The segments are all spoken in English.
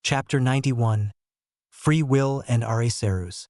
Chapter 91. Free Will and Areserus.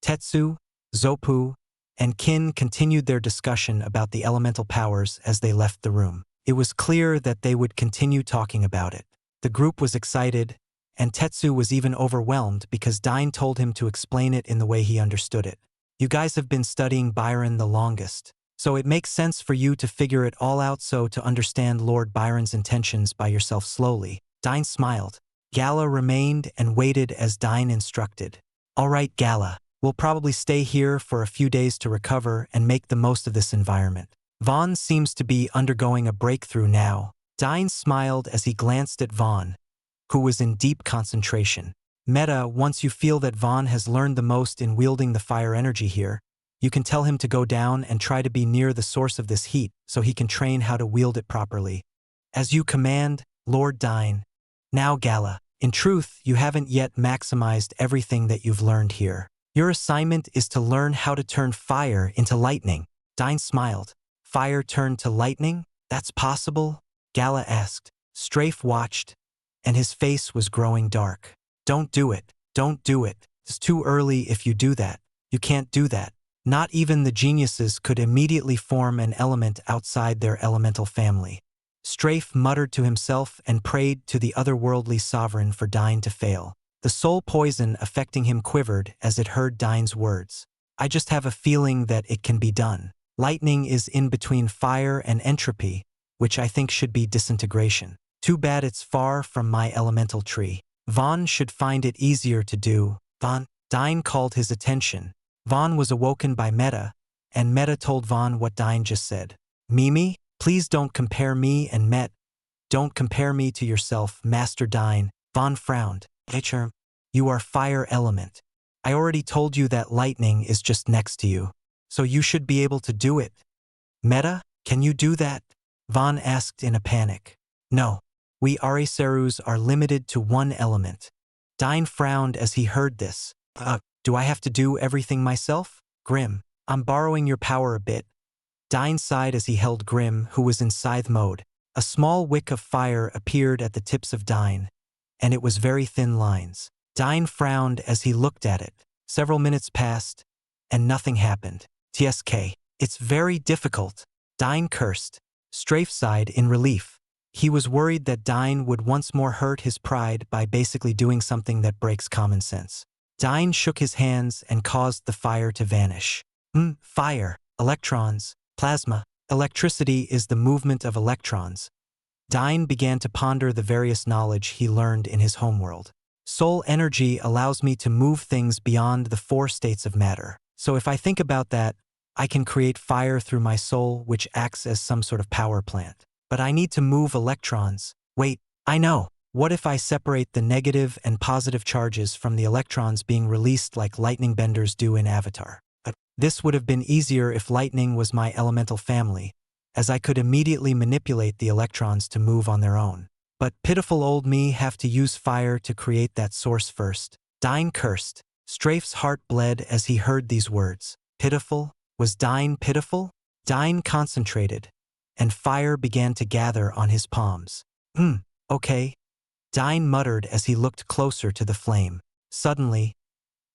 Tetsu, Zopu, and Kin continued their discussion about the elemental powers as they left the room. It was clear that they would continue talking about it. The group was excited, and Tetsu was even overwhelmed because Dyne told him to explain it in the way he understood it. You guys have been studying Byron the longest, so it makes sense for you to figure it all out, so to understand Lord Byron's intentions by yourself slowly. Dyne smiled. Gala remained and waited as Dyne instructed. All right, Gala, we'll probably stay here for a few days to recover and make the most of this environment. Vaughn seems to be undergoing a breakthrough now. Dyne smiled as he glanced at Vaughn, who was in deep concentration. Meta, once you feel that Vaughn has learned the most in wielding the fire energy here, you can tell him to go down and try to be near the source of this heat so he can train how to wield it properly. As you command, Lord Dyne. Now, Gala, in truth, you haven't yet maximized everything that you've learned here. Your assignment is to learn how to turn fire into lightning. Dyne smiled. Fire turned to lightning? That's possible? Gala asked. Strafe watched, and his face was growing dark. Don't do it. Don't do it. It's too early if you do that. You can't do that. Not even the geniuses could immediately form an element outside their elemental family. Strafe muttered to himself and prayed to the otherworldly sovereign for Dyne to fail. The soul poison affecting him quivered as it heard Dyne's words. I just have a feeling that it can be done. Lightning is in between fire and entropy, which I think should be disintegration. Too bad it's far from my elemental tree. Vaughn should find it easier to do. Vaughn. Dyne called his attention. Vaughn was awoken by Meta, and Meta told Vaughn what Dyne just said. Mimi? Please don't compare me and Met. Don't compare me to yourself, Master Dyne. Vaughn frowned. Nature, you are fire element. I already told you that lightning is just next to you, so you should be able to do it. Meta, can you do that? Vaughn asked in a panic. No, we Areserus are limited to one element. Dyne frowned as he heard this. Do I have to do everything myself? Grim, I'm borrowing your power a bit. Dyne sighed as he held Grim, who was in scythe mode. A small wick of fire appeared at the tips of Dyne, and it was very thin lines. Dyne frowned as he looked at it. Several minutes passed, and nothing happened. TSK. It's very difficult. Dyne cursed. Strafe sighed in relief. He was worried that Dyne would once more hurt his pride by basically doing something that breaks common sense. Dyne shook his hands and caused the fire to vanish. Fire, electrons, plasma, electricity is the movement of electrons. Dyne began to ponder the various knowledge he learned in his homeworld. Soul energy allows me to move things beyond the 4 states of matter. So if I think about that, I can create fire through my soul, which acts as some sort of power plant. But I need to move electrons. Wait, I know. What if I separate the negative and positive charges from the electrons being released like lightning benders do in Avatar? This would have been easier if lightning was my elemental family, as I could immediately manipulate the electrons to move on their own. But pitiful old me have to use fire to create that source first. Dyne cursed. Strafe's heart bled as he heard these words. Pitiful? Was Dyne pitiful? Dyne concentrated, and fire began to gather on his palms. Okay. Dyne muttered as he looked closer to the flame. Suddenly,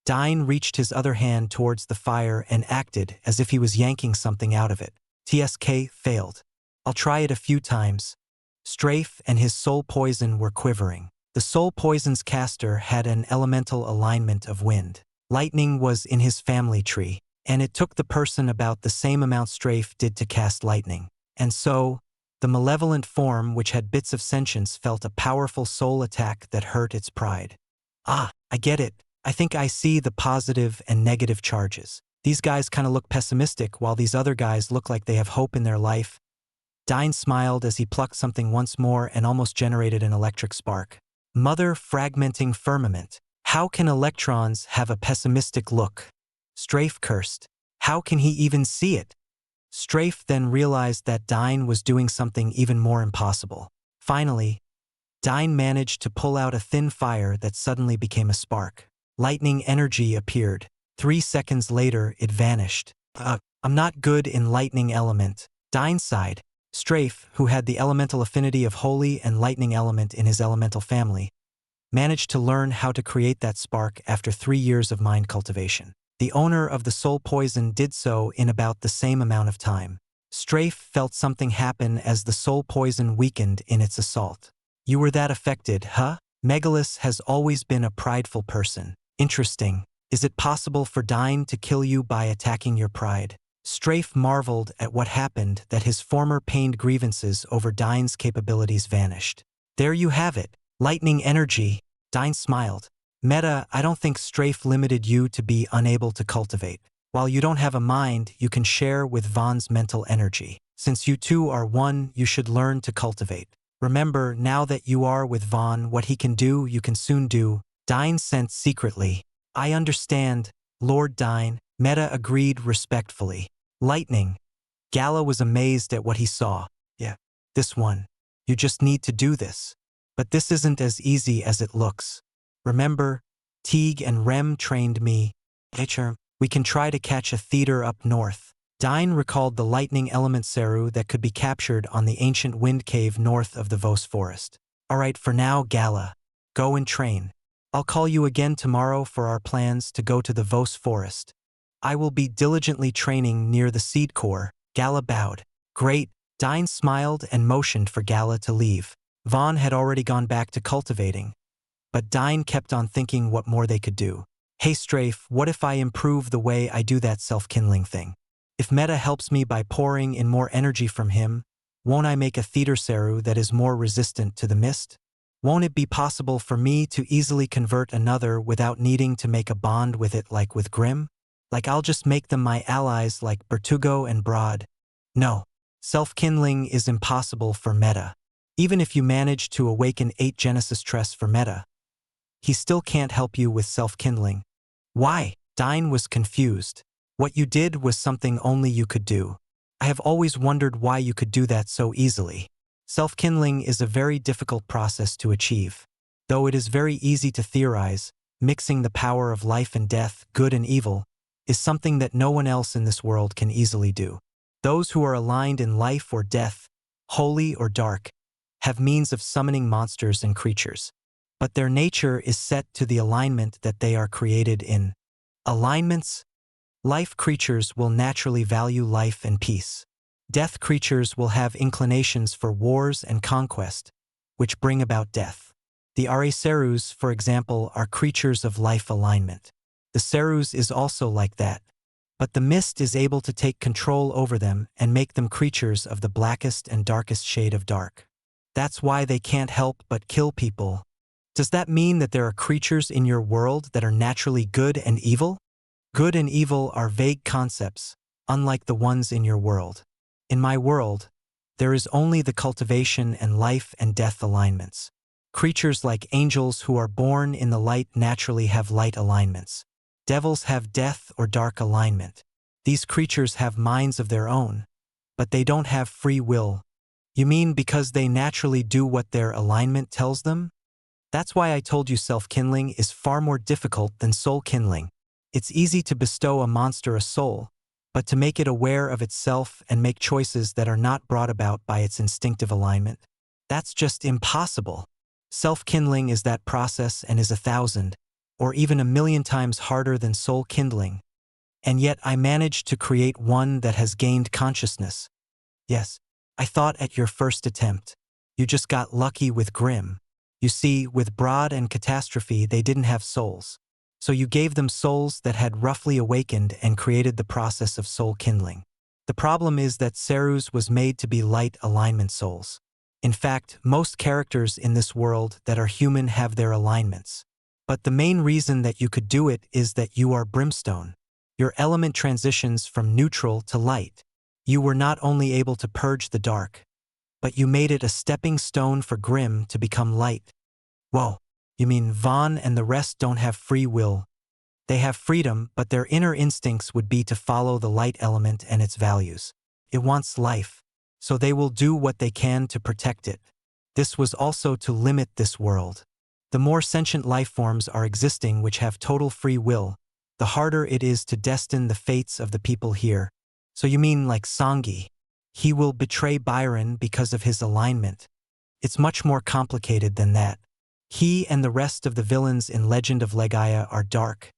Dyne reached his other hand towards the fire and acted as if he was yanking something out of it. TSK failed. I'll try it a few times. Strafe and his soul poison were quivering. The soul poison's caster had an elemental alignment of wind. Lightning was in his family tree, and it took the person about the same amount Strafe did to cast lightning. And so, the malevolent form which had bits of sentience felt a powerful soul attack that hurt its pride. I get it. I think I see the positive and negative charges. These guys kind of look pessimistic while these other guys look like they have hope in their life. Dyne smiled as he plucked something once more and almost generated an electric spark. Mother fragmenting firmament. How can electrons have a pessimistic look? Strafe cursed. How can he even see it? Strafe then realized that Dyne was doing something even more impossible. Finally, Dyne managed to pull out a thin fire that suddenly became a spark. Lightning energy appeared. 3 seconds later, it vanished. I'm not good in lightning element. Dyne sighed. Strafe, who had the elemental affinity of holy and lightning element in his elemental family, managed to learn how to create that spark after 3 years of mind cultivation. The owner of the soul poison did so in about the same amount of time. Strafe felt something happen as the soul poison weakened in its assault. You were that affected, huh? Megalus has always been a prideful person. Interesting. Is it possible for Dyne to kill you by attacking your pride? Strafe marveled at what happened, that his former pained grievances over Dyne's capabilities vanished. There you have it. Lightning energy. Dyne smiled. Meta, I don't think Strafe limited you to be unable to cultivate. While you don't have a mind, you can share with Vaughn's mental energy. Since you two are one, you should learn to cultivate. Remember, now that you are with Vaughn, what he can do, you can soon do. Dyne sensed secretly. I understand, Lord Dyne. Meta agreed respectfully. Lightning. Gala was amazed at what he saw. Yeah, this one. You just need to do this. But this isn't as easy as it looks. Remember, Teague and Rem trained me. We can try to catch a theater up north. Dyne recalled the lightning element Seru that could be captured on the ancient wind cave north of the Vos forest. Alright, for now, Gala. Go and train. I'll call you again tomorrow for our plans to go to the Vos forest. I will be diligently training near the seed core. Gala bowed. Great. Dyne smiled and motioned for Gala to leave. Vaughn had already gone back to cultivating, but Dyne kept on thinking what more they could do. Hey Strafe, what if I improve the way I do that self-kindling thing? If Meta helps me by pouring in more energy from him, won't I make a theater Seru that is more resistant to the mist? Won't it be possible for me to easily convert another without needing to make a bond with it like with Grimm? Like I'll just make them my allies like Bertugo and Broad? No. Self-kindling is impossible for Meta. Even if you manage to awaken 8 Genesis Tress for Meta, he still can't help you with self-kindling. Why? Dyne was confused. What you did was something only you could do. I have always wondered why you could do that so easily. Self-kindling is a very difficult process to achieve. Though it is very easy to theorize, mixing the power of life and death, good and evil, is something that no one else in this world can easily do. Those who are aligned in life or death, holy or dark, have means of summoning monsters and creatures. But their nature is set to the alignment that they are created in. Alignments? Life creatures will naturally value life and peace. Death creatures will have inclinations for wars and conquest, which bring about death. The Serus, for example, are creatures of life alignment. The Serus is also like that. But the mist is able to take control over them and make them creatures of the blackest and darkest shade of dark. That's why they can't help but kill people. Does that mean that there are creatures in your world that are naturally good and evil? Good and evil are vague concepts, unlike the ones in your world. In my world, there is only the cultivation and life and death alignments. Creatures like angels who are born in the light naturally have light alignments. Devils have death or dark alignment. These creatures have minds of their own, but they don't have free will. You mean because they naturally do what their alignment tells them? That's why I told you self-kindling is far more difficult than soul-kindling. It's easy to bestow a monster a soul, but to make it aware of itself and make choices that are not brought about by its instinctive alignment, that's just impossible. Self-kindling is that process and is 1,000, or even 1,000,000 times harder than soul-kindling. And yet I managed to create one that has gained consciousness. Yes, I thought at your first attempt. You just got lucky with Grimm. You see, with Broad and Catastrophe they didn't have souls. So you gave them souls that had roughly awakened and created the process of soul-kindling. The problem is that Serus was made to be light alignment souls. In fact, most characters in this world that are human have their alignments. But the main reason that you could do it is that you are Brimstone. Your element transitions from neutral to light. You were not only able to purge the dark, but you made it a stepping stone for Grimm to become light. Whoa, you mean Vaughn and the rest don't have free will? They have freedom, but their inner instincts would be to follow the light element and its values. It wants life, so they will do what they can to protect it. This was also to limit this world. The more sentient life forms are existing which have total free will, the harder it is to destine the fates of the people here. So you mean like Songi? He will betray Byron because of his alignment. It's much more complicated than that. He and the rest of the villains in Legend of Legaia are dark,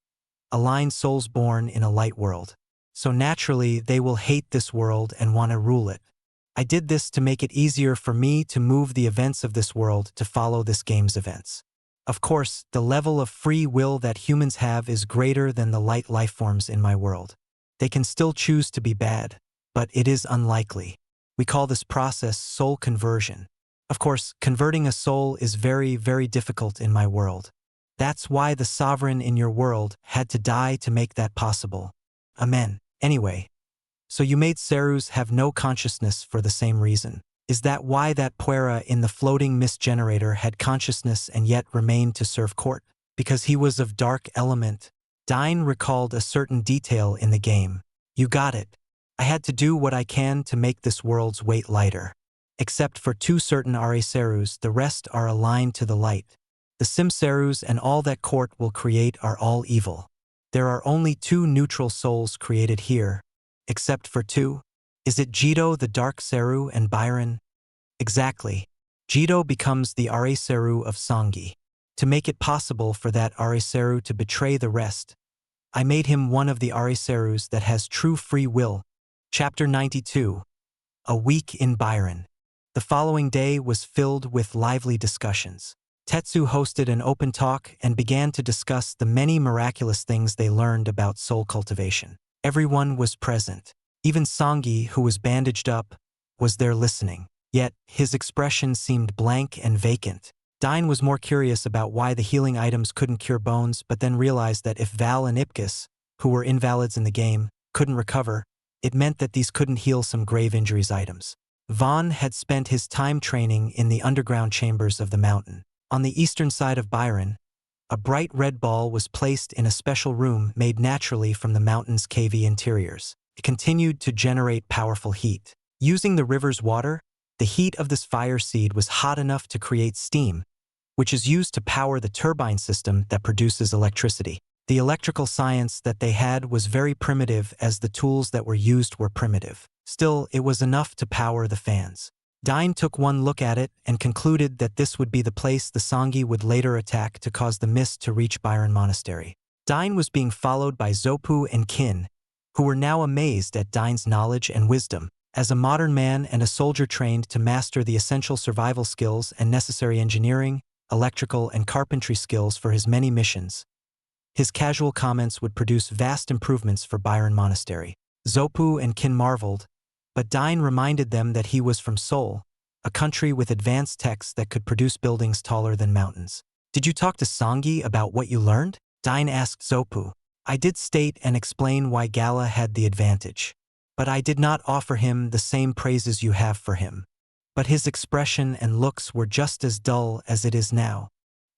aligned souls born in a light world. So naturally, they will hate this world and want to rule it. I did this to make it easier for me to move the events of this world to follow this game's events. Of course, the level of free will that humans have is greater than the light lifeforms in my world. They can still choose to be bad, but it is unlikely. We call this process soul conversion. Of course, converting a soul is very, very difficult in my world. That's why the sovereign in your world had to die to make that possible. Amen. Anyway, so you made Cerus have no consciousness for the same reason. Is that why that Puera in the floating mist generator had consciousness and yet remained to serve court? Because he was of dark element. Dyne recalled a certain detail in the game. You got it. I had to do what I can to make this world's weight lighter. Except for 2 certain Are Cerus, the rest are aligned to the light. The Sim Cerus and all that court will create are all evil. There are only 2 neutral souls created here. Except for 2? Is it Jito the Dark Ceru and Byron? Exactly. Jito becomes the Are Ceru of Sangi. To make it possible for that Are Ceru to betray the rest, I made him one of the Are Cerus that has true free will. Chapter 92. A week in Byron. The following day was filled with lively discussions. Tetsu hosted an open talk and began to discuss the many miraculous things they learned about soul cultivation. Everyone was present. Even Sangi, who was bandaged up, was there listening. Yet, his expression seemed blank and vacant. Dyne was more curious about why the healing items couldn't cure bones, but then realized that if Val and Ipkiss, who were invalids in the game, couldn't recover, it meant that these couldn't heal some grave injuries items. Vaughn had spent his time training in the underground chambers of the mountain. On the eastern side of Byron, a bright red ball was placed in a special room made naturally from the mountain's cavey interiors. It continued to generate powerful heat. Using the river's water, the heat of this fire seed was hot enough to create steam, which is used to power the turbine system that produces electricity. The electrical science that they had was very primitive as the tools that were used were primitive. Still, it was enough to power the fans. Dyne took one look at it and concluded that this would be the place the Sangi would later attack to cause the mist to reach Byron Monastery. Dyne was being followed by Zopu and Kin, who were now amazed at Dyne's knowledge and wisdom. As a modern man and a soldier trained to master the essential survival skills and necessary engineering, electrical, and carpentry skills for his many missions, his casual comments would produce vast improvements for Byron Monastery. Zopu and Kin marveled, but Dyne reminded them that he was from Seoul, a country with advanced techs that could produce buildings taller than mountains. Did you talk to Sangi about what you learned? Dyne asked Zopu. I did state and explain why Gala had the advantage, but I did not offer him the same praises you have for him. But his expression and looks were just as dull as it is now.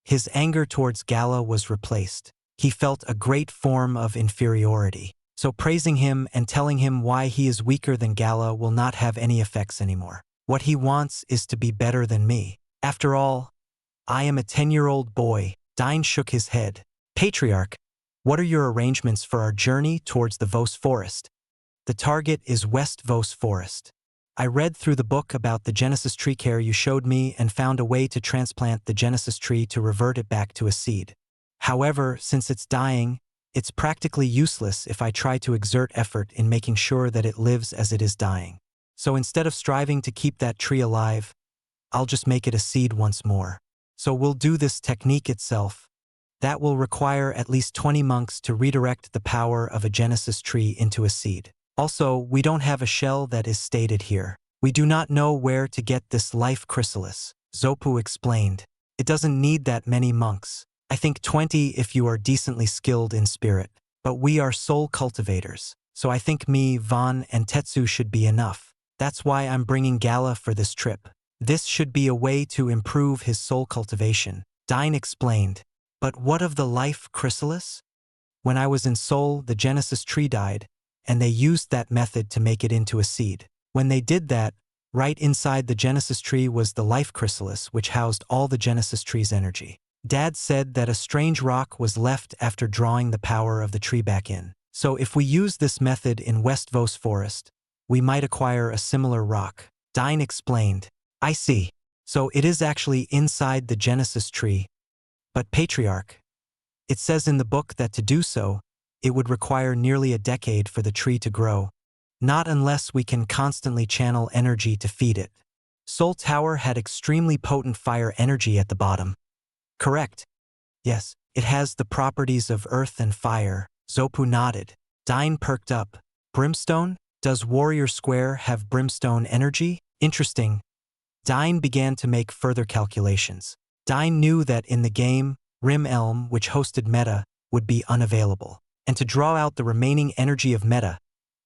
His anger towards Gala was replaced. He felt a great form of inferiority. So praising him and telling him why he is weaker than Gala will not have any effects anymore. What he wants is to be better than me. After all, I am a 10-year-old boy. Dyne shook his head. Patriarch, what are your arrangements for our journey towards the Vos Forest? The target is West Vos Forest. I read through the book about the Genesis tree care you showed me and found a way to transplant the Genesis tree to revert it back to a seed. However, since it's dying, it's practically useless if I try to exert effort in making sure that it lives as it is dying. So instead of striving to keep that tree alive, I'll just make it a seed once more. So we'll do this technique itself. That will require at least 20 monks to redirect the power of a Genesis tree into a seed. Also, we don't have a shell that is stated here. We do not know where to get this life chrysalis, Zopu explained. It doesn't need that many monks. I think 20 if you are decently skilled in spirit. But we are soul cultivators, so I think me, Vaughn, and Tetsu should be enough. That's why I'm bringing Gala for this trip. This should be a way to improve his soul cultivation, Dyne explained. But what of the life chrysalis? When I was in Seoul, the Genesis tree died, and they used that method to make it into a seed. When they did that, right inside the Genesis tree was the life chrysalis, which housed all the Genesis tree's energy. Dad said that a strange rock was left after drawing the power of the tree back in. So if we use this method in West Vos Forest, we might acquire a similar rock, Dyne explained. I see. So it is actually inside the Genesis tree, But Patriarch, it says in the book that to do so, it would require nearly a decade for the tree to grow, not unless we can constantly channel energy to feed it. Soul Tower had extremely potent fire energy at the bottom. Correct. Yes, it has the properties of earth and fire. Zopu nodded. Dyne perked up. Brimstone? Does Warrior Square have brimstone energy? Interesting. Dyne began to make further calculations. Dyne knew that in the game, Rim Elm, which hosted Meta, would be unavailable. And to draw out the remaining energy of Meta,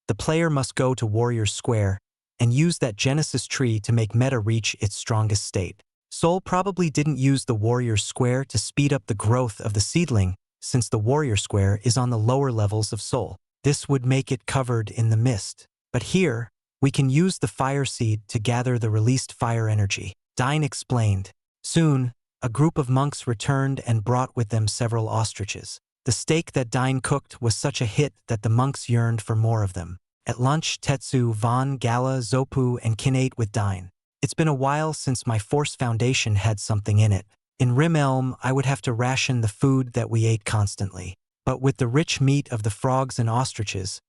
the player must go to Warrior Square and use that Genesis tree to make Meta reach its strongest state. Soul probably didn't use the Warrior Square to speed up the growth of the seedling, since the Warrior Square is on the lower levels of Soul. This would make it covered in the mist. But here, we can use the fire seed to gather the released fire energy. Dyne explained. Soon, a group of monks returned and brought with them several ostriches. The steak that Dyne cooked was such a hit that the monks yearned for more of them. At lunch, Tetsu, Vaughn, Gala, Zopu, and Kin ate with Dyne. It's been a while since my Force Foundation had something in it. In Rim Elm, I would have to ration the food that we ate constantly. But with the rich meat of the frogs and ostriches,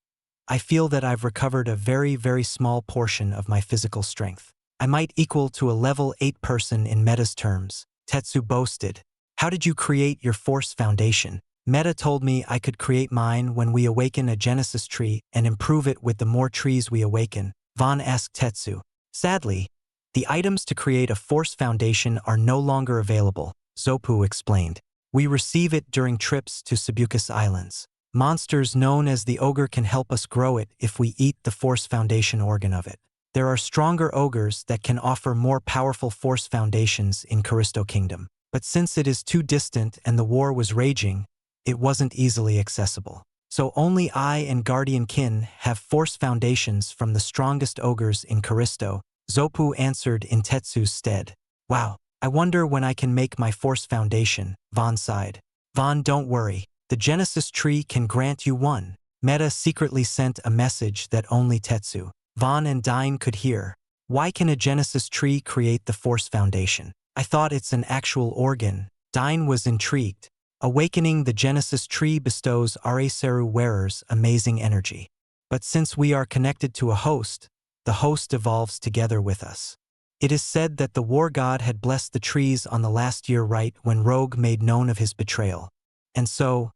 I feel that I've recovered a very, very small portion of my physical strength. I might equal to a level 8 person in Meta's terms. Tetsu boasted. How did you create your Force Foundation? Meta told me I could create mine when we awaken a Genesis tree and improve it with the more trees we awaken. Vaughn asked Tetsu. Sadly, the items to create a Force Foundation are no longer available, Zopu explained. We receive it during trips to Sabucus Islands. Monsters known as the ogre can help us grow it if we eat the Force Foundation organ of it. There are stronger ogres that can offer more powerful Force Foundations in Callisto Kingdom. But since it is too distant and the war was raging, it wasn't easily accessible. So only I and Guardian Kin have Force Foundations from the strongest ogres in Callisto, Zopu answered in Tetsu's stead. Wow, I wonder when I can make my Force Foundation, Vaughn sighed. Vaughn, don't worry. The Genesis tree can grant you one. Meta secretly sent a message that only Tetsu, Vaughn, and Dyne could hear. Why can a Genesis tree create the Force Foundation? I thought it's an actual organ. Dyne was intrigued. Awakening the Genesis tree bestows Areseru wearers amazing energy. But since we are connected to a host, the host evolves together with us. It is said that the war god had blessed the trees on the last year right when Rogue made known of his betrayal. And so,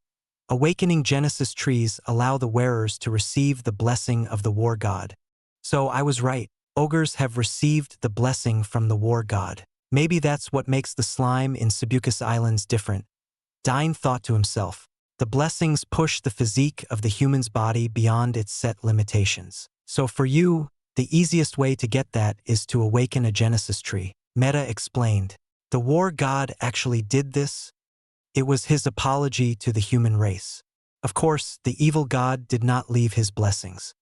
awakening Genesis trees allow the wearers to receive the blessing of the war god. So I was right. Ogres have received the blessing from the war god. Maybe that's what makes the slime in Sabucus Islands different. Dyne thought to himself. The blessings push the physique of the human's body beyond its set limitations. So for you, the easiest way to get that is to awaken a Genesis tree. Meta explained. The war god actually did this. It was his apology to the human race. Of course, the evil god did not leave his blessings.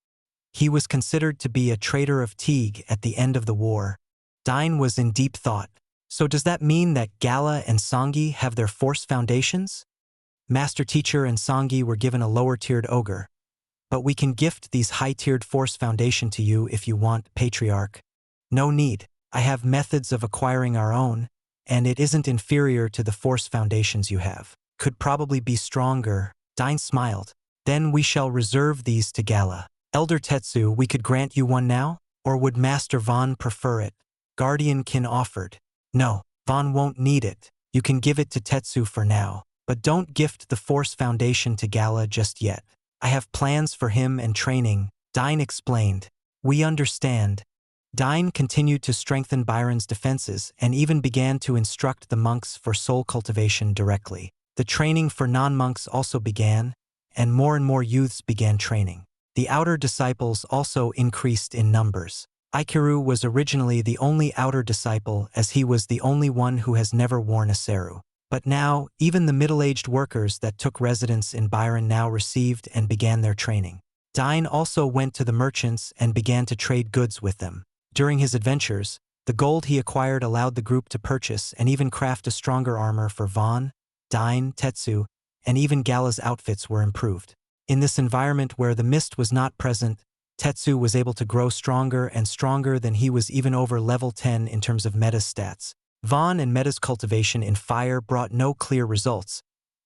He was considered to be a traitor of Teague at the end of the war. Dyne was in deep thought. So does that mean that Gala and Songi have their Force Foundations? Master Teacher and Songi were given a lower-tiered ogre. But we can gift these high-tiered Force Foundation to you if you want, Patriarch. No need. I have methods of acquiring our own, and it isn't inferior to the Force Foundations you have. Could probably be stronger. Dyne smiled. Then we shall reserve these to Gala. Elder Tetsu, we could grant you one now? Or would Master Vaughn prefer it? Guardian Kin offered. No, Vaughn won't need it. You can give it to Tetsu for now. But don't gift the Force Foundation to Gala just yet. I have plans for him and training, Dyne explained. We understand. Dyne continued to strengthen Byron's defenses and even began to instruct the monks for soul cultivation directly. The training for non-monks also began, and more youths began training. The outer disciples also increased in numbers. Ikiru was originally the only outer disciple as he was the only one who has never worn a seru. But now, even the middle-aged workers that took residence in Byron now received and began their training. Dyne also went to the merchants and began to trade goods with them. During his adventures, the gold he acquired allowed the group to purchase and even craft a stronger armor for Vaughn, Dyne, Tetsu, and even Gala's outfits were improved. In this environment where the mist was not present, Tetsu was able to grow stronger and stronger than he was even over level 10 in terms of meta stats. Vaughn and Meta's cultivation in fire brought no clear results,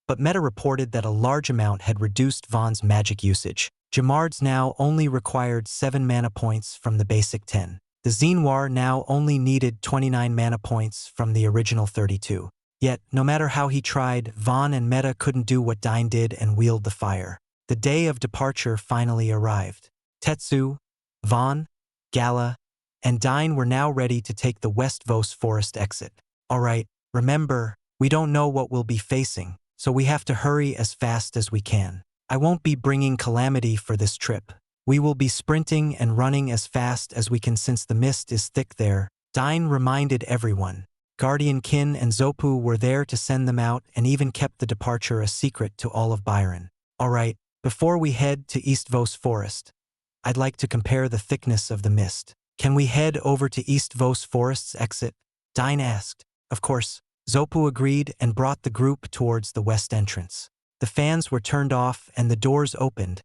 but Meta reported that a large amount had reduced Vaughn's magic usage. Jamard's now only required 7 mana points from the basic 10. The Xenoir now only needed 29 mana points from the original 32. Yet, no matter how he tried, Vaughn and Meta couldn't do what Dyne did and wield the fire. The day of departure finally arrived. Tetsu, Vaughn, Gala, and Dyne were now ready to take the West Vos Forest exit. Alright, remember, we don't know what we'll be facing, so we have to hurry as fast as we can. I won't be bringing calamity for this trip. We will be sprinting and running as fast as we can since the mist is thick there. Dyne reminded everyone. Guardian Kin and Zopu were there to send them out and even kept the departure a secret to all of Byron. Alright, before we head to East Vos Forest, I'd like to compare the thickness of the mist. Can we head over to East Vos Forest's exit? Dyne asked. Of course, Zopu agreed and brought the group towards the west entrance. The fans were turned off and the doors opened,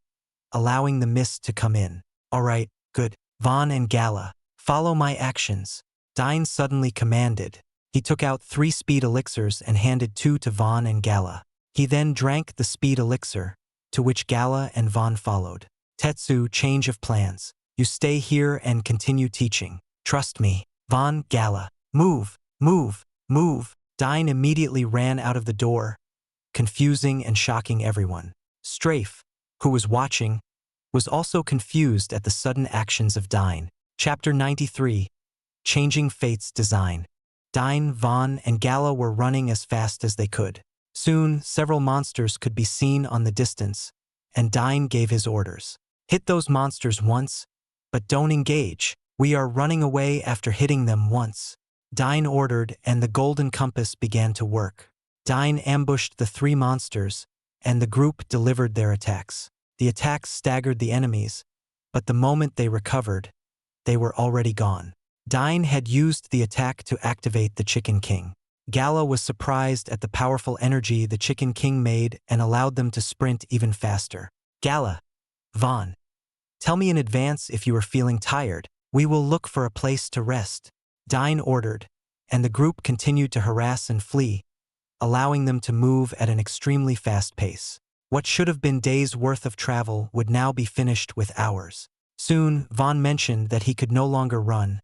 allowing the mist to come in. Alright, good. Vaughn and Gala, follow my actions. Dyne suddenly commanded. He took out 3 speed elixirs and handed 2 to Vaughn and Gala. He then drank the speed elixir, to which Gala and Vaughn followed. Tetsu, change of plans. You stay here and continue teaching. Trust me. Vaughn, Gala. Move, move, move. Dyne immediately ran out of the door, confusing and shocking everyone. Strafe, who was watching, was also confused at the sudden actions of Dyne. Chapter 93. Changing Fate's Design. Dyne, Vaughn, and Gala were running as fast as they could. Soon, several monsters could be seen on the distance, and Dyne gave his orders. Hit those monsters once, but don't engage. We are running away after hitting them once. Dyne ordered, and the golden compass began to work. Dyne ambushed the 3 monsters, and the group delivered their attacks. The attacks staggered the enemies, but the moment they recovered, they were already gone. Dyne had used the attack to activate the Chicken King. Gala was surprised at the powerful energy the Chicken King made and allowed them to sprint even faster. Gala, Vaughn, tell me in advance if you are feeling tired. We will look for a place to rest. Dyne ordered, and the group continued to harass and flee, allowing them to move at an extremely fast pace. What should have been days' worth of travel would now be finished with hours. Soon, Vaughn mentioned that he could no longer run,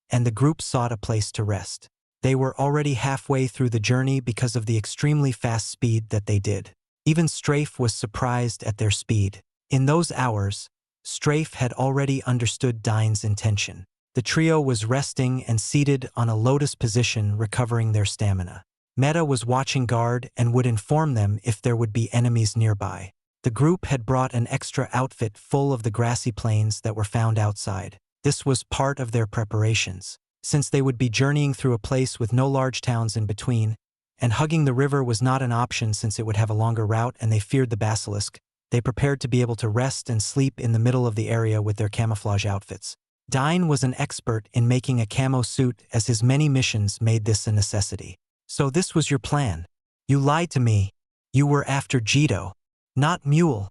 and the group sought a place to rest. They were already halfway through the journey because of the extremely fast speed that they did. Even Strafe was surprised at their speed. In those hours, Strafe had already understood Dyne's intention. The trio was resting and seated on a lotus position, recovering their stamina. Meta was watching guard and would inform them if there would be enemies nearby. The group had brought an extra outfit full of the grassy plains that were found outside. This was part of their preparations. Since they would be journeying through a place with no large towns in between, and hugging the river was not an option since it would have a longer route and they feared the basilisk, they prepared to be able to rest and sleep in the middle of the area with their camouflage outfits. Dyne was an expert in making a camo suit as his many missions made this a necessity. So this was your plan. You lied to me. You were after Jito, not Mule.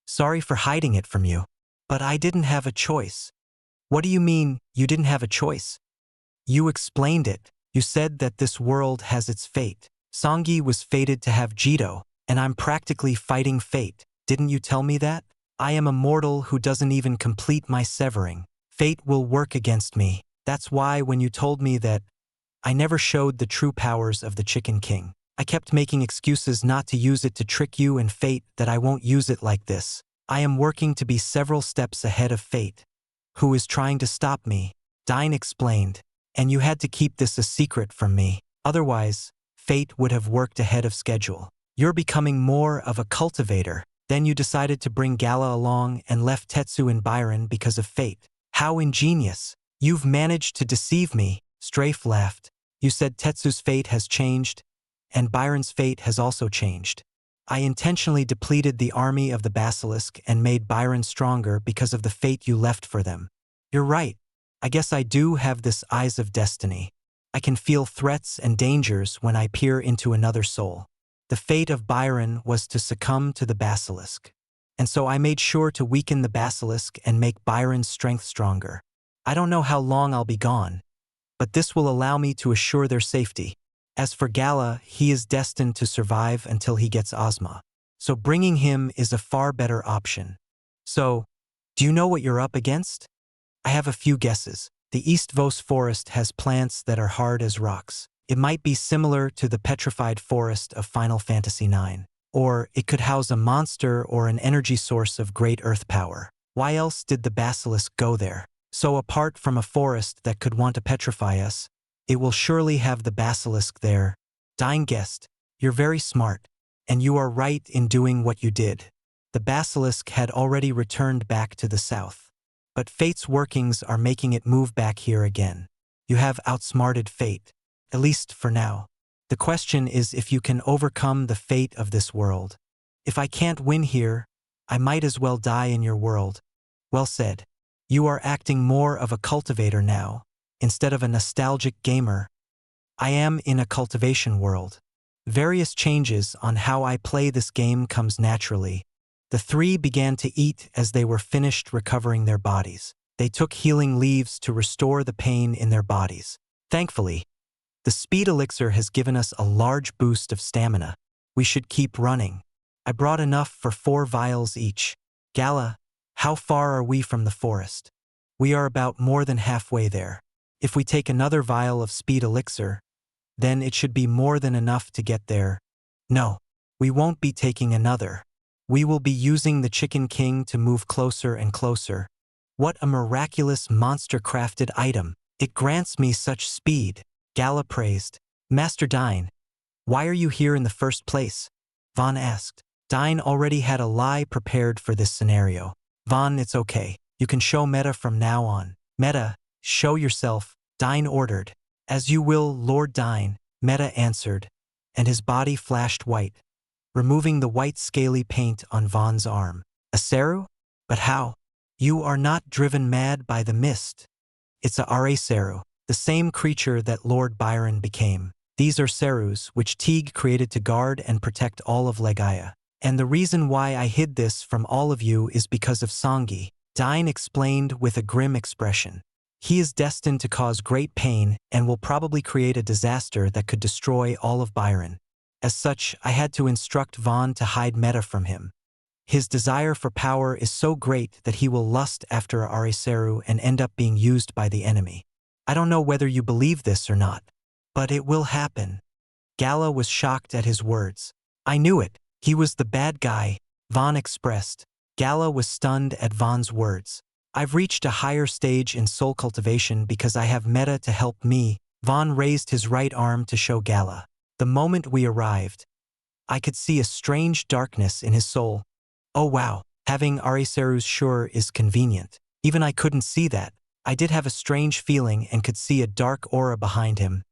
Sorry for hiding it from you. But I didn't have a choice. What do you mean, you didn't have a choice? You explained it. You said that this world has its fate. Songi was fated to have Jito, and I'm practically fighting fate. Didn't you tell me that? I am a mortal who doesn't even complete my severing. Fate will work against me. That's why when you told me that, I never showed the true powers of the Chicken King. I kept making excuses not to use it to trick you and fate that I won't use it like this. I am working to be several steps ahead of fate, who is trying to stop me. Dyne explained, and you had to keep this a secret from me. Otherwise, fate would have worked ahead of schedule. You're becoming more of a cultivator. Then you decided to bring Gala along and left Tetsu and Byron because of fate. How ingenious. You've managed to deceive me. Strafe laughed. You said Tetsu's fate has changed, and Byron's fate has also changed. I intentionally depleted the army of the basilisk and made Byron stronger because of the fate you left for them. You're right. I guess I do have this eyes of destiny. I can feel threats and dangers when I peer into another soul. The fate of Byron was to succumb to the basilisk, and so I made sure to weaken the basilisk and make Byron's strength stronger. I don't know how long I'll be gone, but this will allow me to assure their safety. As for Gala, he is destined to survive until he gets Ozma. So bringing him is a far better option. So, do you know what you're up against? I have a few guesses. The East Vos forest has plants that are hard as rocks. It might be similar to the petrified forest of Final Fantasy IX. Or it could house a monster or an energy source of great earth power. Why else did the basilisk go there? So apart from a forest that could want to petrify us, it will surely have the basilisk there. Dyne guessed, you're very smart, and you are right in doing what you did. The basilisk had already returned back to the south. But fate's workings are making it move back here again. You have outsmarted fate, at least for now. The question is if you can overcome the fate of this world. If I can't win here, I might as well die in your world. Well said. You are acting more of a cultivator now, instead of a nostalgic gamer. I am in a cultivation world. Various changes on how I play this game comes naturally. The three began to eat as they were finished recovering their bodies. They took healing leaves to restore the pain in their bodies. Thankfully, the speed elixir has given us a large boost of stamina. We should keep running. I brought enough for 4 vials each. Gala, how far are we from the forest? We are about more than halfway there. If we take another vial of speed elixir, then it should be more than enough to get there. No, we won't be taking another. We will be using the Chicken King to move closer and closer. What a miraculous monster-crafted item. It grants me such speed. Gala praised. Master Dyne, why are you here in the first place? Vaughn asked. Dyne already had a lie prepared for this scenario. Vaughn, it's okay. You can show Meta from now on. Meta, show yourself, Dyne ordered. As you will, Lord Dyne, Meta answered, and his body flashed white, removing the white scaly paint on Vaughn's arm. A Seru? But how? You are not driven mad by the mist. It's a Seru, the same creature that Lord Byron became. These are Serus, which Teague created to guard and protect all of Legaia. And the reason why I hid this from all of you is because of Songi, Dyne explained with a grim expression. He is destined to cause great pain and will probably create a disaster that could destroy all of Byron. As such, I had to instruct Vaughn to hide Meta from him. His desire for power is so great that he will lust after a Ariseru and end up being used by the enemy. I don't know whether you believe this or not, but it will happen. Gala was shocked at his words. I knew it. He was the bad guy, Vaughn expressed. Gala was stunned at Vaughn's words. I've reached a higher stage in soul cultivation because I have Meta to help me. Vaughn raised his right arm to show Gala. The moment we arrived, I could see a strange darkness in his soul. Oh wow, having Ariseru's sure is convenient. Even I couldn't see that. I did have a strange feeling and could see a dark aura behind him.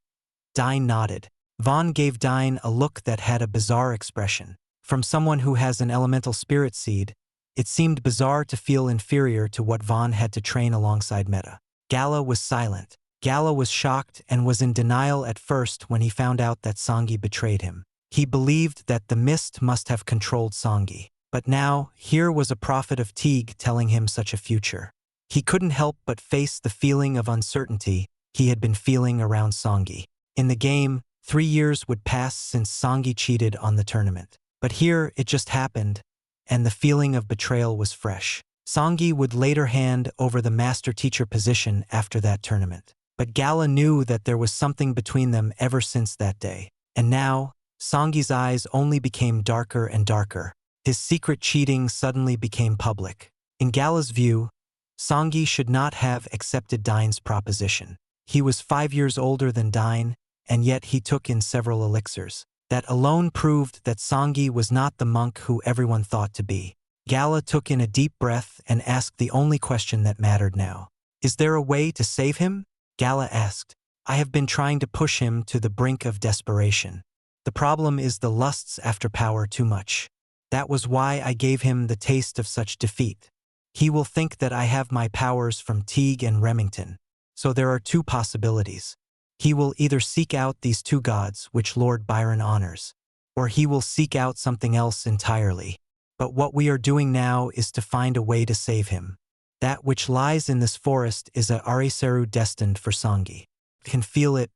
Dyne nodded. Vaughn gave Dyne a look that had a bizarre expression. From someone who has an elemental spirit seed, it seemed bizarre to feel inferior to what Vaughn had to train alongside Meta. Gala was silent. Gala was shocked and was in denial at first when he found out that Songi betrayed him. He believed that the mist must have controlled Songi. But now, here was a prophet of Teague telling him such a future. He couldn't help but face the feeling of uncertainty he had been feeling around Songi. In the game, 3 years would pass since Songi cheated on the tournament. But here, it just happened, and the feeling of betrayal was fresh. Songi would later hand over the master-teacher position after that tournament. But Gala knew that there was something between them ever since that day. And now, Songi's eyes only became darker and darker. His secret cheating suddenly became public. In Gala's view, Songi should not have accepted Dyne's proposition. He was 5 years older than Dyne, and yet he took in several elixirs. That alone proved that Songi was not the monk who everyone thought to be. Gala took in a deep breath and asked the only question that mattered now. Is there a way to save him? Gala asked. I have been trying to push him to the brink of desperation. The problem is the lusts after power too much. That was why I gave him the taste of such defeat. He will think that I have my powers from Teague and Remington. So there are 2 possibilities. He will either seek out these 2 gods, which Lord Byron honors, or he will seek out something else entirely. But what we are doing now is to find a way to save him. That which lies in this forest is a Ariseru destined for Songi. Can feel it.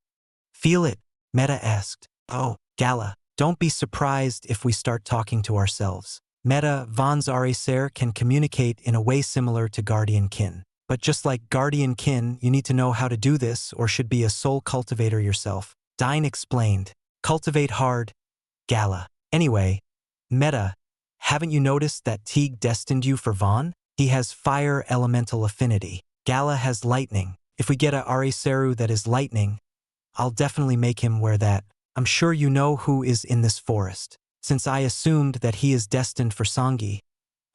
Feel it, Meta asked. Oh, Gala, don't be surprised if we start talking to ourselves. Meta, Von's Aracer can communicate in a way similar to Guardian Kin. But just like Guardian Kin, you need to know how to do this or should be a soul cultivator yourself. Dyne explained. Cultivate hard, Gala. Anyway, Meta, haven't you noticed that Teague destined you for Von? He has fire elemental affinity. Gala has lightning. If we get a Araceru that is lightning, I'll definitely make him wear that. I'm sure you know who is in this forest. Since I assumed that he is destined for Songi,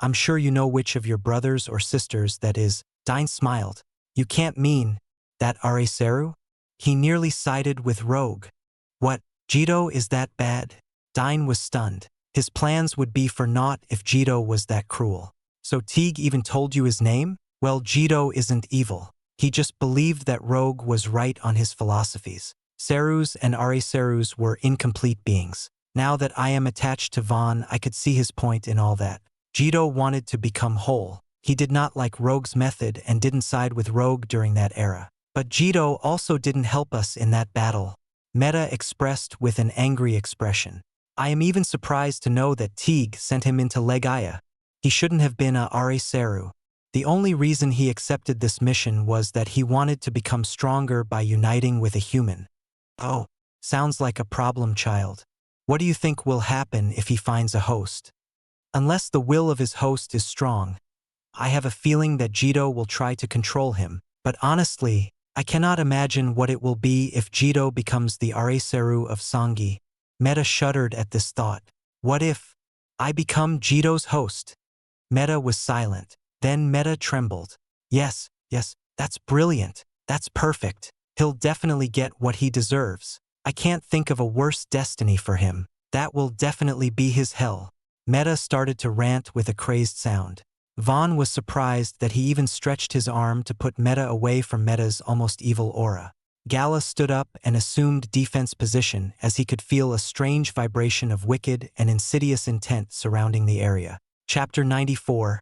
I'm sure you know which of your brothers or sisters that is. Dyne smiled. You can't mean that Araceru? He nearly sided with Rogue. What, Jito is that bad? Dyne was stunned. His plans would be for naught if Jito was that cruel. So Teague even told you his name? Well, Jito isn't evil. He just believed that Rogue was right on his philosophies. Cerus and Aracerus were incomplete beings. Now that I am attached to Von, I could see his point in all that. Jito wanted to become whole. He did not like Rogue's method and didn't side with Rogue during that era. But Jito also didn't help us in that battle. Meta expressed with an angry expression. I am even surprised to know that Teague sent him into Legaya. He shouldn't have been a Araceru. The only reason he accepted this mission was that he wanted to become stronger by uniting with a human. Oh, sounds like a problem child. What do you think will happen if he finds a host? Unless the will of his host is strong, I have a feeling that Jito will try to control him. But honestly, I cannot imagine what it will be if Jito becomes the Araceru of Songi. Meta shuddered at this thought. What if I become Jito's host? Meta was silent. Then Meta trembled. Yes, that's brilliant. That's perfect. He'll definitely get what he deserves. I can't think of a worse destiny for him. That will definitely be his hell. Meta started to rant with a crazed sound. Von was surprised that he even stretched his arm to put Meta away from Meta's almost evil aura. Gala stood up and assumed defense position as he could feel a strange vibration of wicked and insidious intent surrounding the area. Chapter 94.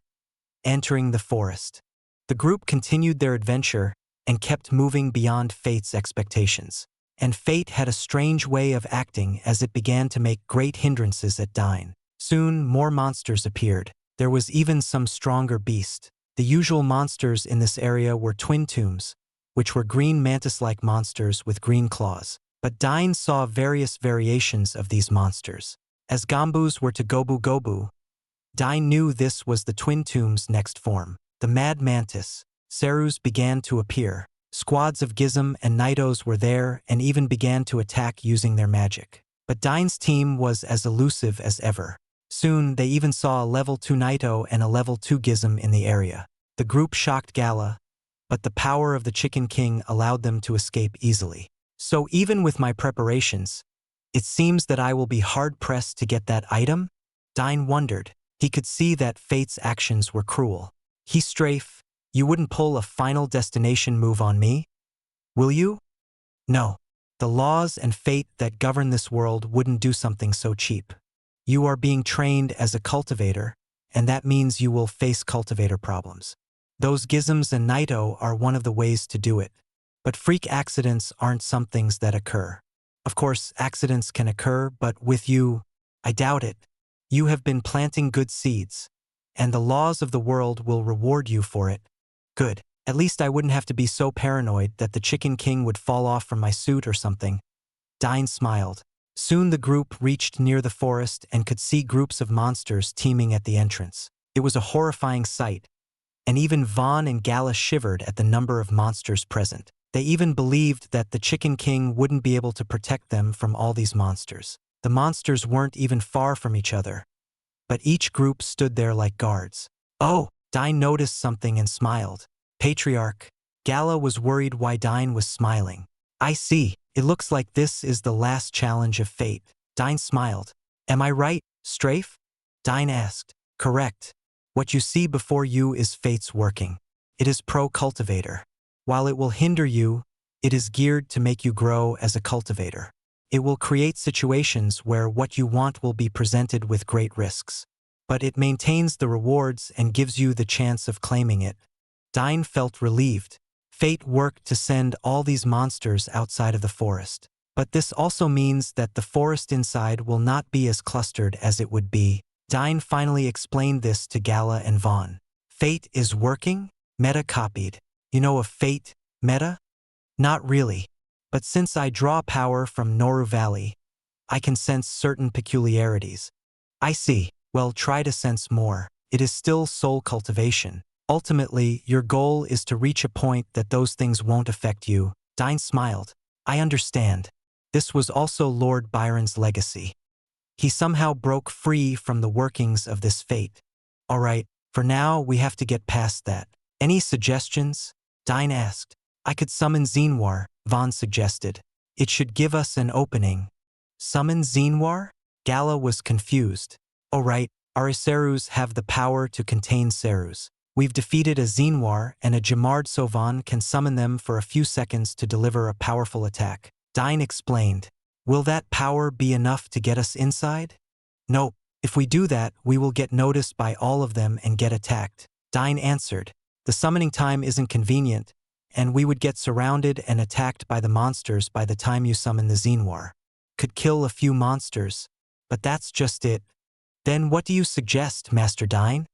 Entering the forest. The group continued their adventure and kept moving beyond Fate's expectations. And Fate had a strange way of acting as it began to make great hindrances at Dyne. Soon, more monsters appeared. There was even some stronger beast. The usual monsters in this area were twin tombs, which were green mantis-like monsters with green claws. But Dyne saw various variations of these monsters. As Gambus were to Gobu Gobu, Dyne knew this was the twin tomb's next form. The mad mantis, Cerus, began to appear. Squads of Gizm and Nitos were there and even began to attack using their magic. But Dyne's team was as elusive as ever. Soon, they even saw a level 2 Nito and a level 2 Gizm in the area. The group shocked Gala, but the power of the Chicken King allowed them to escape easily. So even with my preparations, it seems that I will be hard-pressed to get that item? Dyne wondered. He could see that Fate's actions were cruel. He strafe, you wouldn't pull a final destination move on me? Will you? No. The laws and fate that govern this world wouldn't do something so cheap. You are being trained as a cultivator, and that means you will face cultivator problems. Those Gizms and Nito are one of the ways to do it. But freak accidents aren't some things that occur. Of course, accidents can occur, but with you, I doubt it. You have been planting good seeds, and the laws of the world will reward you for it. Good. At least I wouldn't have to be so paranoid that the Chicken King would fall off from my suit or something. Dyne smiled. Soon the group reached near the forest and could see groups of monsters teeming at the entrance. It was a horrifying sight, and even Von and Gala shivered at the number of monsters present. They even believed that the Chicken King wouldn't be able to protect them from all these monsters. The monsters weren't even far from each other, but each group stood there like guards. Oh! Dyne noticed something and smiled. Patriarch. Gala was worried why Dyne was smiling. I see. It looks like this is the last challenge of fate. Dyne smiled. Am I right, Strafe? Dyne asked. Correct. What you see before you is fate's working. It is pro-cultivator. While it will hinder you, it is geared to make you grow as a cultivator. It will create situations where what you want will be presented with great risks. But it maintains the rewards and gives you the chance of claiming it. Dyne felt relieved. Fate worked to send all these monsters outside of the forest. But this also means that the forest inside will not be as clustered as it would be. Dyne finally explained this to Gala and Vaughn. Fate is working? Meta copied. You know of Fate, Meta? Not really. But since I draw power from Noru Valley, I can sense certain peculiarities. I see. Well, try to sense more. It is still soul cultivation. Ultimately, your goal is to reach a point that those things won't affect you. Dyne smiled. I understand. This was also Lord Byron's legacy. He somehow broke free from the workings of this fate. All right, for now we have to get past that. Any suggestions? Dyne asked. I could summon Xenwar, Vaughn suggested. It should give us an opening. Summon Xenwar? Gala was confused. All right, our Iserus have the power to contain Serus. We've defeated a Xenwar and a Jamard, so Vaughn can summon them for a few seconds to deliver a powerful attack. Dyne explained. Will that power be enough to get us inside? Nope. If we do that, we will get noticed by all of them and get attacked. Dyne answered. The summoning time isn't convenient, and we would get surrounded and attacked by the monsters by the time you summon the Xenwar. Could kill a few monsters, but that's just it. Then what do you suggest, Master Dyne?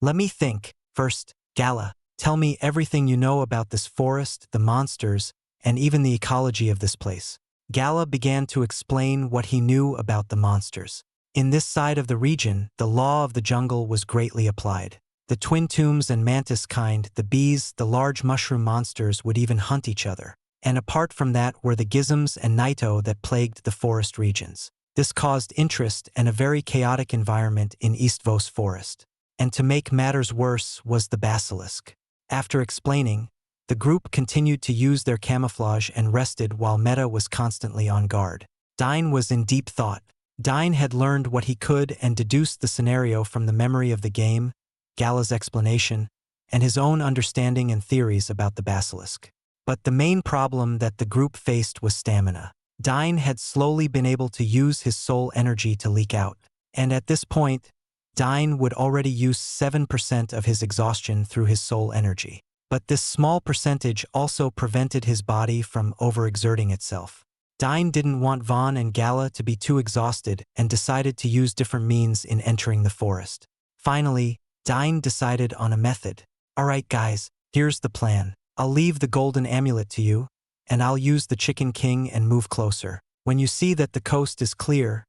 Let me think. First, Gala, tell me everything you know about this forest, the monsters, and even the ecology of this place. Gala began to explain what he knew about the monsters. In this side of the region, the law of the jungle was greatly applied. The twin tombs and mantis kind, the bees, the large mushroom monsters would even hunt each other. And apart from that were the gizms and Naito that plagued the forest regions. This caused interest and a very chaotic environment in East Vos Forest. And to make matters worse was the basilisk. After explaining, the group continued to use their camouflage and rested while Meta was constantly on guard. Dyne was in deep thought. Dyne had learned what he could and deduced the scenario from the memory of the game, Gala's explanation, and his own understanding and theories about the basilisk. But the main problem that the group faced was stamina. Dyne had slowly been able to use his soul energy to leak out, and at this point, Dyne would already use 7% of his exhaustion through his soul energy. But this small percentage also prevented his body from overexerting itself. Dyne didn't want Vaughn and Gala to be too exhausted and decided to use different means in entering the forest. Finally, Dyne decided on a method. All right, guys, here's the plan. I'll leave the golden amulet to you, and I'll use the Chicken King and move closer. When you see that the coast is clear,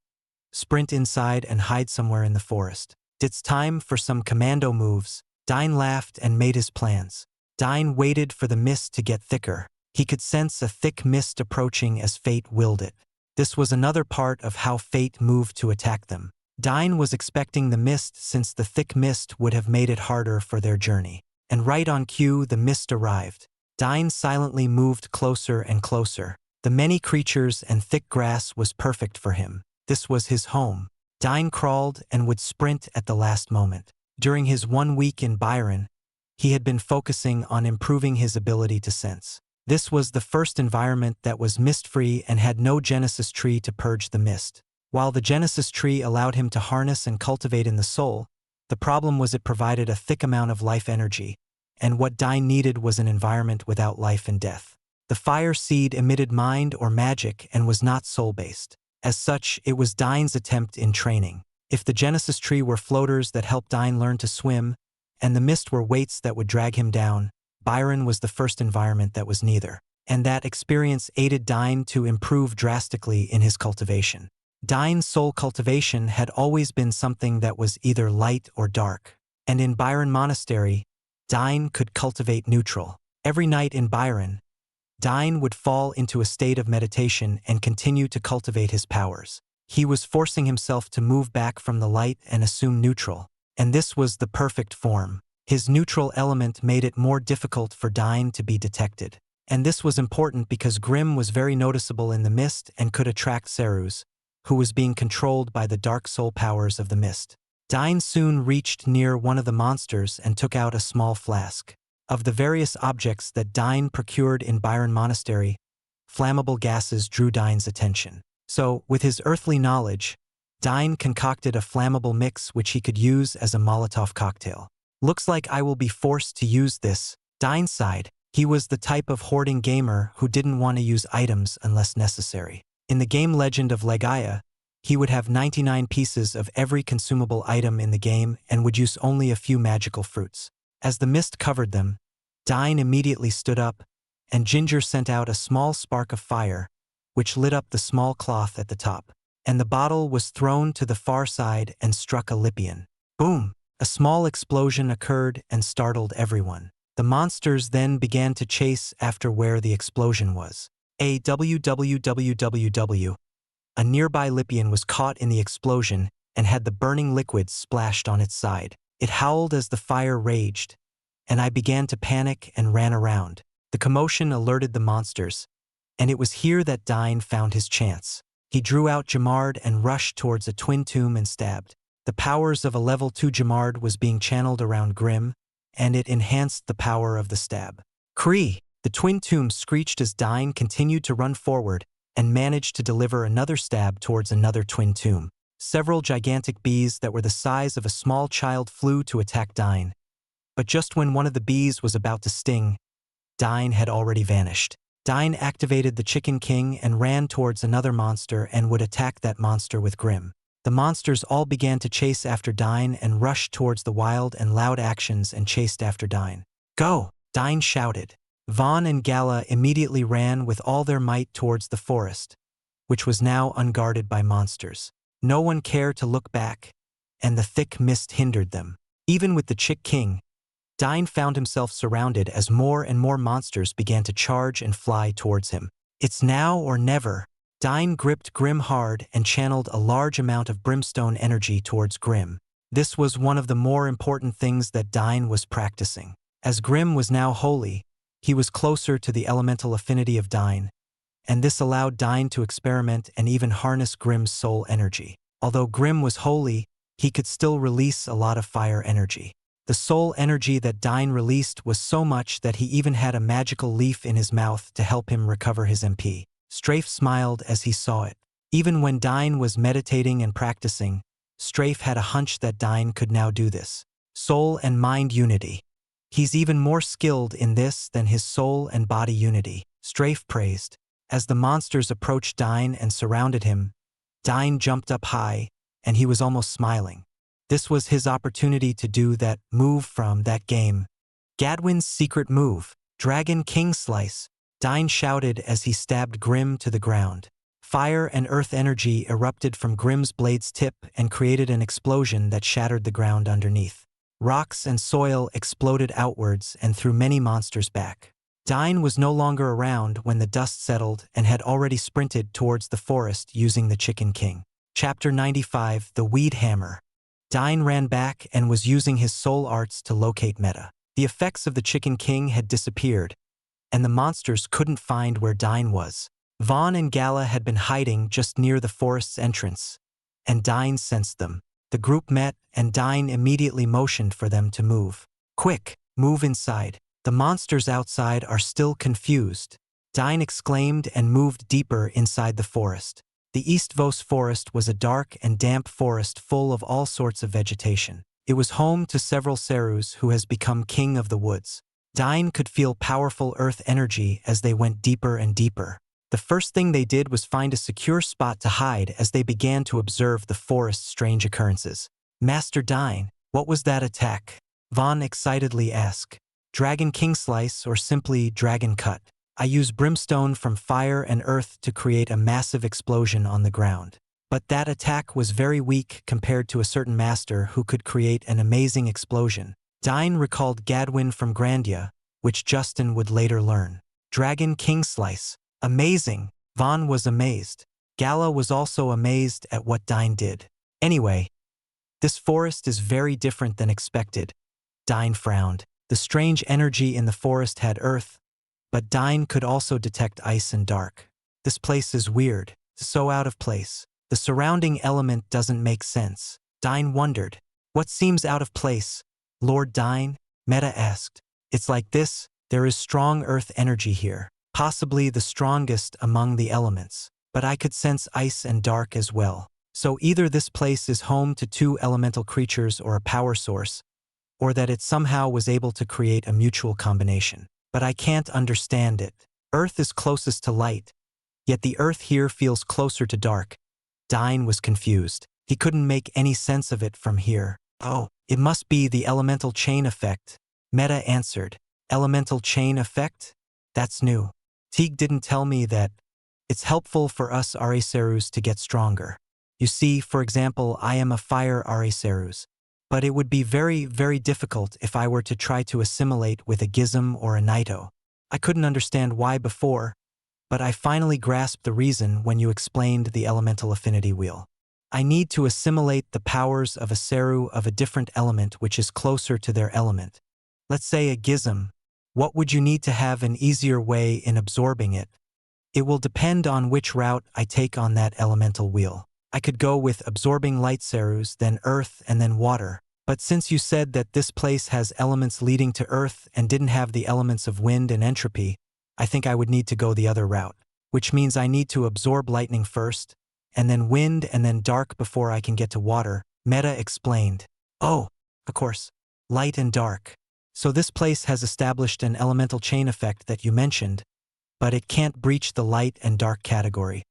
sprint inside and hide somewhere in the forest. It's time for some commando moves. Dyne laughed and made his plans. Dyne waited for the mist to get thicker. He could sense a thick mist approaching as fate willed it. This was another part of how fate moved to attack them. Dyne was expecting the mist since the thick mist would have made it harder for their journey. And right on cue, the mist arrived. Dyne silently moved closer and closer. The many creatures and thick grass was perfect for him. This was his home. Dyne crawled and would sprint at the last moment. During his 1 week in Byron, he had been focusing on improving his ability to sense. This was the first environment that was mist-free and had no Genesis tree to purge the mist. While the Genesis tree allowed him to harness and cultivate in the soul, the problem was it provided a thick amount of life energy, and what Dyne needed was an environment without life and death. The fire seed emitted mind or magic and was not soul-based. As such, it was Dyne's attempt in training. If the Genesis tree were floaters that helped Dyne learn to swim, and the mist were weights that would drag him down, Byron was the first environment that was neither. And that experience aided Dyne to improve drastically in his cultivation. Dyne's soul cultivation had always been something that was either light or dark. And in Byron Monastery, Dyne could cultivate neutral. Every night in Byron, Dyne would fall into a state of meditation and continue to cultivate his powers. He was forcing himself to move back from the light and assume neutral. And this was the perfect form. His neutral element made it more difficult for Dyne to be detected. And this was important because Grimm was very noticeable in the mist and could attract Serus, who was being controlled by the dark soul powers of the mist. Dyne soon reached near one of the monsters and took out a small flask. Of the various objects that Dyne procured in Byron Monastery, flammable gases drew Dyne's attention. So, with his earthly knowledge, Dyne concocted a flammable mix which he could use as a Molotov cocktail. Looks like I will be forced to use this, Dyne sighed. He was the type of hoarding gamer who didn't want to use items unless necessary. In the game Legend of Legaia, he would have 99 pieces of every consumable item in the game and would use only a few magical fruits. As the mist covered them, Dyne immediately stood up, and Ginger sent out a small spark of fire, which lit up the small cloth at the top. And the bottle was thrown to the far side and struck a Lipian. Boom! A small explosion occurred and startled everyone. The monsters then began to chase after where the explosion was. A nearby Lipian was caught in the explosion and had the burning liquid splashed on its side. It howled as the fire raged, and I began to panic and ran around. The commotion alerted the monsters, and it was here that Dyne found his chance. He drew out Jamard and rushed towards a twin tomb and stabbed. The powers of a level 2 Jamard was being channeled around Grim, and it enhanced the power of the stab. Cree! The twin tomb screeched as Dyne continued to run forward and managed to deliver another stab towards another twin tomb. Several gigantic bees that were the size of a small child flew to attack Dyne. But just when one of the bees was about to sting, Dyne had already vanished. Dyne activated the Chicken King and ran towards another monster and would attack that monster with Grim. The monsters all began to chase after Dyne and rushed towards the wild and loud actions and chased after Dyne. Go! Dyne shouted. Vaughn and Gala immediately ran with all their might towards the forest, which was now unguarded by monsters. No one cared to look back, and the thick mist hindered them. Even with the Chick King, Dyne found himself surrounded as more and more monsters began to charge and fly towards him. It's now or never. Dyne gripped Grim hard and channeled a large amount of brimstone energy towards Grim. This was one of the more important things that Dyne was practicing. As Grim was now holy, he was closer to the elemental affinity of Dyne, and this allowed Dyne to experiment and even harness Grim's soul energy. Although Grim was holy, he could still release a lot of fire energy. The soul energy that Dyne released was so much that he even had a magical leaf in his mouth to help him recover his MP. Strafe smiled as he saw it. Even when Dyne was meditating and practicing, Strafe had a hunch that Dyne could now do this. Soul and mind unity. He's even more skilled in this than his soul and body unity, Strafe praised. As the monsters approached Dyne and surrounded him, Dyne jumped up high, and he was almost smiling. This was his opportunity to do that move from that game. Gadwin's secret move, Dragon King Slice. Dyne shouted as he stabbed Grim to the ground. Fire and earth energy erupted from Grim's blade's tip and created an explosion that shattered the ground underneath. Rocks and soil exploded outwards and threw many monsters back. Dyne was no longer around when the dust settled and had already sprinted towards the forest using the Chicken King. Chapter 95, The Weed Hammer. Dyne ran back and was using his soul arts to locate Meta. The effects of the Chicken King had disappeared, and the monsters couldn't find where Dyne was. Vaughn and Gala had been hiding just near the forest's entrance, and Dyne sensed them. The group met, and Dyne immediately motioned for them to move. Quick, move inside. The monsters outside are still confused, Dyne exclaimed and moved deeper inside the forest. The East Vos forest was a dark and damp forest full of all sorts of vegetation. It was home to several Cerus who has become king of the woods. Dyne could feel powerful earth energy as they went deeper and deeper. The first thing they did was find a secure spot to hide as they began to observe the forest's strange occurrences. Master Dyne, what was that attack? Vaughn excitedly asked. Dragon King Slice or simply Dragon Cut. I use brimstone from fire and earth to create a massive explosion on the ground. But that attack was very weak compared to a certain master who could create an amazing explosion. Dyne recalled Gadwin from Grandia, which Justin would later learn. Dragon King Slice. Amazing. Vaughn was amazed. Gala was also amazed at what Dyne did. Anyway, this forest is very different than expected. Dyne frowned. The strange energy in the forest had earth, but Dyne could also detect ice and dark. This place is weird, so out of place. The surrounding element doesn't make sense. Dyne wondered. What seems out of place? Lord Dyne? Meta asked. It's like this, there is strong earth energy here, possibly the strongest among the elements, but I could sense ice and dark as well. So either this place is home to two elemental creatures or a power source, or that it somehow was able to create a mutual combination. but I can't understand it. Earth is closest to light, yet the earth here feels closer to dark. Dyne was confused. He couldn't make any sense of it from here. Oh, it must be the elemental chain effect. Meta answered. Elemental chain effect? That's new. Teague didn't tell me that. It's helpful for us Ariserus to get stronger. You see, for example, I am a fire Ariserus. But it would be very, very difficult if I were to try to assimilate with a Gizm or a Naito. I couldn't understand why before, but I finally grasped the reason when you explained the elemental affinity wheel. I need to assimilate the powers of a Seru of a different element which is closer to their element. Let's say a Gizm. What would you need to have an easier way in absorbing it? It will depend on which route I take on that elemental wheel. I could go with absorbing light Serus, then earth, and then water. But since you said that this place has elements leading to earth and didn't have the elements of wind and entropy, I think I would need to go the other route, which means I need to absorb lightning first, and then wind and then dark before I can get to water, Meta explained. Oh, of course, light and dark. So this place has established an elemental chain effect that you mentioned, but it can't breach the light and dark category.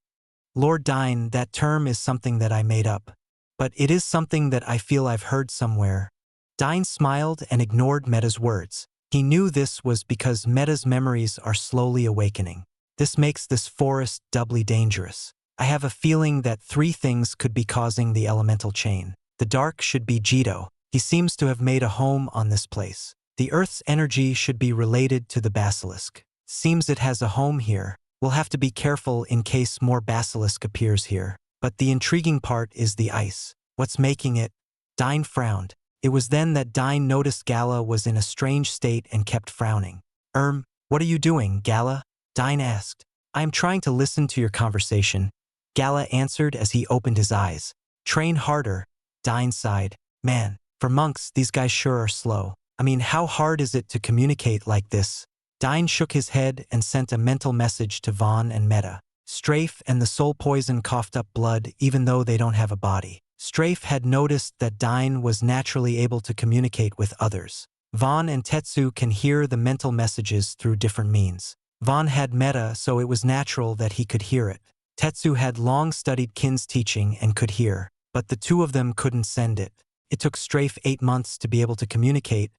Lord Dyne, that term is something that I made up. But it is something that I feel I've heard somewhere. Dyne smiled and ignored Meta's words. He knew this was because Meta's memories are slowly awakening. This makes this forest doubly dangerous. I have a feeling that 3 things could be causing the elemental chain. The dark should be Jito. He seems to have made a home on this place. The earth's energy should be related to the basilisk. Seems it has a home here. We'll have to be careful in case more basilisk appears here. But the intriguing part is the ice. What's making it? Dyne frowned. It was then that Dyne noticed Gala was in a strange state and kept frowning. What are you doing, Gala? Dyne asked. I am trying to listen to your conversation, Gala answered as he opened his eyes. Train harder, Dyne sighed. Man, for monks, these guys sure are slow. I mean, how hard is it to communicate like this? Dyne shook his head and sent a mental message to Vaughn and Meta. Strafe and the soul poison coughed up blood even though they don't have a body. Strafe had noticed that Dyne was naturally able to communicate with others. Vaughn and Tetsu can hear the mental messages through different means. Vaughn had Meta, so it was natural that he could hear it. Tetsu had long studied Kin's teaching and could hear, but the 2 of them couldn't send it. It took Strafe 8 months to be able to communicate,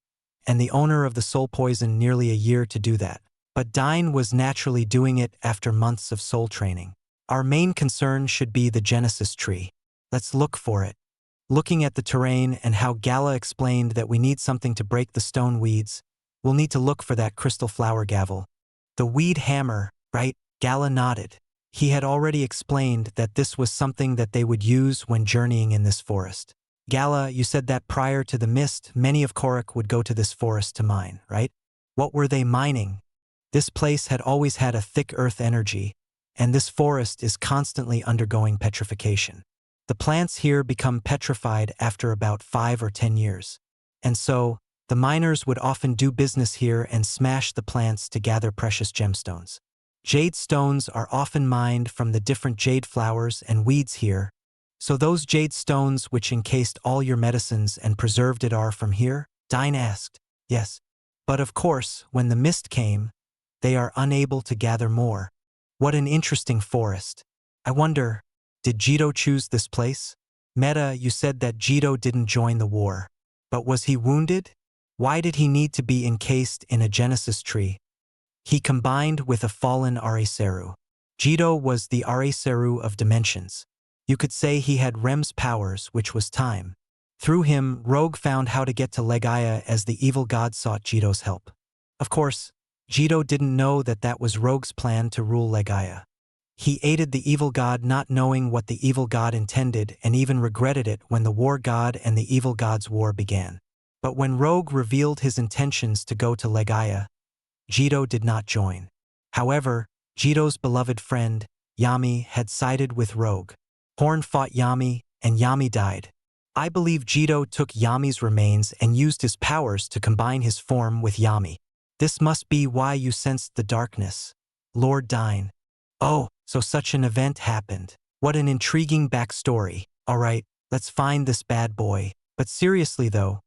and the owner of the soul poison nearly a year to do that. But Dyne was naturally doing it after months of soul training. Our main concern should be the Genesis tree. Let's look for it. Looking at the terrain and how Gala explained that we need something to break the stone weeds, we'll need to look for that crystal flower gavel. The weed hammer, right? Gala nodded. He had already explained that this was something that they would use when journeying in this forest. Gala, you said that prior to the mist, many of Korok would go to this forest to mine, right? What were they mining? This place had always had a thick earth energy, and this forest is constantly undergoing petrification. The plants here become petrified after about 5 or 10 years. And so, the miners would often do business here and smash the plants to gather precious gemstones. Jade stones are often mined from the different jade flowers and weeds here. So those jade stones which encased all your medicines and preserved it are from here? Dyne asked. Yes. But of course, when the mist came, they are unable to gather more. What an interesting forest. I wonder, did Jito choose this place? Meta, you said that Jito didn't join the war. But was he wounded? Why did he need to be encased in a Genesis tree? He combined with a fallen Ariseru. Jito was the Ariseru of dimensions. You could say he had Rem's powers, which was time. Through him, Rogue found how to get to Legaia as the evil god sought Jito's help. Of course, Jito didn't know that that was Rogue's plan to rule Legaia. He aided the evil god not knowing what the evil god intended and even regretted it when the war god and the evil god's war began. But when Rogue revealed his intentions to go to Legaia, Jito did not join. However, Jito's beloved friend, Yami, had sided with Rogue. Horn fought Yami, and Yami died. I believe Jito took Yami's remains and used his powers to combine his form with Yami. This must be why you sensed the darkness, Lord Dyne. Oh, so such an event happened. What an intriguing backstory. All right, let's find this bad boy. But seriously though,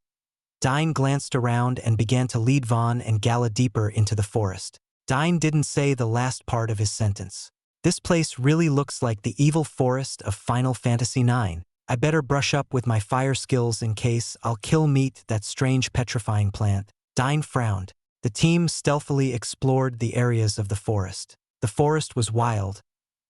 Dyne glanced around and began to lead Vaughn and Gala deeper into the forest. Dyne didn't say the last part of his sentence. This place really looks like the evil forest of Final Fantasy IX. I better brush up with my fire skills in case I'll kill meet that strange petrifying plant. Dyne frowned. The team stealthily explored the areas of the forest. The forest was wild,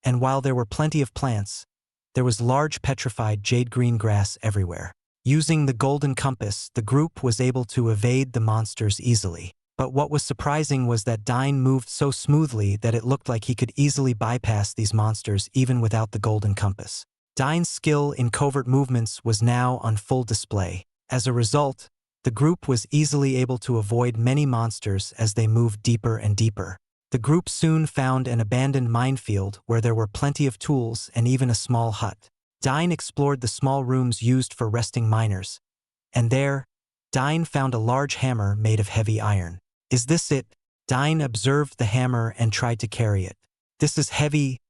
and while there were plenty of plants, there was large petrified jade-green grass everywhere. Using the golden compass, the group was able to evade the monsters easily. But what was surprising was that Dyne moved so smoothly that it looked like he could easily bypass these monsters even without the golden compass. Dyne's skill in covert movements was now on full display. As a result, the group was easily able to avoid many monsters as they moved deeper and deeper. The group soon found an abandoned minefield where there were plenty of tools and even a small hut. Dyne explored the small rooms used for resting miners, and there, Dyne found a large hammer made of heavy iron. Is this it? Dyne observed the hammer and tried to carry it. This is heavy.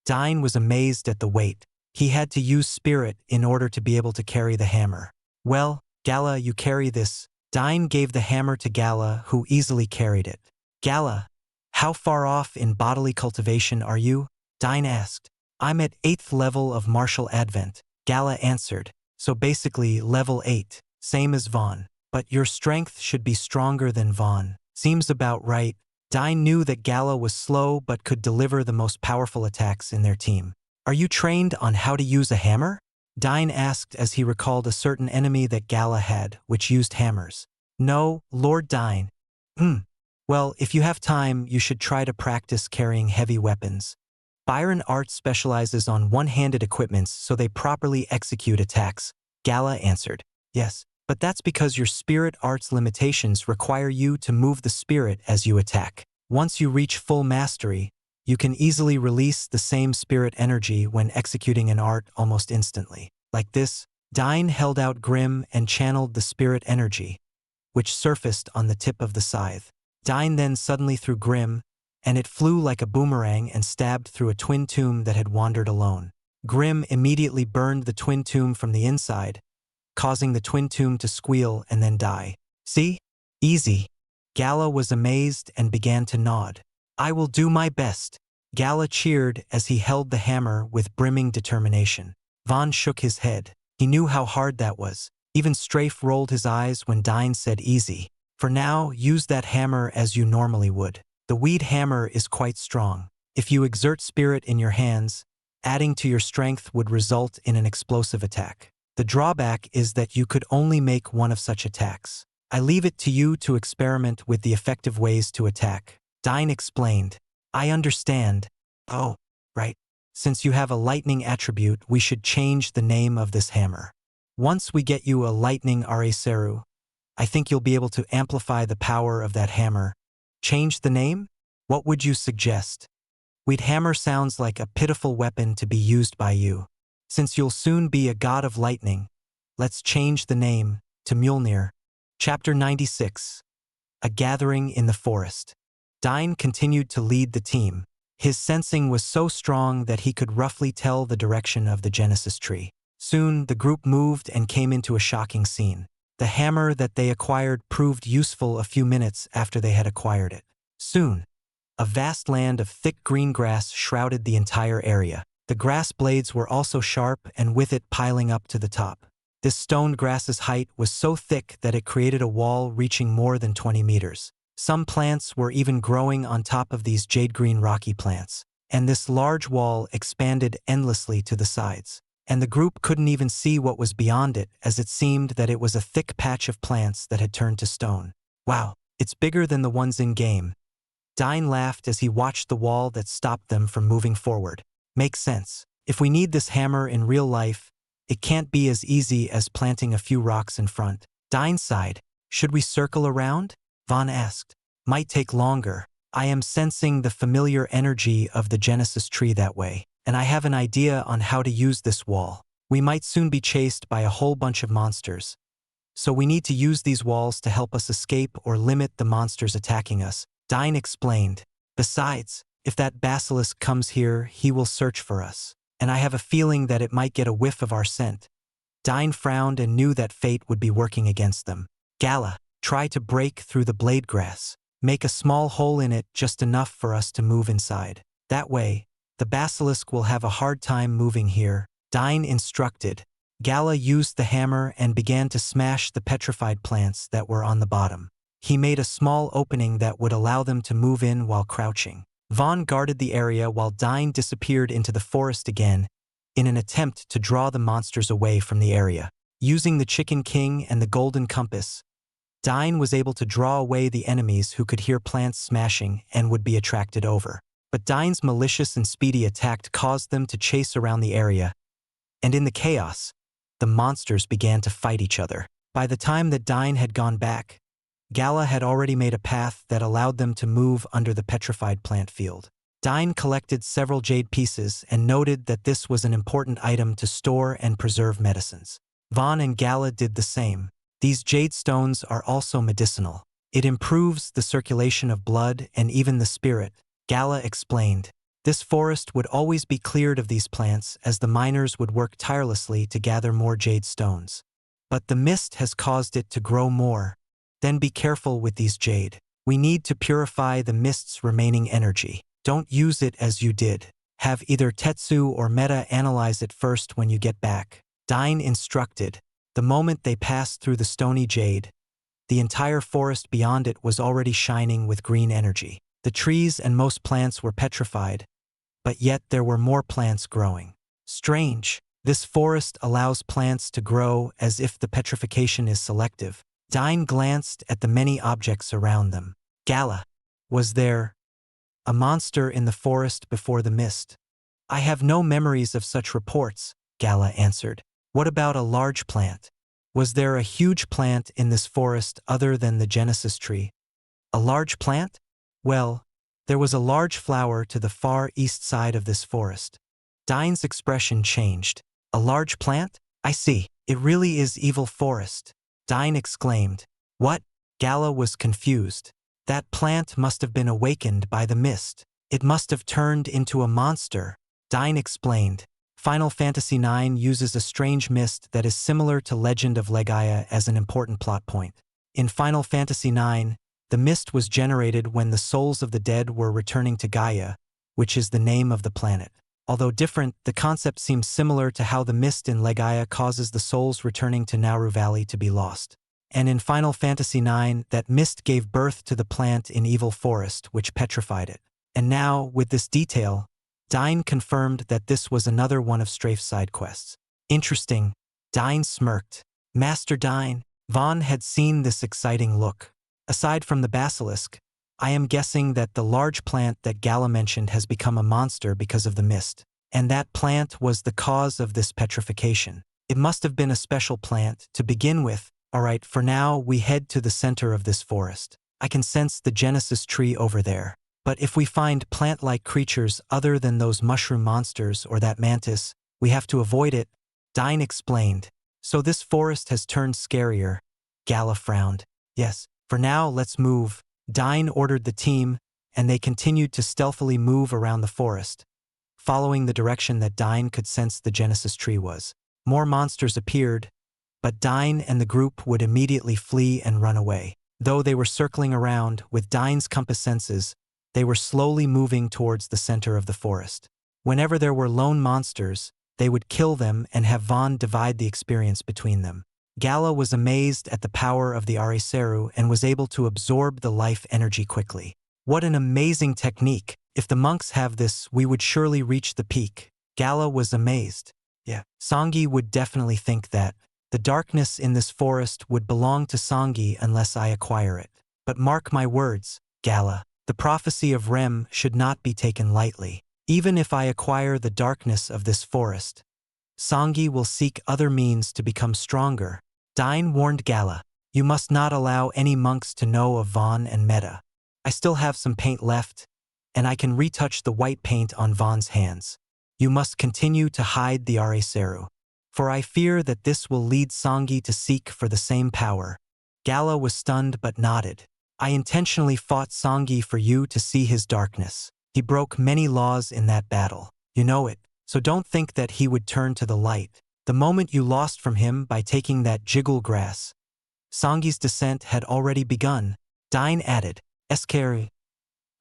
Dyne was amazed at the weight. He had to use spirit in order to be able to carry the hammer. Well, Gala, you carry this. Dyne gave the hammer to Gala, who easily carried it. Gala, how far off in bodily cultivation are you? Dyne asked. I'm at 8th level of martial advent, Gala answered. So basically level 8, same as Vaughn. But your strength should be stronger than Vaughn. Seems about right. Dyne knew that Gala was slow but could deliver the most powerful attacks in their team. Are you trained on how to use a hammer? Dyne asked as he recalled a certain enemy that Gala had, which used hammers. No, Lord Dyne. Well, if you have time, you should try to practice carrying heavy weapons. Byron Art specializes on one-handed equipments so they properly execute attacks, Gala answered. Yes, but that's because your spirit art's limitations require you to move the spirit as you attack. Once you reach full mastery, you can easily release the same spirit energy when executing an art almost instantly. Like this, Dyne held out Grim and channeled the spirit energy, which surfaced on the tip of the scythe. Dyne then suddenly threw Grim, and it flew like a boomerang and stabbed through a twin tomb that had wandered alone. Grim immediately burned the twin tomb from the inside, causing the twin tomb to squeal and then die. See? Easy. Gala was amazed and began to nod. I will do my best. Gala cheered as he held the hammer with brimming determination. Vaughn shook his head. He knew how hard that was. Even Strafe rolled his eyes when Dyne said easy. For now, use that hammer as you normally would. The weed hammer is quite strong. If you exert spirit in your hands, adding to your strength would result in an explosive attack. The drawback is that you could only make one of such attacks. I leave it to you to experiment with the effective ways to attack. Dyne explained. I understand. Oh, right. Since you have a lightning attribute, we should change the name of this hammer. Once we get you a lightning Areseru, I think you'll be able to amplify the power of that hammer. Change the name? What would you suggest? Weed hammer sounds like a pitiful weapon to be used by you. Since you'll soon be a god of lightning, let's change the name to Mjolnir. Chapter 96. A Gathering in the Forest. Dyne continued to lead the team. His sensing was so strong that he could roughly tell the direction of the Genesis tree. Soon, the group moved and came into a shocking scene. The hammer that they acquired proved useful a few minutes after they had acquired it. Soon, a vast land of thick green grass shrouded the entire area. The grass blades were also sharp and with it piling up to the top. This stoned grass's height was so thick that it created a wall reaching more than 20 meters. Some plants were even growing on top of these jade-green rocky plants, and this large wall expanded endlessly to the sides. And the group couldn't even see what was beyond it, as it seemed that it was a thick patch of plants that had turned to stone. Wow, it's bigger than the ones in-game. Dyne laughed as he watched the wall that stopped them from moving forward. Makes sense. If we need this hammer in real life, it can't be as easy as planting a few rocks in front. Dyne sighed. Should we circle around? Vaughn asked. Might take longer. I am sensing the familiar energy of the Genesis tree that way, and I have an idea on how to use this wall. We might soon be chased by a whole bunch of monsters, so we need to use these walls to help us escape or limit the monsters attacking us, Dyne explained. Besides, if that basilisk comes here, he will search for us, and I have a feeling that it might get a whiff of our scent. Dyne frowned and knew that fate would be working against them. Gala, try to break through the blade grass. Make a small hole in it just enough for us to move inside. That way, the basilisk will have a hard time moving here. Dyne instructed. Gala used the hammer and began to smash the petrified plants that were on the bottom. He made a small opening that would allow them to move in while crouching. Vaughn guarded the area while Dyne disappeared into the forest again in an attempt to draw the monsters away from the area. Using the Chicken King and the Golden Compass, Dyne was able to draw away the enemies who could hear plants smashing and would be attracted over. But Dyne's malicious and speedy attack caused them to chase around the area, and in the chaos, the monsters began to fight each other. By the time that Dyne had gone back, Gala had already made a path that allowed them to move under the petrified plant field. Dyne collected several jade pieces and noted that this was an important item to store and preserve medicines. Vaughn and Gala did the same. These jade stones are also medicinal. It improves the circulation of blood and even the spirit, Gala explained. This forest would always be cleared of these plants as the miners would work tirelessly to gather more jade stones. But the mist has caused it to grow more. Then be careful with these jade. We need to purify the mist's remaining energy. Don't use it as you did. Have either Tetsu or Meta analyze it first when you get back. Dyne instructed. The moment they passed through the stony jade, the entire forest beyond it was already shining with green energy. The trees and most plants were petrified, but yet there were more plants growing. Strange. This forest allows plants to grow as if the petrification is selective. Dyne glanced at the many objects around them. Gala, was there a monster in the forest before the mist? I have no memories of such reports, Gala answered. What about a large plant? Was there a huge plant in this forest other than the Genesis tree? A large plant? Well, there was a large flower to the far east side of this forest. Dyne's expression changed. A large plant? I see. It really is evil forest. Dyne exclaimed. What? Gala was confused. That plant must have been awakened by the mist. It must have turned into a monster. Dyne explained. Final Fantasy IX uses a strange mist that is similar to Legend of Legaia as an important plot point. In Final Fantasy IX, the mist was generated when the souls of the dead were returning to Gaia, which is the name of the planet. Although different, the concept seems similar to how the mist in Legaia causes the souls returning to Nauru Valley to be lost. And in Final Fantasy IX, that mist gave birth to the plant in Evil Forest, which petrified it. And now, with this detail, Dyne confirmed that this was another one of Strafe's side quests. Interesting. Dyne smirked. Master Dyne, Vaughn had seen this exciting look. Aside from the basilisk, I am guessing that the large plant that Gala mentioned has become a monster because of the mist. And that plant was the cause of this petrification. It must have been a special plant to begin with. Alright, for now, we head to the center of this forest. I can sense the Genesis tree over there. But if we find plant-like creatures other than those mushroom monsters or that mantis, we have to avoid it, Dyne explained. So this forest has turned scarier. Gala frowned. Yes, for now let's move. Dyne ordered the team, and they continued to stealthily move around the forest, following the direction that Dyne could sense the Genesis tree was. More monsters appeared, but Dyne and the group would immediately flee and run away. Though they were circling around with Dyne's compass senses, they were slowly moving towards the center of the forest. Whenever there were lone monsters, they would kill them and have Vaughn divide the experience between them. Gala was amazed at the power of the Ariseru and was able to absorb the life energy quickly. What an amazing technique! If the monks have this, we would surely reach the peak. Gala was amazed. Yeah, Songi would definitely think that. The darkness in this forest would belong to Songi unless I acquire it. But mark my words, Gala. The prophecy of Rem should not be taken lightly. Even if I acquire the darkness of this forest, Songi will seek other means to become stronger. Dyne warned Gala, you must not allow any monks to know of Vaughn and Meta. I still have some paint left, and I can retouch the white paint on Vaughn's hands. You must continue to hide the Ariseru, for I fear that this will lead Songi to seek for the same power. Gala was stunned but nodded. I intentionally fought Songi for you to see his darkness. He broke many laws in that battle. You know it, so don't think that he would turn to the light. The moment you lost from him by taking that jiggle grass, Sangi's descent had already begun. Dyne added, Eskeri.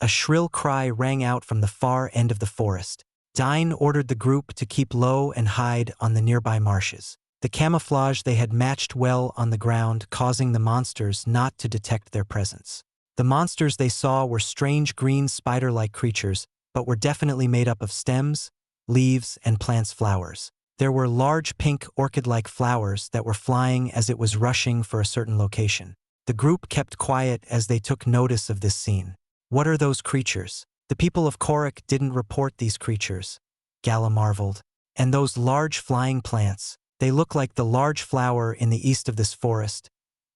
A shrill cry rang out from the far end of the forest. Dyne ordered the group to keep low and hide on the nearby marshes. The camouflage they had matched well on the ground, causing the monsters not to detect their presence. The monsters they saw were strange green spider-like creatures, but were definitely made up of stems, leaves, and plants' flowers. There were large pink orchid-like flowers that were flying as it was rushing for a certain location. The group kept quiet as they took notice of this scene. What are those creatures? The people of Korik didn't report these creatures, Gala marveled. And those large flying plants, they look like the large flower in the east of this forest.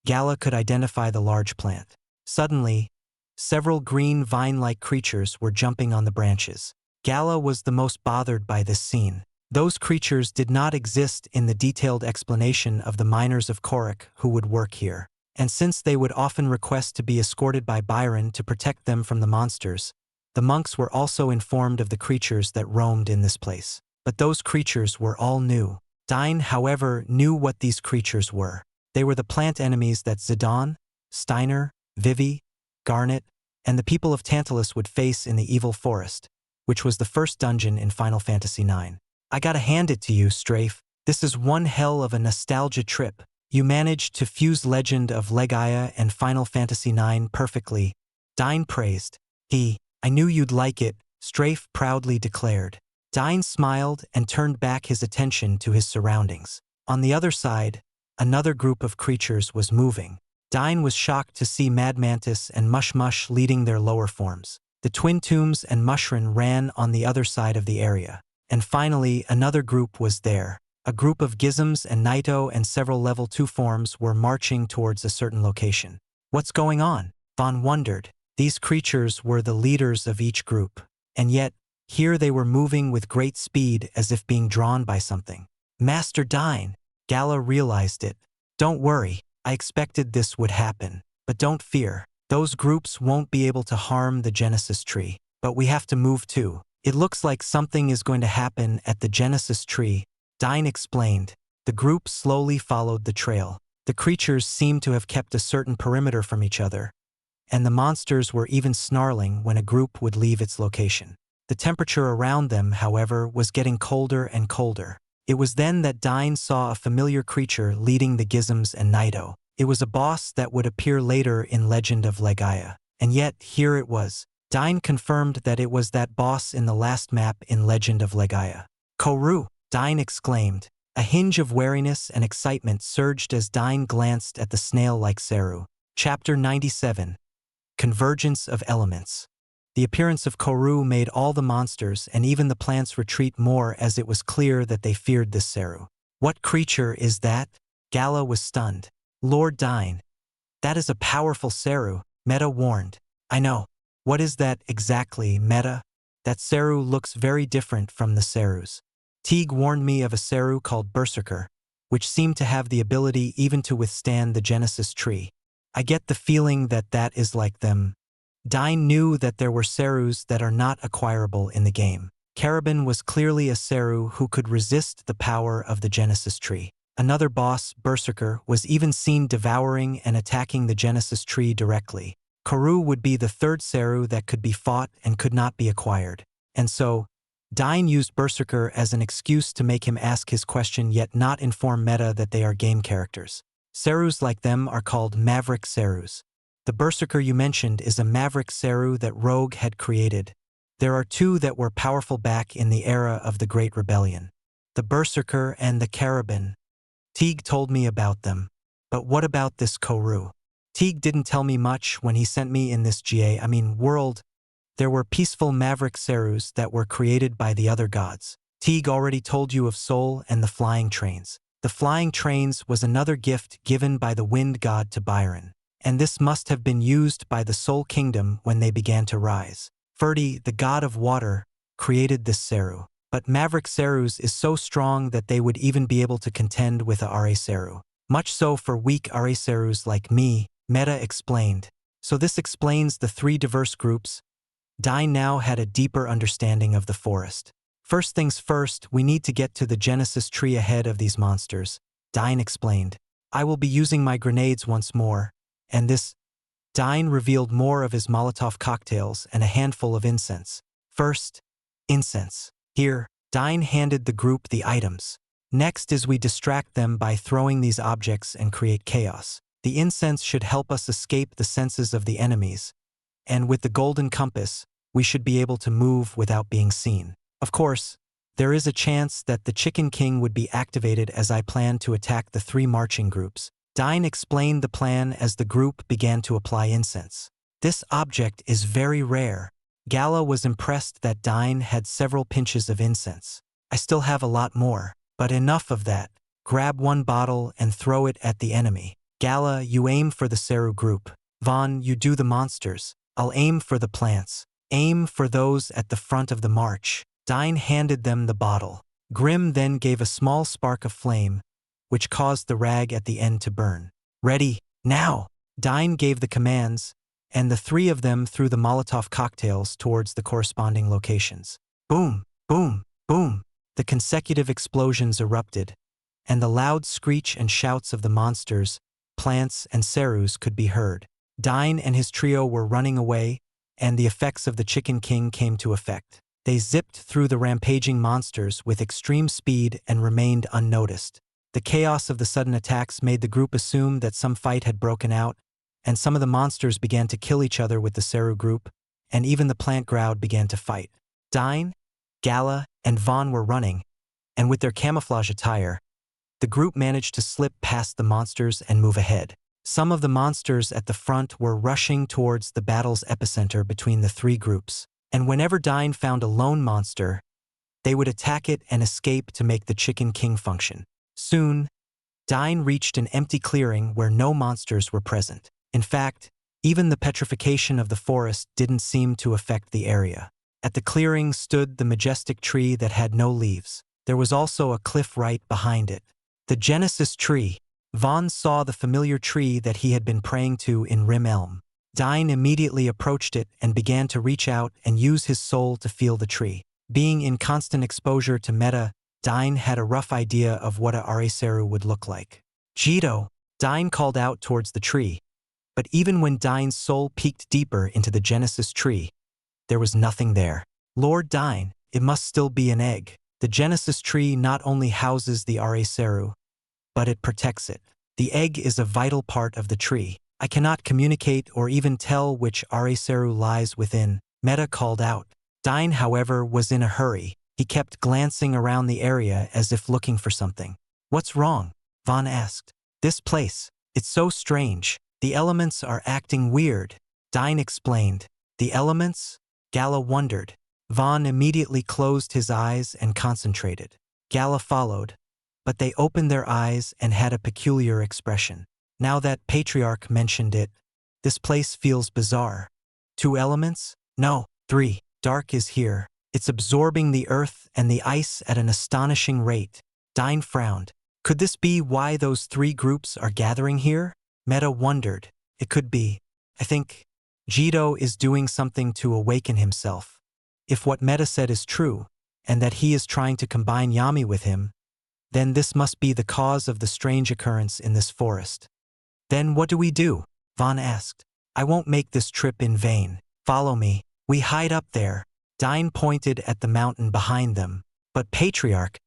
Gala could identify the large plant. Suddenly, several green vine-like creatures were jumping on the branches. Gala was the most bothered by this scene. Those creatures did not exist in the detailed explanation of the miners of Korik who would work here. And since they would often request to be escorted by Byron to protect them from the monsters, the monks were also informed of the creatures that roamed in this place. But those creatures were all new. Dyne, however, knew what these creatures were. They were the plant enemies that Zidane, Steiner, Vivi, Garnet, and the people of Tantalus would face in the Evil Forest, which was the first dungeon in Final Fantasy IX. I gotta hand it to you, Strafe. This is one hell of a nostalgia trip. You managed to fuse Legend of Legaia and Final Fantasy IX perfectly. Dyne praised. I knew you'd like it, Strafe proudly declared. Dyne smiled and turned back his attention to his surroundings. On the other side, another group of creatures was moving. Dyne was shocked to see Mad Mantis and Mush Mush leading their lower forms. The Twin Tombs and Mushrin ran on the other side of the area. And finally, another group was there. A group of Gizms and Naito and several level 2 forms were marching towards a certain location. What's going on? Vaughn wondered. These creatures were the leaders of each group. And yet, here they were moving with great speed as if being drawn by something. Master Dyne, Gala realized it. Don't worry, I expected this would happen. But don't fear, those groups won't be able to harm the Genesis tree. But we have to move too. It looks like something is going to happen at the Genesis tree, Dyne explained. The group slowly followed the trail. The creatures seemed to have kept a certain perimeter from each other, and the monsters were even snarling when a group would leave its location. The temperature around them, however, was getting colder and colder. It was then that Dyne saw a familiar creature leading the Gizms and Naito. It was a boss that would appear later in Legend of Legaia. And yet, here it was. Dyne confirmed that it was that boss in the last map in Legend of Legaia. Koru, Dyne exclaimed. A hinge of wariness and excitement surged as Dyne glanced at the snail-like Seru. Chapter 97. Convergence of Elements. The appearance of Koru made all the monsters and even the plants retreat more, as it was clear that they feared this Seru. What creature is that? Gala was stunned. Lord Dyne. That is a powerful Seru, Meta warned. I know. What is that exactly, Meta? That Seru looks very different from the Serus. Teague warned me of a Seru called Berserker, which seemed to have the ability even to withstand the Genesis tree. I get the feeling that that is like them. Dyne knew that there were Serus that are not acquirable in the game. Carabin was clearly a Seru who could resist the power of the Genesis tree. Another boss, Berserker, was even seen devouring and attacking the Genesis tree directly. Koru would be the third Seru that could be fought and could not be acquired. And so, Dyne used Berserker as an excuse to make him ask his question yet not inform Meta that they are game characters. Serus like them are called Maverick Serus. The Berserker you mentioned is a Maverick Seru that Rogue had created. There are two that were powerful back in the era of the Great Rebellion. The Berserker and the Carabin. Teague told me about them. But what about this Koru? Teague didn't tell me much when he sent me in this world. There were peaceful Maverick Serus that were created by the other gods. Teague already told you of Sol and the flying trains. The flying trains was another gift given by the wind god to Byron, and this must have been used by the Sol Kingdom when they began to rise. Ferdi, the god of water, created this Seru. But Maverick Serus is so strong that they would even be able to contend with a Are Seru. Much so for weak Are Serus like me, Meta explained. So this explains the three diverse groups. Dyne now had a deeper understanding of the forest. First things first, we need to get to the Genesis tree ahead of these monsters, Dyne explained. I will be using my grenades once more, and this Dyne revealed more of his Molotov cocktails and a handful of incense. First, incense. Here, Dyne handed the group the items. Next is we distract them by throwing these objects and create chaos. The incense should help us escape the senses of the enemies, and with the golden compass, we should be able to move without being seen. Of course, there is a chance that the Chicken King would be activated as I plan to attack the 3 marching groups. Dyne explained the plan as the group began to apply incense. This object is very rare. Gala was impressed that Dyne had several pinches of incense. I still have a lot more, but enough of that. Grab 1 bottle and throw it at the enemy. Gala, you aim for the Seru group. Vaughn, you do the monsters. I'll aim for the plants. Aim for those at the front of the march. Dyne handed them the bottle. Grim then gave a small spark of flame, which caused the rag at the end to burn. Ready, now! Dyne gave the commands, and the 3 of them threw the Molotov cocktails towards the corresponding locations. Boom, boom, boom! The consecutive explosions erupted, and the loud screech and shouts of the monsters, plants, and Serus could be heard. Dyne and his trio were running away, and the effects of the Chicken King came to effect. They zipped through the rampaging monsters with extreme speed and remained unnoticed. The chaos of the sudden attacks made the group assume that some fight had broken out, and some of the monsters began to kill each other with the Seru group, and even the plant crowd began to fight. Dyne, Gala, and Vaughn were running, and with their camouflage attire, the group managed to slip past the monsters and move ahead. Some of the monsters at the front were rushing towards the battle's epicenter between the 3 groups, and whenever Dyne found a lone monster, they would attack it and escape to make the Chicken King function. Soon, Dyne reached an empty clearing where no monsters were present. In fact, even the petrification of the forest didn't seem to affect the area. At the clearing stood the majestic tree that had no leaves. There was also a cliff right behind it. The Genesis tree. Vaughn saw the familiar tree that he had been praying to in Rim Elm. Dyne immediately approached it and began to reach out and use his soul to feel the tree. Being in constant exposure to meta, Dyne had a rough idea of what a Ariseru would look like. Jito, Dyne called out towards the tree. But even when Dyne's soul peeked deeper into the Genesis tree, there was nothing there. Lord Dyne, it must still be an egg. The Genesis tree not only houses the Ariseru, but it protects it. The egg is a vital part of the tree. I cannot communicate or even tell which Ariseru lies within, Meta called out. Dyne, however, was in a hurry. He kept glancing around the area as if looking for something. What's wrong? Vaughn asked. This place. It's so strange. The elements are acting weird. Dyne explained. The elements? Gala wondered. Vaughn immediately closed his eyes and concentrated. Gala followed, but they opened their eyes and had a peculiar expression. Now that Patriarch mentioned it, this place feels bizarre. 2 elements? No, 3. Dark is here. It's absorbing the earth and the ice at an astonishing rate. Dyne frowned. Could this be why those 3 groups are gathering here? Meta wondered. It could be. I think Jito is doing something to awaken himself. If what Meta said is true, and that he is trying to combine Yami with him, then this must be the cause of the strange occurrence in this forest. Then what do we do? Vaughn asked. I won't make this trip in vain. Follow me. We hide up there. Dyne pointed at the mountain behind them. But Patriarch,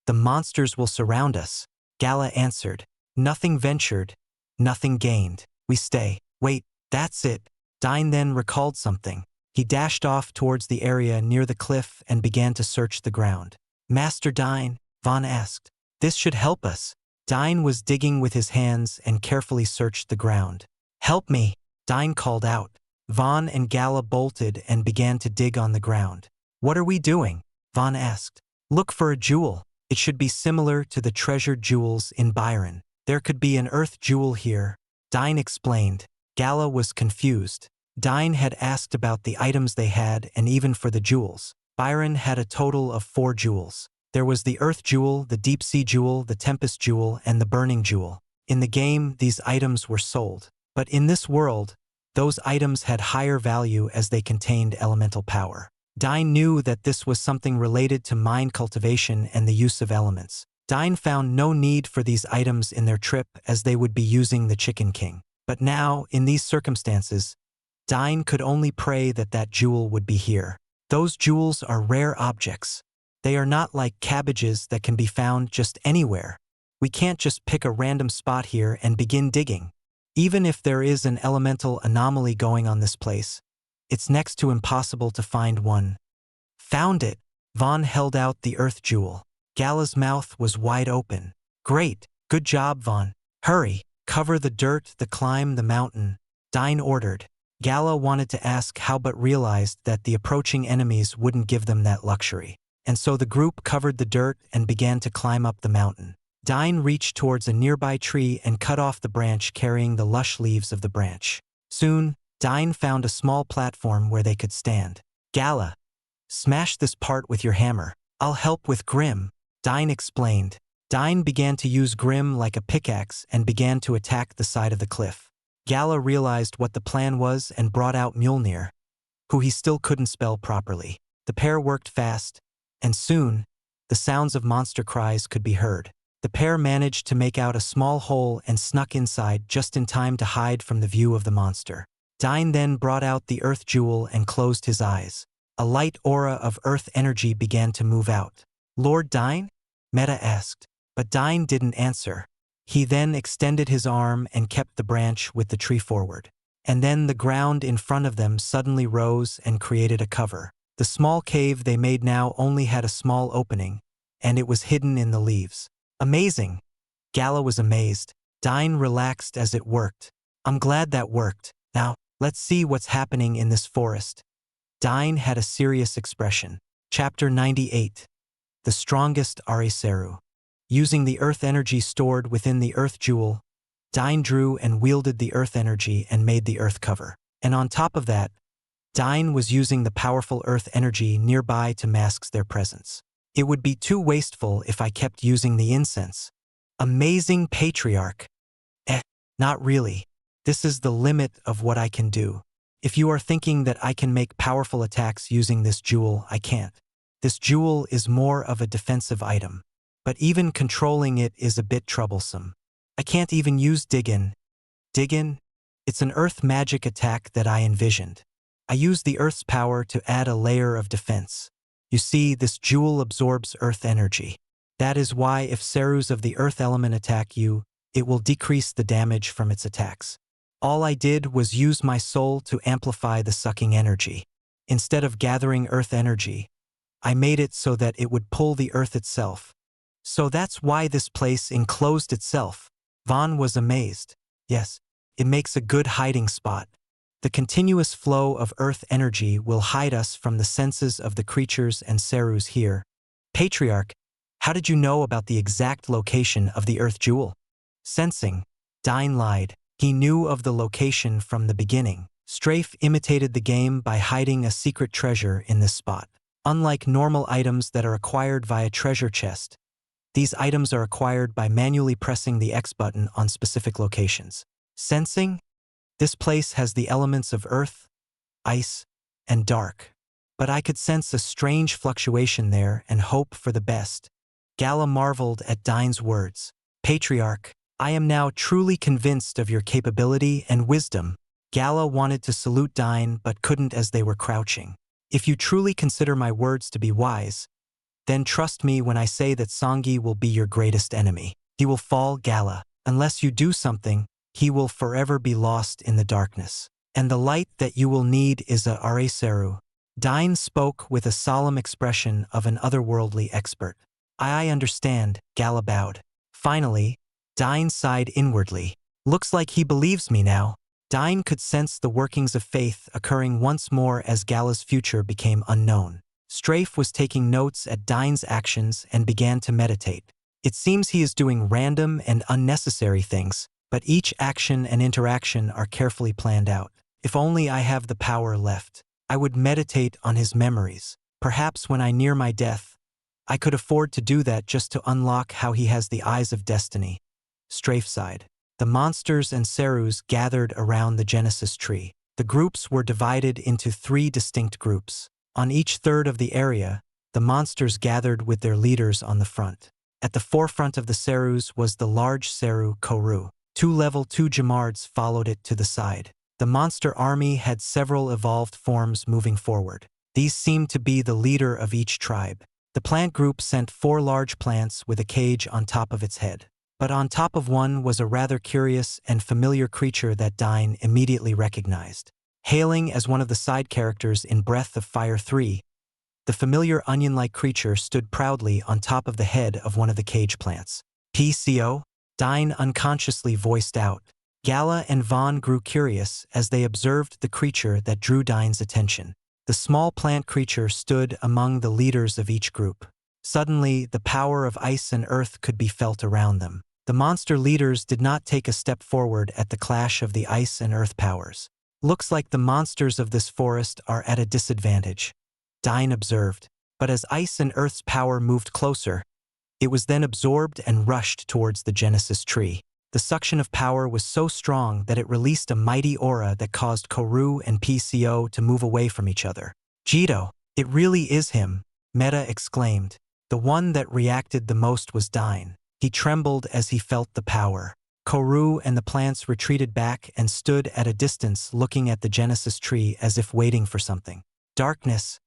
the monsters will surround us. Gala answered. Nothing ventured, nothing gained. We stay. Wait, that's it. Dyne then recalled something. He dashed off towards the area near the cliff and began to search the ground. Master Dyne, Vaughn asked. This should help us. Dyne was digging with his hands and carefully searched the ground. Help me, Dyne called out. Vaughn and Gala bolted and began to dig on the ground. What are we doing? Vaughn asked. Look for a jewel. It should be similar to the treasured jewels in Byron. There could be an earth jewel here. Dyne explained. Gala was confused. Dyne had asked about the items they had and even for the jewels. Byron had a total of 4 jewels. There was the Earth Jewel, the Deep Sea Jewel, the Tempest Jewel, and the Burning Jewel. In the game, these items were sold. But in this world, those items had higher value as they contained elemental power. Dyne knew that this was something related to mind cultivation and the use of elements. Dyne found no need for these items in their trip as they would be using the Chicken King. But now, in these circumstances, Dyne could only pray that that jewel would be here. Those jewels are rare objects. They are not like cabbages that can be found just anywhere. We can't just pick a random spot here and begin digging. Even if there is an elemental anomaly going on this place, it's next to impossible to find one. Found it! Vaughn held out the earth jewel. Gala's mouth was wide open. Great! Good job, Vaughn. Hurry! Cover the dirt, climb the mountain, Dyne ordered. Gala wanted to ask how but realized that the approaching enemies wouldn't give them that luxury. And so the group covered the dirt and began to climb up the mountain. Dyne reached towards a nearby tree and cut off the branch carrying the lush leaves of the branch. Soon, Dyne found a small platform where they could stand. Gala, smash this part with your hammer. I'll help with Grim, Dyne explained. Dyne began to use Grim like a pickaxe and began to attack the side of the cliff. Gala realized what the plan was and brought out Mjolnir, who he still couldn't spell properly. The pair worked fast, and soon, the sounds of monster cries could be heard. The pair managed to make out a small hole and snuck inside just in time to hide from the view of the monster. Dyne then brought out the earth jewel and closed his eyes. A light aura of earth energy began to move out. Lord Dyne? Meta asked, but Dyne didn't answer. He then extended his arm and kept the branch with the tree forward. And then the ground in front of them suddenly rose and created a cover. The small cave they made now only had a small opening, and it was hidden in the leaves. Amazing! Gala was amazed. Dyne relaxed as it worked. I'm glad that worked. Now, let's see what's happening in this forest. Dyne had a serious expression. Chapter 98. The Strongest Ariseru. Using the earth energy stored within the earth jewel, Dyne drew and wielded the earth energy and made the earth cover. And on top of that, Dyne was using the powerful earth energy nearby to mask their presence. It would be too wasteful if I kept using the incense. Amazing patriarch. Not really. This is the limit of what I can do. If you are thinking that I can make powerful attacks using this jewel, I can't. This jewel is more of a defensive item. But even controlling it is a bit troublesome. I can't even use Diggin. Diggin? It's an earth magic attack that I envisioned. I use the earth's power to add a layer of defense. You see, this jewel absorbs earth energy. That is why if Serus of the earth element attack you, it will decrease the damage from its attacks. All I did was use my soul to amplify the sucking energy. Instead of gathering earth energy, I made it so that it would pull the earth itself. So that's why this place enclosed itself. Vaughn was amazed. Yes, it makes a good hiding spot. The continuous flow of earth energy will hide us from the senses of the creatures and Serus here. Patriarch, how did you know about the exact location of the earth jewel? Sensing. Dyne lied. He knew of the location from the beginning. Strafe imitated the game by hiding a secret treasure in this spot. Unlike normal items that are acquired via treasure chest, these items are acquired by manually pressing the X button on specific locations. Sensing? This place has the elements of earth, ice, and dark. But I could sense a strange fluctuation there and hope for the best. Gala marveled at Dyne's words. Patriarch, I am now truly convinced of your capability and wisdom. Gala wanted to salute Dyne but couldn't as they were crouching. If you truly consider my words to be wise, then trust me when I say that Songi will be your greatest enemy. He will fall, Gala. Unless you do something, he will forever be lost in the darkness. And the light that you will need is a Ariseru. Dyne spoke with a solemn expression of an otherworldly expert. I understand, Gala bowed. Finally, Dyne sighed inwardly. Looks like he believes me now. Dyne could sense the workings of faith occurring once more as Gala's future became unknown. Strafe was taking notes at Dyne's actions and began to meditate. It seems he is doing random and unnecessary things, but each action and interaction are carefully planned out. If only I have the power left, I would meditate on his memories. Perhaps when I near my death, I could afford to do that just to unlock how he has the eyes of destiny. Strafe sighed. The monsters and Serus gathered around the Genesis tree. The groups were divided into 3 distinct groups. On each third of the area, the monsters gathered with their leaders on the front. At the forefront of the Serus was the large Seru Koru. 2 level 2 Jamards followed it to the side. The monster army had several evolved forms moving forward. These seemed to be the leader of each tribe. The plant group sent 4 large plants with a cage on top of its head. But on top of one was a rather curious and familiar creature that Dyne immediately recognized. Hailing as one of the side characters in Breath of Fire 3, the familiar onion-like creature stood proudly on top of the head of one of the cage plants. PCO? Dyne unconsciously voiced out. Gala and Vaughn grew curious as they observed the creature that drew Dyne's attention. The small plant creature stood among the leaders of each group. Suddenly, the power of ice and earth could be felt around them. The monster leaders did not take a step forward at the clash of the ice and earth powers. Looks like the monsters of this forest are at a disadvantage, Dyne observed. But as ice and earth's power moved closer, it was then absorbed and rushed towards the Genesis tree. The suction of power was so strong that it released a mighty aura that caused Koru and PCO to move away from each other. Jito, it really is him, Meta exclaimed. The one that reacted the most was Dyne. He trembled as he felt the power. Koru and the plants retreated back and stood at a distance looking at the Genesis tree as if waiting for something. Darkness,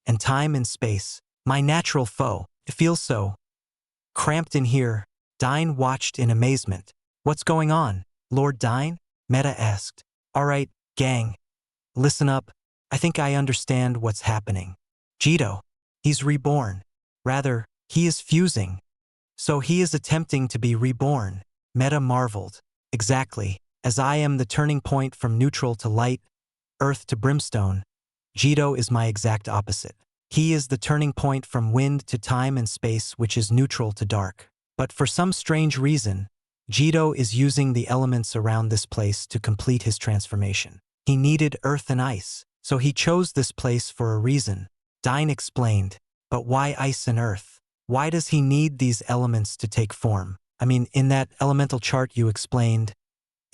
and time and space. My natural foe. It feels so cramped in here. Dyne watched in amazement. What's going on, Lord Dyne? Meta asked. All right, gang. Listen up. I think I understand what's happening. Jito. He's reborn. Rather, he is fusing. So he is attempting to be reborn. Meta marveled. Exactly. As I am the turning point from neutral to light, earth to brimstone, Jito is my exact opposite. He is the turning point from wind to time and space, which is neutral to dark. But for some strange reason, Jito is using the elements around this place to complete his transformation. He needed earth and ice, so he chose this place for a reason. Dyne explained. But why ice and earth? Why does he need these elements to take form? I mean, in that elemental chart you explained,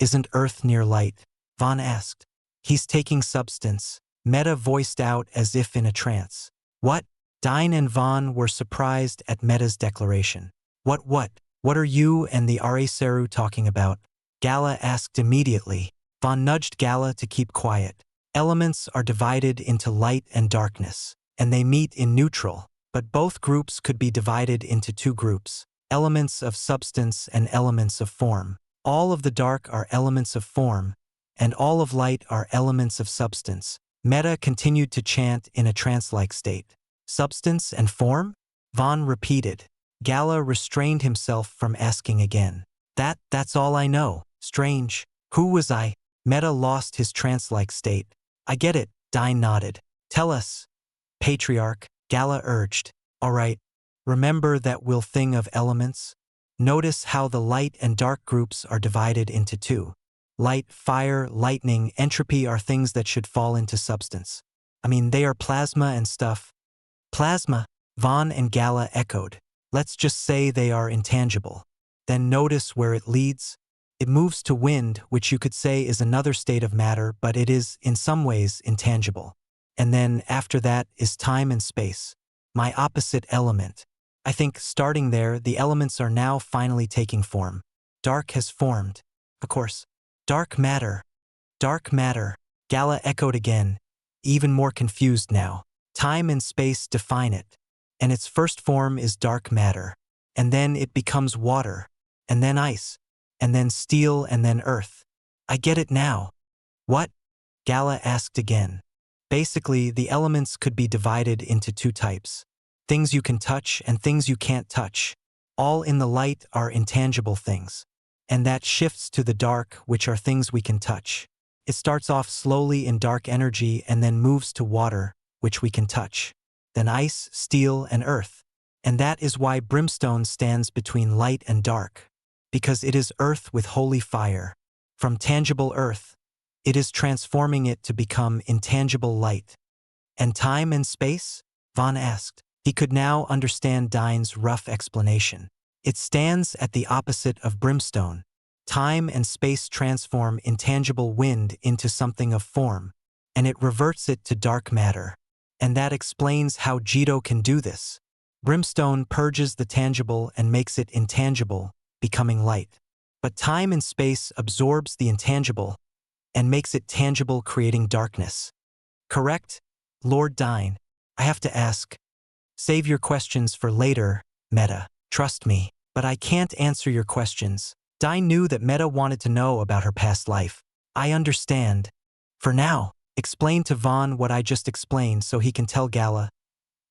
isn't earth near light? Vaughn asked. He's taking substance. Meta voiced out as if in a trance. What? Dyne and Vaughn were surprised at Meta's declaration. What? What are you and the Areseru talking about? Gala asked immediately. Vaughn nudged Gala to keep quiet. Elements are divided into light and darkness, and they meet in neutral, but both groups could be divided into 2 groups, elements of substance and elements of form. All of the dark are elements of form, and all of light are elements of substance. Meta continued to chant in a trance-like state. Substance and form? Vaughn repeated. Gala restrained himself from asking again. That's all I know. Strange. Who was I? Meta lost his trance-like state. I get it, Dyne nodded. Tell us. Patriarch, Gala urged. All right. Remember that will thing of elements? Notice how the light and dark groups are divided into 2. Light, fire, lightning, entropy are things that should fall into substance. I mean, they are plasma and stuff. Plasma, Vaughn and Gala echoed. Let's just say they are intangible. Then notice where it leads. It moves to wind, which you could say is another state of matter, but it is, in some ways, intangible. And then, after that, is time and space. My opposite element. I think, starting there, the elements are now finally taking form. Dark has formed. Of course. Dark matter. Dark matter. Gala echoed again, even more confused now. Time and space define it. And its first form is dark matter. And then it becomes water. And then ice. And then steel and then earth. I get it now. What? Gala asked again. Basically, the elements could be divided into 2 types. Things you can touch and things you can't touch. All in the light are intangible things. And that shifts to the dark, which are things we can touch. It starts off slowly in dark energy and then moves to water, which we can touch. Then ice, steel, and earth. And that is why brimstone stands between light and dark. Because it is earth with holy fire. From tangible earth, it is transforming it to become intangible light. And time and space? Vaughn asked. He could now understand Dyne's rough explanation. It stands at the opposite of brimstone. Time and space transform intangible wind into something of form, and it reverts it to dark matter. And that explains how Jito can do this. Brimstone purges the tangible and makes it intangible, becoming light. But time and space absorbs the intangible and makes it tangible, creating darkness. Correct, Lord Dyne? I have to ask. Save your questions for later, Meta. Trust me, but I can't answer your questions. Dyne knew that Meta wanted to know about her past life. I understand. For now, explain to Vaughn what I just explained so he can tell Gala.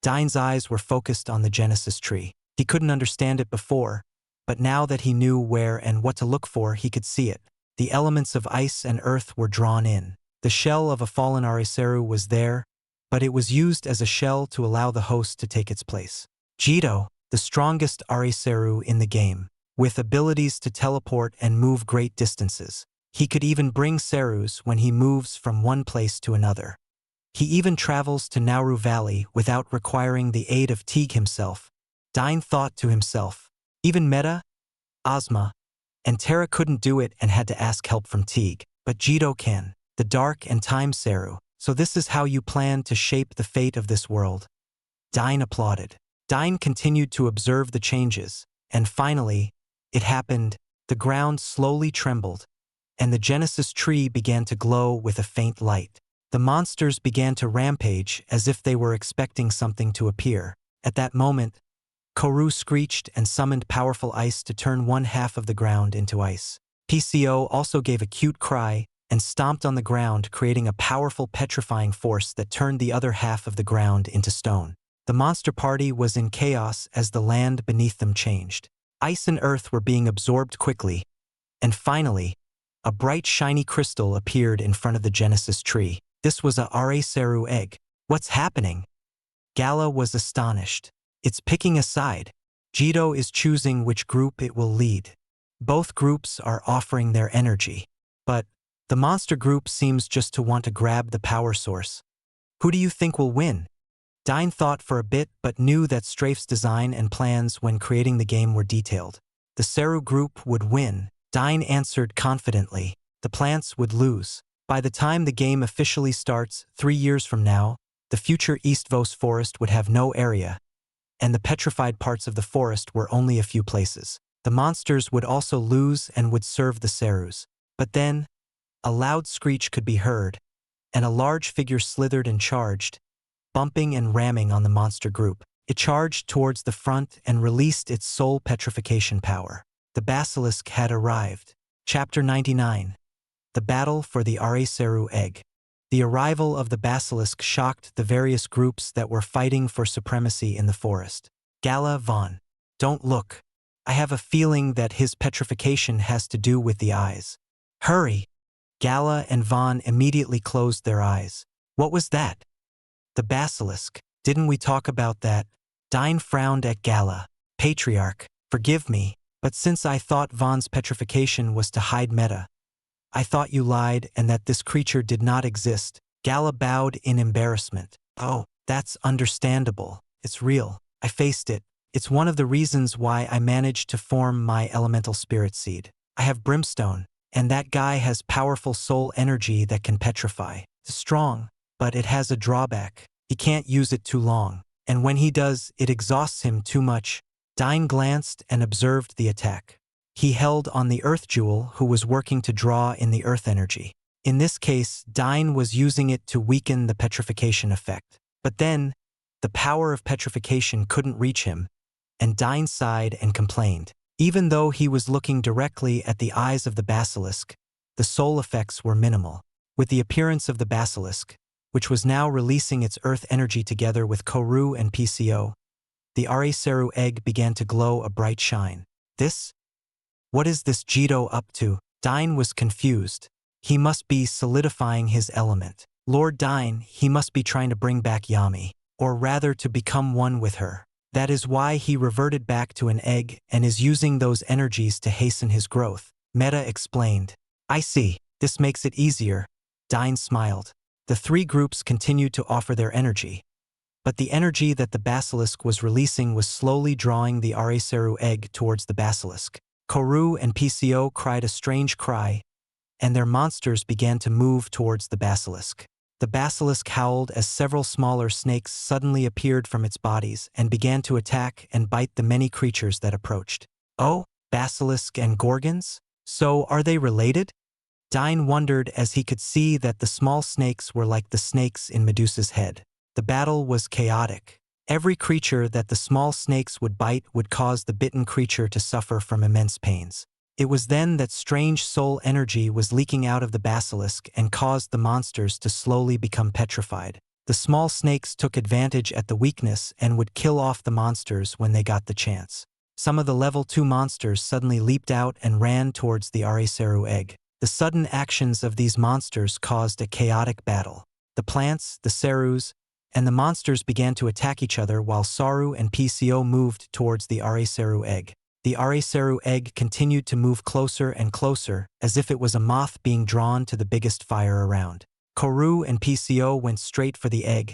Dyne's eyes were focused on the Genesis tree. He couldn't understand it before, but now that he knew where and what to look for, he could see it. The elements of ice and earth were drawn in. The shell of a fallen Ariseru was there, but it was used as a shell to allow the host to take its place. Jito, the strongest Ariseru in the game, with abilities to teleport and move great distances. He could even bring Serus when he moves from one place to another. He even travels to Nauru Valley without requiring the aid of Teague himself. Dyne thought to himself, even Meta, Ozma, and Terra couldn't do it and had to ask help from Teague. But Jito can, the Dark and Time Seru. So this is how you plan to shape the fate of this world. Dyne applauded. Dyne continued to observe the changes, and finally, it happened. The ground slowly trembled, and the Genesis tree began to glow with a faint light. The monsters began to rampage as if they were expecting something to appear. At that moment, Koru screeched and summoned powerful ice to turn one half of the ground into ice. PCO also gave a cute cry and stomped on the ground, creating a powerful petrifying force that turned the other half of the ground into stone. The monster party was in chaos as the land beneath them changed. Ice and earth were being absorbed quickly, and finally, a bright shiny crystal appeared in front of the Genesis tree. This was a Ariseru egg. What's happening? Gala was astonished. It's picking a side. Jito is choosing which group it will lead. Both groups are offering their energy. But the monster group seems just to want to grab the power source. Who do you think will win? Dyne thought for a bit but knew that Strafe's design and plans when creating the game were detailed. The Seru group would win. Dyne answered confidently. The plants would lose. By the time the game officially starts, 3 years from now, the future East Vos forest would have no area, and the petrified parts of the forest were only a few places. The monsters would also lose and would serve the Serus. But then, a loud screech could be heard, and a large figure slithered and charged, bumping and ramming on the monster group. It charged towards the front and released its soul petrification power. The basilisk had arrived. Chapter 99. The Battle for the Ariseru Egg. The arrival of the basilisk shocked the various groups that were fighting for supremacy in the forest. Gala Vaughn. Don't look. I have a feeling that his petrification has to do with the eyes. Hurry. Gala and Vaughn immediately closed their eyes. What was that? The basilisk. Didn't we talk about that? Dyne frowned at Gala. Patriarch, forgive me, but since I thought Vaughn's petrification was to hide Meta, I thought you lied and that this creature did not exist. Gala bowed in embarrassment. Oh, that's understandable. It's real. I faced it. It's one of the reasons why I managed to form my elemental spirit seed. I have brimstone, and that guy has powerful soul energy that can petrify. It's strong, but it has a drawback. He can't use it too long, and when he does, it exhausts him too much. Dyne glanced and observed the attack. He held on the Earth Jewel, who was working to draw in the Earth energy. In this case, Dyne was using it to weaken the petrification effect. But then, the power of petrification couldn't reach him, and Dyne sighed and complained. Even though he was looking directly at the eyes of the basilisk, the soul effects were minimal. With the appearance of the basilisk, which was now releasing its Earth energy together with Koru and PCO, the Ariseru egg began to glow a bright shine. What is this Jito up to? Dyne was confused. He must be solidifying his element. Lord Dyne, he must be trying to bring back Yami, or rather to become one with her. That is why he reverted back to an egg and is using those energies to hasten his growth. Meta explained. I see. This makes it easier. Dyne smiled. The 3 groups continued to offer their energy, but the energy that the basilisk was releasing was slowly drawing the Ariseru egg towards the basilisk. Koru and PCO cried a strange cry, and their monsters began to move towards the basilisk. The basilisk howled as several smaller snakes suddenly appeared from its bodies and began to attack and bite the many creatures that approached. Oh, basilisk and gorgons? So are they related? Dyne wondered as he could see that the small snakes were like the snakes in Medusa's head. The battle was chaotic. Every creature that the small snakes would bite would cause the bitten creature to suffer from immense pains. It was then that strange soul energy was leaking out of the basilisk and caused the monsters to slowly become petrified. The small snakes took advantage at the weakness and would kill off the monsters when they got the chance. Some of the level 2 monsters suddenly leaped out and ran towards the Ariseru egg. The sudden actions of these monsters caused a chaotic battle. The plants, the Serus, and the monsters began to attack each other while Saru and PCO moved towards the Ariseru egg. The Ariseru egg continued to move closer and closer, as if it was a moth being drawn to the biggest fire around. Koru and PCO went straight for the egg,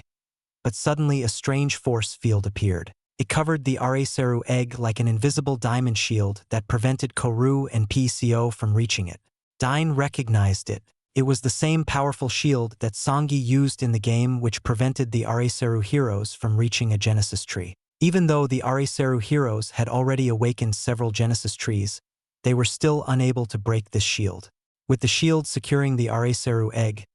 but suddenly a strange force field appeared. It covered the Ariseru egg like an invisible diamond shield that prevented Koru and PCO from reaching it. Dyne recognized it. It was the same powerful shield that Songi used in the game, which prevented the Ariseru heroes from reaching a Genesis tree. Even though the Ariseru heroes had already awakened several Genesis trees, they were still unable to break this shield. With the shield securing the Ariseru egg,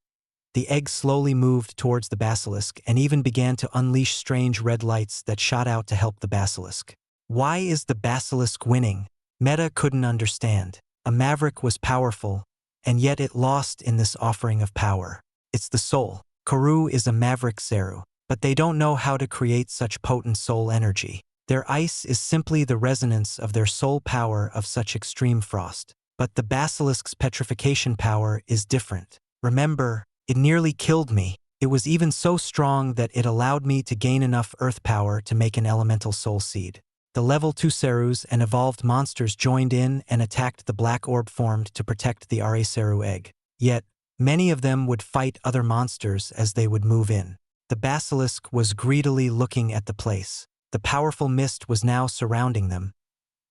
the egg slowly moved towards the basilisk and even began to unleash strange red lights that shot out to help the basilisk. Why is the basilisk winning? Meta couldn't understand. A maverick was powerful, and yet it lost in this offering of power. It's the soul. Koru is a maverick Seru, but they don't know how to create such potent soul energy. Their ice is simply the resonance of their soul power of such extreme frost. But the basilisk's petrification power is different. Remember, it nearly killed me. It was even so strong that it allowed me to gain enough earth power to make an elemental soul seed. The level 2 Serus and evolved monsters joined in and attacked the black orb formed to protect the Ariseru egg. Yet, many of them would fight other monsters as they would move in. The basilisk was greedily looking at the place. The powerful mist was now surrounding them,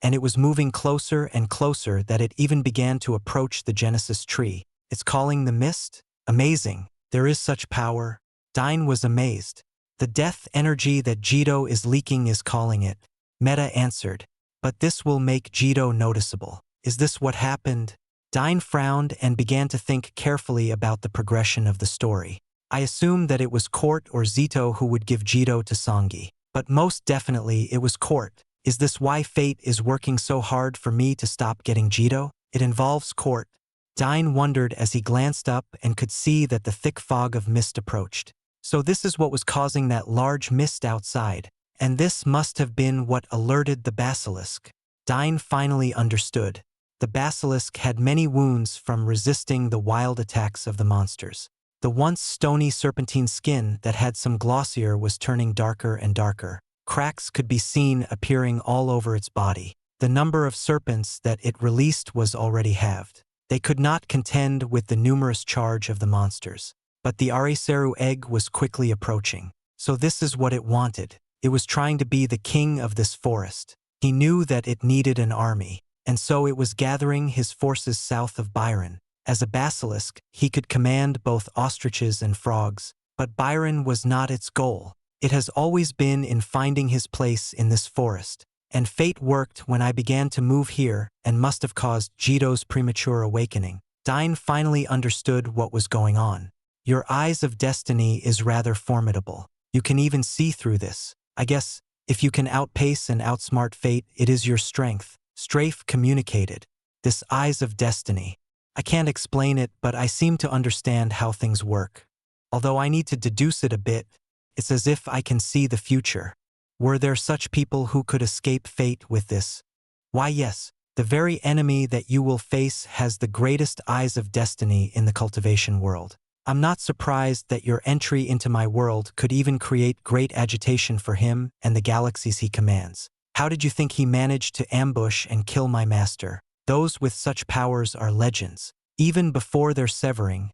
and it was moving closer and closer that it even began to approach the Genesis tree. It's calling the mist? Amazing. There is such power. Dyne was amazed. The death energy that Jito is leaking is calling it. Meta answered, but this will make Jito noticeable. Is this what happened? Dyne frowned and began to think carefully about the progression of the story. I assumed that it was Court or Zito who would give Jito to Songi. But most definitely it was Court. Is this why fate is working so hard for me to stop getting Jito? It involves Court. Dyne wondered as he glanced up and could see that the thick fog of mist approached. So this is what was causing that large mist outside. And this must have been what alerted the basilisk. Dyne finally understood. The basilisk had many wounds from resisting the wild attacks of the monsters. The once stony serpentine skin that had some glossier was turning darker and darker. Cracks could be seen appearing all over its body. The number of serpents that it released was already halved. They could not contend with the numerous charge of the monsters. But the Ariseru egg was quickly approaching. So this is what it wanted. It was trying to be the king of this forest. He knew that it needed an army, and so it was gathering his forces south of Byron. As a basilisk, he could command both ostriches and frogs, but Byron was not its goal. It has always been in finding his place in this forest, and fate worked when I began to move here and must have caused Jito's premature awakening. Dyne finally understood what was going on. Your eyes of destiny is rather formidable. You can even see through this. I guess, if you can outpace and outsmart fate, it is your strength. Strafe communicated. This eyes of destiny. I can't explain it, but I seem to understand how things work. Although I need to deduce it a bit, it's as if I can see the future. Were there such people who could escape fate with this? Why yes, the very enemy that you will face has the greatest eyes of destiny in the cultivation world. I'm not surprised that your entry into my world could even create great agitation for him and the galaxies he commands. How did you think he managed to ambush and kill my master? Those with such powers are legends. Even before their severing,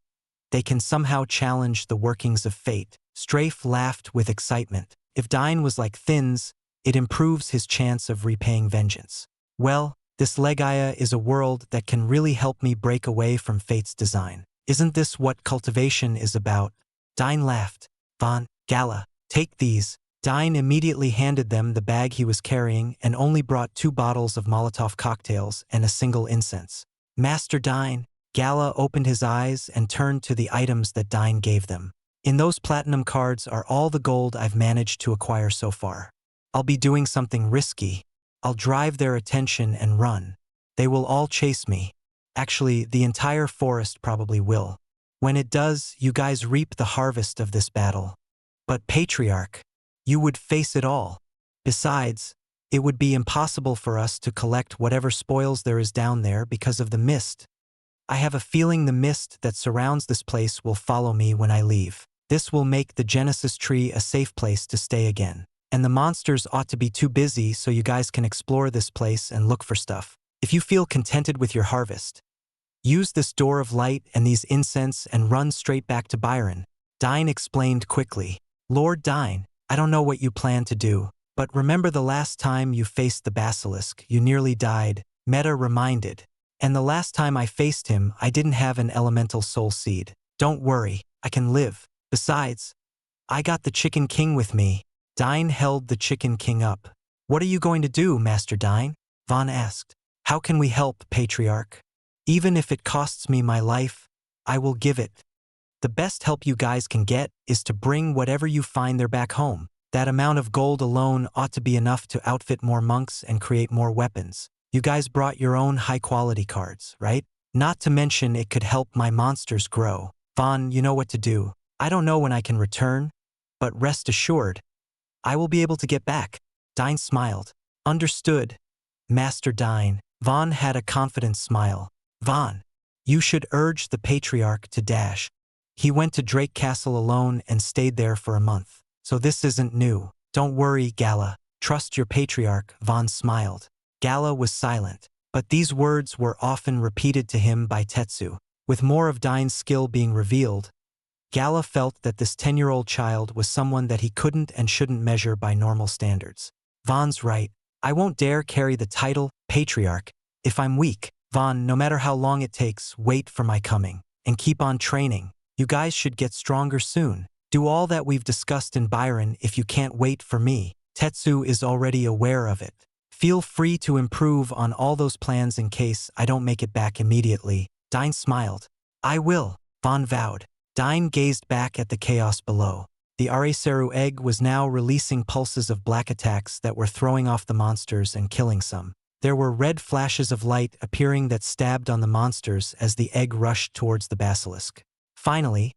they can somehow challenge the workings of fate. Strafe laughed with excitement. If Dyne was like Thins, it improves his chance of repaying vengeance. Well, this Legaia is a world that can really help me break away from fate's design. Isn't this what cultivation is about? Dyne laughed. Von, Gala, take these. Dyne immediately handed them the bag he was carrying and only brought 2 bottles of Molotov cocktails and a single incense. Master Dyne, Gala opened his eyes and turned to the items that Dyne gave them. In those platinum cards are all the gold I've managed to acquire so far. I'll be doing something risky. I'll drive their attention and run. They will all chase me. Actually, the entire forest probably will. When it does, you guys reap the harvest of this battle. But Patriarch, you would face it all. Besides, it would be impossible for us to collect whatever spoils there is down there because of the mist. I have a feeling the mist that surrounds this place will follow me when I leave. This will make the Genesis tree a safe place to stay again. And the monsters ought to be too busy so you guys can explore this place and look for stuff. If you feel contented with your harvest, use this door of light and these incense and run straight back to Byron. Dyne explained quickly. Lord Dyne, I don't know what you plan to do, but remember the last time you faced the basilisk, you nearly died, Meta reminded. And the last time I faced him, I didn't have an elemental soul seed. Don't worry, I can live. Besides, I got the Chicken King with me. Dyne held the Chicken King up. What are you going to do, Master Dyne? Von asked. How can we help, Patriarch? Even if it costs me my life, I will give it. The best help you guys can get is to bring whatever you find there back home. That amount of gold alone ought to be enough to outfit more monks and create more weapons. You guys brought your own high-quality cards, right? Not to mention it could help my monsters grow. Von, you know what to do. I don't know when I can return, but rest assured, I will be able to get back. Dyne smiled. Understood, Master Dyne. Von had a confident smile. Von, you should urge the Patriarch to dash. He went to Drake Castle alone and stayed there for a month. So this isn't new. Don't worry, Gala. Trust your Patriarch, Von smiled. Gala was silent, but these words were often repeated to him by Tetsu. With more of Dyne's skill being revealed, Gala felt that this 10-year-old child was someone that he couldn't and shouldn't measure by normal standards. Von's right. I won't dare carry the title, Patriarch, if I'm weak. Von, no matter how long it takes, wait for my coming. And keep on training. You guys should get stronger soon. Do all that we've discussed in Byron if you can't wait for me. Tetsu is already aware of it. Feel free to improve on all those plans in case I don't make it back immediately. Dyne smiled. I will, Von vowed. Dyne gazed back at the chaos below. The Areseru egg was now releasing pulses of black attacks that were throwing off the monsters and killing some. There were red flashes of light appearing that stabbed on the monsters as the egg rushed towards the basilisk. Finally,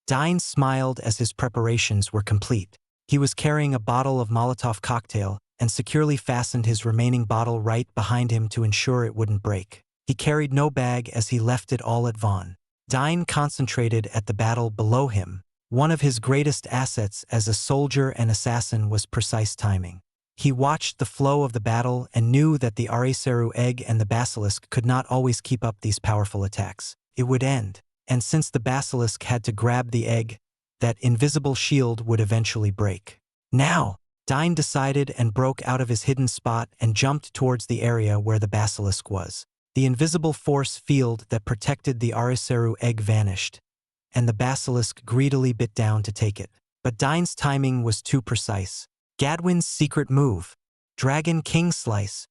Dyne smiled as his preparations were complete. He was carrying a bottle of Molotov cocktail and securely fastened his remaining bottle right behind him to ensure it wouldn't break. He carried no bag as he left it all at Von. Dyne concentrated at the battle below him. One of his greatest assets as a soldier and assassin was precise timing. He watched the flow of the battle and knew that the Areseru egg and the basilisk could not always keep up these powerful attacks. It would end, and since the basilisk had to grab the egg, that invisible shield would eventually break. Now, Dyne decided and broke out of his hidden spot and jumped towards the area where the basilisk was. The invisible force field that protected the Areseru egg vanished, and the basilisk greedily bit down to take it. But Dyne's timing was too precise. Gadwin's secret move. Dragon King Slice.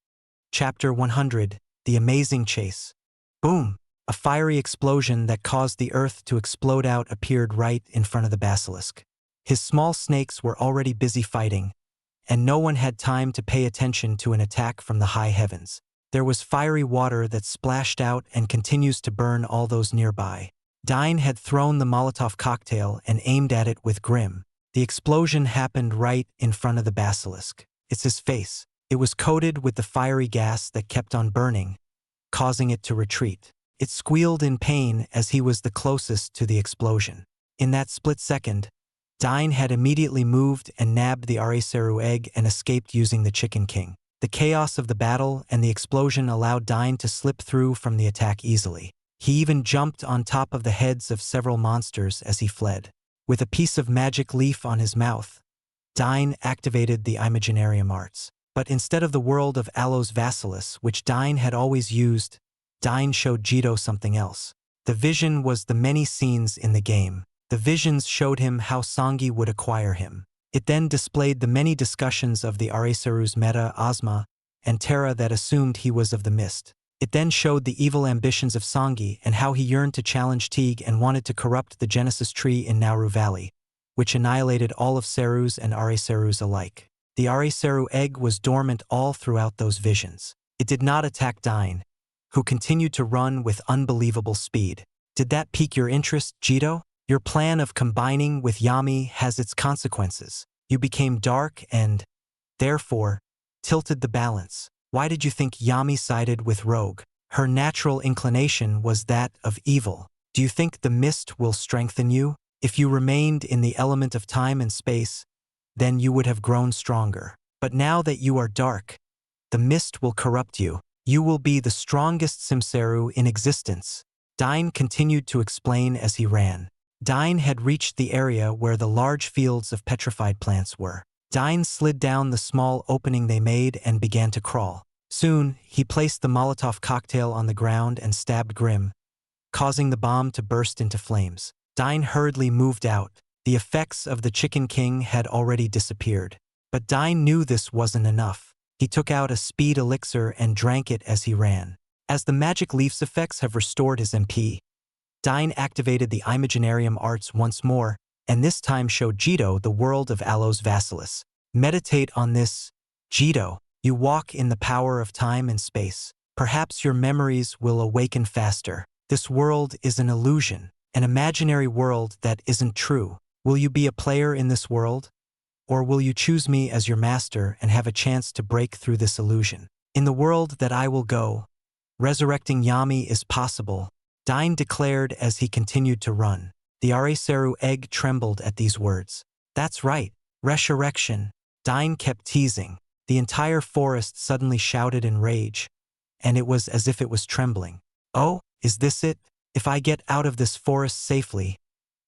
Chapter 100. The Amazing Chase. Boom! A fiery explosion that caused the earth to explode out appeared right in front of the basilisk. His small snakes were already busy fighting, and no one had time to pay attention to an attack from the high heavens. There was fiery water that splashed out and continues to burn all those nearby. Dyne had thrown the Molotov cocktail and aimed at it with grim. The explosion happened right in front of the basilisk. It's his face. It was coated with the fiery gas that kept on burning, causing it to retreat. It squealed in pain as he was the closest to the explosion. In that split second, Dyne had immediately moved and nabbed the Areseru egg and escaped using the Chicken King. The chaos of the battle and the explosion allowed Dyne to slip through from the attack easily. He even jumped on top of the heads of several monsters as he fled. With a piece of magic leaf on his mouth, Dyne activated the Imaginarium arts. But instead of the world of Aloes Vasilis, which Dyne had always used, Dyne showed Jito something else. The vision was the many scenes in the game. The visions showed him how Songi would acquire him. It then displayed the many discussions of the Areseru's meta, Ozma, and Terra that assumed he was of the mist. It then showed the evil ambitions of Songi and how he yearned to challenge Teague and wanted to corrupt the Genesis tree in Nauru Valley, which annihilated all of Serus and Areserus alike. The Areseru egg was dormant all throughout those visions. It did not attack Dyne, who continued to run with unbelievable speed. Did that pique your interest, Jito? Your plan of combining with Yami has its consequences. You became dark and, therefore, tilted the balance. Why did you think Yami sided with Rogue? Her natural inclination was that of evil. Do you think the mist will strengthen you? If you remained in the element of time and space, then you would have grown stronger. But now that you are dark, the mist will corrupt you. You will be the strongest Simseru in existence. Dyne continued to explain as he ran. Dyne had reached the area where the large fields of petrified plants were. Dyne slid down the small opening they made and began to crawl. Soon, he placed the Molotov cocktail on the ground and stabbed Grim, causing the bomb to burst into flames. Dyne hurriedly moved out. The effects of the Chicken King had already disappeared. But Dyne knew this wasn't enough. He took out a speed elixir and drank it as he ran. As the magic leaf's effects have restored his MP, Dyne activated the Imaginarium arts once more, and this time showed Jito the world of Allos Vasilis. Meditate on this, Jito. You walk in the power of time and space. Perhaps your memories will awaken faster. This world is an illusion, an imaginary world that isn't true. Will you be a player in this world? Or will you choose me as your master and have a chance to break through this illusion? In the world that I will go, resurrecting Yami is possible, Dyne declared as he continued to run. The Areseru egg trembled at these words. That's right, resurrection. Dyne kept teasing. The entire forest suddenly shouted in rage, and it was as if it was trembling. Oh, is this it? If I get out of this forest safely,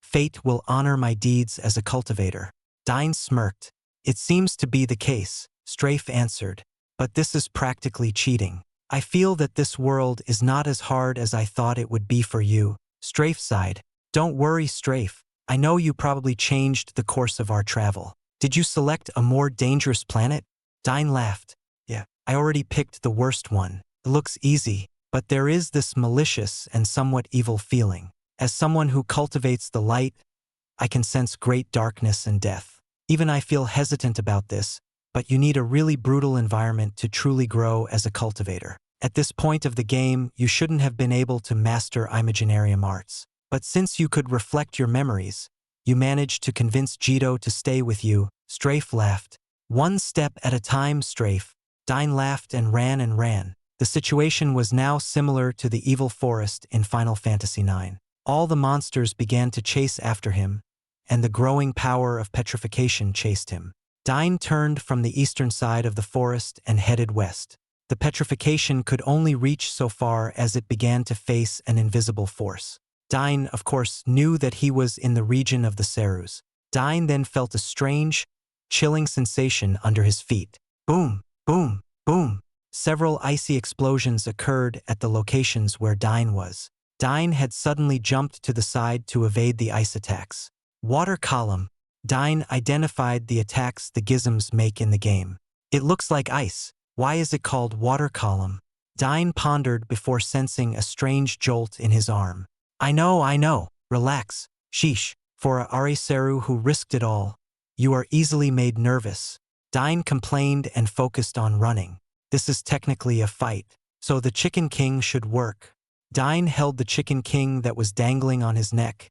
fate will honor my deeds as a cultivator. Dyne smirked. It seems to be the case, Strafe answered, but this is practically cheating. I feel that this world is not as hard as I thought it would be for you. Strafe sighed. Don't worry, Strafe. I know you probably changed the course of our travel. Did you select a more dangerous planet? Dyne laughed. Yeah, I already picked the worst one. It looks easy, but there is this malicious and somewhat evil feeling. As someone who cultivates the light, I can sense great darkness and death. Even I feel hesitant about this, but you need a really brutal environment to truly grow as a cultivator. At this point of the game, you shouldn't have been able to master Imaginarium arts. But since you could reflect your memories, you managed to convince Jito to stay with you. Strafe laughed. One step at a time, Strafe. Dyne laughed and ran and ran. The situation was now similar to the evil forest in Final Fantasy IX. All the monsters began to chase after him, and the growing power of petrification chased him. Dyne turned from the eastern side of the forest and headed west. The petrification could only reach so far as it began to face an invisible force. Dyne, of course, knew that he was in the region of the Serus. Dyne then felt a strange, chilling sensation under his feet. Boom, boom, boom. Several icy explosions occurred at the locations where Dyne was. Dyne had suddenly jumped to the side to evade the ice attacks. Water column. Dyne identified the attacks the gizms make in the game. It looks like ice. Why is it called water column? Dyne pondered before sensing a strange jolt in his arm. I know. Relax. Sheesh. For a Areseru who risked it all, you are easily made nervous. Dyne complained and focused on running. This is technically a fight, so the Chicken King should work. Dyne held the Chicken King that was dangling on his neck,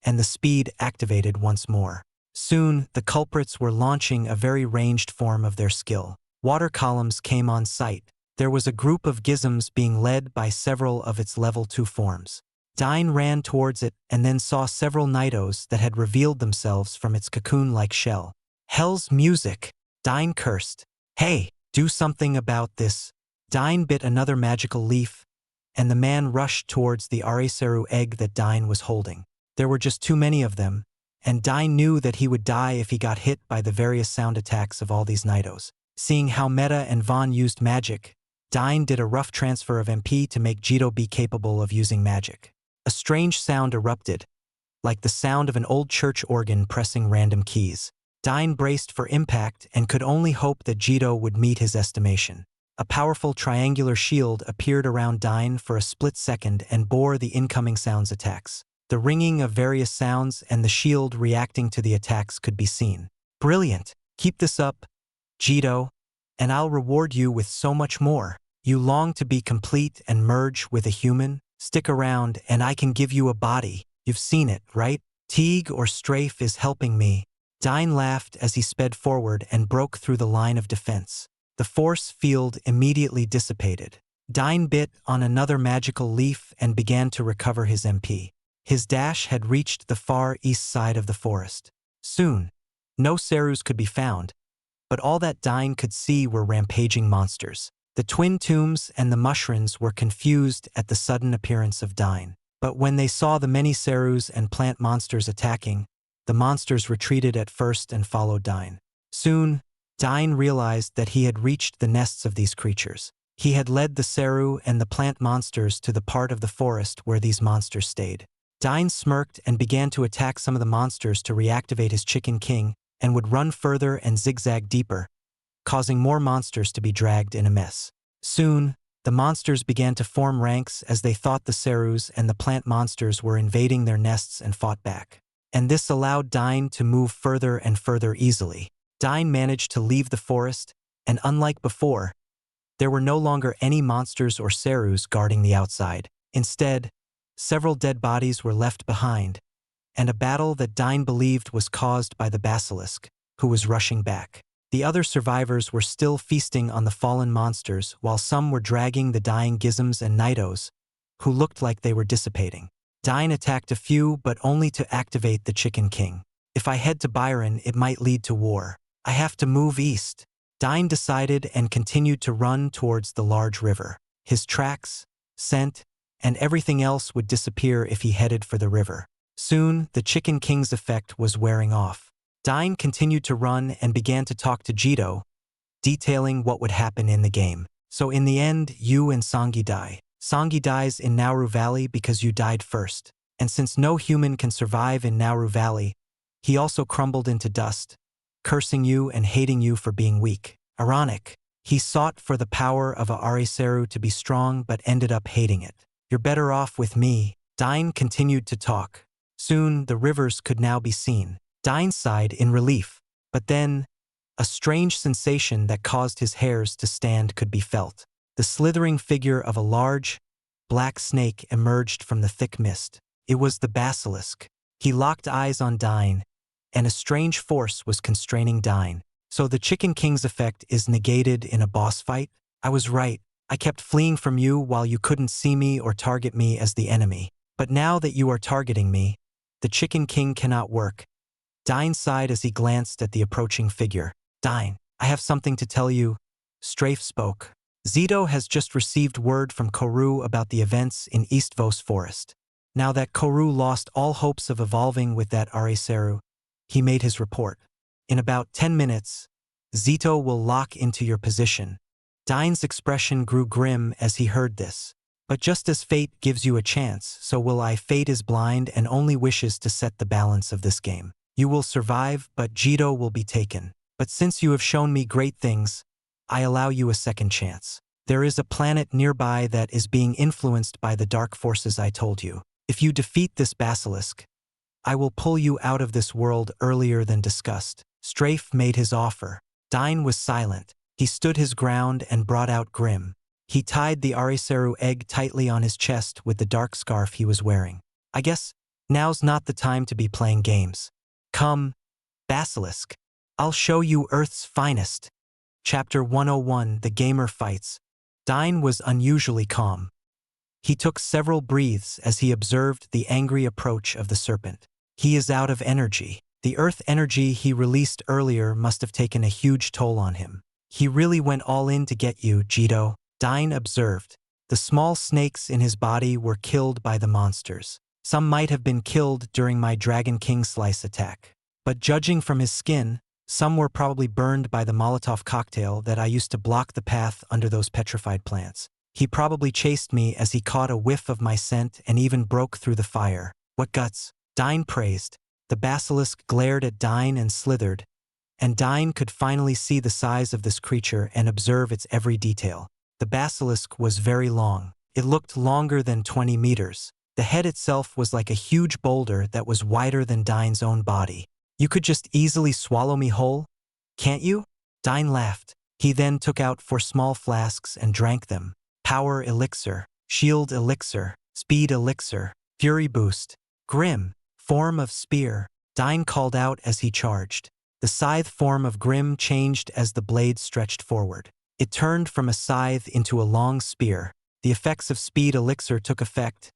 and the speed activated once more. Soon, the culprits were launching a very ranged form of their skill. Water columns came on sight. There was a group of gizms being led by several of its level 2 forms. Dyne ran towards it and then saw several Nidos that had revealed themselves from its cocoon-like shell. Hell's music! Dyne cursed. Hey, do something about this. Dyne bit another magical leaf, and the man rushed towards the Areseru egg that Dyne was holding. There were just too many of them, and Dyne knew that he would die if he got hit by the various sound attacks of all these Nidos. Seeing how Meta and Vaughn used magic, Dyne did a rough transfer of MP to make Jito be capable of using magic. A strange sound erupted, like the sound of an old church organ pressing random keys. Dyne braced for impact and could only hope that Jito would meet his estimation. A powerful triangular shield appeared around Dyne for a split second and bore the incoming sound's attacks. The ringing of various sounds and the shield reacting to the attacks could be seen. Brilliant! Keep this up, Jito, and I'll reward you with so much more. You long to be complete and merge with a human? Stick around and I can give you a body. You've seen it, right? Teague or Strafe is helping me. Dyne laughed as he sped forward and broke through the line of defense. The force field immediately dissipated. Dyne bit on another magical leaf and began to recover his MP. His dash had reached the far east side of the forest. Soon, no Cerus could be found, but all that Dyne could see were rampaging monsters. The twin tombs and the mushrooms were confused at the sudden appearance of Dyne. But when they saw the many Cerus and plant monsters attacking, the monsters retreated at first and followed Dyne. Soon, Dyne realized that he had reached the nests of these creatures. He had led the Ceru and the plant monsters to the part of the forest where these monsters stayed. Dyne smirked and began to attack some of the monsters to reactivate his Chicken King and would run further and zigzag deeper, causing more monsters to be dragged in a mess. Soon, the monsters began to form ranks as they thought the Cerus and the plant monsters were invading their nests and fought back. And this allowed Dyne to move further and further easily. Dyne managed to leave the forest, and unlike before, there were no longer any monsters or Cerus guarding the outside. Instead, several dead bodies were left behind, and a battle that Dyne believed was caused by the basilisk, who was rushing back. The other survivors were still feasting on the fallen monsters, while some were dragging the dying Gizms and Nidos, who looked like they were dissipating. Dyne attacked a few, but only to activate the Chicken King. If I head to Byron, it might lead to war. I have to move east. Dyne decided and continued to run towards the large river. His tracks, scent, and everything else would disappear if he headed for the river. Soon, the Chicken King's effect was wearing off. Dyne continued to run and began to talk to Jito, detailing what would happen in the game. So in the end, you and Songi die. Songi dies in Nauru Valley because you died first. And since no human can survive in Nauru Valley, he also crumbled into dust, cursing you and hating you for being weak. Ironic. He sought for the power of a Ariseru to be strong but ended up hating it. You're better off with me. Dyne continued to talk. Soon, the rivers could now be seen. Dyne sighed in relief. But then, a strange sensation that caused his hairs to stand could be felt. The slithering figure of a large, black snake emerged from the thick mist. It was the basilisk. He locked eyes on Dyne, and a strange force was constraining Dyne. So the Chicken King's effect is negated in a boss fight? I was right. I kept fleeing from you while you couldn't see me or target me as the enemy. But now that you are targeting me, the Chicken King cannot work. Dyne sighed as he glanced at the approaching figure. Dyne, I have something to tell you. Strafe spoke. Zito has just received word from Koru about the events in East Vos Forest. Now that Koru lost all hopes of evolving with that Ariseru, he made his report. In about 10 minutes, Zito will lock into your position. Dyne's expression grew grim as he heard this. But just as fate gives you a chance, so will I. Fate is blind and only wishes to set the balance of this game. You will survive, but Jito will be taken. But since you have shown me great things, I allow you a second chance. There is a planet nearby that is being influenced by the dark forces I told you. If you defeat this basilisk, I will pull you out of this world earlier than discussed. Strafe made his offer. Dyne was silent. He stood his ground and brought out Grim. He tied the Ariseru egg tightly on his chest with the dark scarf he was wearing. I guess now's not the time to be playing games. Come, Basilisk. I'll show you Earth's finest. Chapter 101, The Gamer Fights. Dyne was unusually calm. He took several breaths as he observed the angry approach of the serpent. He is out of energy. The earth energy he released earlier must have taken a huge toll on him. He really went all in to get you, Jito, Dyne observed. The small snakes in his body were killed by the monsters. Some might have been killed during my Dragon King Slice attack. But judging from his skin, some were probably burned by the Molotov cocktail that I used to block the path under those petrified plants. He probably chased me as he caught a whiff of my scent and even broke through the fire. What guts? Dyne praised. The basilisk glared at Dyne and slithered, and Dyne could finally see the size of this creature and observe its every detail. The basilisk was very long. It looked longer than 20 meters. The head itself was like a huge boulder that was wider than Dyne's own body. "You could just easily swallow me whole, can't you?" Dyne laughed. He then took out 4 small flasks and drank them. Power elixir, shield elixir, speed elixir, fury boost, Grim, form of spear, Dyne called out as he charged. The scythe form of Grim changed as the blade stretched forward. It turned from a scythe into a long spear. The effects of speed elixir took effect,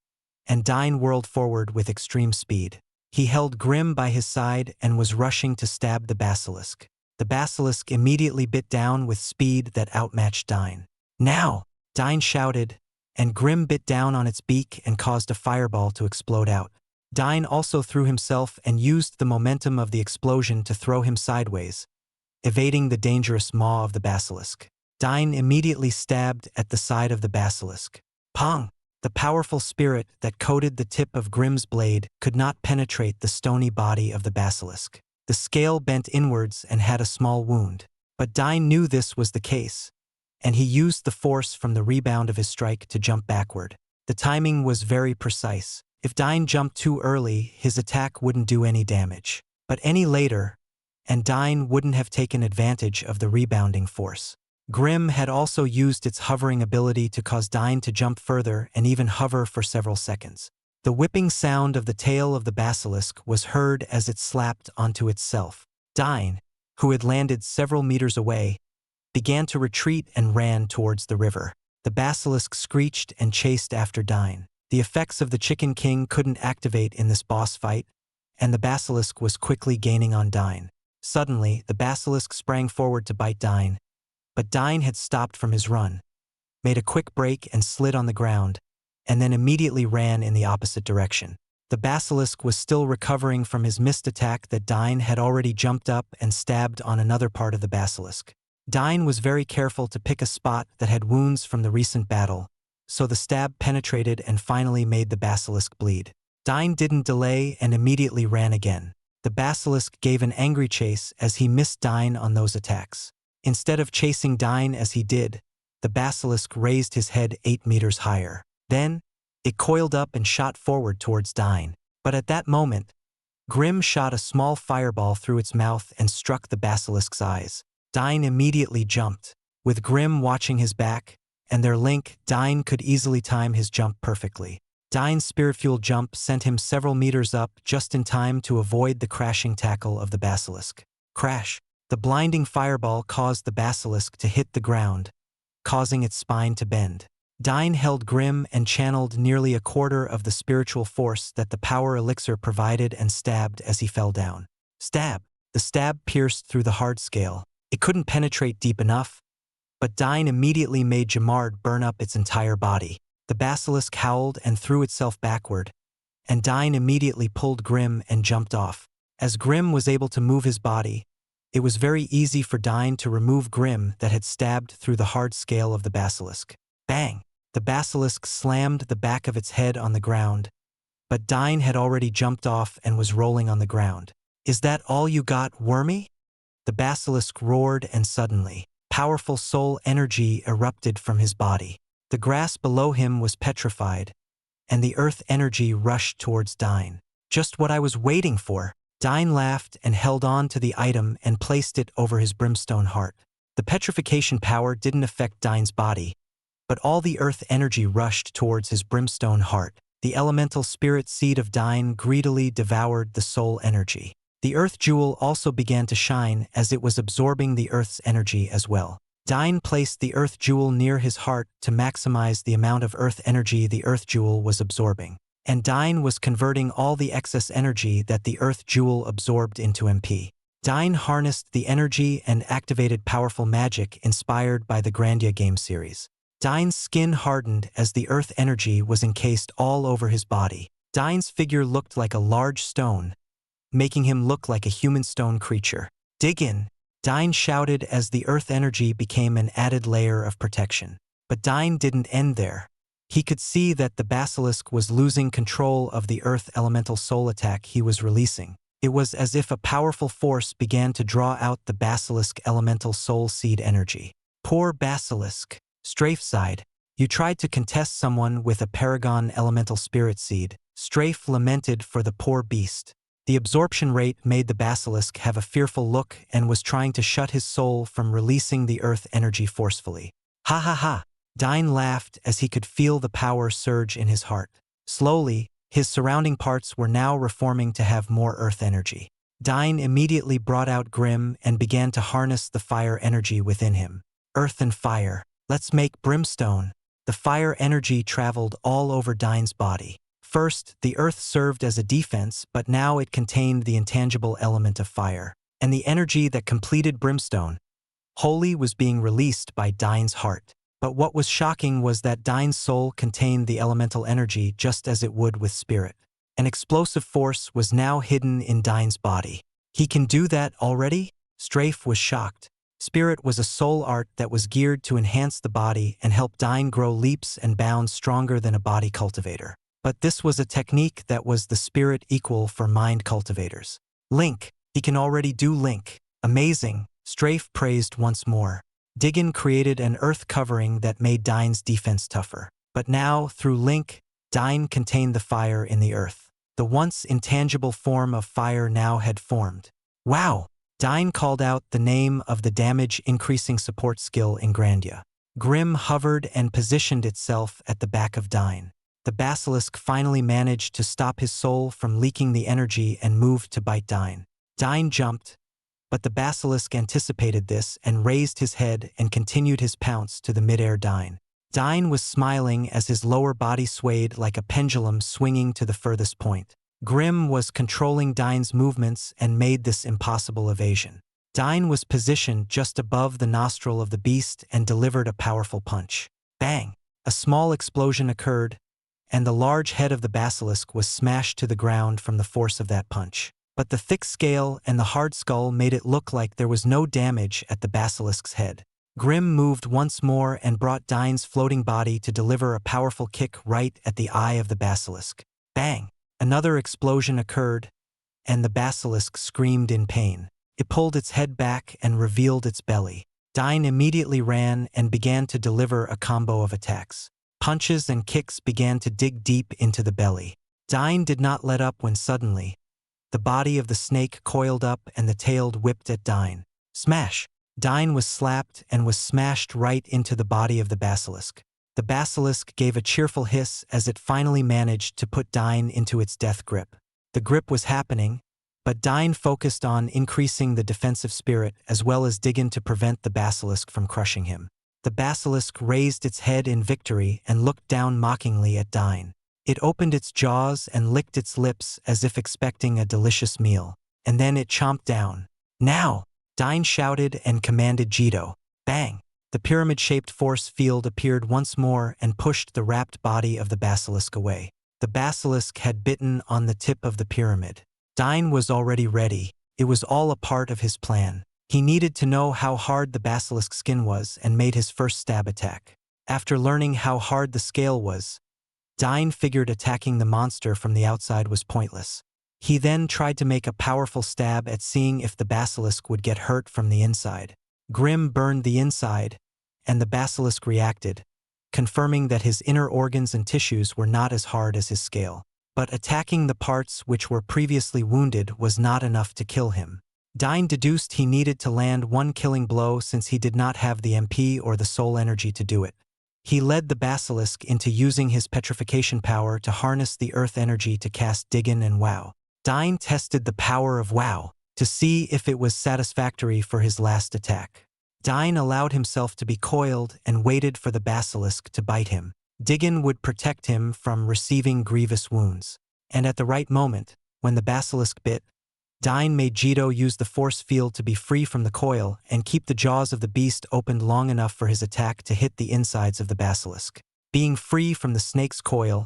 and Dyne whirled forward with extreme speed. He held Grim by his side and was rushing to stab the basilisk. The basilisk immediately bit down with speed that outmatched Dyne. "Now!" Dyne shouted, and Grim bit down on its beak and caused a fireball to explode out. Dyne also threw himself and used the momentum of the explosion to throw him sideways, evading the dangerous maw of the basilisk. Dyne immediately stabbed at the side of the basilisk. Pong! The powerful spirit that coated the tip of Grim's blade could not penetrate the stony body of the basilisk. The scale bent inwards and had a small wound. But Dyne knew this was the case, and he used the force from the rebound of his strike to jump backward. The timing was very precise. If Dyne jumped too early, his attack wouldn't do any damage. But any later, and Dyne wouldn't have taken advantage of the rebounding force. Grim had also used its hovering ability to cause Dyne to jump further and even hover for several seconds. The whipping sound of the tail of the basilisk was heard as it slapped onto itself. Dyne, who had landed several meters away, began to retreat and ran towards the river. The basilisk screeched and chased after Dyne. The effects of the Chicken King couldn't activate in this boss fight, and the basilisk was quickly gaining on Dyne. Suddenly, the basilisk sprang forward to bite Dyne, but Dyne had stopped from his run, made a quick break and slid on the ground, and then immediately ran in the opposite direction. The basilisk was still recovering from his missed attack that Dyne had already jumped up and stabbed on another part of the basilisk. Dyne was very careful to pick a spot that had wounds from the recent battle, so the stab penetrated and finally made the basilisk bleed. Dyne didn't delay and immediately ran again. The basilisk gave an angry chase as he missed Dyne on those attacks. Instead of chasing Dyne as he did, the basilisk raised his head 8 meters higher. Then, it coiled up and shot forward towards Dyne. But at that moment, Grim shot a small fireball through its mouth and struck the basilisk's eyes. Dyne immediately jumped. With Grim watching his back, and their link, Dyne could easily time his jump perfectly. Dyne's spirit-fueled jump sent him several meters up just in time to avoid the crashing tackle of the basilisk. Crash! The blinding fireball caused the basilisk to hit the ground, causing its spine to bend. Dyne held Grim and channeled nearly a quarter of the spiritual force that the power elixir provided and stabbed as he fell down. Stab! The stab pierced through the hard scale. It couldn't penetrate deep enough, but Dyne immediately made Jamard burn up its entire body. The basilisk howled and threw itself backward, and Dyne immediately pulled Grim and jumped off. As Grim was able to move his body, it was very easy for Dyne to remove Grim that had stabbed through the hard scale of the basilisk. Bang! The basilisk slammed the back of its head on the ground, but Dyne had already jumped off and was rolling on the ground. "Is that all you got, Wormy?" The basilisk roared, and suddenly, powerful soul energy erupted from his body. The grass below him was petrified, and the earth energy rushed towards Dyne. "Just what I was waiting for." Dyne laughed and held on to the item and placed it over his brimstone heart. The petrification power didn't affect Dyne's body, but all the earth energy rushed towards his brimstone heart. The elemental spirit seed of Dyne greedily devoured the soul energy. The earth jewel also began to shine as it was absorbing the earth's energy as well. Dyne placed the earth jewel near his heart to maximize the amount of earth energy the earth jewel was absorbing. And Dyne was converting all the excess energy that the earth jewel absorbed into MP. Dyne harnessed the energy and activated powerful magic inspired by the Grandia game series. Dyne's skin hardened as the earth energy was encased all over his body. Dyne's figure looked like a large stone, making him look like a human stone creature. "Dig in!" Dyne shouted as the earth energy became an added layer of protection. But Dyne didn't end there. He could see that the basilisk was losing control of the earth elemental soul attack he was releasing. It was as if a powerful force began to draw out the basilisk elemental soul seed energy. Poor basilisk. Strafe sighed. You tried to contest someone with a paragon elemental spirit seed. Strafe lamented for the poor beast. The absorption rate made the basilisk have a fearful look and was trying to shut his soul from releasing the earth energy forcefully. Ha ha ha! Dyne laughed as he could feel the power surge in his heart. Slowly, his surrounding parts were now reforming to have more earth energy. Dyne immediately brought out Grim and began to harness the fire energy within him. Earth and fire. Let's make brimstone. The fire energy traveled all over Dyne's body. First, the earth served as a defense, but now it contained the intangible element of fire. And the energy that completed brimstone, holy, was being released by Dyne's heart. But what was shocking was that Dyne's soul contained the elemental energy just as it would with spirit. An explosive force was now hidden in Dyne's body. He can do that already? Strafe was shocked. Spirit was a soul art that was geared to enhance the body and help Dyne grow leaps and bounds stronger than a body cultivator. But this was a technique that was the spirit equal for mind cultivators. Link. He can already do Link. Amazing. Strafe praised once more. Diggin created an earth covering that made Dyne's defense tougher. But now, through Link, Dyne contained the fire in the earth. The once intangible form of fire now had formed. Wow! Dyne called out the name of the damage-increasing support skill in Grandia. Grim hovered and positioned itself at the back of Dyne. The basilisk finally managed to stop his soul from leaking the energy and moved to bite Dyne. Dyne jumped, but the basilisk anticipated this and raised his head and continued his pounce to the mid-air Dyne. Dyne was smiling as his lower body swayed like a pendulum swinging to the furthest point. Grim was controlling Dyne's movements and made this impossible evasion. Dyne was positioned just above the nostril of the beast and delivered a powerful punch. Bang! A small explosion occurred, and the large head of the basilisk was smashed to the ground from the force of that punch. But the thick scale and the hard skull made it look like there was no damage at the basilisk's head. Grim moved once more and brought Dyne's floating body to deliver a powerful kick right at the eye of the basilisk. Bang! Another explosion occurred, and the basilisk screamed in pain. It pulled its head back and revealed its belly. Dyne immediately ran and began to deliver a combo of attacks. Punches and kicks began to dig deep into the belly. Dyne did not let up when suddenly, the body of the snake coiled up and the tail whipped at Dyne. Smash! Dyne was slapped and was smashed right into the body of the basilisk. The basilisk gave a cheerful hiss as it finally managed to put Dyne into its death grip. The grip was happening, but Dyne focused on increasing the defensive spirit as well as digging to prevent the basilisk from crushing him. The basilisk raised its head in victory and looked down mockingly at Dyne. It opened its jaws and licked its lips as if expecting a delicious meal. And then it chomped down. Now! Dyne shouted and commanded Jito. Bang! The pyramid-shaped force field appeared once more and pushed the wrapped body of the basilisk away. The basilisk had bitten on the tip of the pyramid. Dyne was already ready. It was all a part of his plan. He needed to know how hard the basilisk's skin was and made his first stab attack. After learning how hard the scale was, Dyne figured attacking the monster from the outside was pointless. He then tried to make a powerful stab at seeing if the basilisk would get hurt from the inside. Grim burned the inside, and the basilisk reacted, confirming that his inner organs and tissues were not as hard as his scale. But attacking the parts which were previously wounded was not enough to kill him. Dyne deduced he needed to land one killing blow since he did not have the MP or the soul energy to do it. He led the basilisk into using his petrification power to harness the earth energy to cast Diggin and Wow. Dyne tested the power of Wow to see if it was satisfactory for his last attack. Dyne allowed himself to be coiled and waited for the basilisk to bite him. Diggin would protect him from receiving grievous wounds. And at the right moment, when the basilisk bit, Dyne made Jito use the force field to be free from the coil and keep the jaws of the beast opened long enough for his attack to hit the insides of the basilisk. Being free from the snake's coil,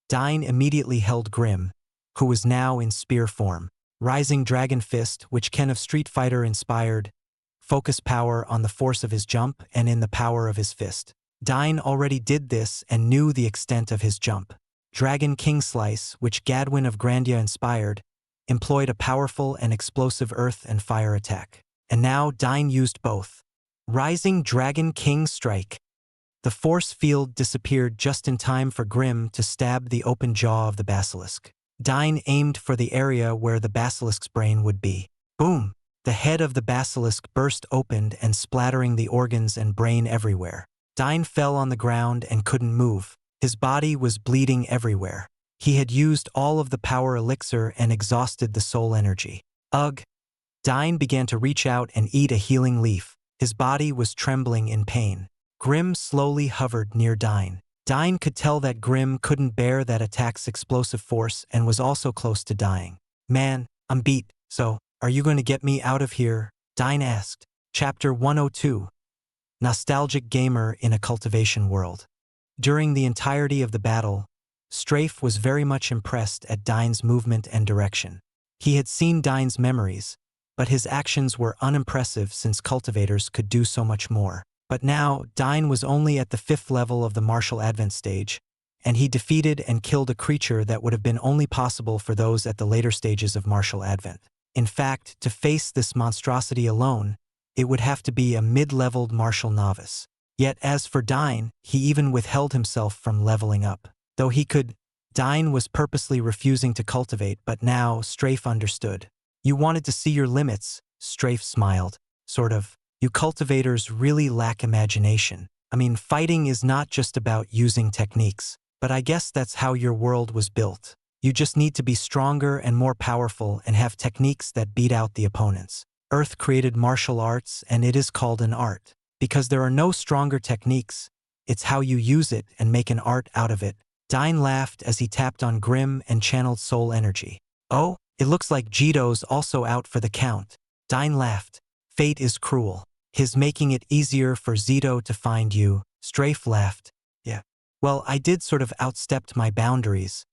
Dyne immediately held Grim, who was now in spear form. Rising Dragon Fist, which Ken of Street Fighter inspired, focus power on the force of his jump and in the power of his fist. Dyne already did this and knew the extent of his jump. Dragon King Slice, which Gadwin of Grandia inspired, employed a powerful and explosive earth and fire attack. And now Dyne used both. Rising Dragon King Strike. The force field disappeared just in time for Grimm to stab the open jaw of the basilisk. Dyne aimed for the area where the basilisk's brain would be. Boom! The head of the basilisk burst open and splattering the organs and brain everywhere. Dyne fell on the ground and couldn't move. His body was bleeding everywhere. He had used all of the power elixir and exhausted the soul energy. Ugh! Dyne began to reach out and eat a healing leaf. His body was trembling in pain. Grimm slowly hovered near Dyne. Dyne could tell that Grimm couldn't bear that attack's explosive force and was also close to dying. Man, I'm beat, so, are you going to get me out of here? Dyne asked. Chapter 102. Nostalgic Gamer in a Cultivation World. During the entirety of the battle, Strafe was very much impressed at Dyne's movement and direction. He had seen Dyne's memories, but his actions were unimpressive since cultivators could do so much more. But now, Dyne was only at the 5th level of the martial advent stage, and he defeated and killed a creature that would have been only possible for those at the later stages of martial advent. In fact, to face this monstrosity alone, it would have to be a mid-leveled martial novice. Yet as for Dyne, he even withheld himself from leveling up. Though he could, Dyne was purposely refusing to cultivate, but now Strafe understood. You wanted to see your limits, Strafe smiled. Sort of. You cultivators really lack imagination. I mean, fighting is not just about using techniques, but I guess that's how your world was built. You just need to be stronger and more powerful and have techniques that beat out the opponents. Earth created martial arts and it is called an art. Because there are no stronger techniques, it's how you use it and make an art out of it. Dyne laughed as he tapped on Grimm and channeled soul energy. Oh, it looks like Jito's also out for the count. Dyne laughed. Fate is cruel. His making it easier for Zito to find you. Strafe laughed. Yeah. Well, I did sort of outstepped my boundaries.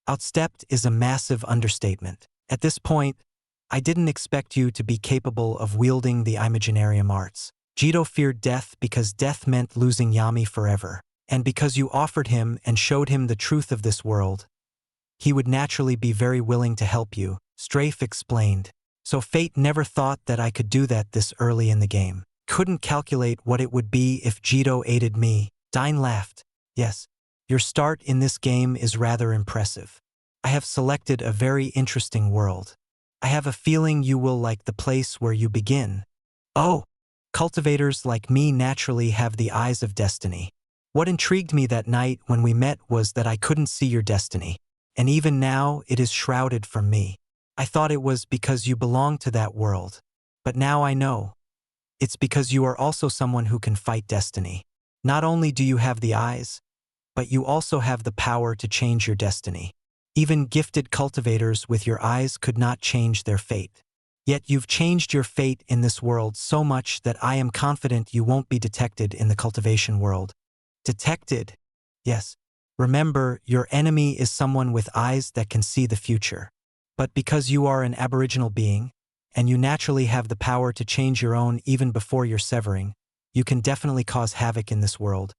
Outstepped is a massive understatement. At this point, I didn't expect you to be capable of wielding the Imaginarium arts. Jito feared death because death meant losing Yami forever. And because you offered him and showed him the truth of this world, he would naturally be very willing to help you, Strafe explained. So fate never thought that I could do that this early in the game. Couldn't calculate what it would be if Jito aided me. Dyne laughed. Yes, your start in this game is rather impressive. I have selected a very interesting world. I have a feeling you will like the place where you begin. Oh, cultivators like me naturally have the eyes of destiny. What intrigued me that night when we met was that I couldn't see your destiny. And even now, it is shrouded from me. I thought it was because you belong to that world. But now I know. It's because you are also someone who can fight destiny. Not only do you have the eyes, but you also have the power to change your destiny. Even gifted cultivators with your eyes could not change their fate. Yet you've changed your fate in this world so much that I am confident you won't be detected in the cultivation world. Detected? Yes. Remember, your enemy is someone with eyes that can see the future. But because you are an aboriginal being, and you naturally have the power to change your own even before your severing, you can definitely cause havoc in this world.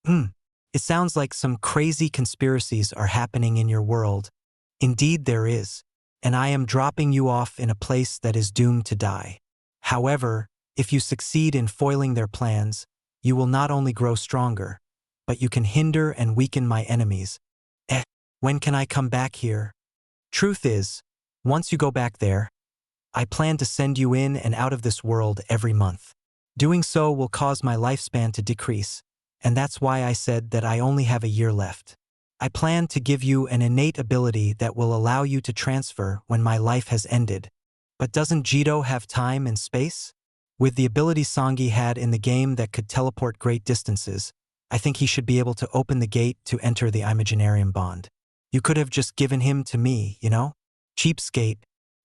It sounds like some crazy conspiracies are happening in your world. Indeed there is, and I am dropping you off in a place that is doomed to die. However, if you succeed in foiling their plans, you will not only grow stronger, but you can hinder and weaken my enemies. When can I come back here? Truth is, once you go back there, I plan to send you in and out of this world every month. Doing so will cause my lifespan to decrease, and that's why I said that I only have a year left. I plan to give you an innate ability that will allow you to transfer when my life has ended. But doesn't Jito have time and space? With the ability Songi had in the game that could teleport great distances, I think he should be able to open the gate to enter the Imaginarium Bond. You could have just given him to me, you know? Cheapskate.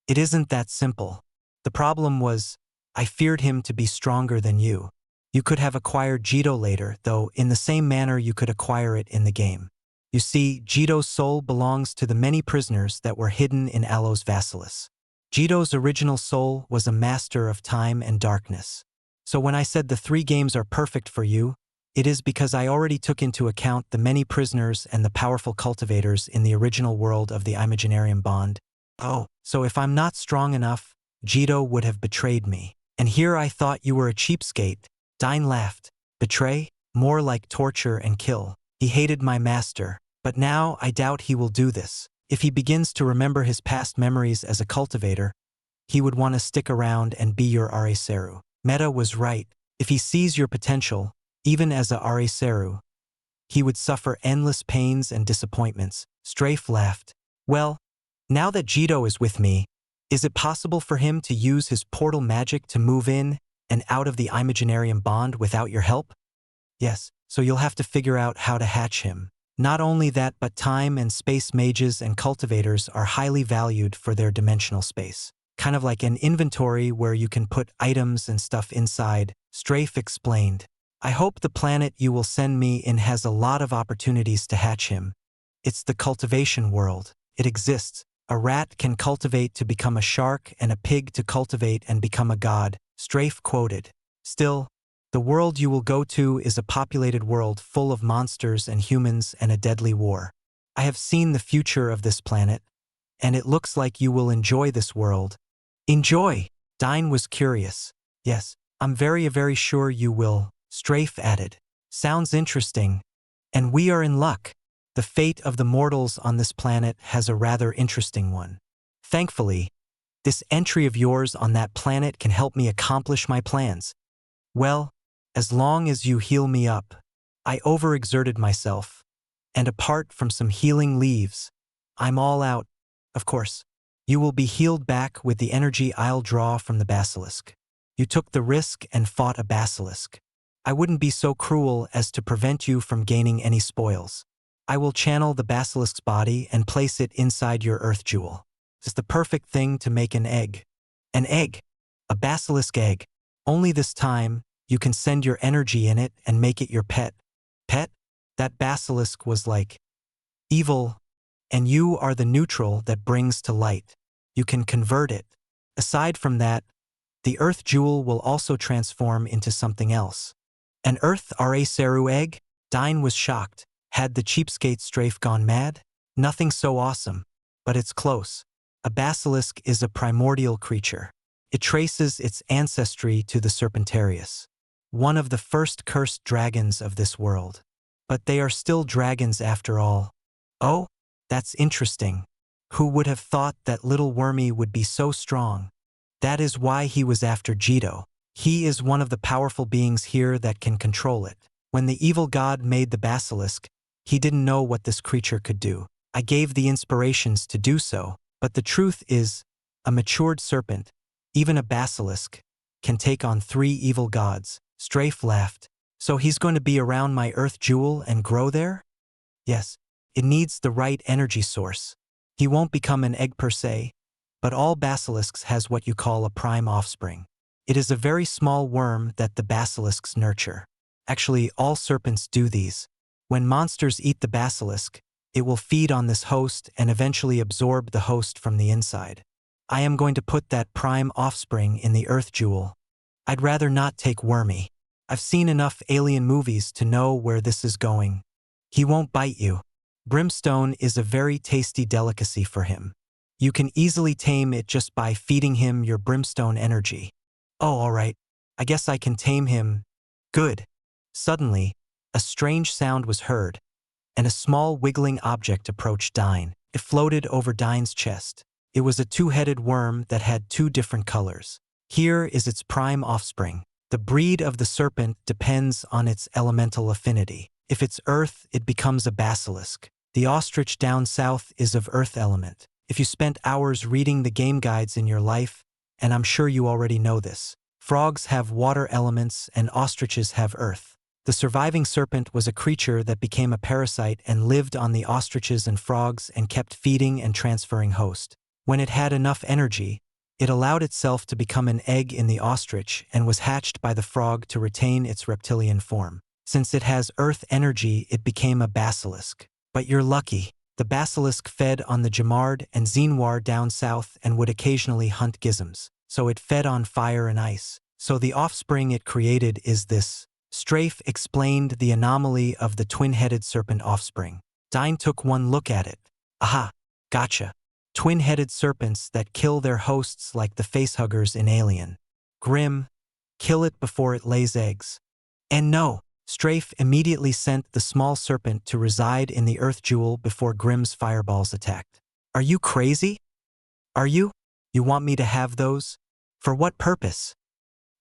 It isn't that simple. The problem was, I feared him to be stronger than you. You could have acquired Jito later, though in the same manner you could acquire it in the game. You see, Jito's soul belongs to the many prisoners that were hidden in Alo's Vasilis. Jito's original soul was a master of time and darkness. So when I said the 3 games are perfect for you, It is because I already took into account the many prisoners and the powerful cultivators in the original world of the Imaginarium Bond. Oh, so if I'm not strong enough, Jito would have betrayed me. And here I thought you were a cheapskate. Dyne laughed. Betray? More like torture and kill. He hated my master, but now I doubt he will do this. If he begins to remember his past memories as a cultivator, he would want to stick around and be your Ariseru. Meta was right. If he sees your potential, even as a Ariseru, he would suffer endless pains and disappointments. Strafe laughed. Well, now that Jito is with me, is it possible for him to use his portal magic to move in and out of the Imaginarium Bond without your help? Yes, so you'll have to figure out how to hatch him. Not only that, but time and space mages and cultivators are highly valued for their dimensional space. Kind of like an inventory where you can put items and stuff inside, Strafe explained. I hope the planet you will send me in has a lot of opportunities to hatch him. It's the cultivation world. It exists. A rat can cultivate to become a shark and a pig to cultivate and become a god, Strafe quoted. Still, the world you will go to is a populated world full of monsters and humans and a deadly war. I have seen the future of this planet, and it looks like you will enjoy this world. Enjoy! Dyne was curious. Yes, I'm very sure you will, Strafe added. Sounds interesting. And we are in luck. The fate of the mortals on this planet has a rather interesting one. Thankfully, this entry of yours on that planet can help me accomplish my plans. Well, as long as you heal me up. I overexerted myself, and apart from some healing leaves, I'm all out. Of course, you will be healed back with the energy I'll draw from the basilisk. You took the risk and fought a basilisk. I wouldn't be so cruel as to prevent you from gaining any spoils. I will channel the basilisk's body and place it inside your earth jewel. It's the perfect thing to make an egg. An egg. A basilisk egg. Only this time, you can send your energy in it and make it your pet. Pet? That basilisk was like evil, and you are the neutral that brings to light. You can convert it. Aside from that, the earth jewel will also transform into something else. An earth Ariseru egg? Dyne was shocked. Had the cheapskate Strafe gone mad? Nothing so awesome, but it's close. A basilisk is a primordial creature. It traces its ancestry to the Serpentarius, one of the first cursed dragons of this world. But they are still dragons after all. Oh, that's interesting. Who would have thought that little Wormy would be so strong? That is why he was after Jito. He is one of the powerful beings here that can control it. When the evil god made the basilisk, he didn't know what this creature could do. I gave the inspirations to do so, but the truth is, a matured serpent, even a basilisk, can take on 3 evil gods. Strafe laughed. So he's going to be around my earth jewel and grow there? Yes, it needs the right energy source. He won't become an egg per se, but all basilisks has what you call a prime offspring. It is a very small worm that the basilisks nurture. Actually, all serpents do these. When monsters eat the basilisk, it will feed on this host and eventually absorb the host from the inside. I am going to put that prime offspring in the earth jewel. I'd rather not take Wormy. I've seen enough alien movies to know where this is going. He won't bite you. Brimstone is a very tasty delicacy for him. You can easily tame it just by feeding him your brimstone energy. Oh, all right. I guess I can tame him. Good. Suddenly, a strange sound was heard, and a small wiggling object approached Dyne. It floated over Dyne's chest. It was a 2-headed worm that had 2 different colors. Here is its prime offspring. The breed of the serpent depends on its elemental affinity. If it's earth, it becomes a basilisk. The ostrich down south is of earth element. If you spent hours reading the game guides in your life, and I'm sure you already know this, frogs have water elements and ostriches have earth. The surviving serpent was a creature that became a parasite and lived on the ostriches and frogs and kept feeding and transferring host. When it had enough energy, it allowed itself to become an egg in the ostrich and was hatched by the frog to retain its reptilian form. Since it has earth energy, it became a basilisk. But you're lucky. The basilisk fed on the Jamard and Xenoir down south and would occasionally hunt gizms. So it fed on fire and ice. So the offspring it created is this Strafe explained the anomaly of the twin-headed serpent offspring. Dyne took one look at it. Aha, gotcha. Twin-headed serpents that kill their hosts like the facehuggers in Alien. Grim, kill it before it lays eggs. And no, Strafe immediately sent the small serpent to reside in the Earth Jewel before Grimm's fireballs attacked. Are you crazy? Are you? You want me to have those? For what purpose?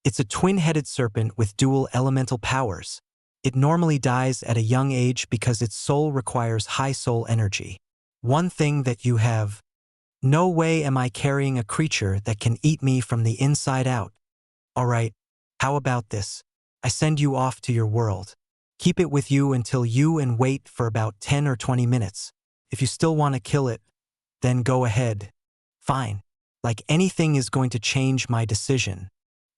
It's a twin-headed serpent with dual elemental powers. It normally dies at a young age because its soul requires high soul energy. One thing that you have. No way am I carrying a creature that can eat me from the inside out. Alright, how about this? I send you off to your world. Keep it with you until you and wait for about 10 or 20 minutes. If you still want to kill it, then go ahead. Fine. Like anything is going to change my decision.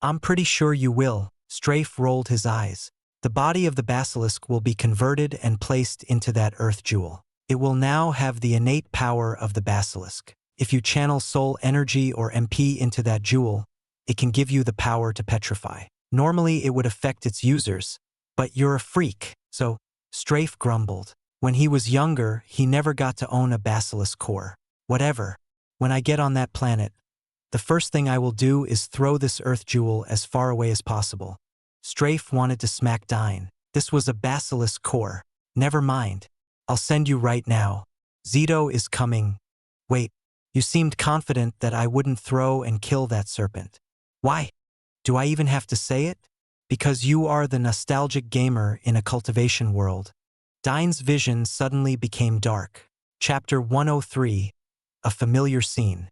I'm pretty sure you will. Strafe rolled his eyes. The body of the basilisk will be converted and placed into that earth jewel. It will now have the innate power of the basilisk. If you channel soul energy or MP into that jewel, it can give you the power to petrify. Normally it would affect its users, but you're a freak, so Strafe grumbled. When he was younger, he never got to own a basilisk core. Whatever. When I get on that planet, the first thing I will do is throw this earth jewel as far away as possible. Strafe wanted to smack Dyne. This was a basilisk core. Never mind. I'll send you right now. Zito is coming. Wait, you seemed confident that I wouldn't throw and kill that serpent. Why? Do I even have to say it? Because you are the nostalgic gamer in a cultivation world. Dyne's vision suddenly became dark. Chapter 103, A Familiar Scene.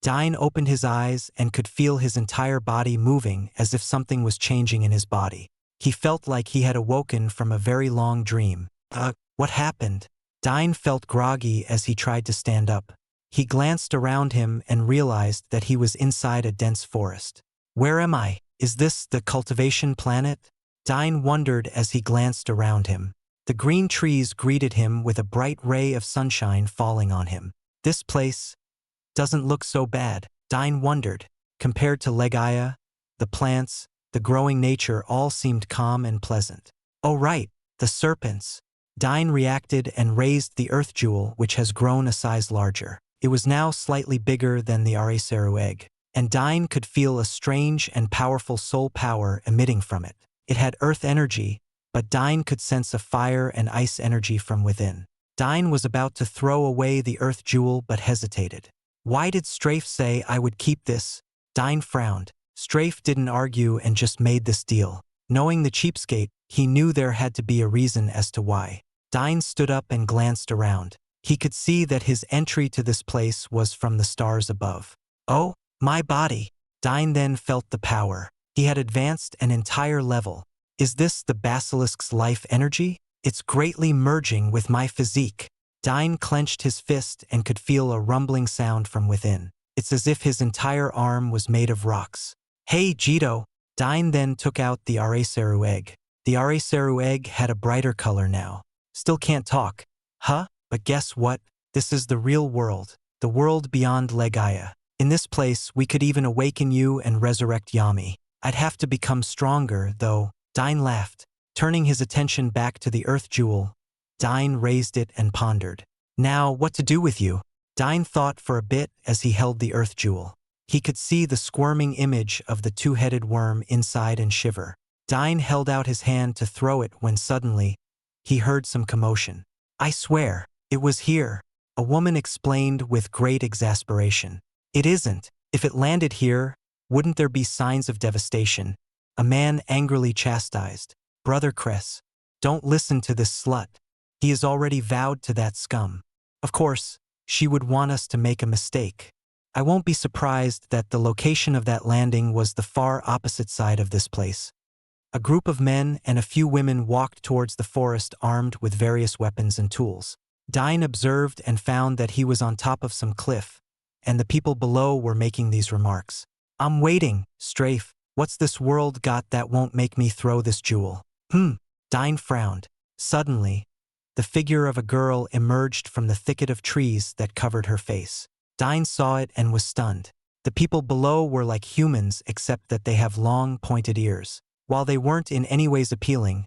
Dyne opened his eyes and could feel his entire body moving as if something was changing in his body. He felt like he had awoken from a very long dream. What happened? Dyne felt groggy as he tried to stand up. He glanced around him and realized that he was inside a dense forest. Where am I? Is this the cultivation planet? Dyne wondered as he glanced around him. The green trees greeted him with a bright ray of sunshine falling on him. This place doesn't look so bad, Dyne wondered. Compared to Legaia, the plants, the growing nature all seemed calm and pleasant. Oh right, the serpents. Dyne reacted and raised the earth jewel, which has grown a size larger. It was now slightly bigger than the Ariseru egg, and Dyne could feel a strange and powerful soul power emitting from it. It had earth energy, but Dyne could sense a fire and ice energy from within. Dyne was about to throw away the earth jewel but hesitated. Why did Strafe say I would keep this? Dyne frowned. Strafe didn't argue and just made this deal. Knowing the cheapskate, he knew there had to be a reason as to why. Dyne stood up and glanced around. He could see that his entry to this place was from the stars above. Oh, my body. Dyne then felt the power. He had advanced an entire level. Is this the basilisk's life energy? It's greatly merging with my physique. Dyne clenched his fist and could feel a rumbling sound from within. It's as if his entire arm was made of rocks. Hey, Jito! Dyne then took out the Ariseru egg. The Ariseru egg had a brighter color now. Still can't talk. Huh? But guess what? This is the real world. The world beyond Legaia. In this place, we could even awaken you and resurrect Yami. I'd have to become stronger, though. Dyne laughed. Turning his attention back to the earth jewel, Dyne raised it and pondered. Now, what to do with you? Dyne thought for a bit as he held the earth jewel. He could see the squirming image of the two-headed worm inside and shiver. Dyne held out his hand to throw it when suddenly, he heard some commotion. I swear, it was here, a woman explained with great exasperation. It isn't. If it landed here, wouldn't there be signs of devastation? A man angrily chastised. Brother Cress, don't listen to this slut. He is already vowed to that scum. Of course, she would want us to make a mistake. I won't be surprised that the location of that landing was the far opposite side of this place. A group of men and a few women walked towards the forest armed with various weapons and tools. Dyne observed and found that he was on top of some cliff, and the people below were making these remarks. I'm waiting, Strafe. What's this world got that won't make me throw this jewel? Dyne frowned. Suddenly, the figure of a girl emerged from the thicket of trees that covered her face. Dyne saw it and was stunned. The people below were like humans except that they have long, pointed ears. While they weren't in any ways appealing,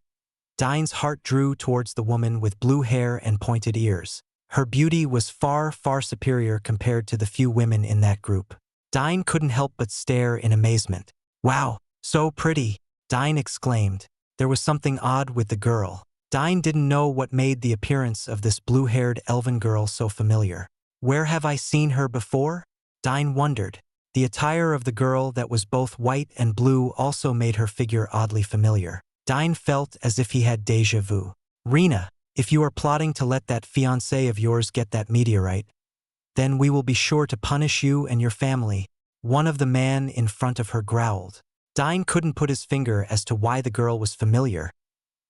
Dyne's heart drew towards the woman with blue hair and pointed ears. Her beauty was far, far superior compared to the few women in that group. Dyne couldn't help but stare in amazement. "Wow, so pretty," Dyne exclaimed. There was something odd with the girl. Dyne didn't know what made the appearance of this blue-haired elven girl so familiar. Where have I seen her before? Dyne wondered. The attire of the girl that was both white and blue also made her figure oddly familiar. Dyne felt as if he had déjà vu. "Rena, if you are plotting to let that fiancé of yours get that meteorite, then we will be sure to punish you and your family," one of the man in front of her growled. Dyne couldn't put his finger as to why the girl was familiar,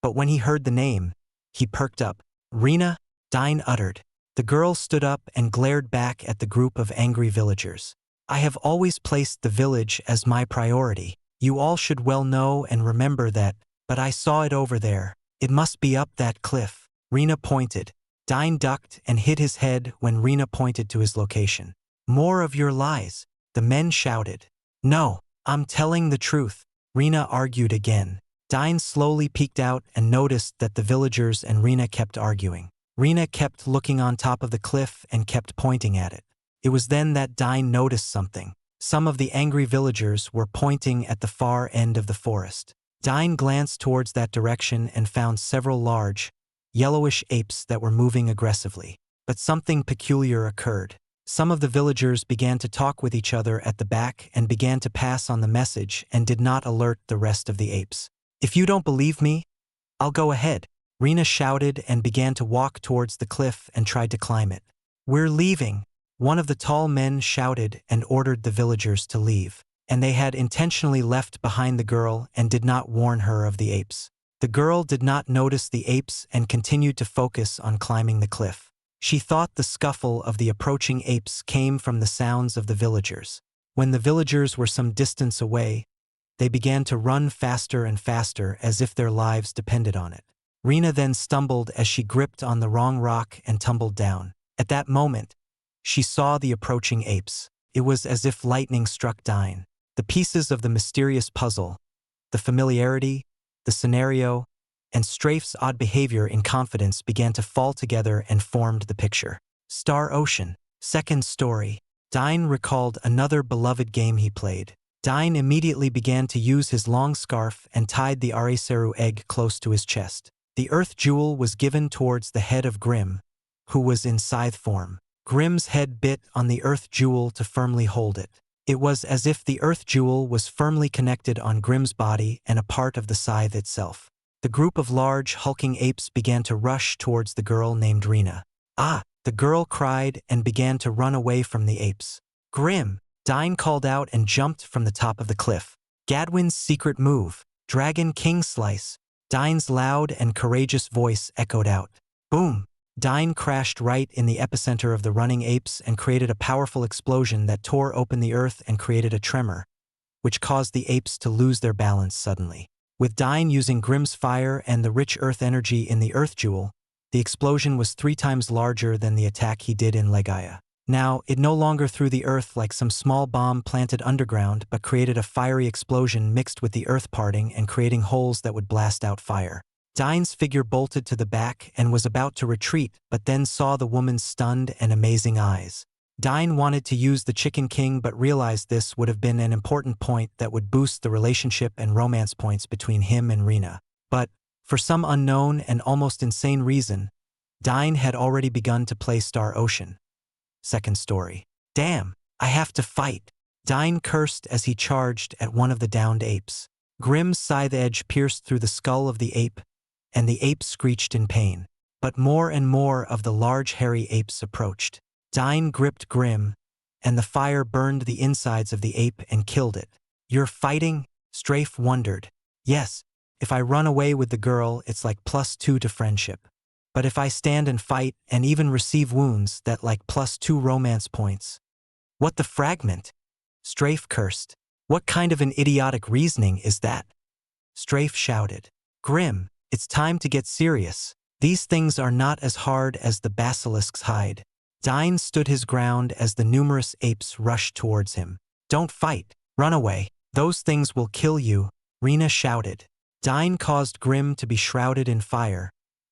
but when he heard the name, he perked up. "Rena?" Dyne uttered. The girl stood up and glared back at the group of angry villagers. "I have always placed the village as my priority. You all should well know and remember that, but I saw it over there. It must be up that cliff." Rena pointed. Dyne ducked and hid his head when Rena pointed to his location. "More of your lies," the men shouted. "No, I'm telling the truth," Rena argued again. Dyne slowly peeked out and noticed that the villagers and Rena kept arguing. Rena kept looking on top of the cliff and kept pointing at it. It was then that Dyne noticed something. Some of the angry villagers were pointing at the far end of the forest. Dyne glanced towards that direction and found several large, yellowish apes that were moving aggressively. But something peculiar occurred. Some of the villagers began to talk with each other at the back and began to pass on the message and did not alert the rest of the apes. "If you don't believe me, I'll go ahead," Rena shouted and began to walk towards the cliff and tried to climb it. "We're leaving," one of the tall men shouted and ordered the villagers to leave. And they had intentionally left behind the girl and did not warn her of the apes. The girl did not notice the apes and continued to focus on climbing the cliff. She thought the scuffle of the approaching apes came from the sounds of the villagers. When the villagers were some distance away, they began to run faster and faster as if their lives depended on it. Rena then stumbled as she gripped on the wrong rock and tumbled down. At that moment, she saw the approaching apes. It was as if lightning struck Dyne. The pieces of the mysterious puzzle, the familiarity, the scenario, and Strafe's odd behavior in confidence began to fall together and formed the picture. Star Ocean. Second story. Dyne recalled another beloved game he played. Dyne immediately began to use his long scarf and tied the Areseru egg close to his chest. The Earth Jewel was given towards the head of Grimm, who was in scythe form. Grimm's head bit on the Earth Jewel to firmly hold it. It was as if the Earth Jewel was firmly connected on Grimm's body and a part of the scythe itself. The group of large, hulking apes began to rush towards the girl named Rena. "Ah!" the girl cried and began to run away from the apes. "Grimm!" Dyne called out and jumped from the top of the cliff. Gadwin's secret move, Dragon King Slice. Dyne's loud and courageous voice echoed out. Boom! Dyne crashed right in the epicenter of the running apes and created a powerful explosion that tore open the earth and created a tremor, which caused the apes to lose their balance suddenly. With Dyne using Grimm's fire and the rich earth energy in the Earth Jewel, the explosion was 3 times larger than the attack he did in Legaia. Now, it no longer threw the earth like some small bomb planted underground, but created a fiery explosion mixed with the earth parting and creating holes that would blast out fire. Dyne's figure bolted to the back and was about to retreat, but then saw the woman's stunned and amazing eyes. Dyne wanted to use the Chicken King but realized this would have been an important point that would boost the relationship and romance points between him and Rena. But, for some unknown and almost insane reason, Dyne had already begun to play Star Ocean. Second story. Damn, I have to fight. Dyne cursed as he charged at one of the downed apes. Grimm's scythe edge pierced through the skull of the ape, and the ape screeched in pain. But more and more of the large hairy apes approached. Dyne gripped Grimm, and the fire burned the insides of the ape and killed it. You're fighting? Strafe wondered. Yes, if I run away with the girl, it's like +2 to friendship. But if I stand and fight and even receive wounds, that like +2 romance points. What the fragment? Strafe cursed. What kind of an idiotic reasoning is that? Strafe shouted. Grimm, it's time to get serious. These things are not as hard as the basilisk's hide. Dyne stood his ground as the numerous apes rushed towards him. Don't fight. Run away. Those things will kill you. Rena shouted. Dyne caused Grimm to be shrouded in fire,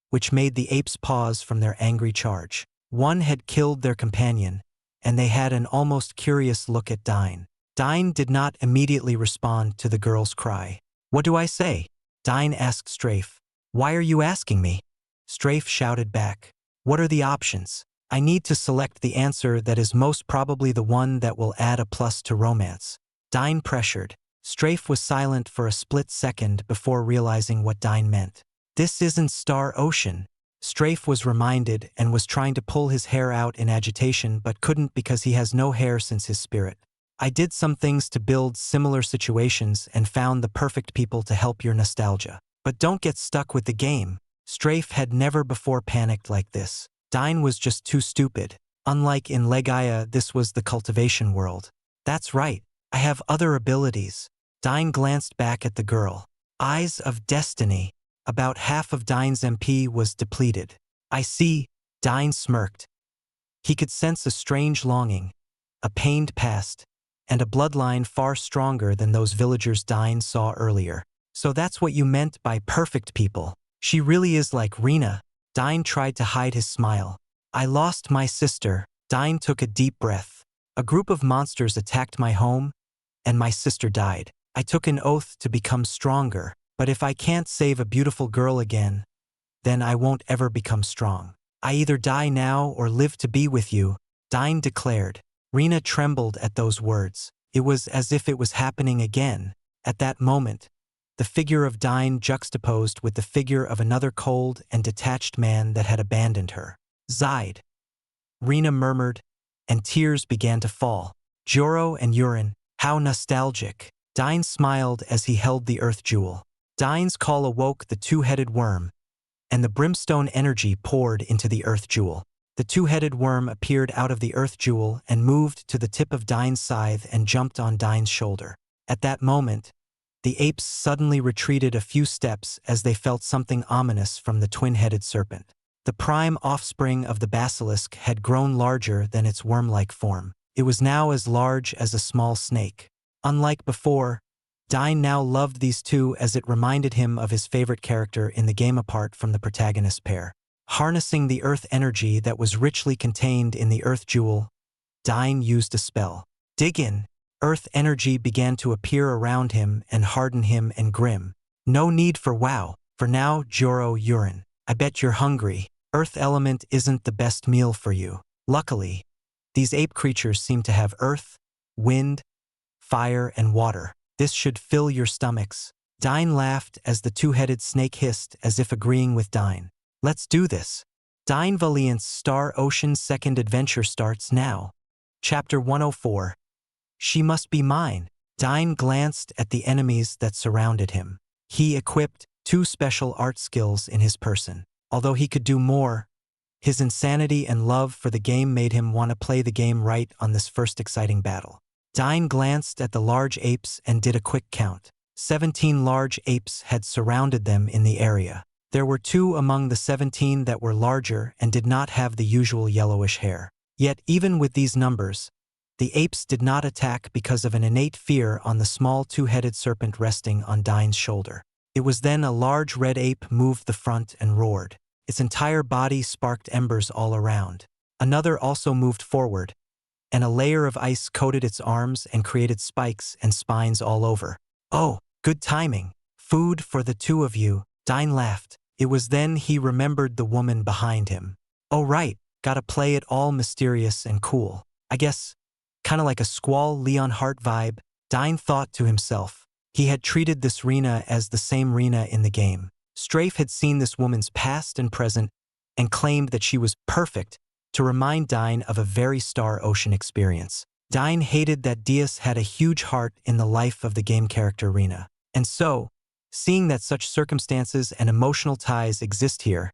which made the apes pause from their angry charge. One had killed their companion, and they had an almost curious look at Dyne. Dyne did not immediately respond to the girl's cry. "What do I say?" Dyne asked Strafe. "Why are you asking me?" Strafe shouted back. "What are the options? I need to select the answer that is most probably the one that will add a plus to romance." Dyne pressured. Strafe was silent for a split second before realizing what Dyne meant. "This isn't Star Ocean." Strafe was reminded and was trying to pull his hair out in agitation but couldn't because he has no hair since his spirit. "I did some things to build similar situations and found the perfect people to help your nostalgia. But don't get stuck with the game." Strafe had never before panicked like this. Dyne was just too stupid. Unlike in Legaia, this was the cultivation world. "That's right. I have other abilities." Dyne glanced back at the girl. Eyes of destiny. About half of Dyne's MP was depleted. "I see," Dyne smirked. He could sense a strange longing, a pained past, and a bloodline far stronger than those villagers Dyne saw earlier. "So that's what you meant by perfect people. She really is like Rena." Dyne tried to hide his smile. "I lost my sister." Dyne took a deep breath. "A group of monsters attacked my home, and my sister died. I took an oath to become stronger, but if I can't save a beautiful girl again, then I won't ever become strong. I either die now or live to be with you," Dyne declared. Rena trembled at those words. It was as if it was happening again. At that moment, the figure of Dyne juxtaposed with the figure of another cold and detached man that had abandoned her. "Zide," Rena murmured, and tears began to fall. "Joro and Urine, how nostalgic." Dyne smiled as he held the earth jewel. Dyne's call awoke the two-headed worm, and the brimstone energy poured into the earth jewel. The two-headed worm appeared out of the earth jewel and moved to the tip of Dyne's scythe and jumped on Dyne's shoulder. At that moment, the apes suddenly retreated a few steps as they felt something ominous from the twin-headed serpent. The prime offspring of the basilisk had grown larger than its worm-like form. It was now as large as a small snake. Unlike before, Dyne now loved these two as it reminded him of his favorite character in the game apart from the protagonist pair. Harnessing the earth energy that was richly contained in the earth jewel, Dyne used a spell. Dig in. Earth energy began to appear around him and harden him and Grimm. "No need for wow. For now, Joro Urine. I bet you're hungry. Earth element isn't the best meal for you." Luckily, these ape creatures seem to have earth, wind, fire, and water. "This should fill your stomachs." Dyne laughed as the two-headed snake hissed as if agreeing with Dyne. "Let's do this." Dyne Valiant's Star Ocean second adventure starts now. Chapter 104. She Must Be Mine. Dyne glanced at the enemies that surrounded him. He equipped 2 special art skills in his person. Although he could do more, his insanity and love for the game made him want to play the game right on this first exciting battle. Dyne glanced at the large apes and did a quick count. 17 large apes had surrounded them in the area. There were 2 among the 17 that were larger and did not have the usual yellowish hair. Yet even with these numbers, the apes did not attack because of an innate fear on the small two-headed serpent resting on Dyne's shoulder. It was then a large red ape moved the front and roared. Its entire body sparked embers all around. Another also moved forward, and a layer of ice coated its arms and created spikes and spines all over. "Oh, good timing. Food for the 2 of you," Dyne laughed. It was then he remembered the woman behind him. "Oh right, gotta play it all mysterious and cool. I guess, kinda like a Squall Leon Hart vibe," Dyne thought to himself. He had treated this Rena as the same Rena in the game. Strafe had seen this woman's past and present and claimed that she was perfect to remind Dyne of a very Star Ocean experience. Dyne hated that Dias had a huge heart in the life of the game character Rena. And so, seeing that such circumstances and emotional ties exist here,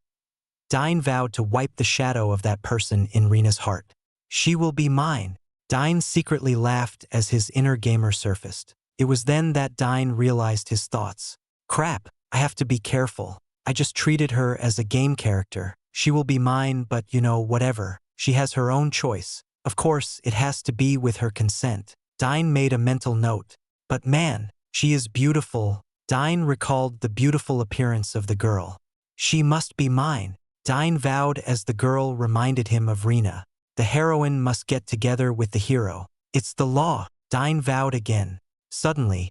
Dyne vowed to wipe the shadow of that person in Rena's heart. "She will be mine." Dyne secretly laughed as his inner gamer surfaced. It was then that Dyne realized his thoughts. "Crap, I have to be careful. I just treated her as a game character. She will be mine, but whatever. She has her own choice. Of course, it has to be with her consent." Dyne made a mental note. "But man, she is beautiful." Dyne recalled the beautiful appearance of the girl. She must be mine, Dyne vowed as the girl reminded him of Rena. The heroine must get together with the hero. It's the law, Dyne vowed again. Suddenly,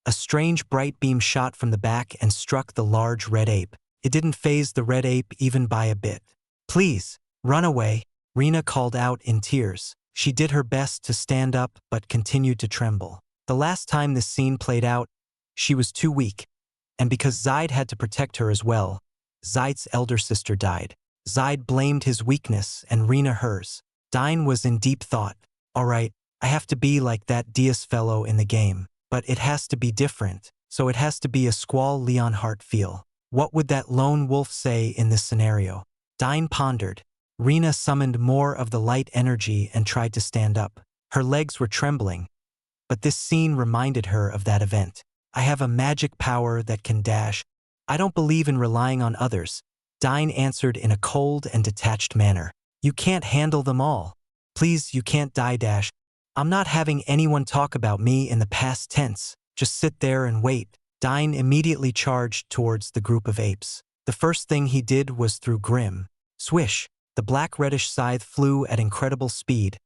a strange bright beam shot from the back and struck the large red ape. It didn't faze the red ape even by a bit. Please, run away, Rena called out in tears. She did her best to stand up but continued to tremble. The last time this scene played out, she was too weak. And because Zaid had to protect her as well, Zaid's elder sister died. Zaid blamed his weakness and Rena hers. Dyne was in deep thought. All right, I have to be like that Diaz fellow in the game, but it has to be different, so it has to be a Squall Leonhardt feel. What would that lone wolf say in this scenario? Dyne pondered. Rena summoned more of the light energy and tried to stand up. Her legs were trembling, but this scene reminded her of that event. I have a magic power that can dash. I don't believe in relying on others, Dyne answered in a cold and detached manner. You can't handle them all. Please, you can't die dash. I'm not having anyone talk about me in the past tense. Just sit there and wait. Dyne immediately charged towards the group of apes. The first thing he did was through Grim. Swish! The black-reddish scythe flew at incredible speed,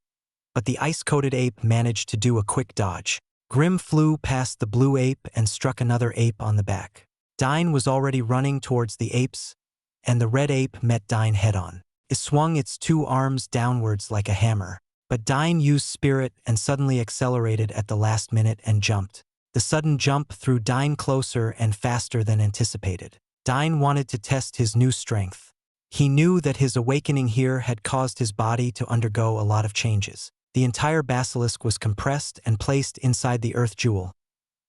but the ice-coated ape managed to do a quick dodge. Grim flew past the blue ape and struck another ape on the back. Dyne was already running towards the apes, and the red ape met Dyne head-on. It swung its two arms downwards like a hammer, but Dyne used spirit and suddenly accelerated at the last minute and jumped. The sudden jump threw Dyne closer and faster than anticipated. Dyne wanted to test his new strength. He knew that his awakening here had caused his body to undergo a lot of changes. The entire basilisk was compressed and placed inside the earth jewel,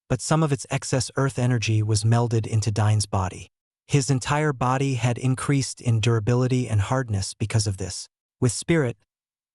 but some of its excess earth energy was melded into Dyne's body. His entire body had increased in durability and hardness because of this. With spirit,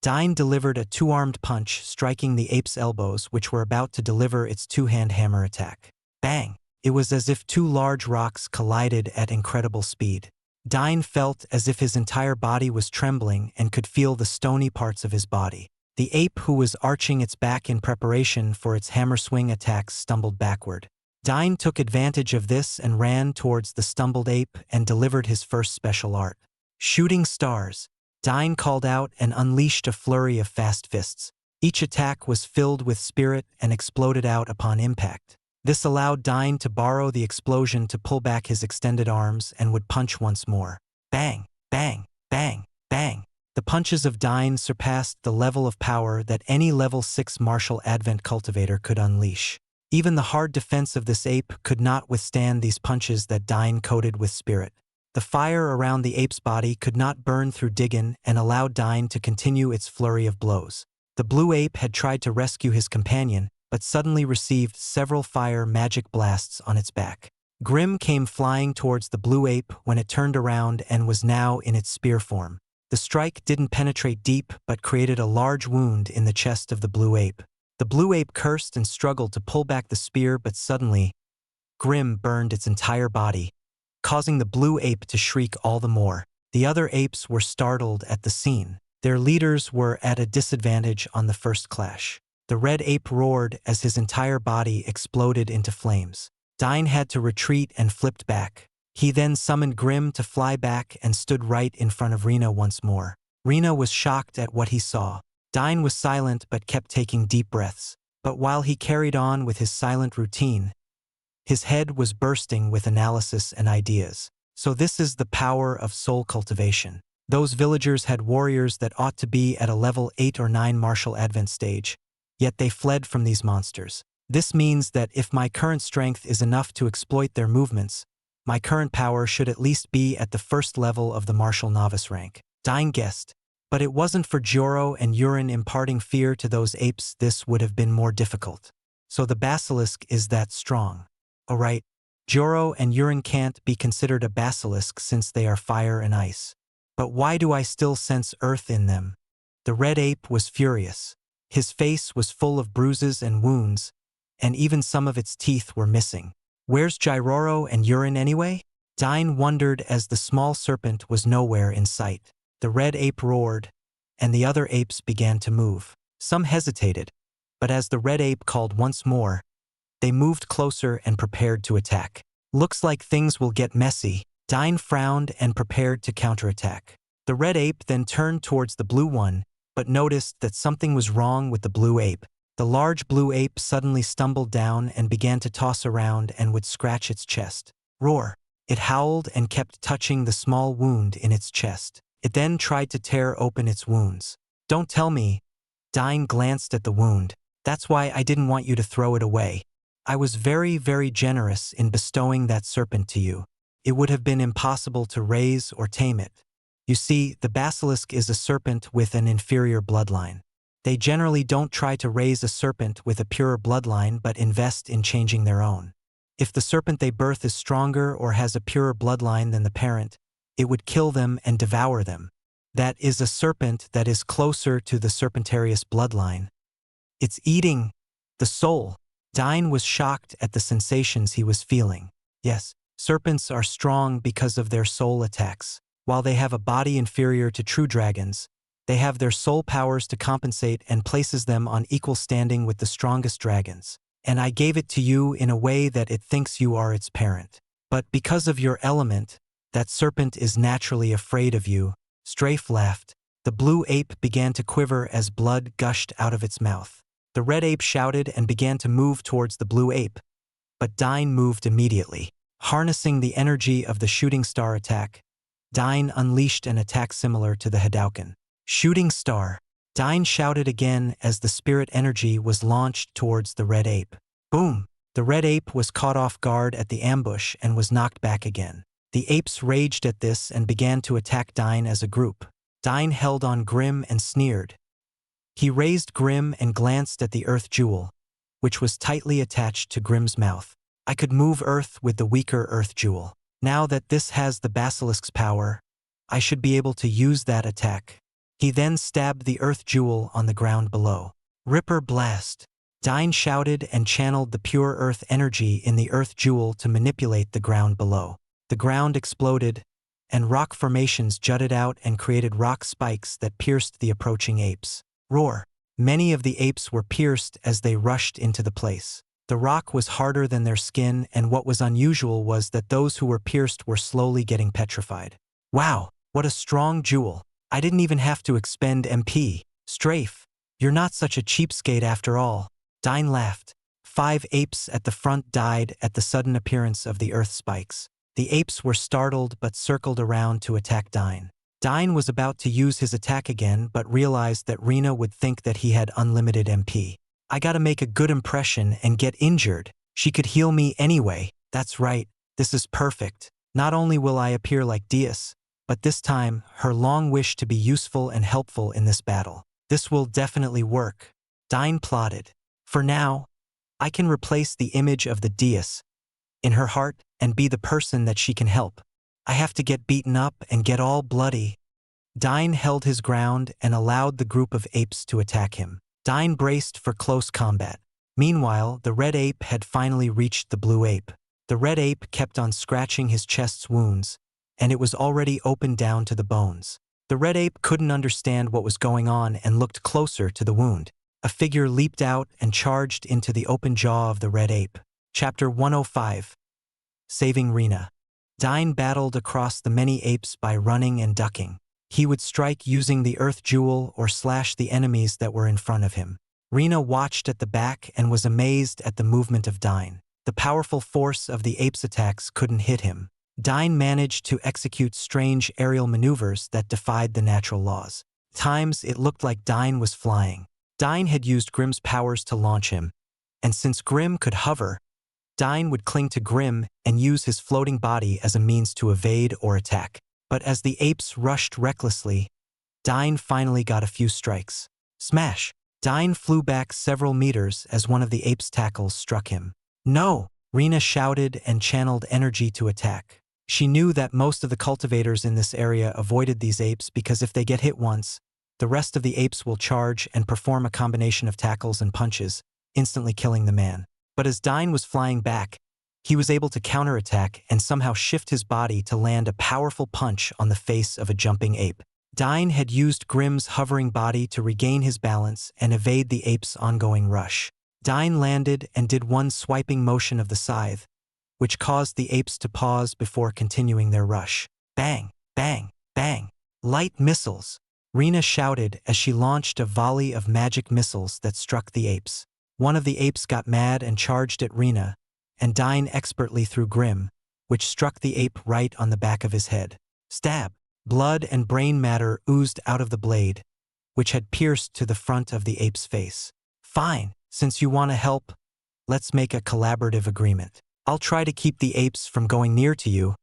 Dyne delivered a two-armed punch, striking the ape's elbows, which were about to deliver its two-hand hammer attack. Bang! It was as if two large rocks collided at incredible speed. Dyne felt as if his entire body was trembling and could feel the stony parts of his body. The ape who was arching its back in preparation for its hammer swing attacks stumbled backward. Dyne took advantage of this and ran towards the stumbled ape and delivered his first special art. Shooting stars. Dyne called out and unleashed a flurry of fast fists. Each attack was filled with spirit and exploded out upon impact. This allowed Dyne to borrow the explosion to pull back his extended arms and would punch once more. Bang, bang, bang, bang. The punches of Dyne surpassed the level of power that any level 6 martial advent cultivator could unleash. Even the hard defense of this ape could not withstand these punches that Dyne coated with spirit. The fire around the ape's body could not burn through Diggin and allowed Dyne to continue its flurry of blows. The blue ape had tried to rescue his companion, but suddenly received several fire magic blasts on its back. Grim came flying towards the blue ape when it turned around and was now in its spear form. The strike didn't penetrate deep but created a large wound in the chest of the blue ape. The blue ape cursed and struggled to pull back the spear, but suddenly, Grim burned its entire body, causing the blue ape to shriek all the more. The other apes were startled at the scene. Their leaders were at a disadvantage on the first clash. The red ape roared as his entire body exploded into flames. Dyne had to retreat and flipped back. He then summoned Grim to fly back and stood right in front of Rena once more. Rena was shocked at what he saw. Dyne was silent but kept taking deep breaths. But while he carried on with his silent routine, his head was bursting with analysis and ideas. So this is the power of soul cultivation. Those villagers had warriors that ought to be at a level 8 or 9 martial advent stage, yet they fled from these monsters. This means that if my current strength is enough to exploit their movements, my current power should at least be at the first level of the martial novice rank. Dyne guessed. But it wasn't for Joro and Urine imparting fear to those apes, this would have been more difficult. So the basilisk is that strong. Alright, Joro and Urine can't be considered a basilisk since they are fire and ice. But why do I still sense earth in them? The red ape was furious. His face was full of bruises and wounds, and even some of its teeth were missing. Where's Jiro and Urine anyway? Dyne wondered as the small serpent was nowhere in sight. The red ape roared, and the other apes began to move. Some hesitated, but as the red ape called once more, They moved closer and prepared to attack. Looks like things will get messy. Dyne frowned and prepared to counterattack. The red ape then turned towards the blue one, but noticed that something was wrong with the blue ape. The large blue ape suddenly stumbled down and began to toss around and would scratch its chest. Roar! It howled and kept touching the small wound in its chest. It then tried to tear open its wounds. Don't tell me. Dyne glanced at the wound. That's why I didn't want you to throw it away. I was very, very generous in bestowing that serpent to you. It would have been impossible to raise or tame it. You see, the basilisk is a serpent with an inferior bloodline. They generally don't try to raise a serpent with a purer bloodline but invest in changing their own. If the serpent they birth is stronger or has a purer bloodline than the parent, it would kill them and devour them. That is a serpent that is closer to the serpentarius bloodline. It's eating the soul. Dyne was shocked at the sensations he was feeling. Yes, serpents are strong because of their soul attacks. While they have a body inferior to true dragons, they have their soul powers to compensate and places them on equal standing with the strongest dragons. And I gave it to you in a way that it thinks you are its parent. But because of your element, that serpent is naturally afraid of you. Strafe laughed. The blue ape began to quiver as blood gushed out of its mouth. The red ape shouted and began to move towards the blue ape, but Dyne moved immediately. Harnessing the energy of the shooting star attack, Dyne unleashed an attack similar to the Hadouken. Shooting star. Dyne shouted again as the spirit energy was launched towards the red ape. Boom! The red ape was caught off guard at the ambush and was knocked back again. The apes raged at this and began to attack Dyne as a group. Dyne held on Grim and sneered. He raised Grim and glanced at the earth jewel, which was tightly attached to Grim's mouth. I could move earth with the weaker earth jewel. Now that this has the basilisk's power, I should be able to use that attack. He then stabbed the earth jewel on the ground below. Ripper blast. Dyne shouted and channeled the pure earth energy in the earth jewel to manipulate the ground below. The ground exploded, and rock formations jutted out and created rock spikes that pierced the approaching apes. Roar! Many of the apes were pierced as they rushed into the place. The rock was harder than their skin, and what was unusual was that those who were pierced were slowly getting petrified. Wow, what a strong jewel! I didn't even have to expend MP. Strafe, you're not such a cheapskate after all. Dyne laughed. 5 apes at the front died at the sudden appearance of the earth spikes. The apes were startled but circled around to attack Dyne. Dyne was about to use his attack again but realized that Rena would think that he had unlimited MP. I gotta make a good impression and get injured. She could heal me anyway. That's right, this is perfect. Not only will I appear like Dias, but this time, her long wish to be useful and helpful in this battle. This will definitely work. Dyne plotted. For now, I can replace the image of the Dias in her heart and be the person that she can help. I have to get beaten up and get all bloody. Dyne held his ground and allowed the group of apes to attack him. Dyne braced for close combat. Meanwhile, the red ape had finally reached the blue ape. The red ape kept on scratching his chest's wounds, and it was already open down to the bones. The red ape couldn't understand what was going on and looked closer to the wound. A figure leaped out and charged into the open jaw of the red ape. Chapter 105. Saving Rena. Dyne battled across the many apes by running and ducking. He would strike using the earth jewel or slash the enemies that were in front of him. Rena watched at the back and was amazed at the movement of Dyne. The powerful force of the apes' attacks couldn't hit him. Dyne managed to execute strange aerial maneuvers that defied the natural laws. Times it looked like Dyne was flying. Dyne had used Grim's powers to launch him, and since Grim could hover, Dyne would cling to Grim and use his floating body as a means to evade or attack. But as the apes rushed recklessly, Dyne finally got a few strikes. Smash! Dyne flew back several meters as one of the apes' tackles struck him. No! Rena shouted and channeled energy to attack. She knew that most of the cultivators in this area avoided these apes because if they get hit once, the rest of the apes will charge and perform a combination of tackles and punches, instantly killing the man. But as Dyne was flying back, he was able to counterattack and somehow shift his body to land a powerful punch on the face of a jumping ape. Dyne had used Grim's hovering body to regain his balance and evade the ape's ongoing rush. Dyne landed and did one swiping motion of the scythe, which caused the apes to pause before continuing their rush. Bang, bang, bang. Light missiles. Rena shouted as she launched a volley of magic missiles that struck the apes. One of the apes got mad and charged at Rena, and Dyne expertly threw Grim, which struck the ape right on the back of his head. Stab. Blood and brain matter oozed out of the blade, which had pierced to the front of the ape's face. Fine, since you want to help, let's make a collaborative agreement. I'll try to keep the apes from going near to you,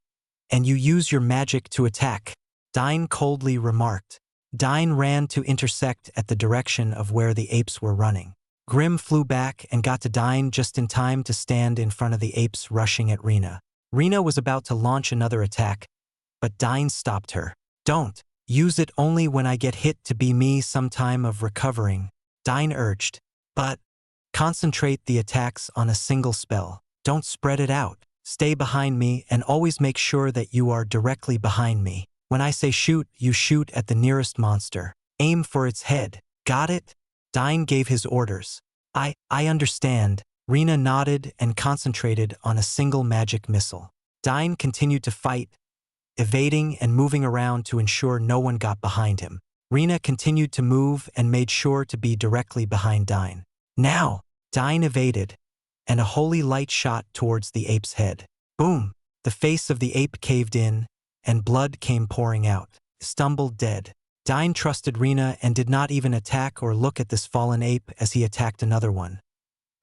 and you use your magic to attack, Dyne coldly remarked. Dyne ran to intersect at the direction of where the apes were running. Grim flew back and got to Dyne just in time to stand in front of the apes rushing at Rena. Rena was about to launch another attack, but Dyne stopped her. Don't. Use it only when I get hit to be me some time of recovering, Dyne urged. But concentrate the attacks on a single spell. Don't spread it out. Stay behind me and always make sure that you are directly behind me. When I say shoot, you shoot at the nearest monster. Aim for its head. Got it? Dyne gave his orders. I understand. Rena nodded and concentrated on a single magic missile. Dyne continued to fight, evading and moving around to ensure no one got behind him. Rena continued to move and made sure to be directly behind Dyne. Now, Dyne evaded, and a holy light shot towards the ape's head. Boom! The face of the ape caved in, and blood came pouring out. Stumbled dead. Dyne trusted Rena and did not even attack or look at this fallen ape as he attacked another one,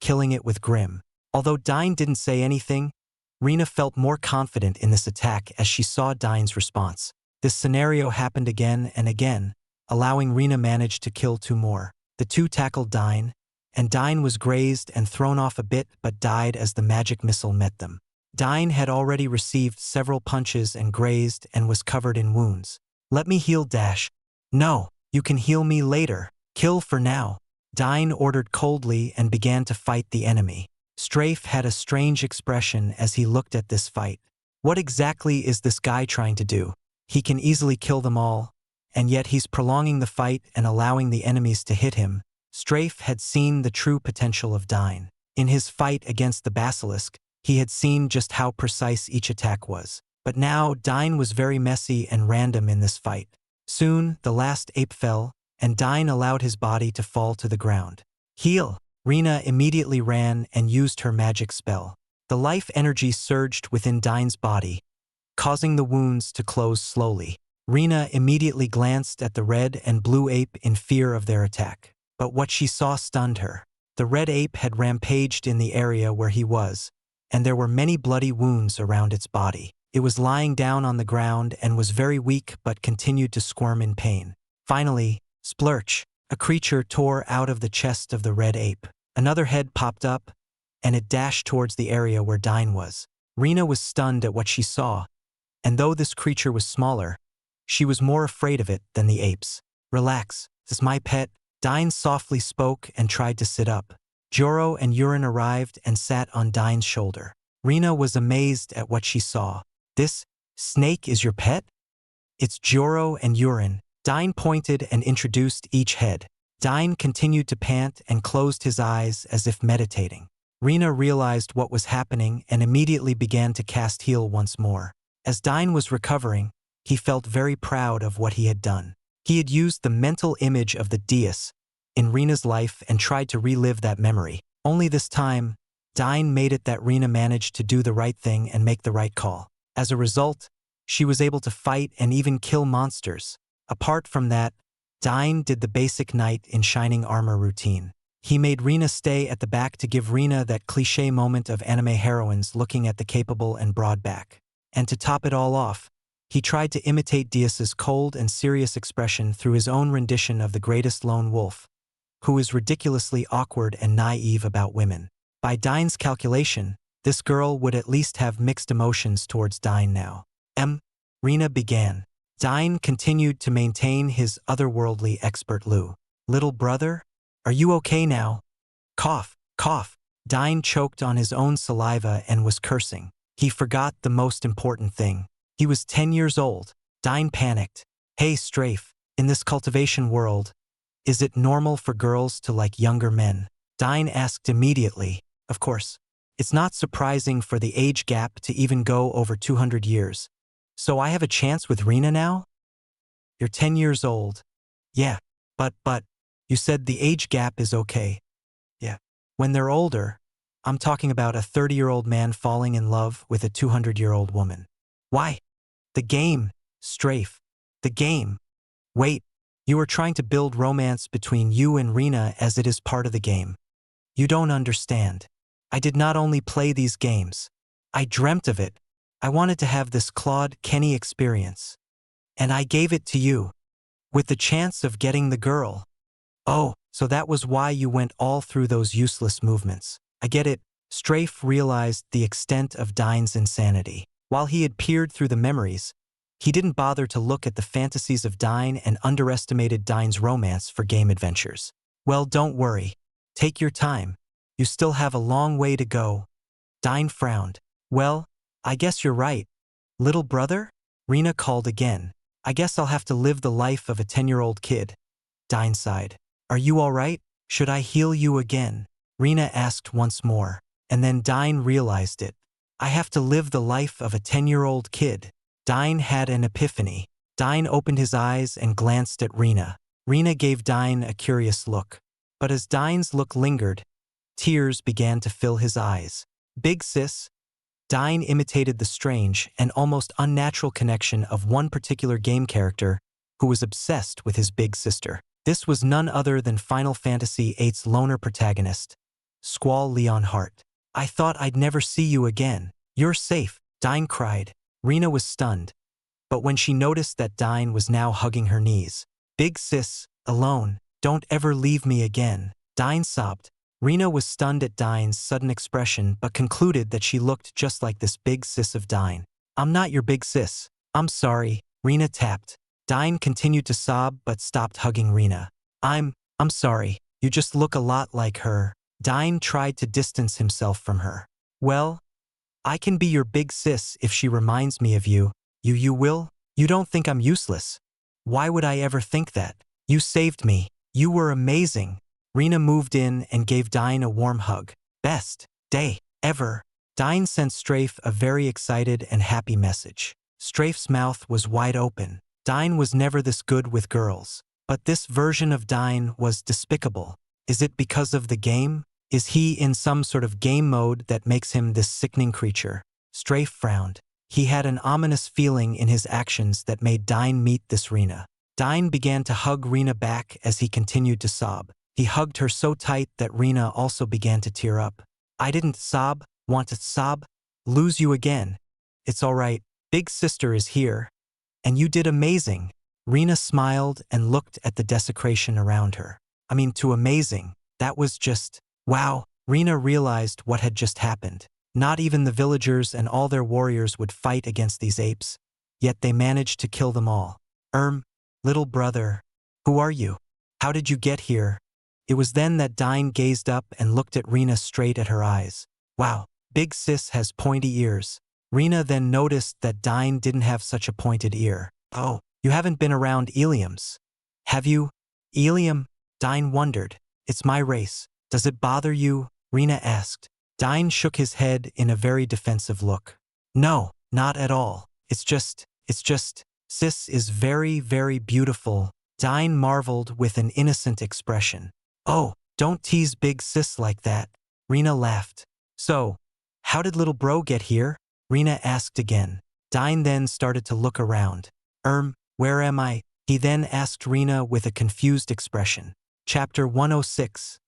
killing it with Grim. Although Dyne didn't say anything, Rena felt more confident in this attack as she saw Dyne's response. This scenario happened again and again, allowing Rena manage to kill two more. The two tackled Dyne, and Dyne was grazed and thrown off a bit but died as the magic missile met them. Dyne had already received several punches and grazed and was covered in wounds. Let me heal Dash. No, you can heal me later. Kill for now. Dyne ordered coldly and began to fight the enemy. Strafe had a strange expression as he looked at this fight. What exactly is this guy trying to do? He can easily kill them all, and yet he's prolonging the fight and allowing the enemies to hit him. Strafe had seen the true potential of Dyne. In his fight against the basilisk, he had seen just how precise each attack was. But now, Dyne was very messy and random in this fight. Soon, the last ape fell, and Dyne allowed his body to fall to the ground. Heal! Rena immediately ran and used her magic spell. The life energy surged within Dyne's body, causing the wounds to close slowly. Rena immediately glanced at the red and blue ape in fear of their attack. But what she saw stunned her. The red ape had rampaged in the area where he was, and there were many bloody wounds around its body. It was lying down on the ground and was very weak but continued to squirm in pain. Finally, splurch! A creature tore out of the chest of the red ape. Another head popped up, and it dashed towards the area where Dyne was. Rena was stunned at what she saw, and though this creature was smaller, she was more afraid of it than the apes. Relax, this is my pet. Dyne softly spoke and tried to sit up. Joro and Urin arrived and sat on Dyne's shoulder. Rena was amazed at what she saw. This snake is your pet? It's Joro and Urin. Dyne pointed and introduced each head. Dyne continued to pant and closed his eyes as if meditating. Rena realized what was happening and immediately began to cast heal once more. As Dyne was recovering, he felt very proud of what he had done. He had used the mental image of the dais in Rena's life and tried to relive that memory. Only this time, Dyne made it that Rena managed to do the right thing and make the right call. As a result, she was able to fight and even kill monsters. Apart from that, Dyne did the basic knight in shining armor routine. He made Rena stay at the back to give Rena that cliché moment of anime heroines looking at the capable and broad back. And to top it all off, he tried to imitate Dias's cold and serious expression through his own rendition of the greatest lone wolf, who is ridiculously awkward and naive about women. By Dyne's calculation, this girl would at least have mixed emotions towards Dyne now. Rena began. Dyne continued to maintain his otherworldly expert Lou. Little brother? Are you okay now? Cough, cough. Dyne choked on his own saliva and was cursing. He forgot the most important thing. He was 10 years old. Dyne panicked. Hey, Strafe, in this cultivation world, is it normal for girls to like younger men? Dyne asked immediately. Of course. It's not surprising for the age gap to even go over 200 years. So I have a chance with Rena now? You're 10 years old. Yeah, but, you said the age gap is okay. Yeah. When they're older, I'm talking about a 30-year-old man falling in love with a 200-year-old woman. Why? The game, Strafe. The game. Wait, you are trying to build romance between you and Rena as it is part of the game. You don't understand. I did not only play these games. I dreamt of it. I wanted to have this Claude Kenny experience. And I gave it to you. With the chance of getting the girl. Oh, so that was why you went all through those useless movements. I get it. Strafe realized the extent of Dyne's insanity. While he had peered through the memories, he didn't bother to look at the fantasies of Dyne and underestimated Dyne's romance for game adventures. Well, don't worry. Take your time. You still have a long way to go. Dyne frowned. Well, I guess you're right. Little brother? Rena called again. I guess I'll have to live the life of a 10-year-old kid. Dyne sighed. Are you all right? Should I heal you again? Rena asked once more. And then Dyne realized it. I have to live the life of a 10-year-old kid. Dyne had an epiphany. Dyne opened his eyes and glanced at Rena. Rena gave Dyne a curious look. But as Dyne's look lingered, tears began to fill his eyes. Big sis? Dyne imitated the strange and almost unnatural connection of one particular game character who was obsessed with his big sister. This was none other than Final Fantasy VIII's loner protagonist, Squall Leonhart. I thought I'd never see you again. You're safe, Dyne cried. Rena was stunned. But when she noticed that Dyne was now hugging her knees, Big sis, alone, don't ever leave me again. Dyne sobbed. Rena was stunned at Dyne's sudden expression but concluded that she looked just like this big sis of Dyne. I'm not your big sis. I'm sorry, Rena tapped. Dyne continued to sob but stopped hugging Rena. I'm sorry, you just look a lot like her. Dyne tried to distance himself from her. Well, I can be your big sis if she reminds me of you. You will? You don't think I'm useless? Why would I ever think that? You saved me. You were amazing. Rena moved in and gave Dyne a warm hug. Best day ever. Dyne sent Strafe a very excited and happy message. Strafe's mouth was wide open. Dyne was never this good with girls. But this version of Dyne was despicable. Is it because of the game? Is he in some sort of game mode that makes him this sickening creature? Strafe frowned. He had an ominous feeling in his actions that made Dyne meet this Rena. Dyne began to hug Rena back as he continued to sob. He hugged her so tight that Rena also began to tear up. I didn't want to sob, lose you again. It's all right, big sister is here. And you did amazing. Rena smiled and looked at the desecration around her. I mean, too amazing. That was just, wow. Rena realized what had just happened. Not even the villagers and all their warriors would fight against these apes, yet they managed to kill them all. Little brother, who are you? How did you get here? It was then that Dyne gazed up and looked at Rena straight at her eyes. Wow, big sis has pointy ears. Rena then noticed that Dyne didn't have such a pointed ear. Oh, you haven't been around Ilium's, have you? Ilium? Dyne wondered. It's my race. Does it bother you? Rena asked. Dyne shook his head in a very defensive look. No, not at all. It's just, sis is very, very beautiful. Dyne marveled with an innocent expression. Oh, don't tease big sis like that. Rena laughed. So, how did little bro get here? Rena asked again. Dyne then started to look around. Where am I? He then asked Rena with a confused expression. Chapter 106.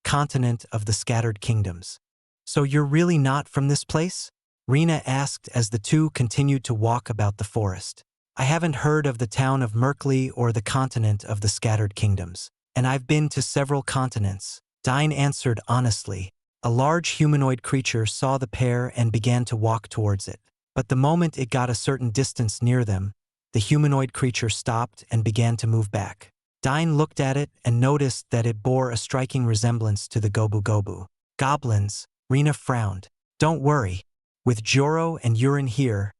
Continent of the Scattered Kingdoms. So you're really not from this place? Rena asked as the two continued to walk about the forest. I haven't heard of the town of Merkley or the continent of the Scattered Kingdoms, and I've been to several continents. Dyne answered honestly. A large humanoid creature saw the pair and began to walk towards it. But the moment it got a certain distance near them, the humanoid creature stopped and began to move back. Dyne looked at it and noticed that it bore a striking resemblance to the Gobu Gobu. Goblins, Rena frowned. Don't worry. With Joro and Urin here,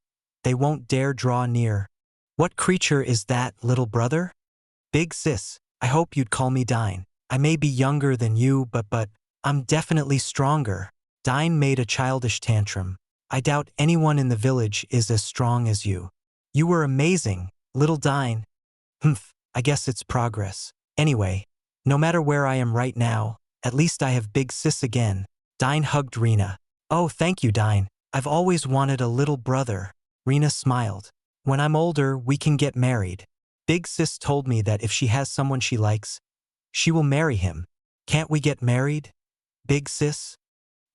they won't dare draw near. What creature is that, little brother? Big sis, I hope you'd call me Dyne. I may be younger than you, but I'm definitely stronger. Dyne made a childish tantrum. I doubt anyone in the village is as strong as you. You were amazing, little Dyne. Humph, I guess it's progress. Anyway, no matter where I am right now, at least I have Big Sis again. Dyne hugged Rena. Oh, thank you, Dyne. I've always wanted a little brother. Rena smiled. When I'm older, we can get married. Big Sis told me that if she has someone she likes, she will marry him. Can't we get married? Big Sis?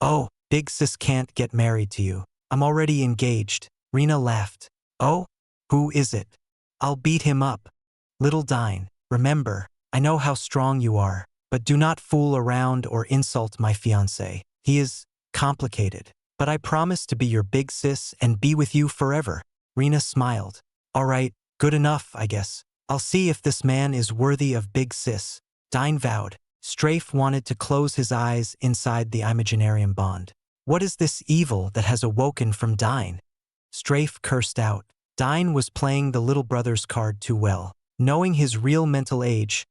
Oh, Big Sis can't get married to you. I'm already engaged. Rena laughed. Oh? Who is it? I'll beat him up. Little Dyne, remember, I know how strong you are, but do not fool around or insult my fiancé. He is complicated. But I promise to be your Big Sis and be with you forever. Rena smiled. All right, good enough, I guess. I'll see if this man is worthy of Big Sis. Dyne vowed. Strafe wanted to close his eyes inside the Imaginarium Bond. What is this evil that has awoken from Dyne? Strafe cursed out. Dyne was playing the little brother's card too well. Knowing his real mental age,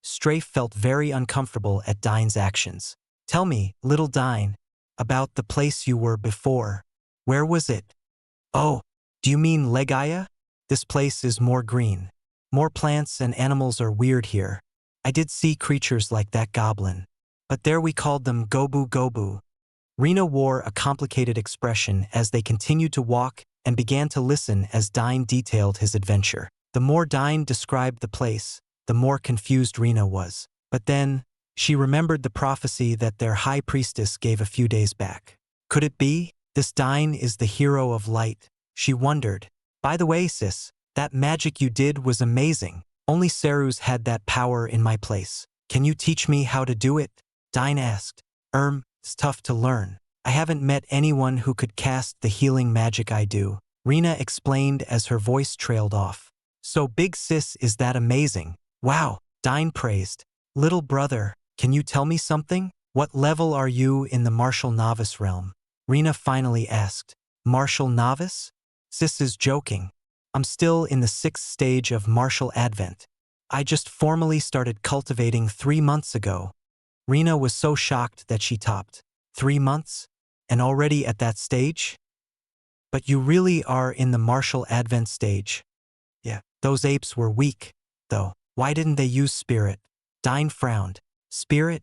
Strafe felt very uncomfortable at Dyne's actions. Tell me, little Dyne, about the place you were before. Where was it? Oh, do you mean Legaia? This place is more green. More plants and animals are weird here. I did see creatures like that goblin. But there we called them Gobu Gobu. Rena wore a complicated expression as they continued to walk and began to listen as Dyne detailed his adventure. The more Dyne described the place, the more confused Rena was. But then, she remembered the prophecy that their high priestess gave a few days back. Could it be? This Dyne is the hero of light. She wondered. By the way, sis, that magic you did was amazing. Only Serus had that power in my place. Can you teach me how to do it? Dyne asked. It's tough to learn. I haven't met anyone who could cast the healing magic I do. Rena explained as her voice trailed off. So Big Sis is that amazing. Wow, Dyne praised. Little brother, can you tell me something? What level are you in the martial novice realm? Rena finally asked. Martial novice? Sis is joking. I'm still in the 6th stage of martial advent. I just formally started cultivating 3 months ago. Rena was so shocked that she topped. 3 months? And already at that stage? But you really are in the martial advent stage. Yeah, those apes were weak, though. Why didn't they use spirit? Dyne frowned. Spirit?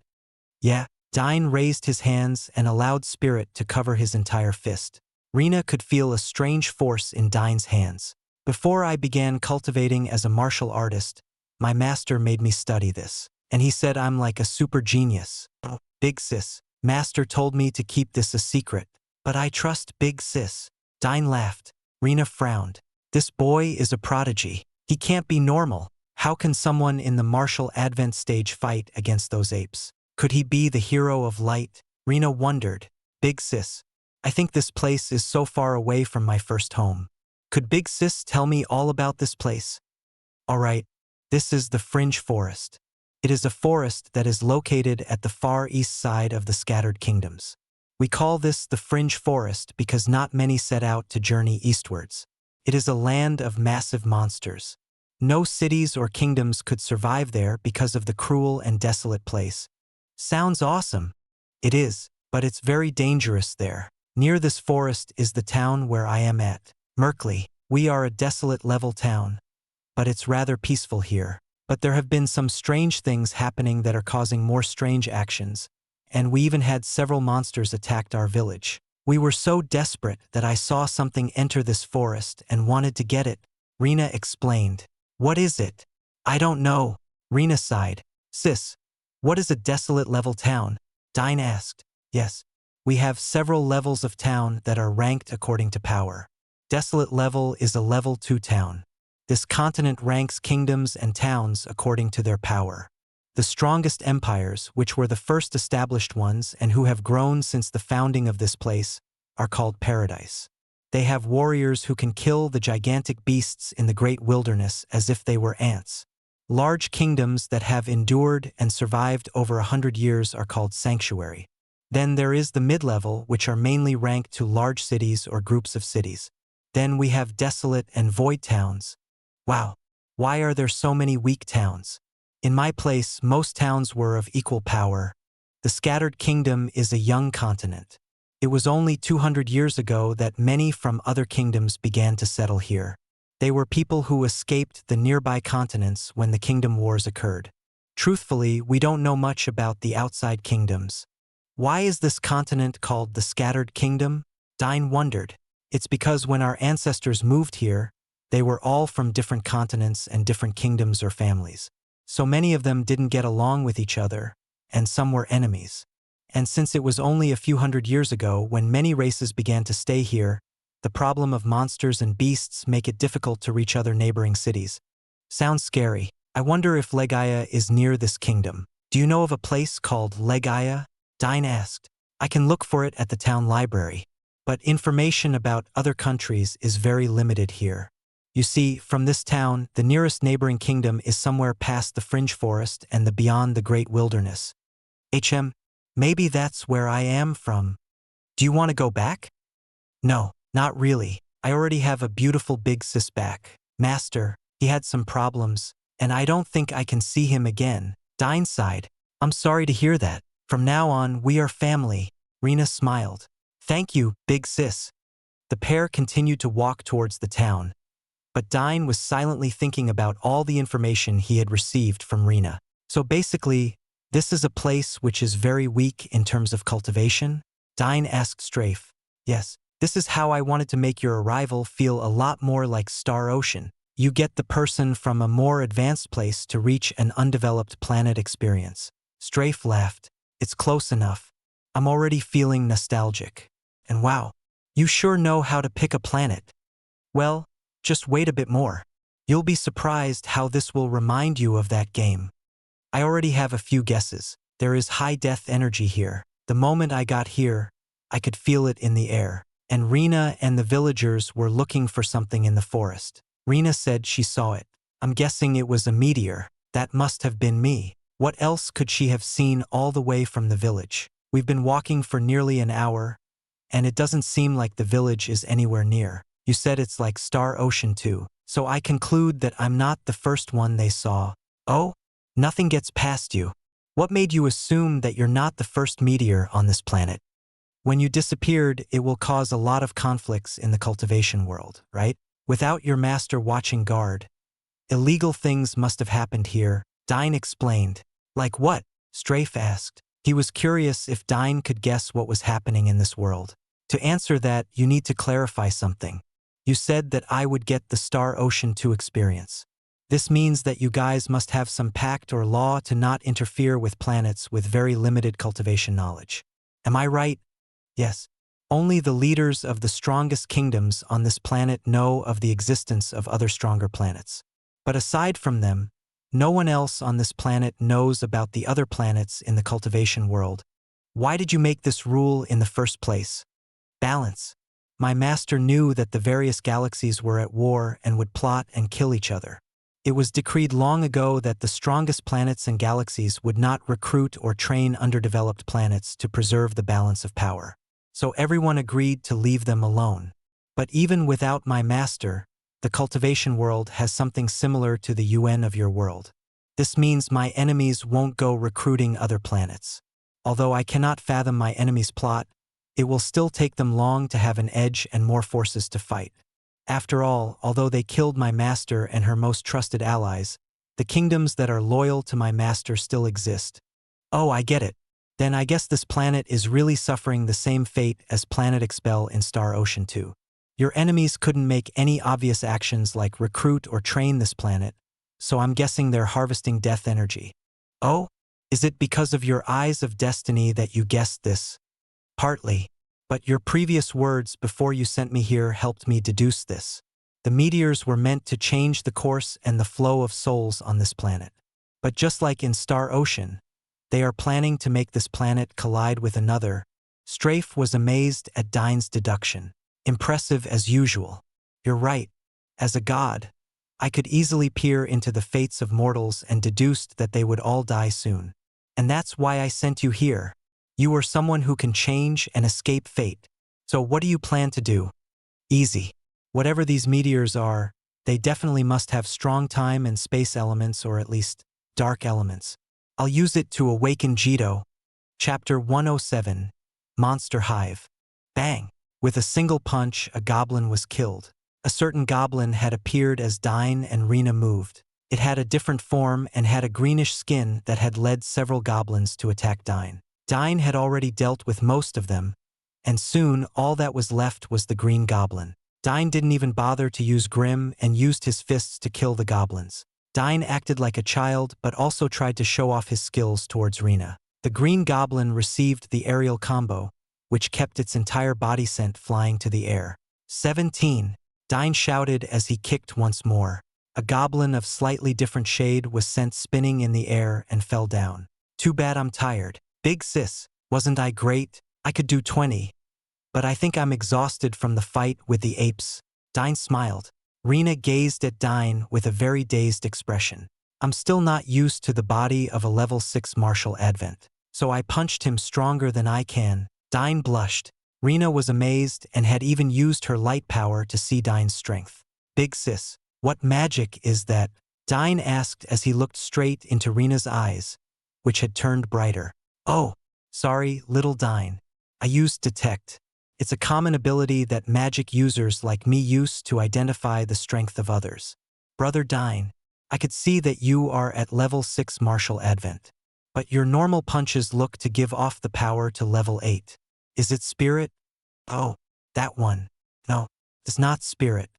Yeah. Dyne raised his hands and allowed spirit to cover his entire fist. Rena could feel a strange force in Dyne's hands. Before I began cultivating as a martial artist, my master made me study this. And he said I'm like a super genius. Oh, Big Sis, master told me to keep this a secret. But I trust Big Sis. Dyne laughed. Rena frowned. This boy is a prodigy. He can't be normal. How can someone in the martial advent stage fight against those apes? Could he be the hero of light? Rena wondered. Big Sis, I think this place is so far away from my first home. Could Big Sis tell me all about this place? All right, this is the Fringe Forest. It is a forest that is located at the far east side of the Scattered Kingdoms. We call this the Fringe Forest because not many set out to journey eastwards. It is a land of massive monsters. No cities or kingdoms could survive there because of the cruel and desolate place. Sounds awesome. It is, but it's very dangerous there. Near this forest is the town where I am at. Merkley. We are a desolate level town. But it's rather peaceful here. But there have been some strange things happening that are causing more strange actions. And we even had several monsters attack our village. We were so desperate that I saw something enter this forest and wanted to get it. Rena explained. What is it? I don't know. Rena sighed. Sis, what is a desolate level town? Dyne asked. Yes, we have several levels of town that are ranked according to power. Desolate level is a level 2 town. This continent ranks kingdoms and towns according to their power. The strongest empires, which were the first established ones and who have grown since the founding of this place, are called paradise. They have warriors who can kill the gigantic beasts in the great wilderness as if they were ants. Large kingdoms that have endured and survived over 100 years are called sanctuary. Then there is the mid-level, which are mainly ranked to large cities or groups of cities. Then we have desolate and void towns. Wow, why are there so many weak towns? In my place, most towns were of equal power. The scattered kingdom is a young continent. It was only 200 years ago that many from other kingdoms began to settle here. They were people who escaped the nearby continents when the kingdom wars occurred. Truthfully, we don't know much about the outside kingdoms. Why is this continent called the Scattered Kingdom? Dyne wondered. It's because when our ancestors moved here, they were all from different continents and different kingdoms or families. So many of them didn't get along with each other, and some were enemies. And since it was only a few hundred years ago when many races began to stay here, the problem of monsters and beasts make it difficult to reach other neighboring cities. Sounds scary. I wonder if Legaia is near this kingdom. Do you know of a place called Legaia? Dyne asked. I can look for it at the town library. But information about other countries is very limited here. You see, from this town, the nearest neighboring kingdom is somewhere past the fringe forest and beyond the great wilderness. Maybe that's where I am from. Do you want to go back? No, not really. I already have a beautiful big sis back. Master, he had some problems, and I don't think I can see him again. Dyne sighed. I'm sorry to hear that. From now on, we are family. Rena smiled. Thank you, big sis. The pair continued to walk towards the town. But Dyne was silently thinking about all the information he had received from Rena. So basically, this is a place which is very weak in terms of cultivation? Dyne asked Strafe. Yes, this is how I wanted to make your arrival feel a lot more like Star Ocean. You get the person from a more advanced place to reach an undeveloped planet experience. Strafe laughed. It's close enough. I'm already feeling nostalgic. And wow, you sure know how to pick a planet. Well, just wait a bit more. You'll be surprised how this will remind you of that game. I already have a few guesses. There is high death energy here. The moment I got here, I could feel it in the air. And Rena and the villagers were looking for something in the forest. Rena said she saw it. I'm guessing it was a meteor. That must have been me. What else could she have seen all the way from the village? We've been walking for nearly an hour, and it doesn't seem like the village is anywhere near. You said it's like Star Ocean too, so I conclude that I'm not the first one they saw. Oh? Nothing gets past you. What made you assume that you're not the first meteor on this planet? When you disappeared, it will cause a lot of conflicts in the cultivation world, right? Without your master watching guard. Illegal things must have happened here, Dyne explained. Like what? Strafe asked. He was curious if Dyne could guess what was happening in this world. To answer that, you need to clarify something. You said that I would get the Star Ocean 2 experience. This means that you guys must have some pact or law to not interfere with planets with very limited cultivation knowledge. Am I right? Yes. Only the leaders of the strongest kingdoms on this planet know of the existence of other stronger planets. But aside from them, no one else on this planet knows about the other planets in the cultivation world. Why did you make this rule in the first place? Balance. My master knew that the various galaxies were at war and would plot and kill each other. It was decreed long ago that the strongest planets and galaxies would not recruit or train underdeveloped planets to preserve the balance of power. So everyone agreed to leave them alone. But even without my master, the cultivation world has something similar to the UN of your world. This means my enemies won't go recruiting other planets. Although I cannot fathom my enemy's plot, it will still take them long to have an edge and more forces to fight. After all, although they killed my master and her most trusted allies, the kingdoms that are loyal to my master still exist. Oh, I get it. Then I guess this planet is really suffering the same fate as Planet Expel in Star Ocean 2. Your enemies couldn't make any obvious actions like recruit or train this planet, so I'm guessing they're harvesting death energy. Oh? Is it because of your eyes of destiny that you guessed this? Partly. But your previous words before you sent me here helped me deduce this. The meteors were meant to change the course and the flow of souls on this planet. But just like in Star Ocean, they are planning to make this planet collide with another. Strafe was amazed at Dyne's deduction. Impressive as usual. You're right. As a god, I could easily peer into the fates of mortals and deduced that they would all die soon. And that's why I sent you here. You are someone who can change and escape fate. So what do you plan to do? Easy. Whatever these meteors are, they definitely must have strong time and space elements or at least dark elements. I'll use it to awaken Jito. Chapter 107, Monster Hive. Bang! With a single punch, a goblin was killed. A certain goblin had appeared as Dyne and Rena moved. It had a different form and had a greenish skin that had led several goblins to attack Dyne. Dyne had already dealt with most of them, and soon all that was left was the green goblin. Dyne didn't even bother to use Grim and used his fists to kill the goblins. Dyne acted like a child but also tried to show off his skills towards Rena. The green goblin received the aerial combo, which kept its entire body scent flying to the air. 17. Dyne shouted as he kicked once more. A goblin of slightly different shade was sent spinning in the air and fell down. Too bad I'm tired. Big sis, wasn't I great? I could do 20. But I think I'm exhausted from the fight with the apes. Dyne smiled. Rena gazed at Dyne with a very dazed expression. I'm still not used to the body of a level 6 martial advent. So I punched him stronger than I can. Dyne blushed. Rena was amazed and had even used her light power to see Dyne's strength. Big sis, what magic is that? Dyne asked as he looked straight into Rena's eyes, which had turned brighter. Oh, sorry, little Dyne. I used detect. It's a common ability that magic users like me use to identify the strength of others. Brother Dyne, I could see that you are at level 6 martial advent. But your normal punches look to give off the power to level 8. Is it spirit? Oh, that one. No, it's not spirit.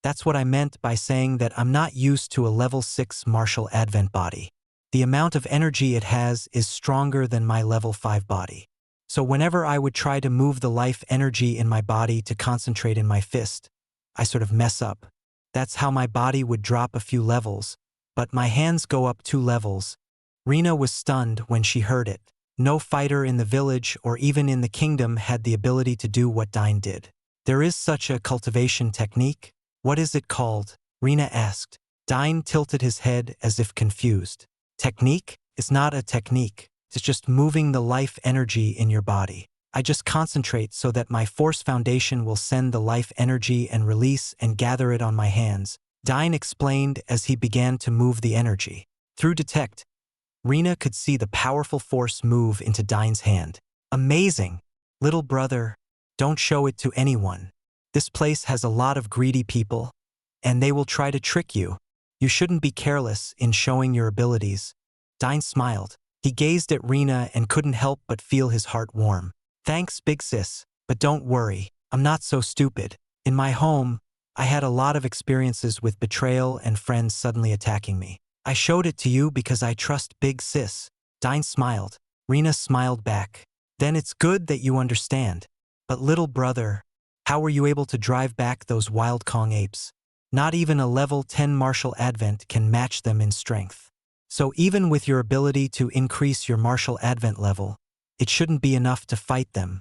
That's what I meant by saying that I'm not used to a level 6 martial advent body. The amount of energy it has is stronger than my level 5 body. So whenever I would try to move the life energy in my body to concentrate in my fist, I sort of mess up. That's how my body would drop a few levels, but my hands go up 2 levels. Rena was stunned when she heard it. No fighter in the village or even in the kingdom had the ability to do what Dyne did. There is such a cultivation technique? What is it called? Rena asked. Dyne tilted his head as if confused. Technique? It's not a technique. It's just moving the life energy in your body. I just concentrate so that my force foundation will send the life energy and release and gather it on my hands, Dyne explained as he began to move the energy. Through detect, Rena could see the powerful force move into Dyne's hand. Amazing! Little brother, don't show it to anyone. This place has a lot of greedy people, and they will try to trick you. You shouldn't be careless in showing your abilities. Dyne smiled. He gazed at Rena and couldn't help but feel his heart warm. Thanks, big sis, but don't worry, I'm not so stupid. In my home, I had a lot of experiences with betrayal and friends suddenly attacking me. I showed it to you because I trust big sis. Dyne smiled. Rena smiled back. Then it's good that you understand. But little brother, how were you able to drive back those wild Kong apes? Not even a level 10 martial advent can match them in strength. So even with your ability to increase your martial advent level, it shouldn't be enough to fight them.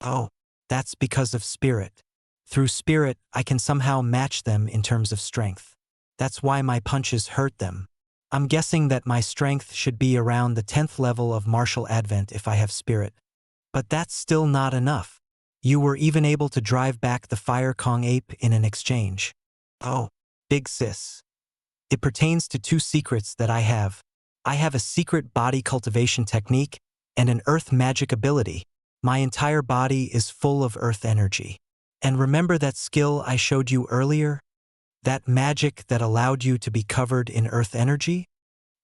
Oh, that's because of spirit. Through spirit, I can somehow match them in terms of strength. That's why my punches hurt them. I'm guessing that my strength should be around the 10th level of martial advent if I have spirit. But that's still not enough. You were even able to drive back the Fire Kong ape in an exchange. Oh, big sis. It pertains to 2 secrets that I have. I have a secret body cultivation technique and an earth magic ability. My entire body is full of earth energy. And remember that skill I showed you earlier? That magic that allowed you to be covered in earth energy?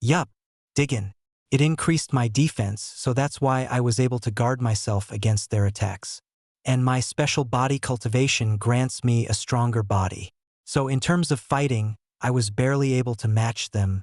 Yup, diggin'. It increased my defense, so that's why I was able to guard myself against their attacks. And my special body cultivation grants me a stronger body. So in terms of fighting, I was barely able to match them.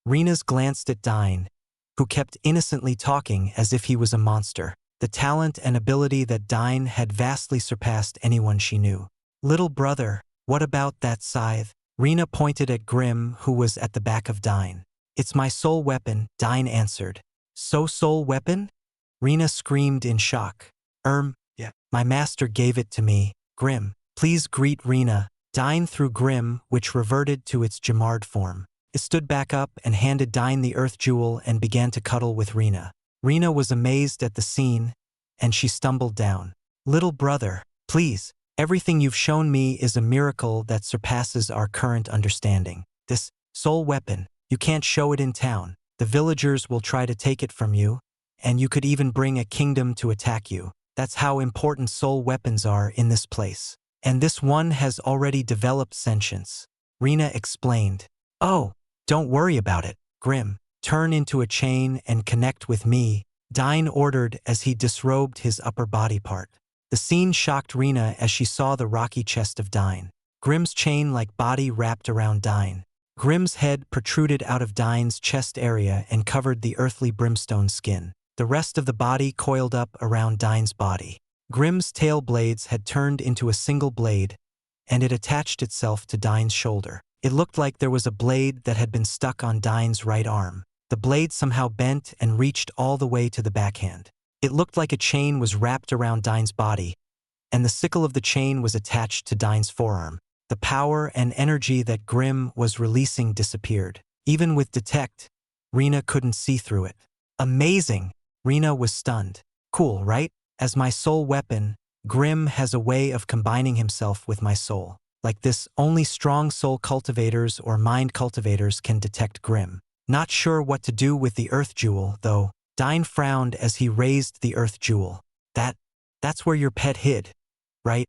Rena's glanced at Dyne, who kept innocently talking as if he was a monster. The talent and ability that Dyne had vastly surpassed anyone she knew. Little brother, what about that scythe? Rena pointed at Grim, who was at the back of Dyne. It's my soul weapon, Dyne answered. So soul weapon? Rena screamed in shock. Yeah. My master gave it to me. Grim, please greet Rena. Dyne threw Grim, which reverted to its Jamard form. It stood back up and handed Dyne the earth jewel and began to cuddle with Rena. Rena was amazed at the scene, and she stumbled down. Little brother, please, everything you've shown me is a miracle that surpasses our current understanding. This soul weapon, you can't show it in town. The villagers will try to take it from you, and you could even bring a kingdom to attack you. That's how important soul weapons are in this place. And this one has already developed sentience. Rena explained. Oh, don't worry about it, Grim. Turn into a chain and connect with me, Dyne ordered as he disrobed his upper body part. The scene shocked Rena as she saw the rocky chest of Dyne. Grim's chain-like body wrapped around Dyne. Grim's head protruded out of Dyne's chest area and covered the earthly brimstone skin. The rest of the body coiled up around Dyne's body. Grim's tail blades had turned into a single blade, and it attached itself to Dyne's shoulder. It looked like there was a blade that had been stuck on Dyne's right arm. The blade somehow bent and reached all the way to the backhand. It looked like a chain was wrapped around Dyne's body, and the sickle of the chain was attached to Dyne's forearm. The power and energy that Grim was releasing disappeared. Even with Detect, Rena couldn't see through it. Amazing! Rena was stunned. Cool, right? As my soul weapon, Grim has a way of combining himself with my soul. Like this, only strong soul cultivators or mind cultivators can detect Grim. Not sure what to do with the Earth Jewel, though. Dyne frowned as he raised the Earth Jewel. That's where your pet hid, right?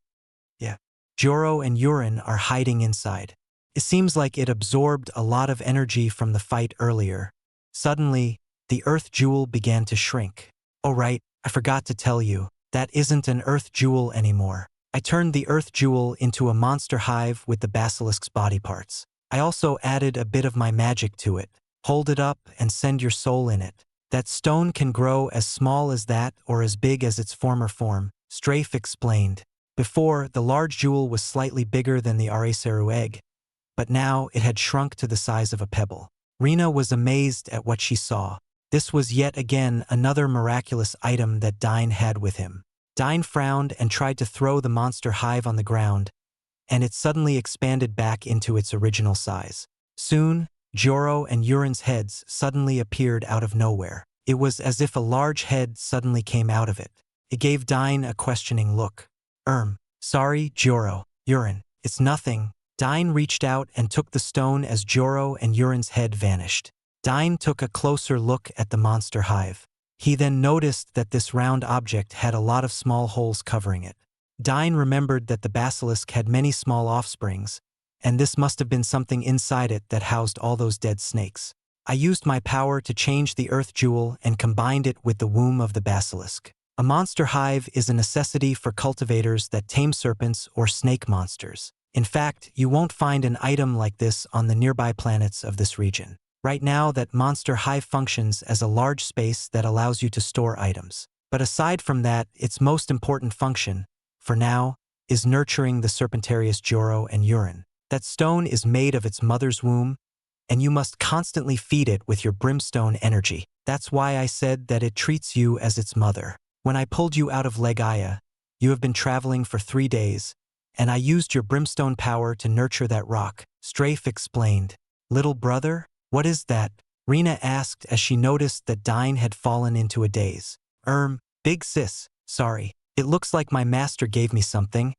Yeah. Joro and Urin are hiding inside. It seems like it absorbed a lot of energy from the fight earlier. Suddenly, the Earth Jewel began to shrink. Oh right, I forgot to tell you, that isn't an Earth Jewel anymore. I turned the Earth Jewel into a monster hive with the basilisk's body parts. I also added a bit of my magic to it. Hold it up and send your soul in it. That stone can grow as small as that or as big as its former form, Strafe explained. Before, the large jewel was slightly bigger than the Areseru egg, but now it had shrunk to the size of a pebble. Rena was amazed at what she saw. This was yet again another miraculous item that Dyne had with him. Dyne frowned and tried to throw the monster hive on the ground, and it suddenly expanded back into its original size. Soon, Joro and Urin's heads suddenly appeared out of nowhere. It was as if a large head suddenly came out of it. It gave Dyne a questioning look. Sorry, Joro. Urin, it's nothing. Dyne reached out and took the stone as Joro and Urin's head vanished. Dyne took a closer look at the monster hive. He then noticed that this round object had a lot of small holes covering it. Dyne remembered that the basilisk had many small offsprings, and this must have been something inside it that housed all those dead snakes. I used my power to change the Earth Jewel and combined it with the womb of the basilisk. A monster hive is a necessity for cultivators that tame serpents or snake monsters. In fact, you won't find an item like this on the nearby planets of this region. Right now, that monster hive functions as a large space that allows you to store items. But aside from that, its most important function, for now, is nurturing the Serpentarius Joro and Urin. That stone is made of its mother's womb, and you must constantly feed it with your brimstone energy. That's why I said that it treats you as its mother. When I pulled you out of Legaya, you have been traveling for 3 days, and I used your brimstone power to nurture that rock, Strafe explained. Little brother? What is that? Rena asked as she noticed that Dyne had fallen into a daze. Big sis, sorry. It looks like my master gave me something,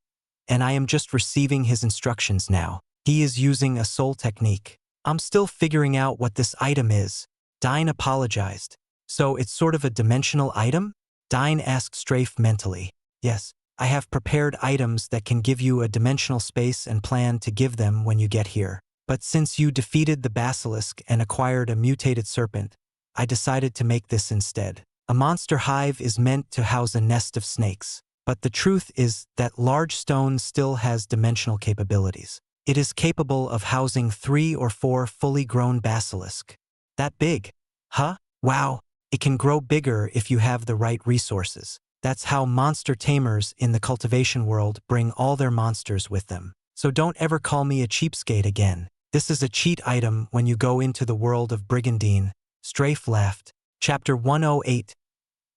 and I am just receiving his instructions now. He is using a soul technique. I'm still figuring out what this item is. Dyne apologized. So it's sort of a dimensional item? Dyne asked Strafe mentally. Yes, I have prepared items that can give you a dimensional space and plan to give them when you get here. But since you defeated the basilisk and acquired a mutated serpent, I decided to make this instead. A monster hive is meant to house a nest of snakes. But the truth is that large stone still has dimensional capabilities. It is capable of housing 3 or 4 fully grown basilisk. That big? Huh? Wow. It can grow bigger if you have the right resources. That's how monster tamers in the cultivation world bring all their monsters with them. So don't ever call me a cheapskate again. This is a cheat item when you go into the world of Brigandine. Strafe laughed. Chapter 108.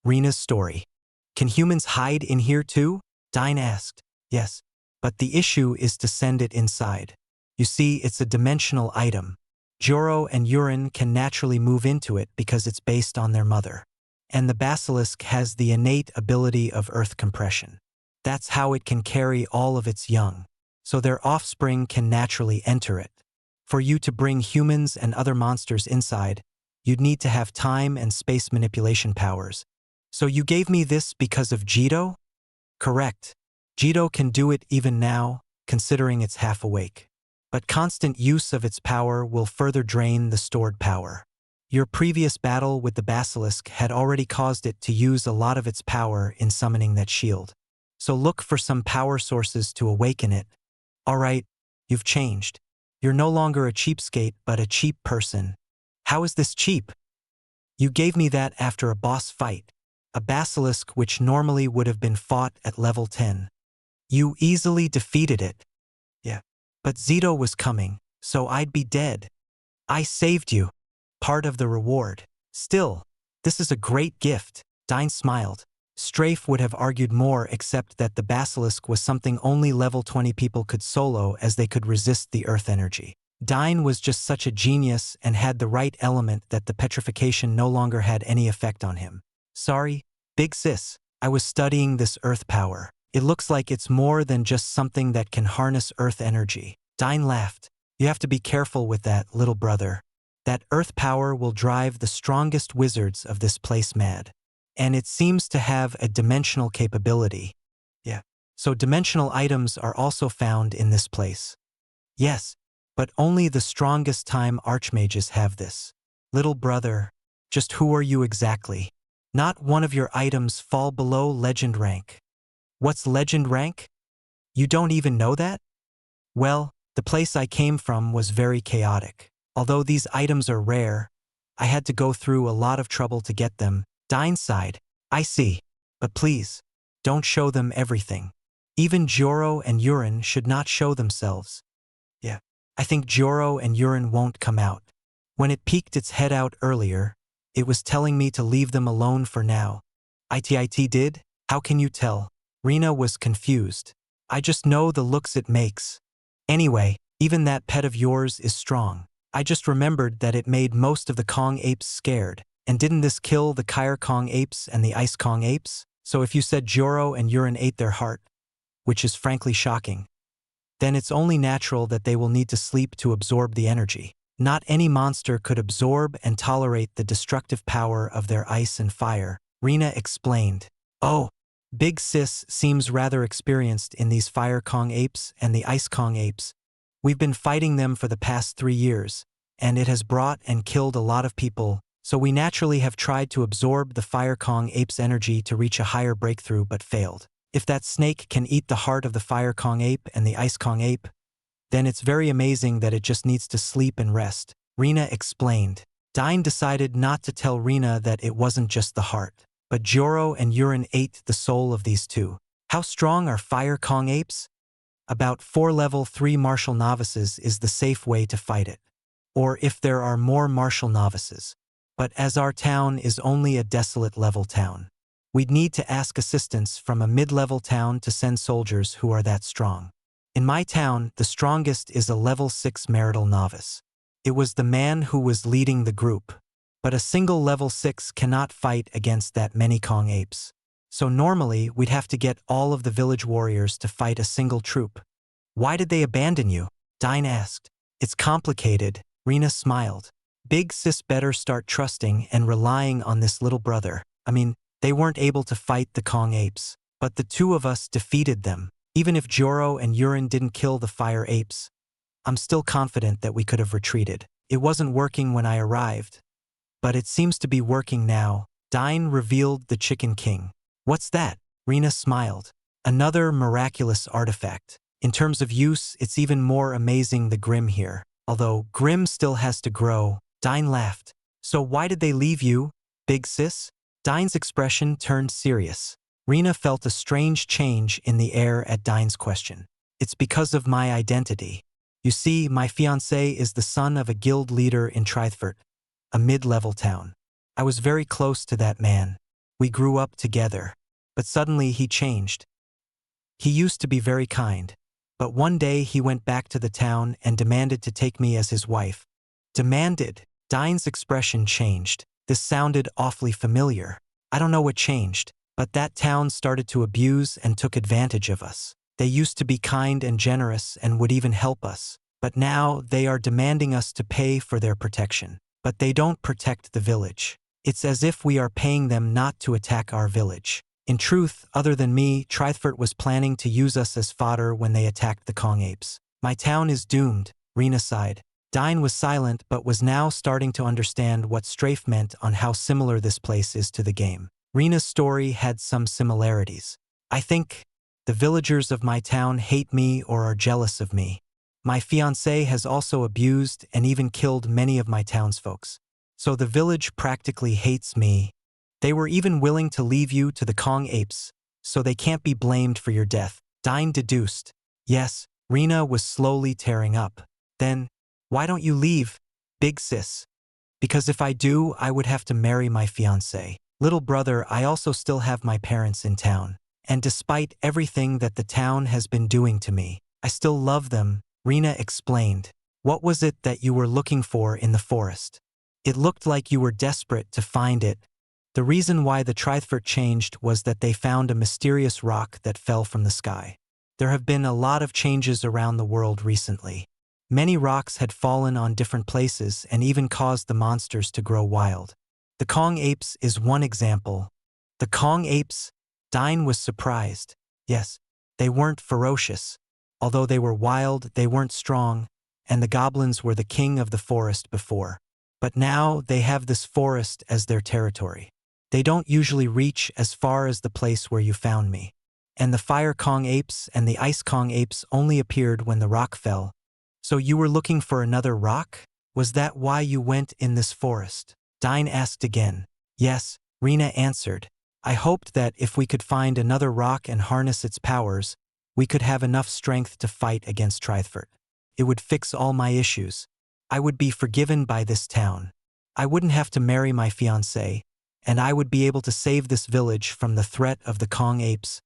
Rena's story. Can humans hide in here too? Dyne asked. Yes, but the issue is to send it inside. You see, it's a dimensional item. Joro and Urin can naturally move into it because it's based on their mother. And the basilisk has the innate ability of earth compression. That's how it can carry all of its young. So their offspring can naturally enter it. For you to bring humans and other monsters inside, you'd need to have time and space manipulation powers. So you gave me this because of Jito? Correct. Jito can do it even now, considering it's half awake. But constant use of its power will further drain the stored power. Your previous battle with the basilisk had already caused it to use a lot of its power in summoning that shield. So look for some power sources to awaken it. Alright, you've changed. You're no longer a cheapskate but a cheap person. How is this cheap? You gave me that after a boss fight, a basilisk which normally would have been fought at level 10. You easily defeated it. Yeah. But Zito was coming, so I'd be dead. I saved you. Part of the reward. Still, this is a great gift. Dyne smiled. Strafe would have argued more except that the basilisk was something only level 20 people could solo as they could resist the earth energy. Dyne was just such a genius and had the right element that the petrification no longer had any effect on him. Sorry, big sis, I was studying this earth power. It looks like it's more than just something that can harness earth energy. Dyne laughed. You have to be careful with that, little brother. That earth power will drive the strongest wizards of this place mad. And it seems to have a dimensional capability. Yeah. So dimensional items are also found in this place. Yes, but only the strongest time archmages have this. Little brother, just who are you exactly? Not one of your items fall below legend rank. What's legend rank? You don't even know that? Well, the place I came from was very chaotic. Although these items are rare, I had to go through a lot of trouble to get them. Dyne sighed. I see. But please, don't show them everything. Even Joro and Urin should not show themselves. Yeah. I think Joro and Urin won't come out. When it peeked its head out earlier, it was telling me to leave them alone for now. IT did? How can you tell? Rena was confused. I just know the looks it makes. Anyway, even that pet of yours is strong. I just remembered that it made most of the Kong apes scared. And didn't this kill the Kyre Kong apes and the Ice Kong apes? So if you said Joro and Urin ate their heart, which is frankly shocking, then it's only natural that they will need to sleep to absorb the energy. Not any monster could absorb and tolerate the destructive power of their ice and fire, Rena explained. Oh, Big Sis seems rather experienced in these Fire Kong apes and the Ice Kong apes. We've been fighting them for the past 3 years, and it has brought and killed a lot of people, so we naturally have tried to absorb the Fire Kong ape's energy to reach a higher breakthrough but failed. If that snake can eat the heart of the Fire Kong ape and the Ice Kong ape, then it's very amazing that it just needs to sleep and rest, Rena explained. Dyne decided not to tell Rena that it wasn't just the heart, but Joro and Urin ate the soul of these two. How strong are Fire Kong apes? About 4 level 3 martial novices is the safe way to fight it. Or if there are more martial novices. But as our town is only a desolate level town, we'd need to ask assistance from a mid-level town to send soldiers who are that strong. In my town, the strongest is a level 6 marital novice. It was the man who was leading the group. But a single level 6 cannot fight against that many Kong apes. So normally, we'd have to get all of the village warriors to fight a single troop. Why did they abandon you? Dyne asked. It's complicated, Rena smiled. Big Sis better start trusting and relying on this little brother. I mean, they weren't able to fight the Kong apes, but the two of us defeated them. Even if Joro and Urin didn't kill the fire apes, I'm still confident that we could have retreated. It wasn't working when I arrived, but it seems to be working now. Dyne revealed the Chicken King. What's that? Rena smiled. Another miraculous artifact. In terms of use, it's even more amazing the Grim here. Although Grim still has to grow, Dyne laughed. So why did they leave you, Big Sis? Dyne's expression turned serious. Rena felt a strange change in the air at Dyne's question. It's because of my identity. You see, my fiancé is the son of a guild leader in Trithfort, a mid-level town. I was very close to that man. We grew up together. But suddenly he changed. He used to be very kind. But one day he went back to the town and demanded to take me as his wife. Demanded? Dyne's expression changed. This sounded awfully familiar. I don't know what changed, but that town started to abuse and took advantage of us. They used to be kind and generous and would even help us. But now they are demanding us to pay for their protection. but they don't protect the village. It's as if we are paying them not to attack our village. In truth, other than me, Trythfort was planning to use us as fodder when they attacked the Kong apes. My town is doomed, Rena sighed. Dyne was silent but was now starting to understand what strafe meant on how similar this place is to the game. Rena's story had some similarities. I think the villagers of my town hate me or are jealous of me. My fiancé has also abused and even killed many of my townsfolks. So the village practically hates me. They were even willing to leave you to the Kong apes, so they can't be blamed for your death. Dyne deduced. Yes, Rena was slowly tearing up. Then, why don't you leave, big sis? Because if I do, I would have to marry my fiancé. Little brother, I also still have my parents in town. And despite everything that the town has been doing to me, I still love them, Rena explained. What was it that you were looking for in the forest? It looked like you were desperate to find it. The reason why the Trythfort changed was that they found a mysterious rock that fell from the sky. There have been a lot of changes around the world recently. Many rocks had fallen on different places and even caused the monsters to grow wild. The Kong apes is one example. The Kong apes? Dyne was surprised. Yes, they weren't ferocious. Although they were wild, they weren't strong, and the goblins were the king of the forest before. But now they have this forest as their territory. They don't usually reach as far as the place where you found me. And the Fire Kong apes and the Ice Kong apes only appeared when the rock fell. So you were looking for another rock? Was that why you went in this forest? Dyne asked again. Yes, Rena answered. I hoped that if we could find another rock and harness its powers, we could have enough strength to fight against Trythfort. It would fix all my issues. I would be forgiven by this town. I wouldn't have to marry my fiancé, and I would be able to save this village from the threat of the Kong apes.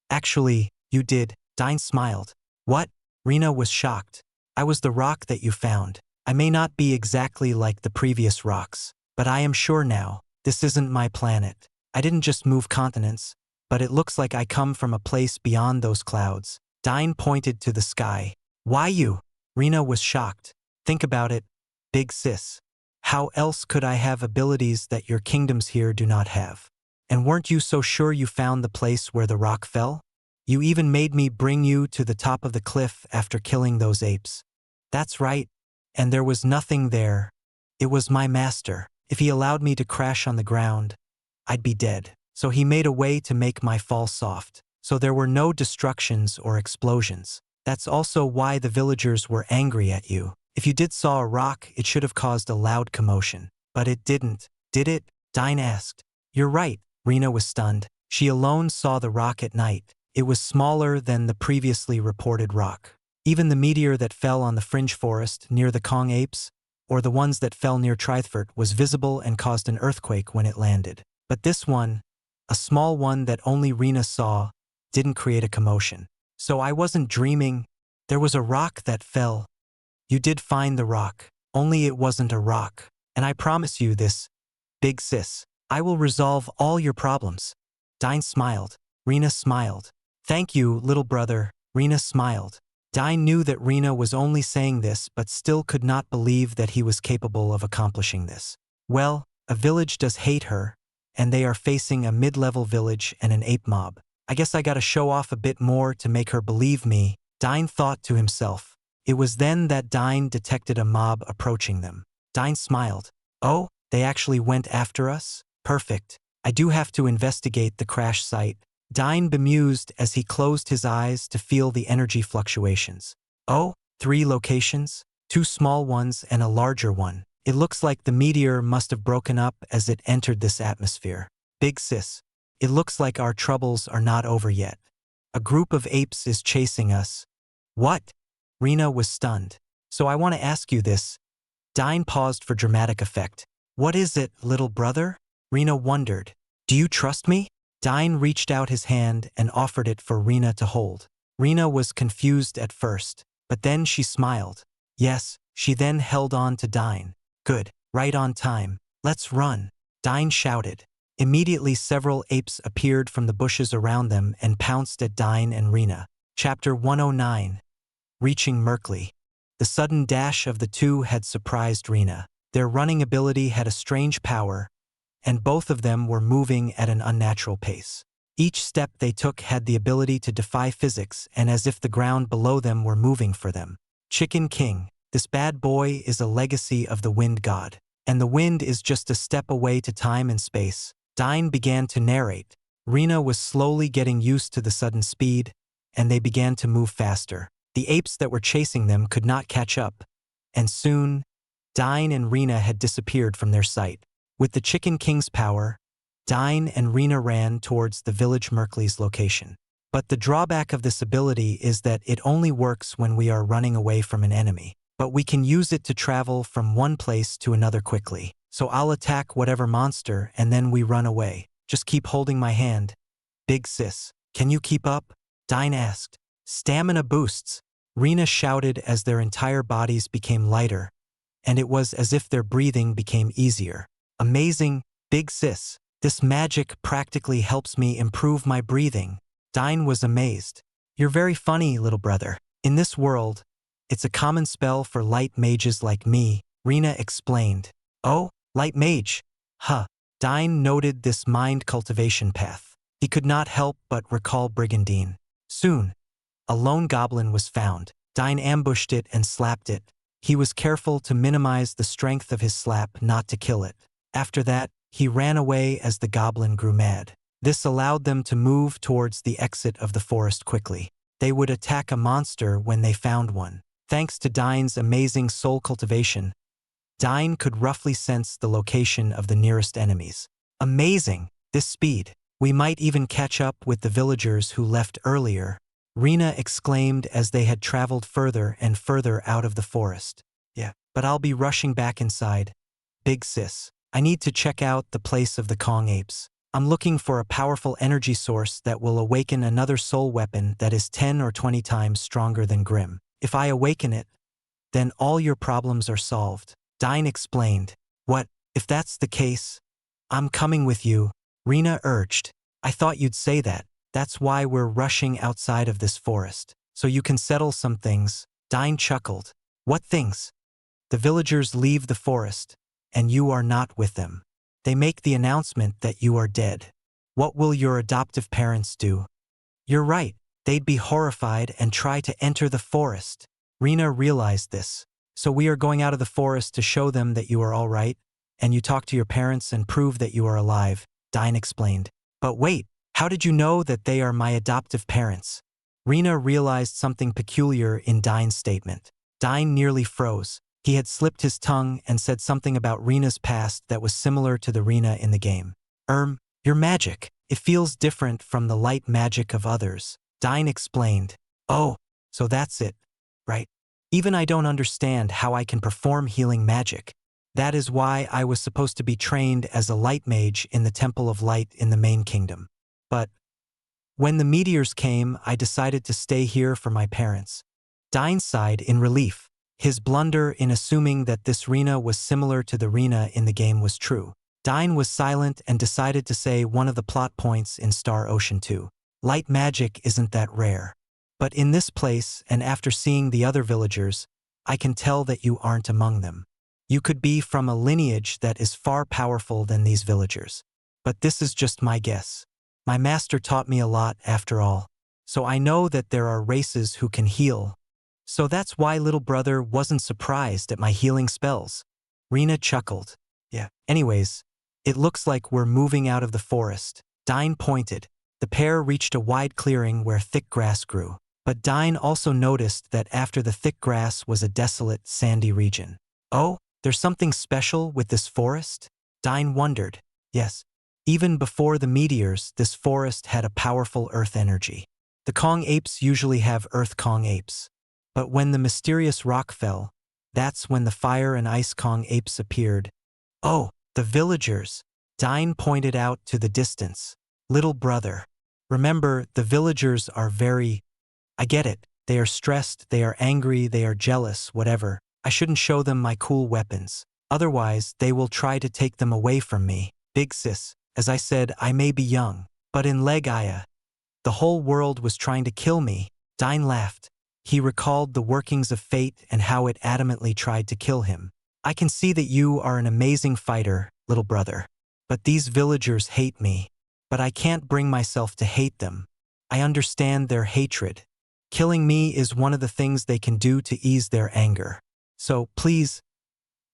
Actually, you did, Dyne smiled. What? Rena was shocked. I was the rock that you found. I may not be exactly like the previous rocks, but I am sure now, this isn't my planet. I didn't just move continents, but it looks like I come from a place beyond those clouds. Dyne pointed to the sky. Why you? Rena was shocked. Think about it, big sis. How else could I have abilities that your kingdoms here do not have? And weren't you so sure you found the place where the rock fell? You even made me bring you to the top of the cliff after killing those apes. That's right. And there was nothing there. It was my master. If he allowed me to crash on the ground, I'd be dead. So he made a way to make my fall soft. So there were no destructions or explosions. That's also why the villagers were angry at you. If you did saw a rock, it should have caused a loud commotion. But it didn't, did it? Dyne asked. You're right. Rena was stunned. She alone saw the rock at night. It was smaller than the previously reported rock. Even the meteor that fell on the fringe forest near the Kong apes, or the ones that fell near Trythfort, was visible and caused an earthquake when it landed. But this one, a small one that only Rena saw, didn't create a commotion. So I wasn't dreaming. There was a rock that fell. You did find the rock, only it wasn't a rock. And I promise you this, big sis, I will resolve all your problems. Dyne smiled. Rena smiled. Thank you, little brother. Rena smiled. Dyne knew that Rena was only saying this but still could not believe that he was capable of accomplishing this. Well, a village does hate her, and they are facing a mid-level village and an ape mob. I guess I gotta show off a bit more to make her believe me, Dyne thought to himself. It was then that Dyne detected a mob approaching them. Dyne smiled. Oh, they actually went after us? Perfect. I do have to investigate the crash site. Dyne bemused as he closed his eyes to feel the energy fluctuations. Oh, 3 locations? 2 small ones and a larger one. It looks like the meteor must have broken up as it entered this atmosphere. Big sis, it looks like our troubles are not over yet. A group of apes is chasing us. What? Rena was stunned. So I want to ask you this. Dyne paused for dramatic effect. What is it, little brother? Rena wondered. Do you trust me? Dyne reached out his hand and offered it for Rena to hold. Rena was confused at first, but then she smiled. Yes, she then held on to Dyne. Good, right on time. Let's run. Dyne shouted. Immediately several apes appeared from the bushes around them and pounced at Dyne and Rena. Chapter 109. Reaching Merkley. The sudden dash of the two had surprised Rena. Their running ability had a strange power, and both of them were moving at an unnatural pace. Each step they took had the ability to defy physics and as if the ground below them were moving for them. Chicken King, this bad boy is a legacy of the wind god. And the wind is just a step away to time and space. Dyne began to narrate. Rena was slowly getting used to the sudden speed, and they began to move faster. The apes that were chasing them could not catch up, and soon, Dyne and Rena had disappeared from their sight. With the Chicken King's power, Dyne and Rena ran towards the village Merkley's location. But the drawback of this ability is that it only works when we are running away from an enemy. But we can use it to travel from one place to another quickly. So I'll attack whatever monster and then we run away. Just keep holding my hand. Big sis, can you keep up? Dyne asked. Stamina boosts, Rena shouted as their entire bodies became lighter, and it was as if their breathing became easier. Amazing, big sis. This magic practically helps me improve my breathing. Dyne was amazed. You're very funny, little brother. In this world, it's a common spell for light mages like me, Rena explained. Oh, light mage. Huh. Dyne noted this mind cultivation path. He could not help but recall Brigandine. Soon, a lone goblin was found. Dyne ambushed it and slapped it. He was careful to minimize the strength of his slap not to kill it. After that, he ran away as the goblin grew mad. This allowed them to move towards the exit of the forest quickly. They would attack a monster when they found one. Thanks to Dyne's amazing soul cultivation, Dyne could roughly sense the location of the nearest enemies. Amazing, this speed. We might even catch up with the villagers who left earlier, Rena exclaimed as they had traveled further and further out of the forest. Yeah, but I'll be rushing back inside. Big sis, I need to check out the place of the Kong apes. I'm looking for a powerful energy source that will awaken another soul weapon that is 10 or 20 times stronger than Grim. If I awaken it, then all your problems are solved. Dyne explained. What, if that's the case? I'm coming with you, Rena urged. I thought you'd say that. That's why we're rushing outside of this forest. So you can settle some things. Dyne chuckled. What things? The villagers leave the forest, and you are not with them. They make the announcement that you are dead. What will your adoptive parents do? You're right. They'd be horrified and try to enter the forest. Rena realized this. So we are going out of the forest to show them that you are all right, and you talk to your parents and prove that you are alive, Dyne explained. But wait, how did you know that they are my adoptive parents? Rena realized something peculiar in Dyne's statement. Dyne nearly froze. He had slipped his tongue and said something about Rena's past that was similar to the Rena in the game. Your magic. It feels different from the light magic of others. Dyne explained. Oh, so that's it, right? Even I don't understand how I can perform healing magic. That is why I was supposed to be trained as a light mage in the Temple of Light in the main kingdom. But when the meteors came, I decided to stay here for my parents. Dyne sighed in relief. His blunder in assuming that this Rena was similar to the Rena in the game was true. Dyne was silent and decided to say one of the plot points in Star Ocean 2. Light magic isn't that rare. But in this place, and after seeing the other villagers, I can tell that you aren't among them. You could be from a lineage that is far powerful than these villagers. But this is just my guess. My master taught me a lot after all. So I know that there are races who can heal. So that's why little brother wasn't surprised at my healing spells. Rena chuckled. Yeah. Anyways, it looks like we're moving out of the forest. Dyne pointed. The pair reached a wide clearing where thick grass grew. But Dyne also noticed that after the thick grass was a desolate, sandy region. Oh, there's something special with this forest? Dyne wondered. Yes. Even before the meteors, this forest had a powerful earth energy. The Kong apes usually have earth Kong apes. But when the mysterious rock fell, that's when the fire and ice Kong apes appeared. Oh, the villagers. Dyne pointed out to the distance. Little brother. Remember, the villagers are very... I get it. They are stressed, they are angry, they are jealous, whatever. I shouldn't show them my cool weapons. Otherwise, they will try to take them away from me. Big sis, as I said, I may be young, but in Legaya, the whole world was trying to kill me. Dyne laughed. He recalled the workings of fate and how it adamantly tried to kill him. I can see that you are an amazing fighter, little brother. But these villagers hate me. But I can't bring myself to hate them. I understand their hatred. Killing me is one of the things they can do to ease their anger. So, please,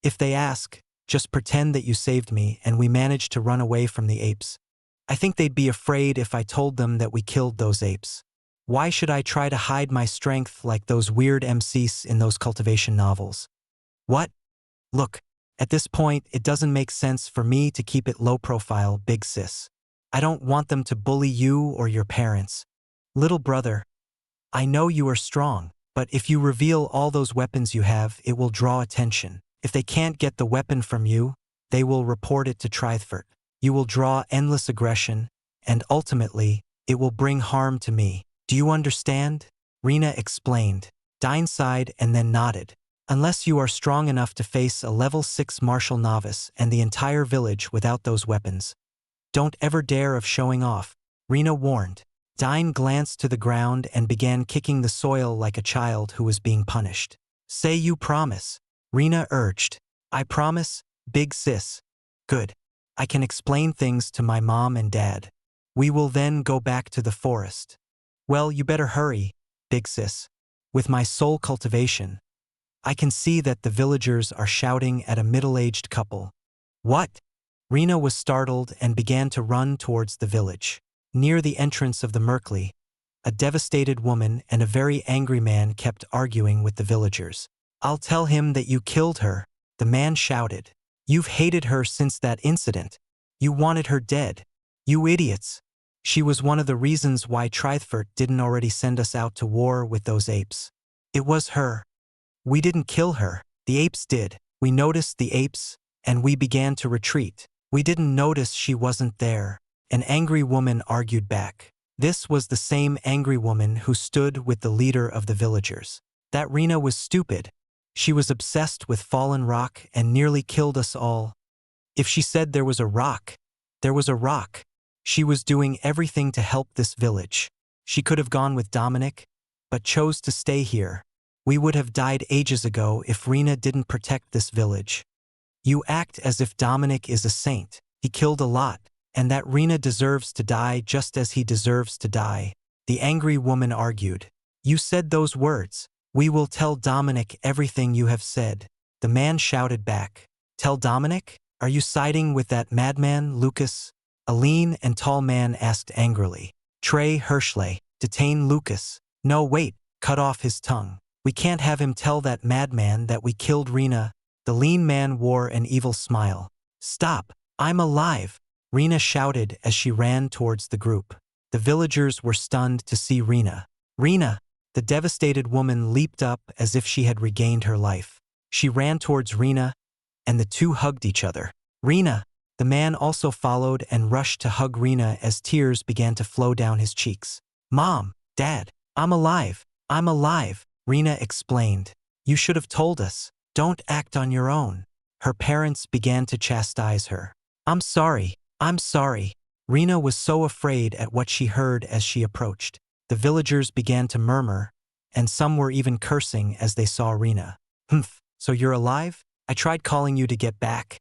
if they ask, just pretend that you saved me and we managed to run away from the apes. I think they'd be afraid if I told them that we killed those apes. Why should I try to hide my strength like those weird MCs in those cultivation novels? What? Look, at this point, it doesn't make sense for me to keep it low profile, big sis. I don't want them to bully you or your parents. Little brother, I know you are strong, but if you reveal all those weapons you have, it will draw attention. If they can't get the weapon from you, they will report it to Trythfort. You will draw endless aggression, and ultimately, it will bring harm to me. Do you understand? Rena explained. Dyne sighed and then nodded. Unless you are strong enough to face a level 6 martial novice and the entire village without those weapons. Don't ever dare of showing off, Rena warned. Dyne glanced to the ground and began kicking the soil like a child who was being punished. Say you promise, Rena urged. I promise, big sis. Good. I can explain things to my mom and dad. We will then go back to the forest. Well, you better hurry, big sis. With my soul cultivation, I can see that the villagers are shouting at a middle-aged couple. What? Rena was startled and began to run towards the village. Near the entrance of the Merkley, a devastated woman and a very angry man kept arguing with the villagers. I'll tell him that you killed her, the man shouted. You've hated her since that incident. You wanted her dead. You idiots. She was one of the reasons why Trythfort didn't already send us out to war with those apes. It was her. We didn't kill her. The apes did. We noticed the apes, and we began to retreat. We didn't notice she wasn't there. An angry woman argued back. This was the same angry woman who stood with the leader of the villagers. That Rena was stupid. She was obsessed with fallen rock and nearly killed us all. If she said there was a rock, there was a rock. She was doing everything to help this village. She could have gone with Dominic, but chose to stay here. We would have died ages ago if Rena didn't protect this village. You act as if Dominic is a saint. He killed a lot, and that Rena deserves to die just as he deserves to die. The angry woman argued. You said those words. We will tell Dominic everything you have said. The man shouted back. Tell Dominic? Are you siding with that madman, Lucas? A lean and tall man asked angrily. Trey Hirschley, detain Lucas. No, wait, cut off his tongue. We can't have him tell that madman that we killed Rena. The lean man wore an evil smile. Stop, I'm alive, Rena shouted as she ran towards the group. The villagers were stunned to see Rena. Rena! The devastated woman leaped up as if she had regained her life. She ran towards Rena, and the two hugged each other. Rena! The man also followed and rushed to hug Rena as tears began to flow down his cheeks. Mom, Dad, I'm alive, Rena explained. You should have told us. Don't act on your own. Her parents began to chastise her. I'm sorry. Rena was so afraid at what she heard as she approached. The villagers began to murmur, and some were even cursing as they saw Rena. Humph, so you're alive? I tried calling you to get back,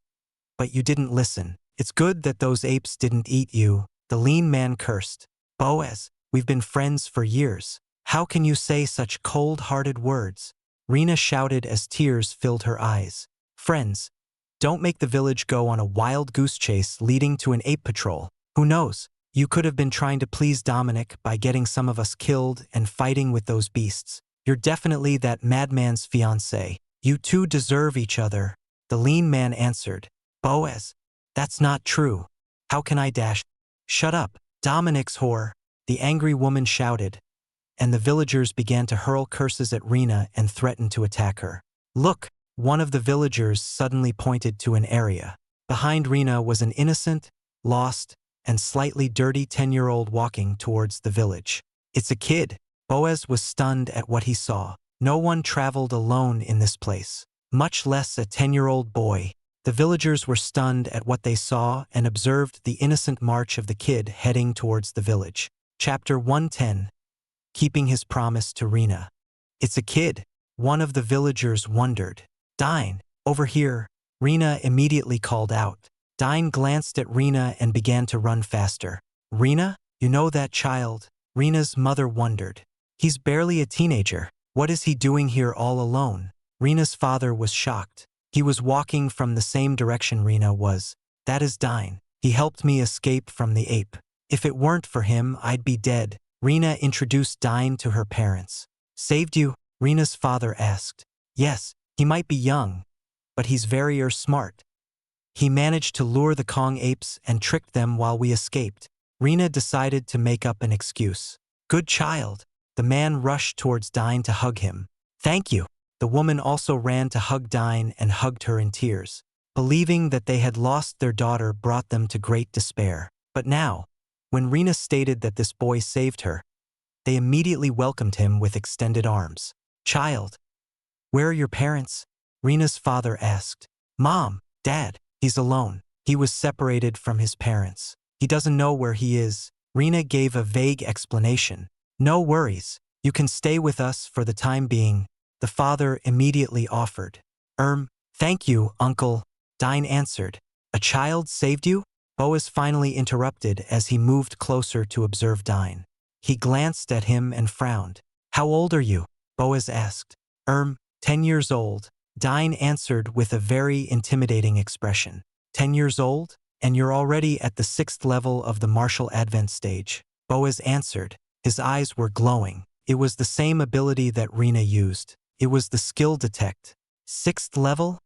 but you didn't listen. It's good that those apes didn't eat you, the lean man cursed. Boaz, we've been friends for years. How can you say such cold-hearted words? Rena shouted as tears filled her eyes. Friends, don't make the village go on a wild goose chase leading to an ape patrol. Who knows? You could have been trying to please Dominic by getting some of us killed and fighting with those beasts. You're definitely that madman's fiancé. You two deserve each other, the lean man answered. Boaz, that's not true. How can I dash? Shut up, Dominic's whore, the angry woman shouted, and the villagers began to hurl curses at Rena and threaten to attack her. Look, one of the villagers suddenly pointed to an area. Behind Rena was an innocent, lost, and slightly dirty 10-year-old walking towards the village. It's a kid. Boaz was stunned at what he saw. No one traveled alone in this place, much less a 10-year-old boy. The villagers were stunned at what they saw and observed the innocent march of the kid heading towards the village. Chapter 110. Keeping his promise to Rena. It's a kid, one of the villagers wondered. Dyne, Over here, Rena immediately called out. Dyne glanced at Rena and began to run faster. Rena? You know that child? Rena's mother wondered. He's barely a teenager. What is he doing here all alone? Rena's father was shocked. He was walking from the same direction Rena was. That is Dyne. He helped me escape from the ape. If it weren't for him, I'd be dead. Rena introduced Dyne to her parents. Saved you? Rena's father asked. Yes, he might be young, but he's very smart. He managed to lure the Kong apes and tricked them while we escaped. Rena decided to make up an excuse. Good child. The man rushed towards Dyne to hug him. Thank you. The woman also ran to hug Dyne and hugged her in tears. Believing that they had lost their daughter brought them to great despair. But now, when Rena stated that this boy saved her, they immediately welcomed him with extended arms. Child, where are your parents? Rena's father asked. Mom, Dad, he's alone. He was separated from his parents. He doesn't know where he is. Rena gave a vague explanation. No worries. You can stay with us for the time being, the father immediately offered. Thank you, Uncle. Dyne answered. A child saved you? Boaz finally interrupted as he moved closer to observe Dyne. He glanced at him and frowned. How old are you? Boaz asked. 10 years old. Dyne answered with a very intimidating expression. 10 years old? And you're already at the 6th level of the martial advent stage. Boaz answered. His eyes were glowing. It was the same ability that Rena used. It was the skill detect. 6th level?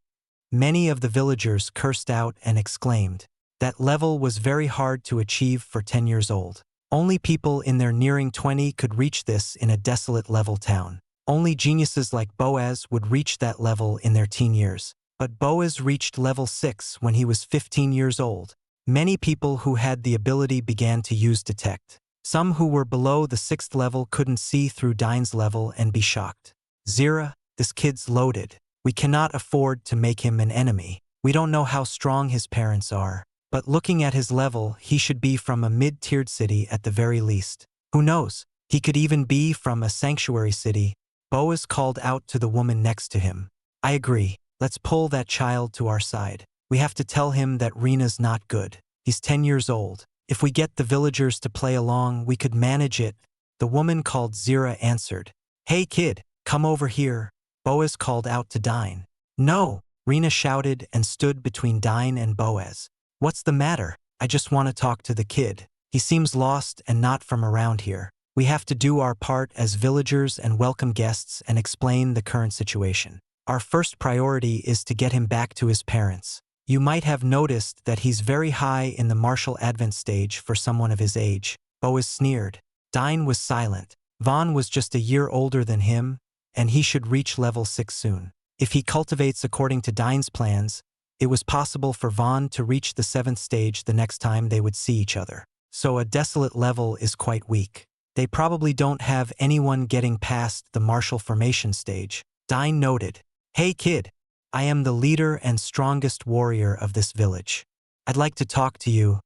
Many of the villagers cursed out and exclaimed. That level was very hard to achieve for 10 years old. Only people in their nearing 20 could reach this in a desolate level town. Only geniuses like Boaz would reach that level in their teen years. But Boaz reached level 6 when he was 15 years old. Many people who had the ability began to use detect. Some who were below the 6th level couldn't see through Dyne's level and be shocked. Zira, this kid's loaded. We cannot afford to make him an enemy. We don't know how strong his parents are. But looking at his level, he should be from a mid-tiered city at the very least. Who knows? He could even be from a sanctuary city. Boaz called out to the woman next to him. I agree. Let's pull that child to our side. We have to tell him that Rena's not good. He's 10 years old. If we get the villagers to play along, we could manage it. The woman called Zira answered. Hey kid, come over here. Boaz called out to Dyne. No, Rena shouted and stood between Dyne and Boaz. What's the matter? I just want to talk to the kid. He seems lost and not from around here. We have to do our part as villagers and welcome guests and explain the current situation. Our first priority is to get him back to his parents. You might have noticed that he's very high in the martial advent stage for someone of his age. Boaz sneered. Dyne was silent. Vaughn was just a year older than him, and he should reach level 6 soon. If he cultivates according to Dyne's plans, it was possible for Vaughn to reach the 7th stage the next time they would see each other. So a desolate level is quite weak. They probably don't have anyone getting past the martial formation stage. Dyne noted. Hey kid, I am the leader and strongest warrior of this village. I'd like to talk to you.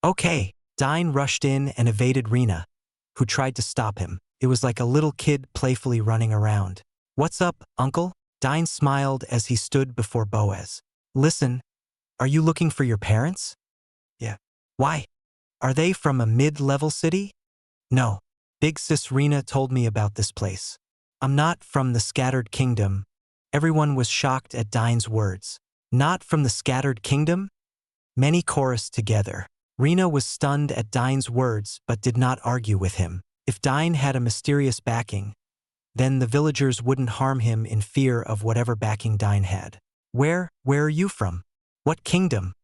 Okay. Dyne rushed in and evaded Rena, who tried to stop him. It was like a little kid playfully running around. What's up, uncle? Dyne smiled as he stood before Boaz. Listen, are you looking for your parents? Yeah. Why? Are they from a mid-level city? No. Big sis Rena told me about this place. I'm not from the Scattered Kingdom. Everyone was shocked at Dyne's words. Not from the Scattered Kingdom? Many chorused together. Rena was stunned at Dyne's words but did not argue with him. If Dyne had a mysterious backing, then the villagers wouldn't harm him in fear of whatever backing Dyne had. Where are you from? What kingdom?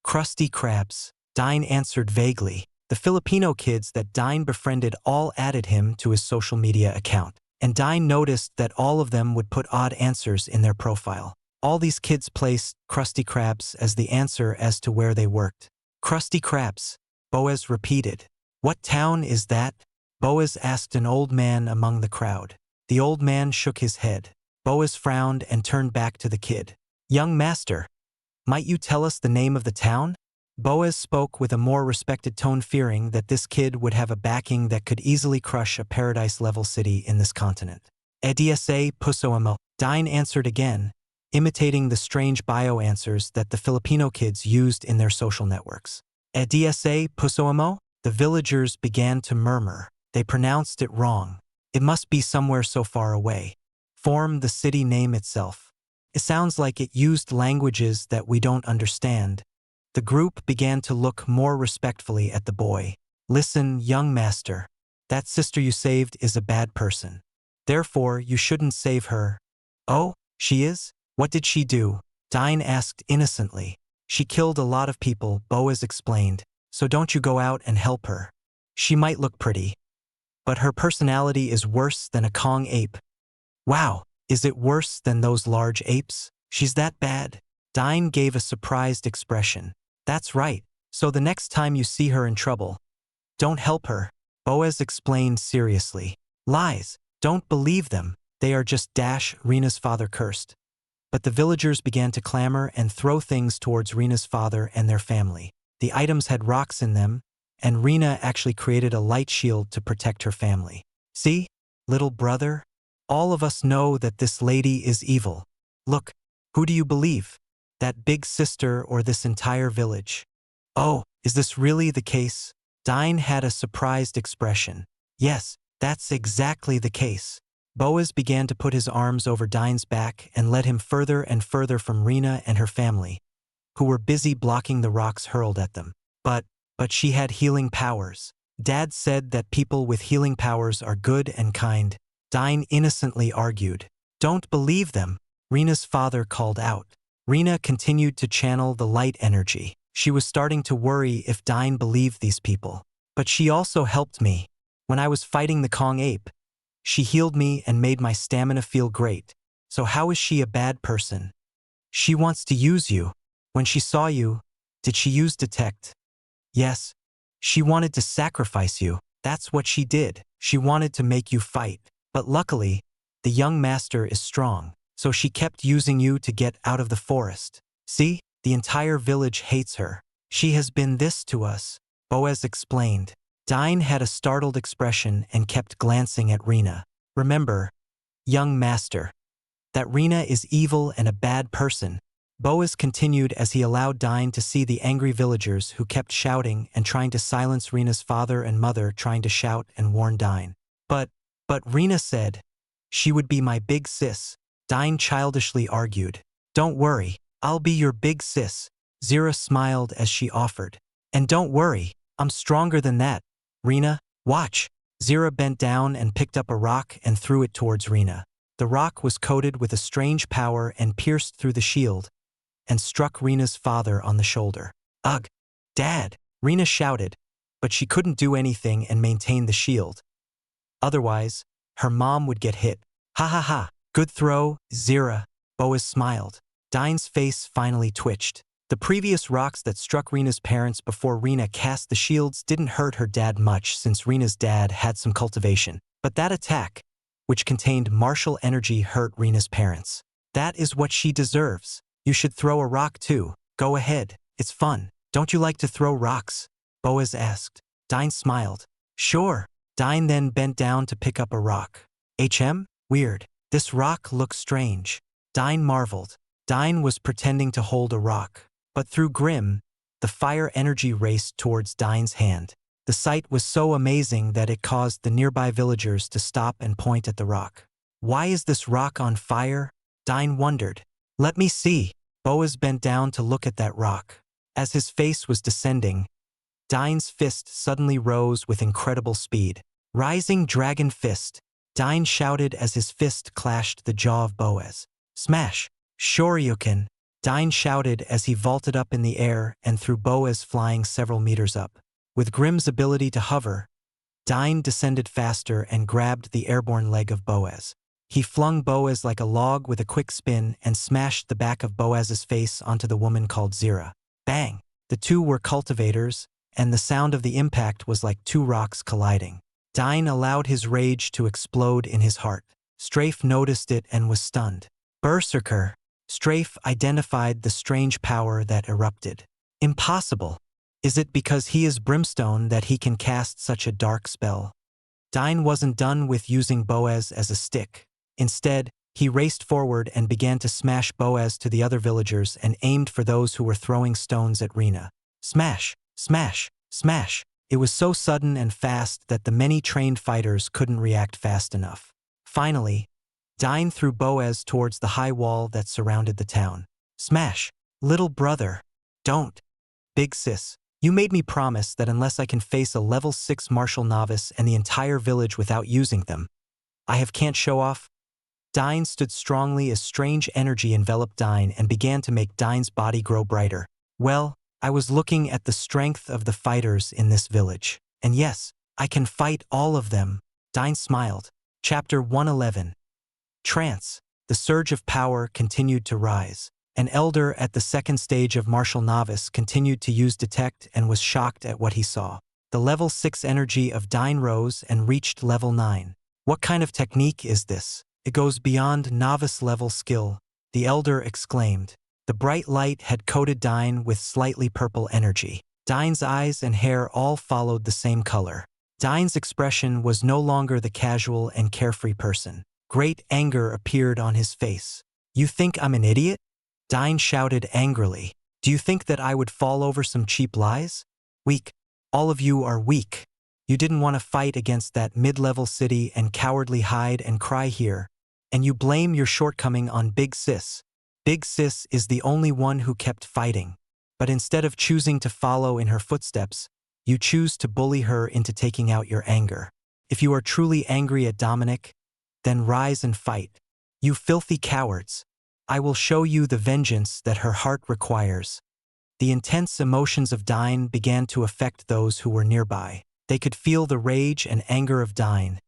Krusty Krabs. Dyne answered vaguely. The Filipino kids that Dyne befriended all added him to his social media account, and Dyne noticed that all of them would put odd answers in their profile. All these kids placed Krusty Krabs as the answer as to where they worked. Krusty Krabs, Boaz repeated. What town is that? Boaz asked an old man among the crowd. The old man shook his head. Boaz frowned and turned back to the kid. Young master, might you tell us the name of the town? Boaz spoke with a more respected tone, fearing that this kid would have a backing that could easily crush a paradise-level city in this continent. Edsa Pusoemo. Dyne answered again. imitating the strange bio answers that the Filipino kids used in their social networks. Edsa pusoamo? The villagers began to murmur. They pronounced it wrong. It must be somewhere so far away. Form the city name itself. It sounds like it used languages that we don't understand. The group began to look more respectfully at the boy. Listen, young master. That sister you saved is a bad person. Therefore, you shouldn't save her. Oh, she is? What did she do? Dyne asked innocently. She killed a lot of people, Boaz explained. So don't you go out and help her. She might look pretty, but her personality is worse than a Kong ape. Wow, is it worse than those large apes? She's that bad? Dyne gave a surprised expression. That's right. So the next time you see her in trouble, don't help her, Boaz explained seriously. Lies. Don't believe them. They are just Rena's father cursed. But the villagers began to clamor and throw things towards Rena's father and their family. The items had rocks in them, and Rena actually created a light shield to protect her family. See, little brother? All of us know that this lady is evil. Look, who do you believe? That big sister or this entire village? Oh, is this really the case? Dyne had a surprised expression. Yes, that's exactly the case. Boaz began to put his arms over Dyne's back and led him further and further from Rena and her family, who were busy blocking the rocks hurled at them. But she had healing powers. Dad said that people with healing powers are good and kind. Dyne innocently argued. Don't believe them, Rena's father called out. Rena continued to channel the light energy. She was starting to worry if Dyne believed these people. But she also helped me. When I was fighting the Kong ape, she healed me and made my stamina feel great. So how is she a bad person? She wants to use you. When she saw you, did she use detect? Yes. She wanted to sacrifice you. That's what she did. She wanted to make you fight. But luckily, the young master is strong. So she kept using you to get out of the forest. See, the entire village hates her. She has been this to us, Boaz explained. Dyne had a startled expression and kept glancing at Rena. Remember, young master, that Rena is evil and a bad person. Boaz continued as he allowed Dyne to see the angry villagers who kept shouting and trying to silence Rena's father and mother trying to shout and warn Dyne. But Rena said, she would be my big sis. Dyne childishly argued. Don't worry, I'll be your big sis. Zira smiled as she offered. And don't worry, I'm stronger than that. Rena, watch. Zira bent down and picked up a rock and threw it towards Rena. The rock was coated with a strange power and pierced through the shield, and struck Rena's father on the shoulder. Ugh, Dad, Rena shouted, but she couldn't do anything and maintain the shield. Otherwise, her mom would get hit. Ha ha ha, good throw, Zira, Boaz smiled. Dyne's face finally twitched. The previous rocks that struck Rena's parents before Rena cast the shields didn't hurt her dad much since Rena's dad had some cultivation. But that attack, which contained martial energy, hurt Rena's parents. That is what she deserves. You should throw a rock too. Go ahead, it's fun. Don't you like to throw rocks? Boaz asked. Dyne smiled. Sure. Dyne then bent down to pick up a rock. Weird. This rock looks strange. Dyne marveled. Dyne was pretending to hold a rock. But through Grim, the fire energy raced towards Dyne's hand. The sight was so amazing that it caused the nearby villagers to stop and point at the rock. Why is this rock on fire? Dyne wondered. Let me see. Boaz bent down to look at that rock. As his face was descending, Dyne's fist suddenly rose with incredible speed. Rising dragon fist, Dyne shouted as his fist clashed the jaw of Boaz. Smash! Shoryuken! Dyne shouted as he vaulted up in the air and threw Boaz flying several meters up. With Grim's ability to hover, Dyne descended faster and grabbed the airborne leg of Boaz. He flung Boaz like a log with a quick spin and smashed the back of Boaz's face onto the woman called Zira. Bang! The two were cultivators, and the sound of the impact was like two rocks colliding. Dyne allowed his rage to explode in his heart. Strafe noticed it and was stunned. Berserker! Strafe identified the strange power that erupted. Impossible! Is it because he is brimstone that he can cast such a dark spell? Dyne wasn't done with using Boaz as a stick. Instead, He raced forward and began to smash Boaz to the other villagers and aimed for those who were throwing stones at Rena. Smash! Smash! Smash! It was so sudden and fast that the many trained fighters couldn't react fast enough. Finally, Dyne threw Boaz towards the high wall that surrounded the town. Smash! Little brother! Don't! Big sis, you made me promise that unless I can face a level 6 martial novice and the entire village without using them, can't show off. Dyne stood strongly as strange energy enveloped Dyne and began to make Dyne's body grow brighter. Well, I was looking at the strength of the fighters in this village. And yes, I can fight all of them. Dyne smiled. Chapter 111. Trance. The surge of power continued to rise. An elder at the second stage of martial novice continued to use detect and was shocked at what he saw. The level 6 energy of Dyne rose and reached level 9. What kind of technique is this? It goes beyond novice level skill, the elder exclaimed. The bright light had coated Dyne with slightly purple energy. Dyne's eyes and hair all followed the same color. Dyne's expression was no longer the casual and carefree person. Great anger appeared on his face. You think I'm an idiot? Dyne shouted angrily. Do you think that I would fall over some cheap lies? Weak. All of you are weak. You didn't want to fight against that mid-level city and cowardly hide and cry here, and you blame your shortcoming on Big Sis. Big Sis is the only one who kept fighting, but instead of choosing to follow in her footsteps, you choose to bully her into taking out your anger. If you are truly angry at Dominic, then rise and fight. You filthy cowards. I will show you the vengeance that her heart requires. The intense emotions of Dyne began to affect those who were nearby. They could feel the rage and anger of Dyne,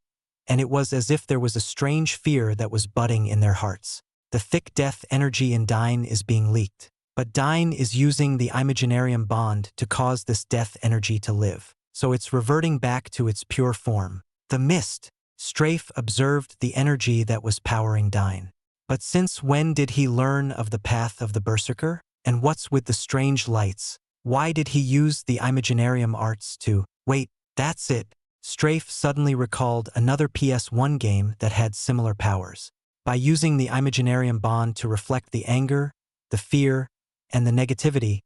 and it was as if there was a strange fear that was budding in their hearts. The thick death energy in Dyne is being leaked, but Dyne is using the Imaginarium Bond to cause this death energy to live, so it's reverting back to its pure form. The mist. Strafe observed the energy that was powering Dyne. But since when did he learn of the path of the Berserker? And what's with the strange lights? Why did he use the Imaginarium arts to— Wait, that's it. Strafe suddenly recalled another PS1 game that had similar powers. By using the Imaginarium Bond to reflect the anger, the fear, and the negativity,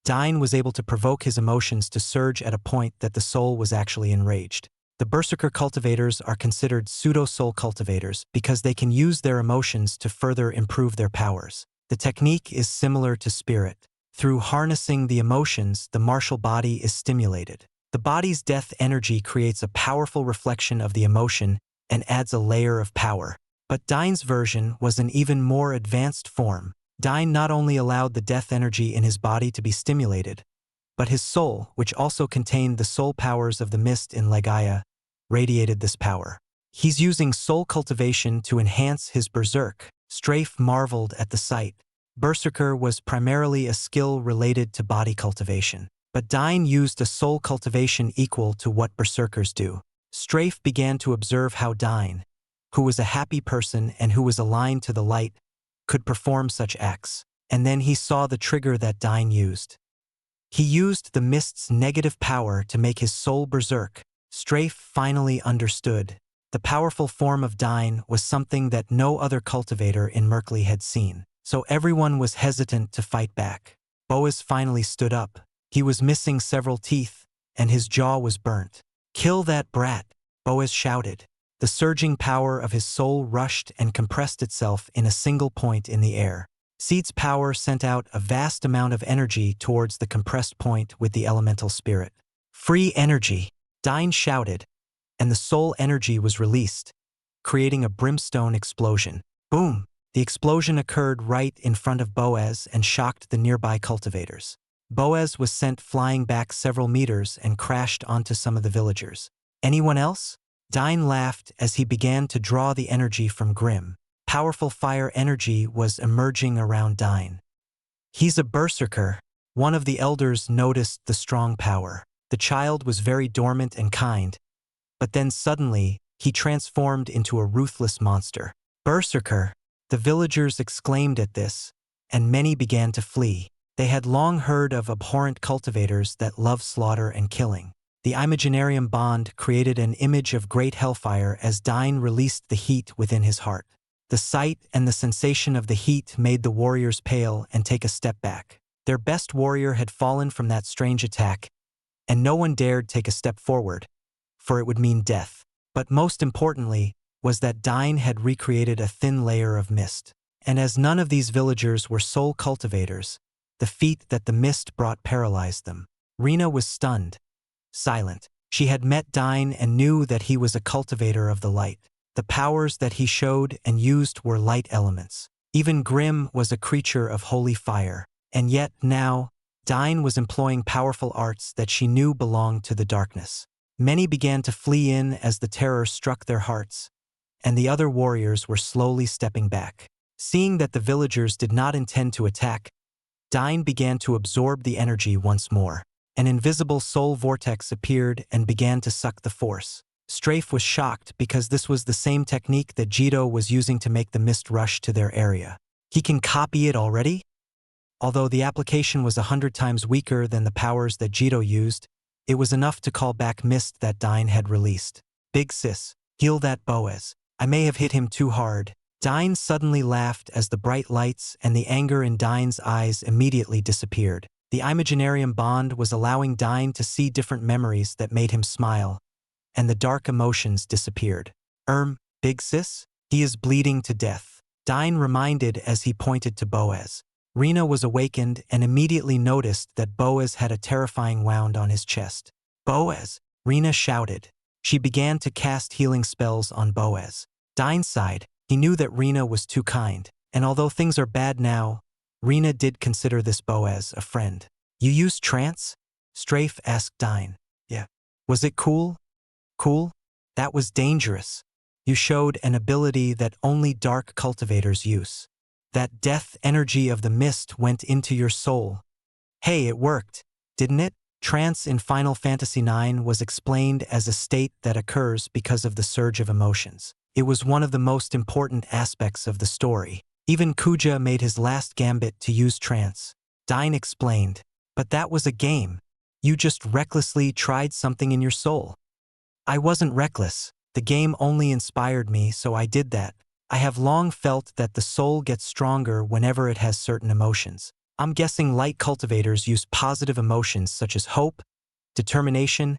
Dyne was able to provoke his emotions to surge at a point that the soul was actually enraged. The Berserker cultivators are considered pseudo-soul cultivators because they can use their emotions to further improve their powers. The technique is similar to spirit. Through harnessing the emotions, the martial body is stimulated. The body's death energy creates a powerful reflection of the emotion and adds a layer of power. But Dyne's version was an even more advanced form. Dyne not only allowed the death energy in his body to be stimulated, but his soul, which also contained the soul powers of the mist in Legaia, radiated this power. He's using soul cultivation to enhance his berserk. Strafe marveled at the sight. Berserker was primarily a skill related to body cultivation, but Dyne used a soul cultivation equal to what berserkers do. Strafe began to observe how Dyne, who was a happy person and who was aligned to the light, could perform such acts. And then he saw the trigger that Dyne used. He used the mist's negative power to make his soul berserk. Strafe finally understood. The powerful form of Dyne was something that no other cultivator in Merkley had seen, so everyone was hesitant to fight back. Boaz finally stood up. He was missing several teeth, and his jaw was burnt. "Kill that brat," Boaz shouted. The surging power of his soul rushed and compressed itself in a single point in the air. Seed's power sent out a vast amount of energy towards the compressed point with the elemental spirit. "Free energy," Dyne shouted, and the soul energy was released, creating a brimstone explosion. Boom! The explosion occurred right in front of Boaz and shocked the nearby cultivators. Boaz was sent flying back several meters and crashed onto some of the villagers. "Anyone else?" Dyne laughed as he began to draw the energy from Grim. Powerful fire energy was emerging around Dyne. "He's a berserker." One of the elders noticed the strong power. The child was very dormant and kind, but then suddenly, he transformed into a ruthless monster. "Berserker!" The villagers exclaimed at this, and many began to flee. They had long heard of abhorrent cultivators that love slaughter and killing. The Imaginarium Bond created an image of great hellfire as Dyne released the heat within his heart. The sight and the sensation of the heat made the warriors pale and take a step back. Their best warrior had fallen from that strange attack, and no one dared take a step forward, for it would mean death. But most importantly was that Dyne had recreated a thin layer of mist. And as none of these villagers were soul cultivators, the feat that the mist brought paralyzed them. Rena was stunned, silent. She had met Dyne and knew that he was a cultivator of the light. The powers that he showed and used were light elements. Even Grimm was a creature of holy fire. And yet now, Dyne was employing powerful arts that she knew belonged to the darkness. Many began to flee in as the terror struck their hearts, and the other warriors were slowly stepping back. Seeing that the villagers did not intend to attack, Dyne began to absorb the energy once more. An invisible soul vortex appeared and began to suck the force. Strafe was shocked because this was the same technique that Jito was using to make the mist rush to their area. He can copy it already? Although the application was 100 times weaker than the powers that Jito used, it was enough to call back mist that Dyne had released. Big sis, heal that Boaz. I may have hit him too hard. Dyne suddenly laughed as the bright lights and the anger in Dyne's eyes immediately disappeared. The Imaginarium Bond was allowing Dyne to see different memories that made him smile, and the dark emotions disappeared. Big sis? He is bleeding to death. Dyne reminded as he pointed to Boaz. Rena was awakened and immediately noticed that Boaz had a terrifying wound on his chest. Boaz! Rena shouted. She began to cast healing spells on Boaz. Dyne sighed. He knew that Rena was too kind, and although things are bad now, Rena did consider this Boaz a friend. You used trance? Strafe asked Dyne. Yeah. Was it cool? Cool? That was dangerous. You showed an ability that only dark cultivators use. That death energy of the mist went into your soul. Hey, it worked, didn't it? Trance in Final Fantasy IX was explained as a state that occurs because of the surge of emotions. It was one of the most important aspects of the story. Even Kuja made his last gambit to use trance. Dyne explained, but that was a game. You just recklessly tried something in your soul. I wasn't reckless. The game only inspired me, so I did that. I have long felt that the soul gets stronger whenever it has certain emotions. I'm guessing light cultivators use positive emotions such as hope, determination,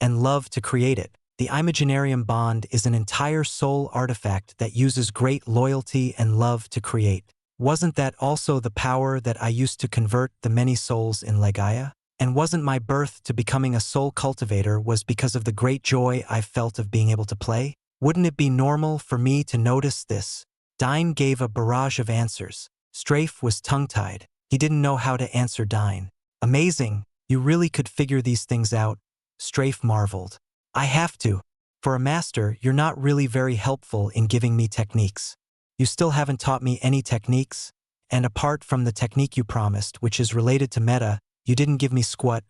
and love to create it. The Imaginarium Bond is an entire soul artifact that uses great loyalty and love to create. Wasn't that also the power that I used to convert the many souls in Legaia? And wasn't my birth to becoming a soul cultivator was because of the great joy I felt of being able to play? Wouldn't it be normal for me to notice this? Dyne gave a barrage of answers. Strafe was tongue-tied. He didn't know how to answer Dyne. Amazing, you really could figure these things out, Strafe marveled. I have to. For a master, you're not really very helpful in giving me techniques. You still haven't taught me any techniques, and apart from the technique you promised, which is related to meta, you didn't give me squat.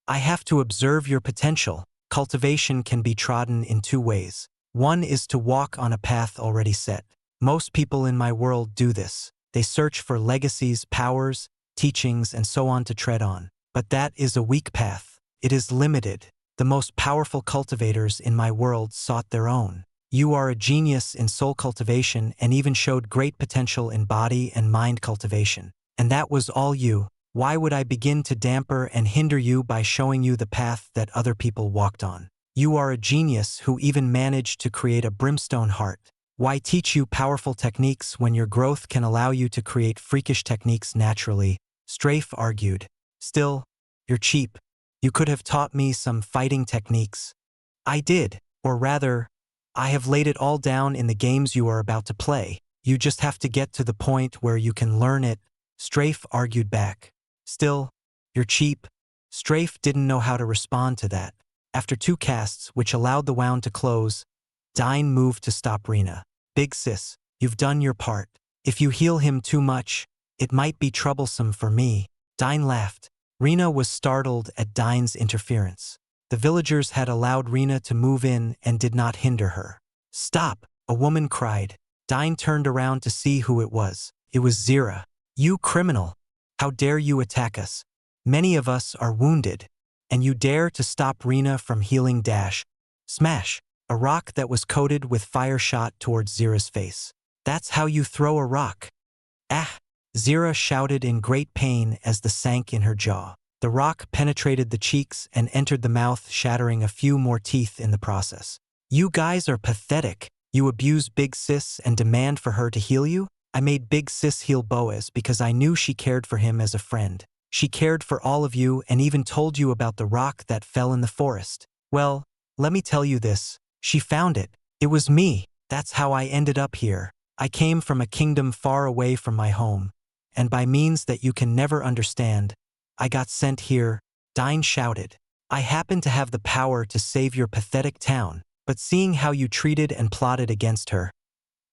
I have to observe your potential. Cultivation can be trodden in two ways. One is to walk on a path already set. Most people in my world do this. They search for legacies, powers, teachings, and so on to tread on. But that is a weak path. It is limited. The most powerful cultivators in my world sought their own. You are a genius in soul cultivation and even showed great potential in body and mind cultivation. And that was all you. Why would I begin to damper and hinder you by showing you the path that other people walked on? You are a genius who even managed to create a brimstone heart. Why teach you powerful techniques when your growth can allow you to create freakish techniques naturally? Strafe argued. Still, you're cheap. You could have taught me some fighting techniques. I did, or rather, I have laid it all down in the games you are about to play. You just have to get to the point where you can learn it, Strafe argued back. Still, you're cheap. Strafe didn't know how to respond to that. After 2 casts, which allowed the wound to close, Dyne moved to stop Rena. Big sis, you've done your part. If you heal him too much, it might be troublesome for me. Dyne laughed. Rena was startled at Dyne's interference. The villagers had allowed Rena to move in and did not hinder her. Stop, a woman cried. Dyne turned around to see who it was. It was Zira. You criminal! How dare you attack us? Many of us are wounded, and you dare to stop Rena from healing dash. Smash! A rock that was coated with fire shot towards Zira's face. That's how you throw a rock. Ah! Zira shouted in great pain as the sank in her jaw. The rock penetrated the cheeks and entered the mouth, shattering a few more teeth in the process. You guys are pathetic. You abuse Big Sis and demand for her to heal you? I made Big Sis heal Boaz because I knew she cared for him as a friend. She cared for all of you and even told you about the rock that fell in the forest. Well, let me tell you this. She found it. It was me. That's how I ended up here. I came from a kingdom far away from my home, and by means that you can never understand, I got sent here, Dyne shouted. I happen to have the power to save your pathetic town, but seeing how you treated and plotted against her,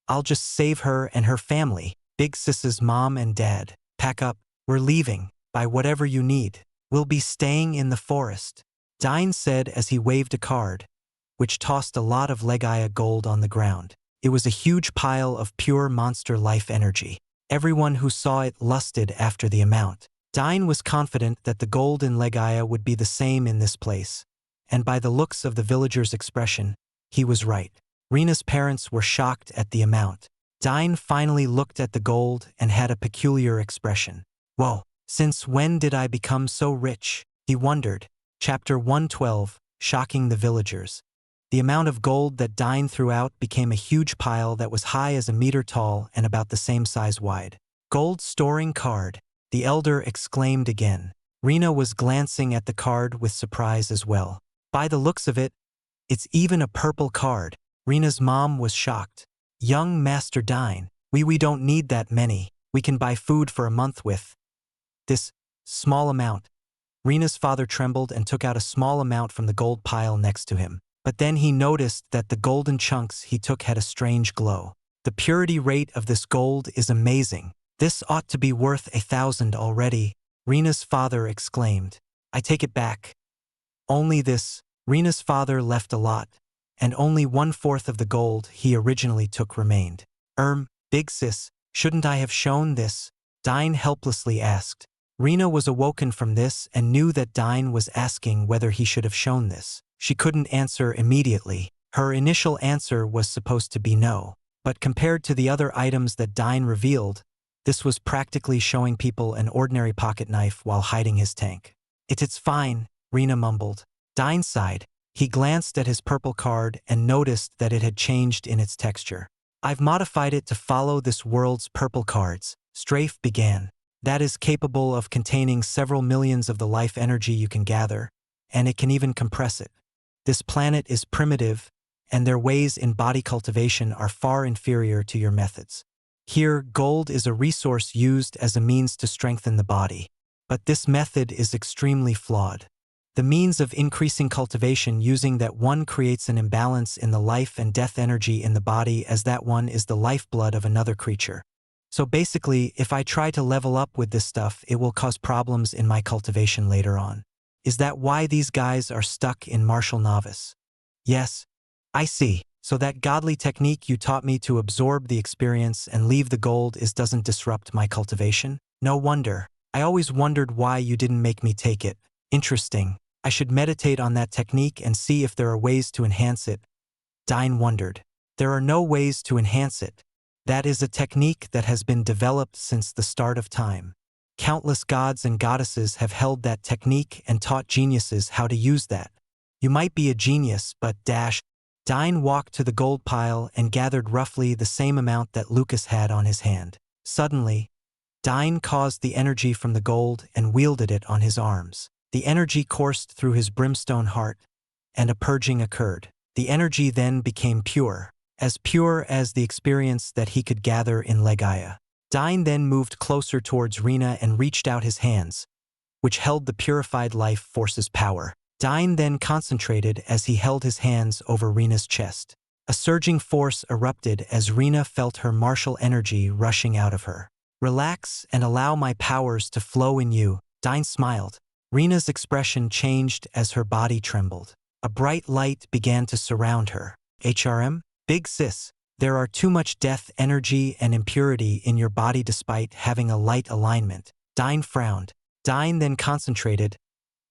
I'll just save her and her family, Big Sis's mom and dad. Pack up, we're leaving, buy whatever you need. We'll be staying in the forest, Dyne said as he waved a card, which tossed a lot of Legaia gold on the ground. It was a huge pile of pure monster life energy. Everyone who saw it lusted after the amount. Dyne was confident that the gold in Legaia would be the same in this place, and by the looks of the villagers' expression, he was right. Rena's parents were shocked at the amount. Dyne finally looked at the gold and had a peculiar expression. Whoa, since when did I become so rich? He wondered. Chapter 112, Shocking the Villagers. The amount of gold that Dyne threw out became a huge pile that was high as a meter tall and about the same size wide. Gold storing card, the elder exclaimed again. Rena was glancing at the card with surprise as well. By the looks of it, it's even a purple card. Rena's mom was shocked. Young Master Dyne, we don't need that many. We can buy food for a month with this small amount. Rena's father trembled and took out a small amount from the gold pile next to him. But then he noticed that the golden chunks he took had a strange glow. The purity rate of this gold is amazing. This ought to be worth 1,000 already, Rena's father exclaimed. I take it back. Only this. Rena's father left a lot, and only 1/4 of the gold he originally took remained. Big Sis, shouldn't I have shown this? Dyne helplessly asked. Rena was awoken from this and knew that Dyne was asking whether he should have shown this. She couldn't answer immediately. Her initial answer was supposed to be no. But compared to the other items that Dyne revealed, this was practically showing people an ordinary pocket knife while hiding his tank. It's fine, Rena mumbled. Dyne sighed. He glanced at his purple card and noticed that it had changed in its texture. I've modified it to follow this world's purple cards, Strafe began. That is capable of containing several millions of the life energy you can gather, and it can even compress it. This planet is primitive, and their ways in body cultivation are far inferior to your methods. Here, gold is a resource used as a means to strengthen the body. But this method is extremely flawed. The means of increasing cultivation using that one creates an imbalance in the life and death energy in the body, as that one is the lifeblood of another creature. So basically, if I try to level up with this stuff, it will cause problems in my cultivation later on. Is that why these guys are stuck in martial novice? Yes, I see. So that godly technique you taught me to absorb the experience and leave the gold doesn't disrupt my cultivation? No wonder. I always wondered why you didn't make me take it. Interesting. I should meditate on that technique and see if there are ways to enhance it. Dyne wondered. There are no ways to enhance it. That is a technique that has been developed since the start of time. Countless gods and goddesses have held that technique and taught geniuses how to use that. You might be a genius, but Dyne walked to the gold pile and gathered roughly the same amount that Lucas had on his hand. Suddenly, Dyne caused the energy from the gold and wielded it on his arms. The energy coursed through his brimstone heart, and a purging occurred. The energy then became pure as the experience that he could gather in Legaia. Dyne then moved closer towards Rena and reached out his hands, which held the purified life force's power. Dyne then concentrated as he held his hands over Rena's chest. A surging force erupted as Rena felt her martial energy rushing out of her. Relax and allow my powers to flow in you, Dyne smiled. Rena's expression changed as her body trembled. A bright light began to surround her. Big Sis, there are too much death energy and impurity in your body despite having a light alignment. Dyne frowned. Dyne then concentrated,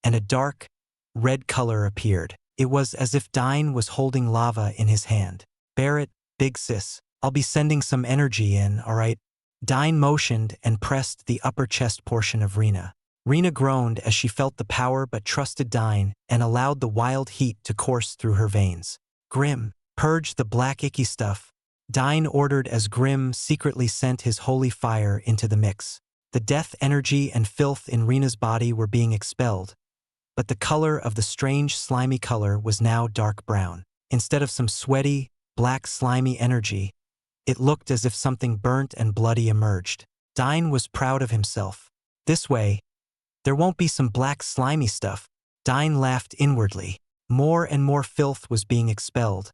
and a dark, red color appeared. It was as if Dyne was holding lava in his hand. Bear it, Big Sis. I'll be sending some energy in, alright? Dyne motioned and pressed the upper chest portion of Rena. Rena groaned as she felt the power but trusted Dyne and allowed the wild heat to course through her veins. Grim, purge the black icky stuff, Dyne ordered as Grim secretly sent his holy fire into the mix. The death energy and filth in Rena's body were being expelled, but the color of the strange slimy color was now dark brown. Instead of some sweaty, black slimy energy, it looked as if something burnt and bloody emerged. Dyne was proud of himself. This way, there won't be some black slimy stuff. Dyne laughed inwardly. More and more filth was being expelled,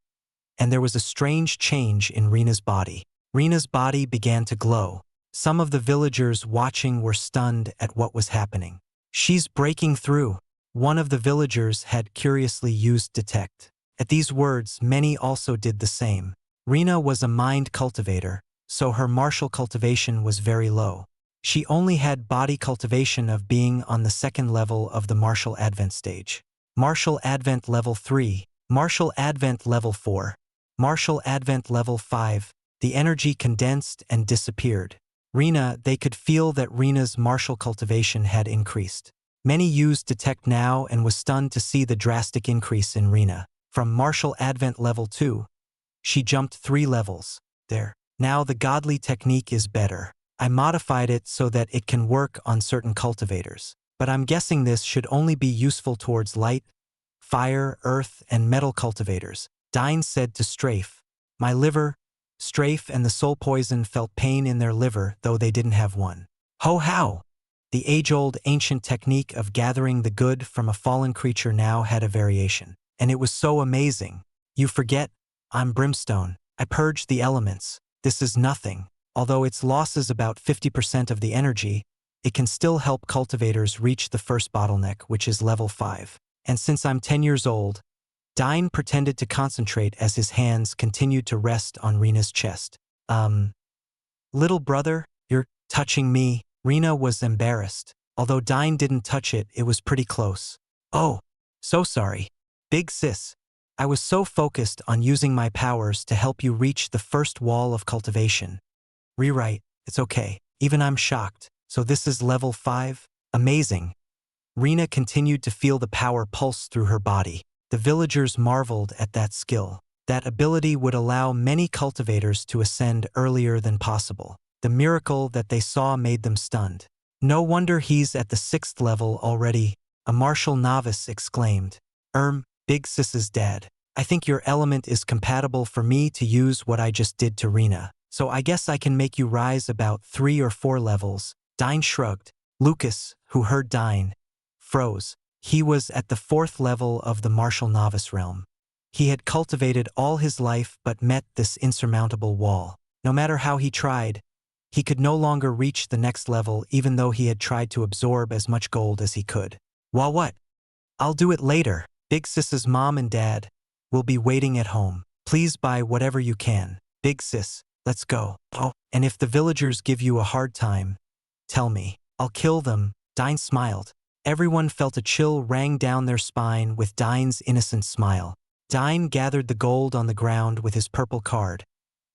and there was a strange change in Rena's body. Rena's body began to glow. Some of the villagers watching were stunned at what was happening. She's breaking through. One of the villagers had curiously used detect. At these words, many also did the same. Rena was a mind cultivator, so her martial cultivation was very low. She only had body cultivation of being on the second level of the martial advent stage. Martial advent level 3, martial advent level 4, martial advent level 5, the energy condensed and disappeared. Rena, they could feel that Rena's martial cultivation had increased. Many used detect now and was stunned to see the drastic increase in Rena. From martial advent level 2, she jumped 3 levels. There. Now the godly technique is better. I modified it so that it can work on certain cultivators. But I'm guessing this should only be useful towards light, fire, earth, and metal cultivators. Dyne said to Strafe. My liver, Strafe and the soul poison felt pain in their liver, though they didn't have one. Ho-how! The age-old ancient technique of gathering the good from a fallen creature now had a variation. And it was so amazing. You forget, I'm brimstone. I purge the elements. This is nothing. Although its losses about 50% of the energy, it can still help cultivators reach the first bottleneck, which is level 5. And since I'm 10 years old, Dyne pretended to concentrate as his hands continued to rest on Rena's chest. Little brother, you're touching me. Rena was embarrassed. Although Dyne didn't touch it, it was pretty close. Oh, so sorry. Big sis. I was so focused on using my powers to help you reach the first wall of cultivation. Rewrite, it's okay. Even I'm shocked. So this is level 5? Amazing. Rena continued to feel the power pulse through her body. The villagers marveled at that skill. That ability would allow many cultivators to ascend earlier than possible. The miracle that they saw made them stunned. No wonder he's at the 6th level already, a martial novice exclaimed. Big Sis's dad. I think your element is compatible for me to use what I just did to Rena, so I guess I can make you rise about 3 or 4 levels. Dyne shrugged. Lucas, who heard Dyne, froze. He was at the 4th level of the martial novice realm. He had cultivated all his life but met this insurmountable wall. No matter how he tried, he could no longer reach the next level even though he had tried to absorb as much gold as he could. Well, what? I'll do it later. Big Sis's mom and dad will be waiting at home. Please buy whatever you can. Big Sis, let's go. Oh, and if the villagers give you a hard time, tell me. I'll kill them. Dyne smiled. Everyone felt a chill rang down their spine with Dyne's innocent smile. Dyne gathered the gold on the ground with his purple card,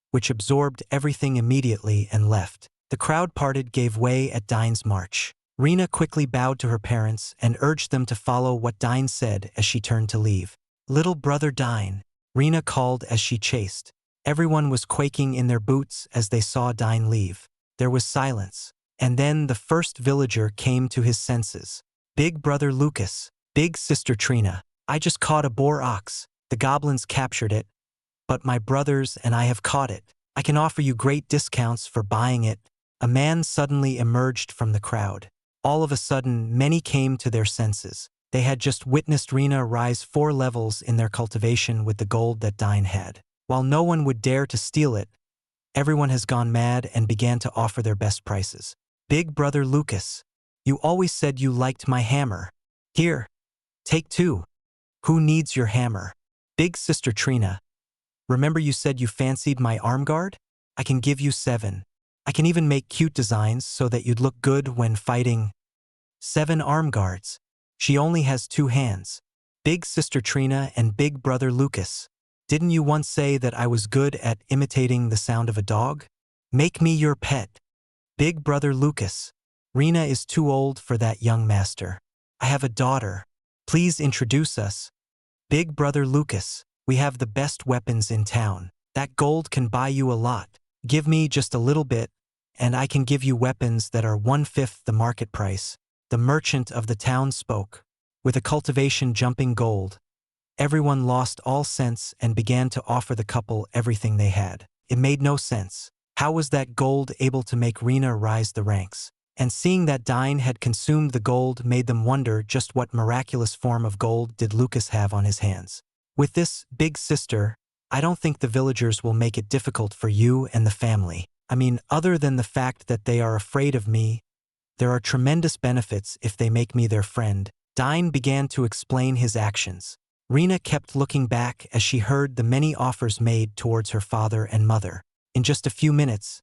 which absorbed everything immediately and left. The crowd parted gave way at Dyne's march. Rena quickly bowed to her parents and urged them to follow what Dyne said as she turned to leave. Little brother Dyne, Rena called as she chased. Everyone was quaking in their boots as they saw Dyne leave. There was silence, and then the first villager came to his senses. Big brother Lucas, big sister Trina, I just caught a boar ox. The goblins captured it, but my brothers and I have caught it. I can offer you great discounts for buying it. A man suddenly emerged from the crowd. All of a sudden, many came to their senses. They had just witnessed Rena rise 4 levels in their cultivation with the gold that Dyne had. While no one would dare to steal it, everyone has gone mad and began to offer their best prices. Big brother Lucas, you always said you liked my hammer. Here, take 2. Who needs your hammer? Big sister Trina, remember you said you fancied my arm guard? I can give you 7. I can even make cute designs so that you'd look good when fighting. 7 arm guards. She only has 2 hands. Big sister Trina and big brother Lucas. Didn't you once say that I was good at imitating the sound of a dog? Make me your pet. Big brother Lucas. Rena is too old for that young master. I have a daughter. Please introduce us. Big brother Lucas, we have the best weapons in town. That gold can buy you a lot. Give me just a little bit, and I can give you weapons that are 1/5 the market price. The merchant of the town spoke. With a cultivation jumping gold, everyone lost all sense and began to offer the couple everything they had. It made no sense. How was that gold able to make Rena rise the ranks? And seeing that Dyne had consumed the gold made them wonder just what miraculous form of gold did Lucas have on his hands. With this, big sister, I don't think the villagers will make it difficult for you and the family. I mean, other than the fact that they are afraid of me, there are tremendous benefits if they make me their friend. Dyne began to explain his actions. Rena kept looking back as she heard the many offers made towards her father and mother. In just a few minutes,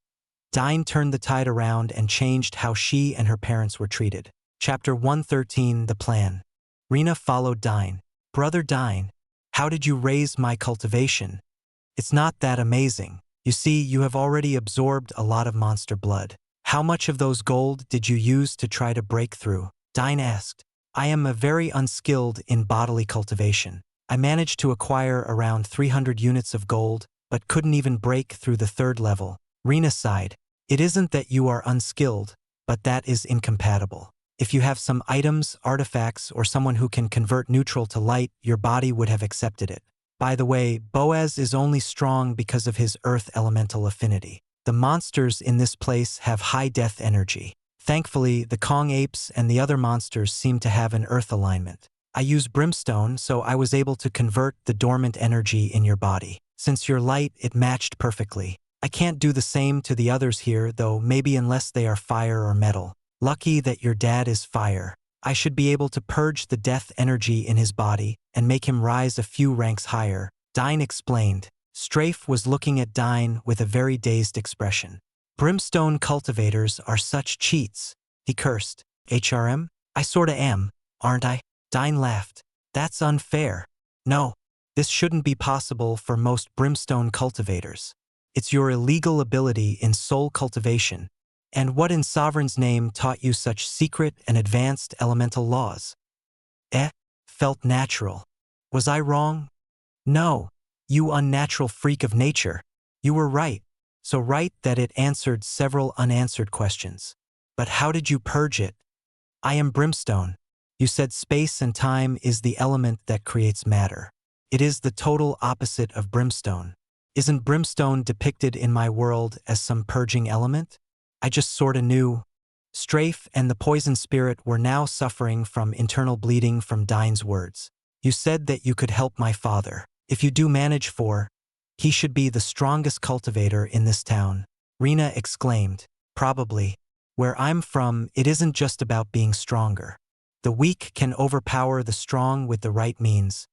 Dyne turned the tide around and changed how she and her parents were treated. Chapter 113, The Plan. Rena followed Dyne. Brother Dyne, how did you raise my cultivation? It's not that amazing. You see, you have already absorbed a lot of monster blood. How much of those gold did you use to try to break through? Dyne asked. I am a very unskilled in bodily cultivation. I managed to acquire around 300 units of gold, but couldn't even break through the 3rd level. Rena sighed. It isn't that you are unskilled, but that is incompatible. If you have some items, artifacts, or someone who can convert neutral to light, your body would have accepted it. By the way, Boaz is only strong because of his earth elemental affinity. The monsters in this place have high death energy. Thankfully, the Kong apes and the other monsters seem to have an earth alignment. I use brimstone, so I was able to convert the dormant energy in your body. Since you're light, it matched perfectly. I can't do the same to the others here, though maybe unless they are fire or metal. Lucky that your dad is fire. I should be able to purge the death energy in his body and make him rise a few ranks higher, Dyne explained. Strafe was looking at Dyne with a very dazed expression. Brimstone cultivators are such cheats, he cursed. HRM? I sorta am, aren't I? Dyne laughed. That's unfair. No, this shouldn't be possible for most brimstone cultivators. It's your illegal ability in soul cultivation. And what in Sovereign's name taught you such secret and advanced elemental laws? Felt natural. Was I wrong? No, you unnatural freak of nature. You were right. So right that it answered several unanswered questions. But how did you purge it? I am brimstone. You said space and time is the element that creates matter. It is the total opposite of brimstone. Isn't brimstone depicted in my world as some purging element? I just sorta knew. Strafe and the poison spirit were now suffering from internal bleeding from Dyne's words. You said that you could help my father. If you do manage for, he should be the strongest cultivator in this town. Rena exclaimed. Probably. Where I'm from, it isn't just about being stronger. The weak can overpower the strong with the right means.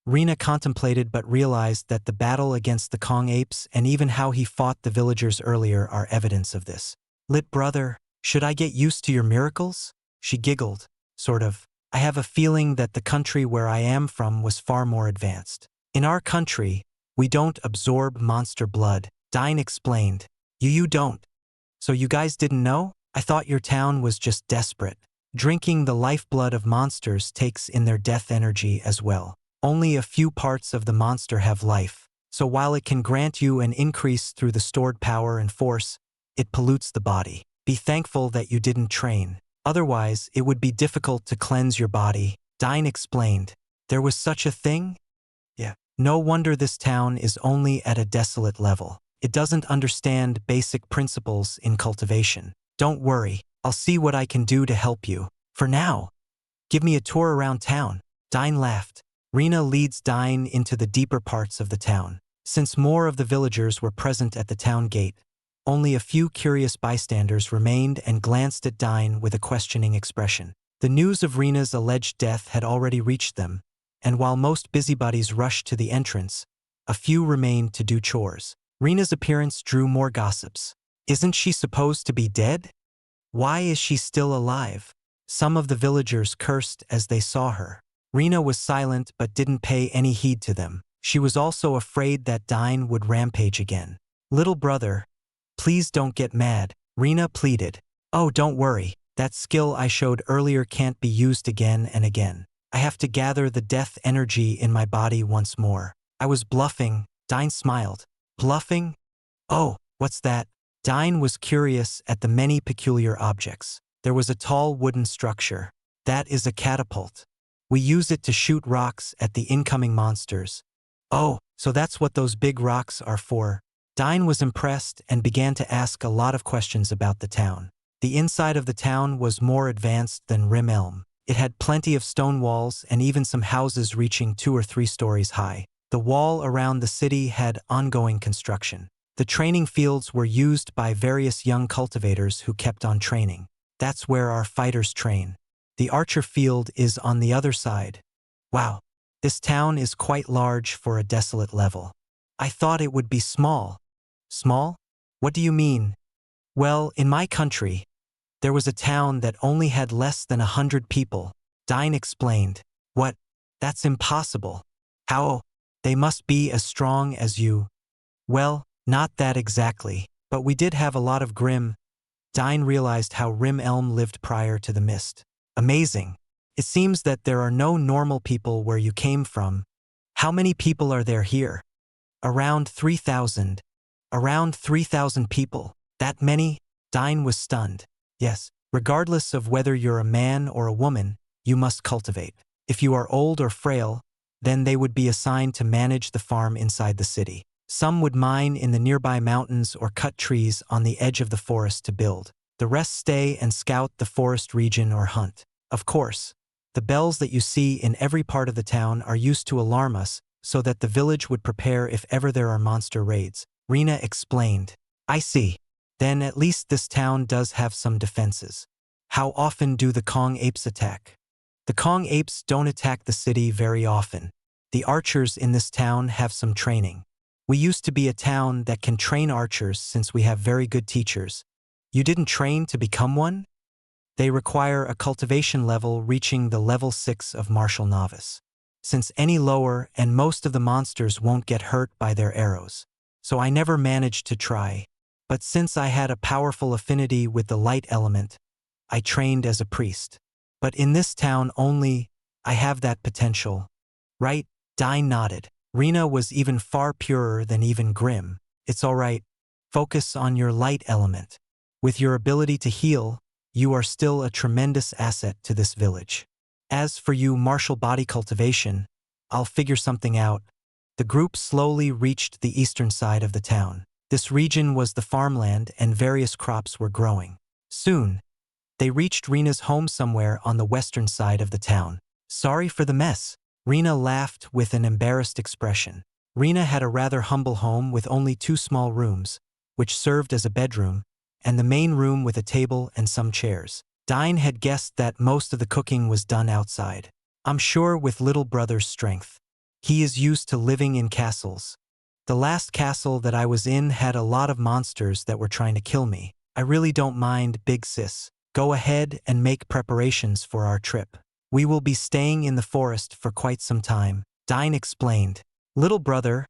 Rena contemplated but realized that the battle against the Kong apes and even how he fought the villagers earlier are evidence of this. Lit brother, should I get used to your miracles? She giggled. Sort of. I have a feeling that the country where I am from was far more advanced. In our country, we don't absorb monster blood, Dyne explained. You don't. So you guys didn't know? I thought your town was just desperate. Drinking the lifeblood of monsters takes in their death energy as well. Only a few parts of the monster have life, so while it can grant you an increase through the stored power and force, it pollutes the body. Be thankful that you didn't train. Otherwise, it would be difficult to cleanse your body, Dyne explained. There was such a thing? Yeah. No wonder this town is only at a desolate level. It doesn't understand basic principles in cultivation. Don't worry, I'll see what I can do to help you. For now, give me a tour around town. Dyne laughed. Rena leads Dyne into the deeper parts of the town. Since more of the villagers were present at the town gate, only a few curious bystanders remained and glanced at Dyne with a questioning expression. The news of Rena's alleged death had already reached them, and while most busybodies rushed to the entrance, a few remained to do chores. Rena's appearance drew more gossips. Isn't she supposed to be dead? Why is she still alive? Some of the villagers cursed as they saw her. Rena was silent but didn't pay any heed to them. She was also afraid that Dyne would rampage again. Little brother, please don't get mad, Rena pleaded. Oh, don't worry. That skill I showed earlier can't be used again and again. I have to gather the death energy in my body once more. I was bluffing, Dyne smiled. Bluffing? Oh, what's that? Dyne was curious at the many peculiar objects. There was a tall wooden structure. That is a catapult. We use it to shoot rocks at the incoming monsters. Oh, so that's what those big rocks are for. Dyne was impressed and began to ask a lot of questions about the town. The inside of the town was more advanced than Rim Elm. It had plenty of stone walls and even some houses reaching 2 or 3 stories high. The wall around the city had ongoing construction. The training fields were used by various young cultivators who kept on training. That's where our fighters train. The archer field is on the other side. Wow, this town is quite large for a desolate level. I thought it would be small. Small? What do you mean? Well, in my country, there was a town that only had less than 100 people. Dyne explained. What? That's impossible. How? They must be as strong as you. Well, not that exactly, but we did have a lot of Grimm. Dyne realized how Rim Elm lived prior to the mist. Amazing. It seems that there are no normal people where you came from. How many people are there here? Around 3,000. Around 3,000 people. That many? Dyne was stunned. Yes, regardless of whether you're a man or a woman, you must cultivate. If you are old or frail, then they would be assigned to manage the farm inside the city. Some would mine in the nearby mountains or cut trees on the edge of the forest to build. The rest stay and scout the forest region or hunt. Of course, the bells that you see in every part of the town are used to alarm us so that the village would prepare if ever there are monster raids. Rena explained. I see. Then at least this town does have some defenses. How often do the Kong apes attack? The Kong apes don't attack the city very often. The archers in this town have some training. We used to be a town that can train archers since we have very good teachers. You didn't train to become one? They require a cultivation level reaching the level 6 of martial novice. Since any lower and most of the monsters won't get hurt by their arrows. So I never managed to try. But since I had a powerful affinity with the light element, I trained as a priest. But in this town only, I have that potential. Right? Dyne nodded. Rena was even far purer than even Grimm. It's alright. Focus on your light element. With your ability to heal, you are still a tremendous asset to this village. As for you martial body cultivation, I'll figure something out. The group slowly reached the eastern side of the town. This region was the farmland and various crops were growing. Soon, they reached Rena's home somewhere on the western side of the town. Sorry for the mess. Rena laughed with an embarrassed expression. Rena had a rather humble home with only 2 small rooms, which served as a bedroom, and the main room with a table and some chairs. Dyne had guessed that most of the cooking was done outside. I'm sure with little brother's strength. He is used to living in castles. The last castle that I was in had a lot of monsters that were trying to kill me. I really don't mind, big sis. Go ahead and make preparations for our trip. We will be staying in the forest for quite some time, Dyne explained. Little brother,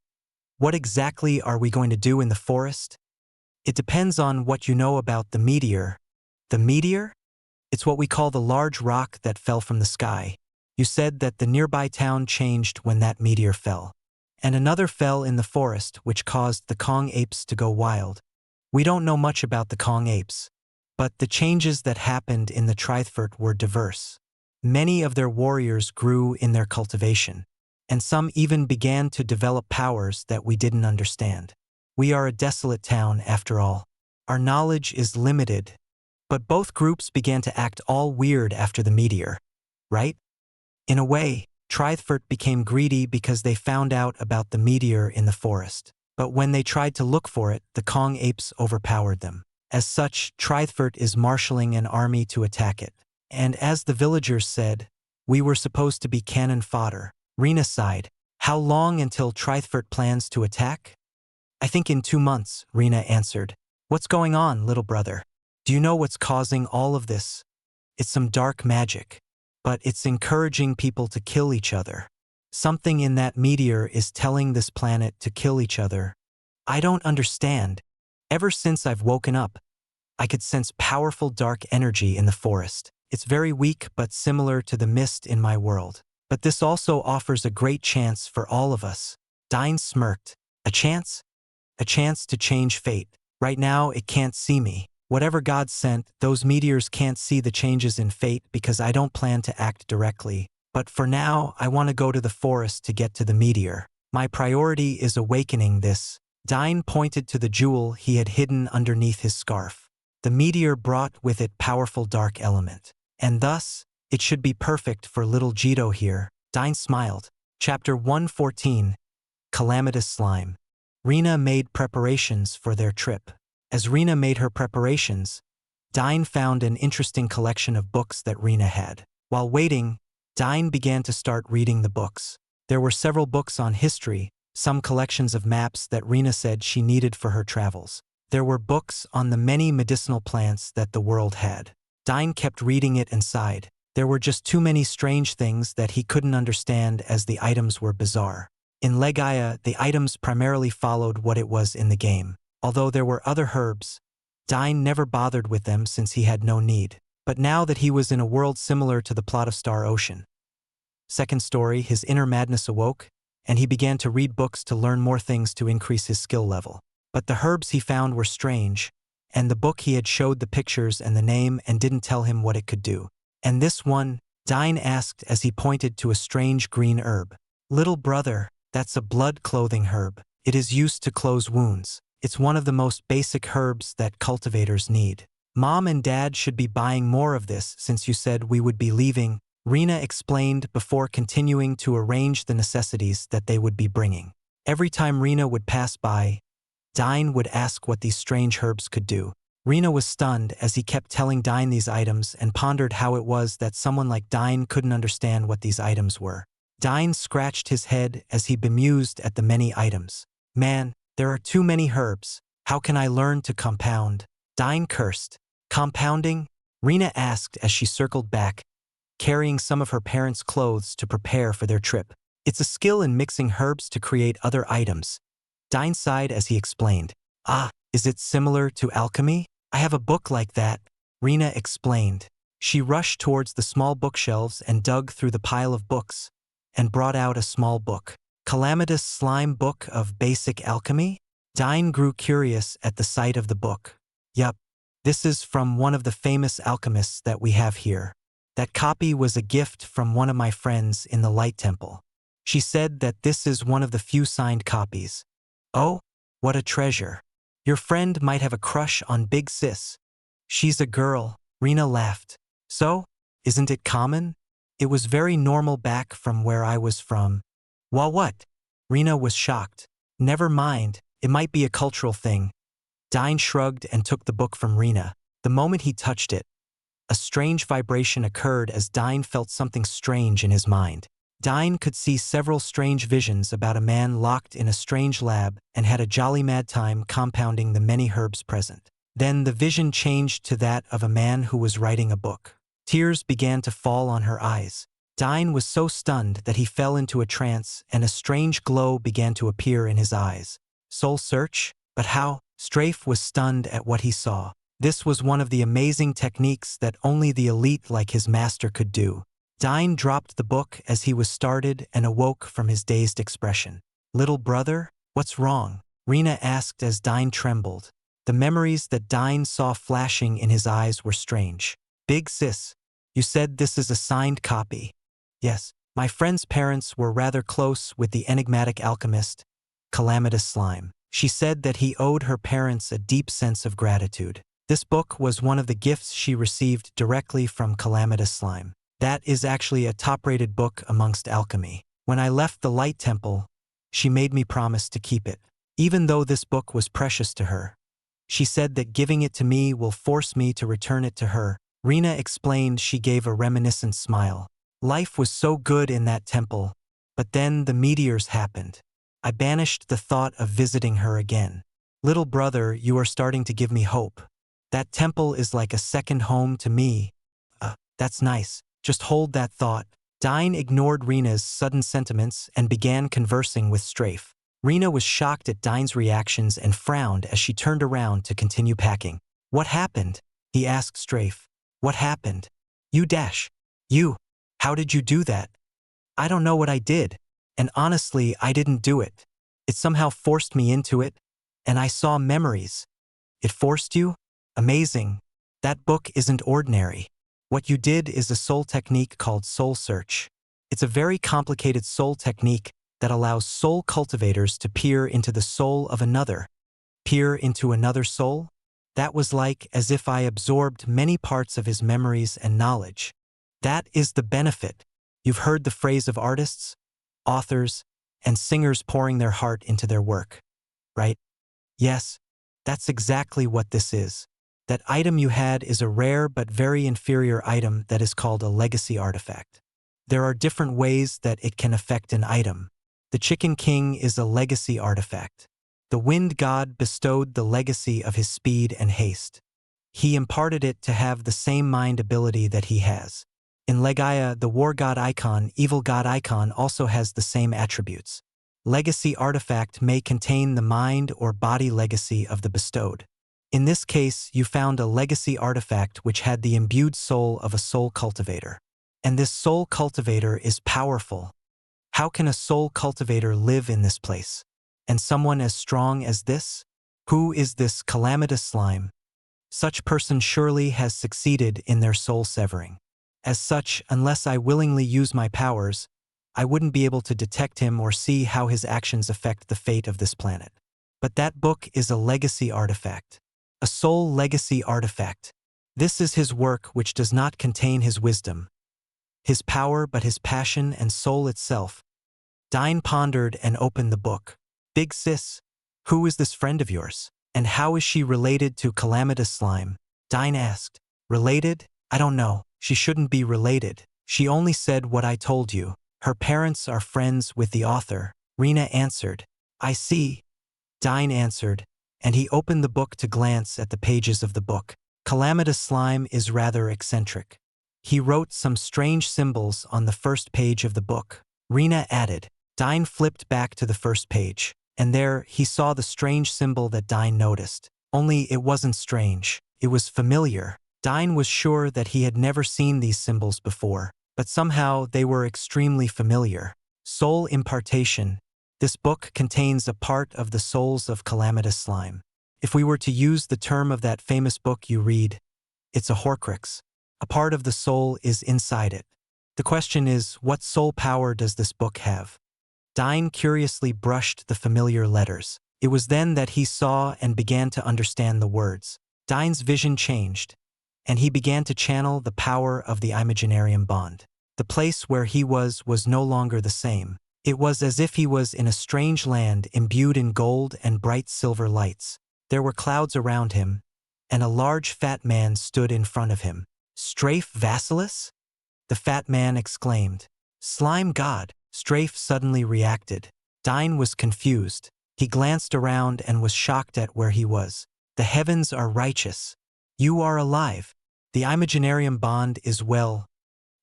what exactly are we going to do in the forest? It depends on what you know about the meteor. The meteor? It's what we call the large rock that fell from the sky. You said that the nearby town changed when that meteor fell. And another fell in the forest which caused the Kong apes to go wild. We don't know much about the Kong apes, but the changes that happened in the Trithfort were diverse. Many of their warriors grew in their cultivation, and some even began to develop powers that we didn't understand. We are a desolate town, after all. Our knowledge is limited, but both groups began to act all weird after the meteor, right? In a way, Trithfort became greedy because they found out about the meteor in the forest. But when they tried to look for it, the Kong apes overpowered them. As such, Trithfort is marshalling an army to attack it. And as the villagers said, we were supposed to be cannon fodder. Rena sighed. How long until Trithfort plans to attack? I think in 2 months, Rena answered. What's going on, little brother? Do you know what's causing all of this? It's some dark magic. But it's encouraging people to kill each other. Something in that meteor is telling this planet to kill each other. I don't understand. Ever since I've woken up, I could sense powerful dark energy in the forest. It's very weak but similar to the mist in my world. But this also offers a great chance for all of us. Dyne smirked. A chance? A chance to change fate. Right now, it can't see me. Whatever God sent, those meteors can't see the changes in fate because I don't plan to act directly. But for now, I want to go to the forest to get to the meteor. My priority is awakening this. Dyne pointed to the jewel he had hidden underneath his scarf. The meteor brought with it powerful dark element. And thus, it should be perfect for little Jito here. Dyne smiled. Chapter 114. Calamitous Slime. Rena made preparations for their trip. As Rena made her preparations, Dyne found an interesting collection of books that Rena had. While waiting, Dyne began to start reading the books. There were several books on history, some collections of maps that Rena said she needed for her travels. There were books on the many medicinal plants that the world had. Dyne kept reading it and sighed. There were just too many strange things that he couldn't understand as the items were bizarre. In Legaia, the items primarily followed what it was in the game. Although there were other herbs, Dyne never bothered with them since he had no need. But now that he was in a world similar to the plot of Star Ocean. Second story, his inner madness awoke, and he began to read books to learn more things to increase his skill level. But the herbs he found were strange, and the book he had showed the pictures and the name and didn't tell him what it could do. And this one, Dyne asked as he pointed to a strange green herb. Little brother, that's a blood-clothing herb. It is used to close wounds. It's one of the most basic herbs that cultivators need. Mom and Dad should be buying more of this since you said we would be leaving, Rena explained before continuing to arrange the necessities that they would be bringing. Every time Rena would pass by, Dyne would ask what these strange herbs could do. Rena was stunned as he kept telling Dyne these items and pondered how it was that someone like Dyne couldn't understand what these items were. Dyne scratched his head as he bemused at the many items. Man, there are too many herbs. How can I learn to compound? Dyne cursed. Compounding? Rena asked as she circled back, carrying some of her parents' clothes to prepare for their trip. It's a skill in mixing herbs to create other items. Dyne sighed as he explained. Ah, is it similar to alchemy? I have a book like that, Rena explained. She rushed towards the small bookshelves and dug through the pile of books, and brought out a small book. Calamitous Slime Book of Basic Alchemy? Dyne grew curious at the sight of the book. Yup, this is from one of the famous alchemists that we have here. That copy was a gift from one of my friends in the Light Temple. She said that this is one of the few signed copies. Oh, what a treasure. Your friend might have a crush on Big Sis. She's a girl, Rena laughed. So, isn't it common? It was very normal back from where I was from. Well, what? Rena was shocked. Never mind, it might be a cultural thing. Dyne shrugged and took the book from Rena. The moment he touched it, a strange vibration occurred as Dyne felt something strange in his mind. Dyne could see several strange visions about a man locked in a strange lab and had a jolly mad time compounding the many herbs present. Then the vision changed to that of a man who was writing a book. Tears began to fall on her eyes. Dyne was so stunned that he fell into a trance and a strange glow began to appear in his eyes. Soul search? But how? Strafe was stunned at what he saw. This was one of the amazing techniques that only the elite like his master could do. Dyne dropped the book as he was started and awoke from his dazed expression. Little brother, what's wrong? Rena asked as Dyne trembled. The memories that Dyne saw flashing in his eyes were strange. Big Sis, you said this is a signed copy. Yes, my friend's parents were rather close with the enigmatic alchemist, Calamitous Slime. She said that he owed her parents a deep sense of gratitude. This book was one of the gifts she received directly from Calamitous Slime. That is actually a top-rated book amongst alchemy. When I left the Light Temple, she made me promise to keep it. Even though this book was precious to her, she said that giving it to me will force me to return it to her. Rena explained. She gave a reminiscent smile. Life was so good in that temple, but then the meteors happened. I banished the thought of visiting her again. Little brother, you are starting to give me hope. That temple is like a second home to me. That's nice. Just hold that thought. Dyne ignored Rena's sudden sentiments and began conversing with Strafe. Rena was shocked at Dyne's reactions and frowned as she turned around to continue packing. "What happened?" he asked Strafe. "What happened?" "You dash. You. How did you do that?" "I don't know what I did. And honestly, I didn't do it. It somehow forced me into it, and I saw memories." "It forced you? Amazing. That book isn't ordinary. What you did is a soul technique called soul search. It's a very complicated soul technique that allows soul cultivators to peer into the soul of another. Peer into another soul? That was like as if I absorbed many parts of his memories and knowledge. That is the benefit. You've heard the phrase of artists, authors, and singers pouring their heart into their work, right? Yes, that's exactly what this is. That item you had is a rare but very inferior item that is called a legacy artifact. There are different ways that it can affect an item. The Chicken King is a legacy artifact. The Wind God bestowed the legacy of his speed and haste. He imparted it to have the same mind ability that he has. In Legaia, the War God icon, Evil God icon also has the same attributes. Legacy artifact may contain the mind or body legacy of the bestowed. In this case, you found a legacy artifact which had the imbued soul of a soul cultivator. And this soul cultivator is powerful. How can a soul cultivator live in this place? And someone as strong as this? Who is this calamitous slime? Such person surely has succeeded in their soul severing. As such, unless I willingly use my powers, I wouldn't be able to detect him or see how his actions affect the fate of this planet. But that book is a legacy artifact. A soul legacy artifact. This is his work which does not contain his wisdom, his power, but his passion and soul itself. Dyne pondered and opened the book. "Big sis, who is this friend of yours? And how is she related to Calamitous Slime?" Dyne asked. "Related? I don't know. She shouldn't be related. She only said what I told you. Her parents are friends with the author." Rena answered. "I see," Dyne answered, and he opened the book to glance at the pages of the book. Calamitous Slime is rather eccentric. He wrote some strange symbols on the first page of the book. Rena added. Dyne flipped back to the first page, and there he saw the strange symbol that Dyne noticed. Only it wasn't strange. It was familiar. Dyne was sure that he had never seen these symbols before, but somehow they were extremely familiar. Soul impartation. This book contains a part of the souls of Calamitous Slime. If we were to use the term of that famous book you read, it's a Horcrux. A part of the soul is inside it. The question is, what soul power does this book have? Dyne curiously brushed the familiar letters. It was then that he saw and began to understand the words. Dyne's vision changed, and he began to channel the power of the Imaginarium Bond. The place where he was no longer the same. It was as if he was in a strange land imbued in gold and bright silver lights. There were clouds around him, and a large fat man stood in front of him. "Strafe Vasilis?" the fat man exclaimed. "Slime God." Strafe suddenly reacted. Dyne was confused. He glanced around and was shocked at where he was. "The heavens are righteous. You are alive. The Imaginarium Bond is well.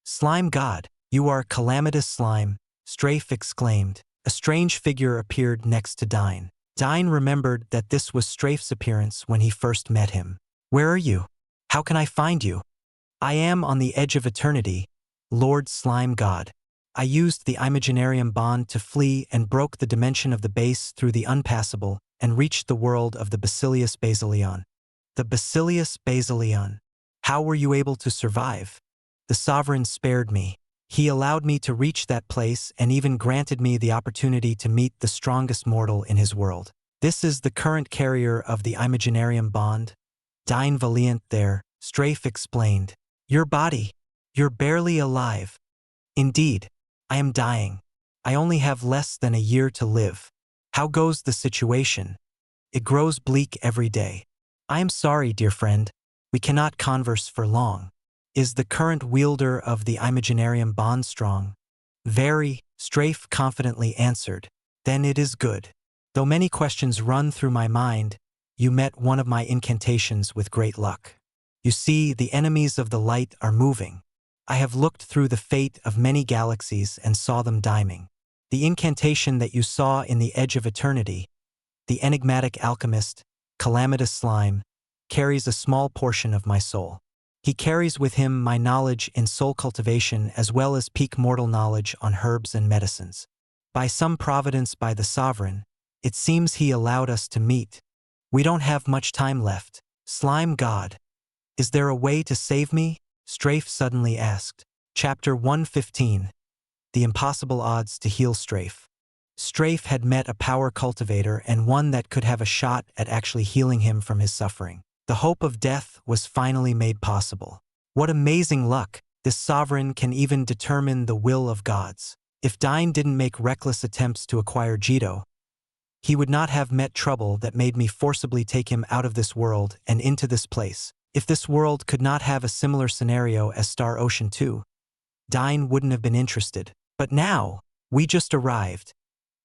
Slime God, you are Calamitous Slime," Strafe exclaimed. A strange figure appeared next to Dyne. Dyne remembered that this was Strafe's appearance when he first met him. "Where are you? How can I find you?" "I am on the edge of eternity, Lord Slime God. I used the Imaginarium Bond to flee and broke the dimension of the base through the unpassable and reached the world of the Basilius Basilion." "The Basilius Basilion. How were you able to survive?" "The Sovereign spared me. He allowed me to reach that place and even granted me the opportunity to meet the strongest mortal in his world. This is the current carrier of the Imaginarium Bond, Dyne Valiant there," Strafe explained. "Your body. You're barely alive." "Indeed. I am dying. I only have less than a year to live." "How goes the situation?" "It grows bleak every day." "I am sorry, dear friend. We cannot converse for long." "Is the current wielder of the Imaginarium Bond strong?" "Very," Strafe confidently answered. "Then it is good. Though many questions run through my mind, you met one of my incantations with great luck. You see, the enemies of the light are moving. I have looked through the fate of many galaxies and saw them diming. The incantation that you saw in the edge of eternity, the enigmatic alchemist, calamitous slime, carries a small portion of my soul. He carries with him my knowledge in soul cultivation as well as peak mortal knowledge on herbs and medicines. By some providence by the sovereign, it seems he allowed us to meet. We don't have much time left. Slime God, is there a way to save me? Strafe suddenly asked. Chapter 115. The Impossible Odds to Heal Strafe. Strafe had met a power cultivator and one that could have a shot at actually healing him from his suffering. The hope of death was finally made possible. What amazing luck! This sovereign can even determine the will of gods. If Dyne didn't make reckless attempts to acquire Jito, he would not have met trouble that made me forcibly take him out of this world and into this place. If this world could not have a similar scenario as Star Ocean 2, Dyne wouldn't have been interested. But now, we just arrived,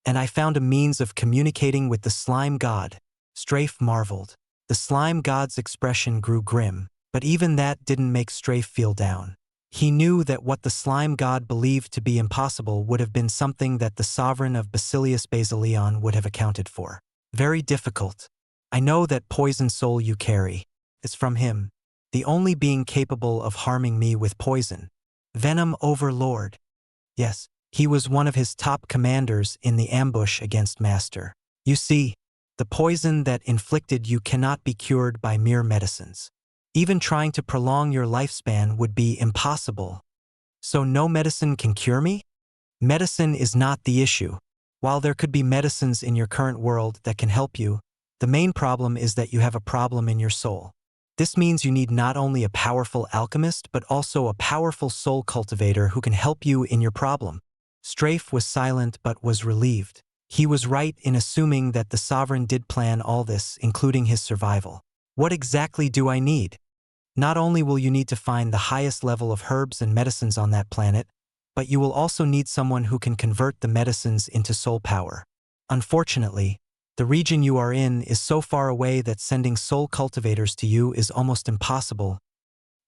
and I found a means of communicating with the slime god. Strafe marveled. The slime god's expression grew grim, but even that didn't make Strafe feel down. He knew that what the slime god believed to be impossible would have been something that the sovereign of Basilius Basilion would have accounted for. Very difficult. I know that poison soul you carry is from him, the only being capable of harming me with poison. Venom Overlord. Yes, he was one of his top commanders in the ambush against Master. You see, the poison that inflicted you cannot be cured by mere medicines. Even trying to prolong your lifespan would be impossible. So no medicine can cure me? Medicine is not the issue. While there could be medicines in your current world that can help you, the main problem is that you have a problem in your soul. This means you need not only a powerful alchemist but also a powerful soul cultivator who can help you in your problem. Strafe was silent but was relieved. He was right in assuming that the sovereign did plan all this, including his survival. What exactly do I need? Not only will you need to find the highest level of herbs and medicines on that planet, but you will also need someone who can convert the medicines into soul power. Unfortunately, the region you are in is so far away that sending soul cultivators to you is almost impossible.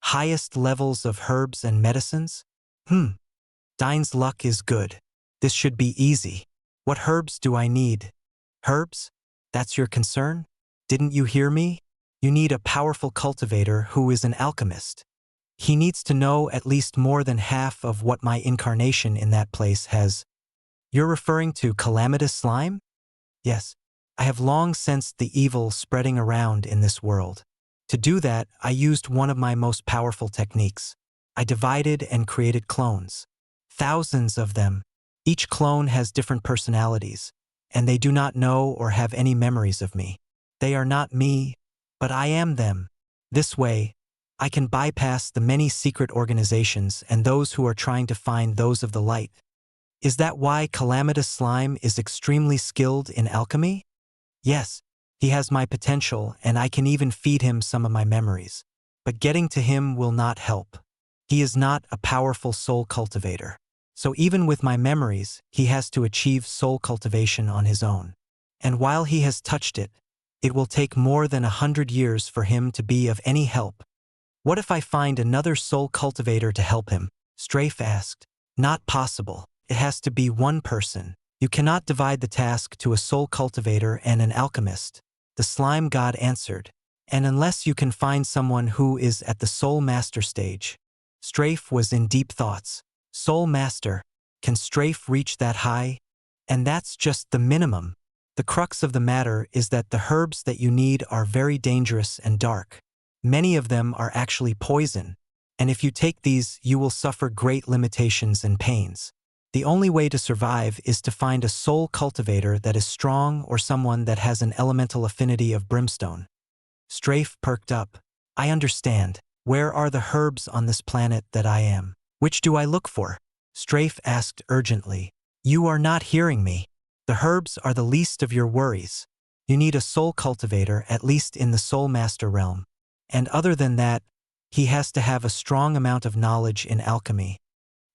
Highest levels of herbs and medicines? Dyne's luck is good. This should be easy. What herbs do I need? Herbs? That's your concern? Didn't you hear me? You need a powerful cultivator who is an alchemist. He needs to know at least more than half of what my incarnation in that place has. You're referring to calamitous slime? Yes. I have long sensed the evil spreading around in this world. To do that, I used one of my most powerful techniques. I divided and created clones. Thousands of them. Each clone has different personalities, and they do not know or have any memories of me. They are not me, but I am them. This way, I can bypass the many secret organizations and those who are trying to find those of the light. Is that why Calamitous Slime is extremely skilled in alchemy? Yes, he has my potential and I can even feed him some of my memories. But getting to him will not help. He is not a powerful soul cultivator. So even with my memories, he has to achieve soul cultivation on his own. And while he has touched it, it will take more than 100 years for him to be of any help. What if I find another soul cultivator to help him? Strafe asked. Not possible. It has to be one person. You cannot divide the task to a soul cultivator and an alchemist. The slime god answered. And unless you can find someone who is at the soul master stage. Strafe was in deep thoughts. Soul master. Can Strafe reach that high? And that's just the minimum. The crux of the matter is that the herbs that you need are very dangerous and dark. Many of them are actually poison, and if you take these, you will suffer great limitations and pains. The only way to survive is to find a soul cultivator that is strong or someone that has an elemental affinity of brimstone. Strafe perked up. I understand. Where are the herbs on this planet that I am? Which do I look for? Strafe asked urgently. You are not hearing me. The herbs are the least of your worries. You need a soul cultivator, at least in the soul master realm. And other than that, he has to have a strong amount of knowledge in alchemy.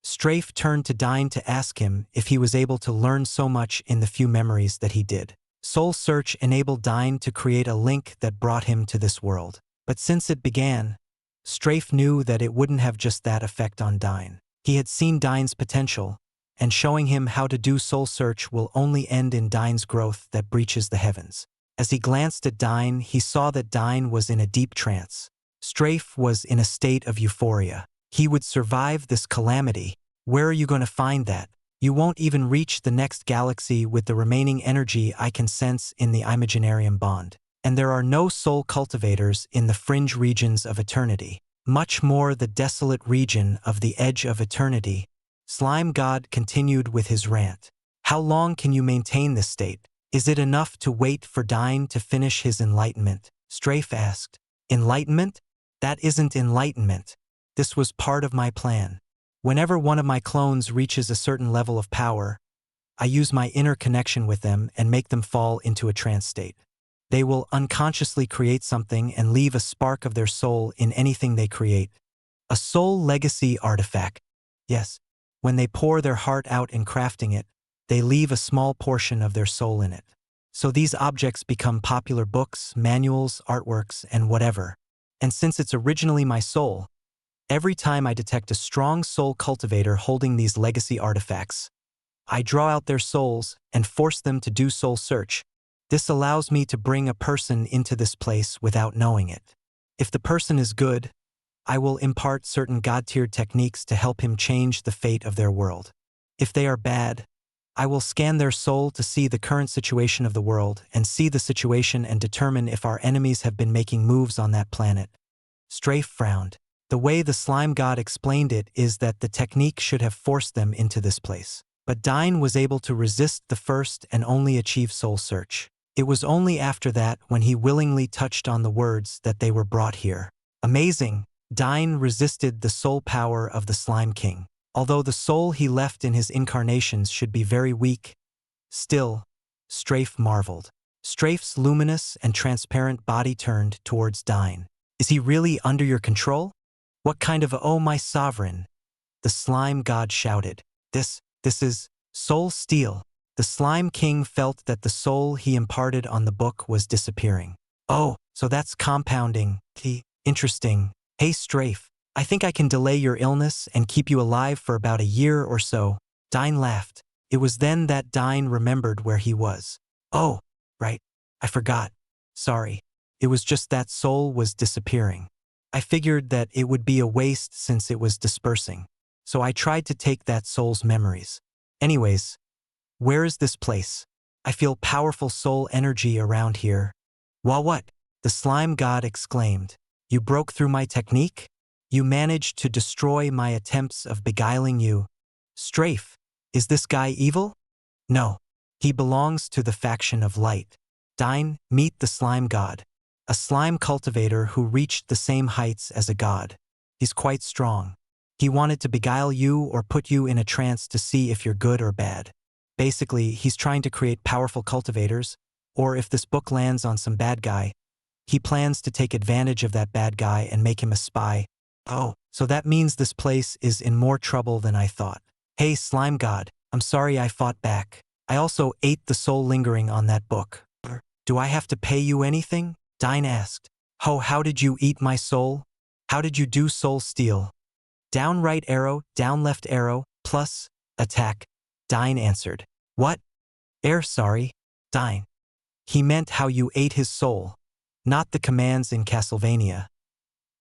Strafe turned to Dyne to ask him if he was able to learn so much in the few memories that he did. Soul Search enabled Dyne to create a link that brought him to this world. But since it began, Strafe knew that it wouldn't have just that effect on Dyne. He had seen Dyne's potential, and showing him how to do soul search will only end in Dyne's growth that breaches the heavens. As he glanced at Dyne, he saw that Dyne was in a deep trance. Strafe was in a state of euphoria. He would survive this calamity. Where are you going to find that? You won't even reach the next galaxy with the remaining energy I can sense in the Imaginarium Bond. And there are no soul cultivators in the fringe regions of eternity. Much more the desolate region of the edge of eternity. Slime God continued with his rant. How long can you maintain this state? Is it enough to wait for Dyne to finish his enlightenment? Strafe asked. Enlightenment? That isn't enlightenment. This was part of my plan. Whenever one of my clones reaches a certain level of power, I use my inner connection with them and make them fall into a trance state. They will unconsciously create something and leave a spark of their soul in anything they create. A soul legacy artifact. Yes, when they pour their heart out in crafting it, they leave a small portion of their soul in it. So these objects become popular books, manuals, artworks, and whatever. And since it's originally my soul, every time I detect a strong soul cultivator holding these legacy artifacts, I draw out their souls and force them to do soul search. This allows me to bring a person into this place without knowing it. If the person is good, I will impart certain God-tiered techniques to help him change the fate of their world. If they are bad, I will scan their soul to see the current situation of the world and see the situation and determine if our enemies have been making moves on that planet. Strafe frowned. The way the slime god explained it is that the technique should have forced them into this place. But Dyne was able to resist the first and only achieve soul search. It was only after that, when he willingly touched on the words, that they were brought here. Amazing! Dyne resisted the soul power of the Slime King. Although the soul he left in his incarnations should be very weak, still, Strafe marveled. Strafe's luminous and transparent body turned towards Dyne. Is he really under your control? What kind of oh my sovereign? The slime god shouted. This is soul steel. The Slime King felt that the soul he imparted on the book was disappearing. Oh, so that's compounding. Interesting. Hey Strafe, I think I can delay your illness and keep you alive for about a year or so. Dyne laughed. It was then that Dyne remembered where he was. Oh, right. I forgot. Sorry. It was just that soul was disappearing. I figured that it would be a waste since it was dispersing. So I tried to take that soul's memories. Anyways, where is this place? I feel powerful soul energy around here. Wah what? The slime god exclaimed. You broke through my technique? You managed to destroy my attempts of beguiling you. Strafe, is this guy evil? No. He belongs to the faction of light. Dyne, meet the slime god. A slime cultivator who reached the same heights as a god. He's quite strong. He wanted to beguile you or put you in a trance to see if you're good or bad. Basically, he's trying to create powerful cultivators, or if this book lands on some bad guy, he plans to take advantage of that bad guy and make him a spy. Oh, so that means this place is in more trouble than I thought. Hey, slime god, I'm sorry I fought back. I also ate the soul lingering on that book. Do I have to pay you anything? Dyne asked. Oh, how did you eat my soul? How did you do soul steal? Down right arrow, down left arrow, plus, attack. Dyne answered. What? Sorry. Dyne. He meant how you ate his soul, not the commands in Castlevania.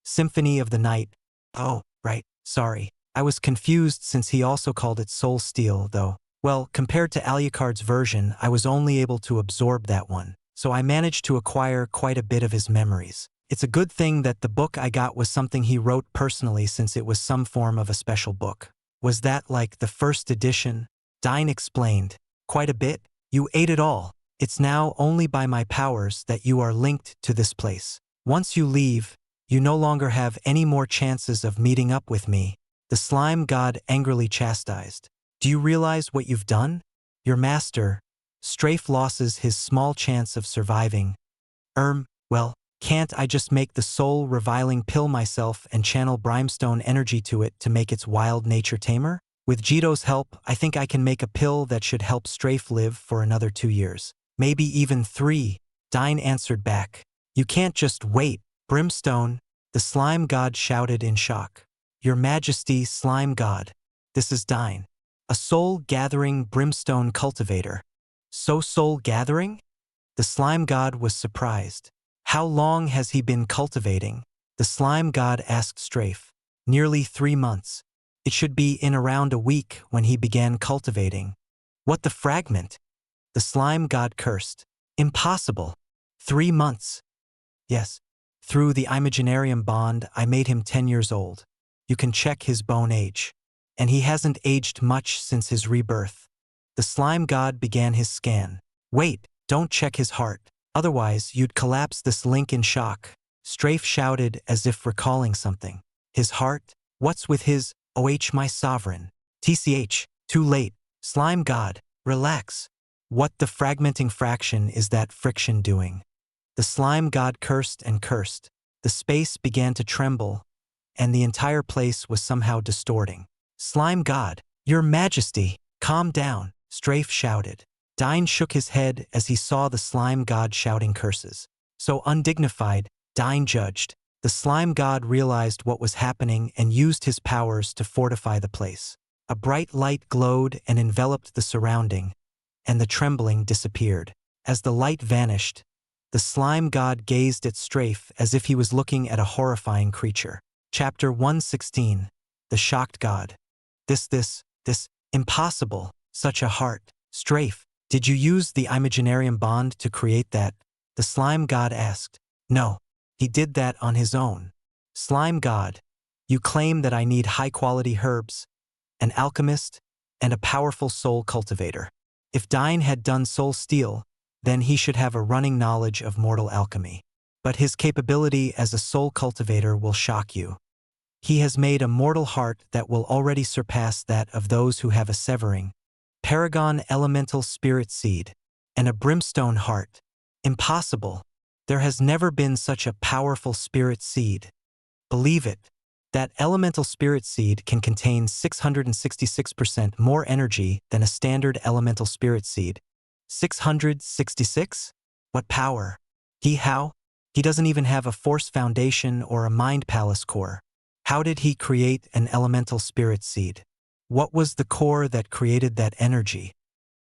Symphony of the Night. Oh, right, sorry. I was confused since he also called it soul steal, though. Well, compared to Alucard's version, I was only able to absorb that one, so I managed to acquire quite a bit of his memories. It's a good thing that the book I got was something he wrote personally, since it was some form of a special book. Was that like the first edition? Dyne explained. Quite a bit. You ate it all. It's now only by my powers that you are linked to this place. Once you leave, you no longer have any more chances of meeting up with me. The slime god angrily chastised. Do you realize what you've done? Your master, Strafe, loses his small chance of surviving. Well, can't I just make the soul reviling pill myself and channel brimstone energy to it to make its wild nature tamer? With Jito's help, I think I can make a pill that should help Strafe live for another 2 years. Maybe even 3, Dyne answered back. You can't just wait. Brimstone, The slime god shouted in shock. Your Majesty, slime god. This is Dyne, a soul-gathering brimstone cultivator. So soul-gathering? The slime god was surprised. How long has he been cultivating? The slime god asked Strafe. Nearly 3 months. It should be in around a week when he began cultivating. What the fragment? The slime god cursed. Impossible. 3 months. Yes. Through the Imaginarium Bond, I made him 10 years old. You can check his bone age. And he hasn't aged much since his rebirth. The slime god began his scan. Wait, don't check his heart. Otherwise, you'd collapse this link in shock. Strafe shouted as if recalling something. His heart? What's with his, my sovereign? TCH, too late. Slime god, relax. What the fragmenting fraction is that friction doing? The slime god cursed and cursed. The space began to tremble, and the entire place was somehow distorting. Slime god, your Majesty, calm down, Strafe shouted. Dyne shook his head as he saw the slime god shouting curses. So undignified, Dyne judged. The slime god realized what was happening and used his powers to fortify the place. A bright light glowed and enveloped the surrounding, and the trembling disappeared. As the light vanished, the slime god gazed at Strafe as if he was looking at a horrifying creature. Chapter 116. The Shocked God. This, impossible, such a heart. Strafe, did you use the Imaginarium Bond to create that? The slime god asked. No, he did that on his own. Slime god, you claim that I need high-quality herbs, an alchemist, and a powerful soul cultivator. If Dyne had done soul steel, then he should have a running knowledge of mortal alchemy. But his capability as a soul cultivator will shock you. He has made a mortal heart that will already surpass that of those who have a severing, paragon elemental spirit seed, and a brimstone heart. Impossible. There has never been such a powerful spirit seed. Believe it. That elemental spirit seed can contain 666% more energy than a standard elemental spirit seed. 666? What power? How? He doesn't even have a force foundation or a mind palace core. How did he create an elemental spirit seed? What was the core that created that energy?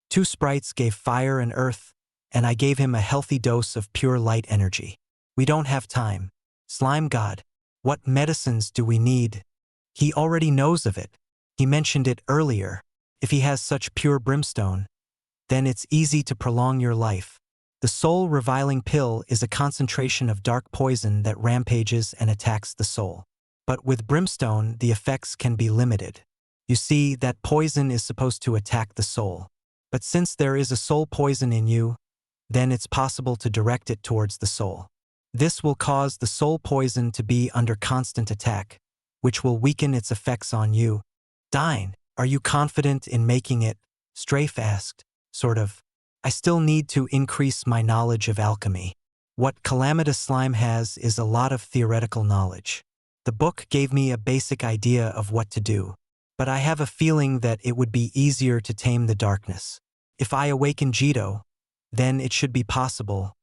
2 sprites gave fire and earth, and I gave him a healthy dose of pure light energy. We don't have time. Slime God, what medicines do we need? He already knows of it. He mentioned it earlier. If he has such pure brimstone, then it's easy to prolong your life. The soul reviling pill is a concentration of dark poison that rampages and attacks the soul. But with brimstone, the effects can be limited. You see, that poison is supposed to attack the soul. But since there is a soul poison in you, then it's possible to direct it towards the soul. This will cause the soul poison to be under constant attack, which will weaken its effects on you. Dyne, are you confident in making it? Strafe asked. Sort of. I still need to increase my knowledge of alchemy. What Calamitous Slime has is a lot of theoretical knowledge. The book gave me a basic idea of what to do, but I have a feeling that it would be easier to tame the darkness. If I awaken Jito, then it should be possible.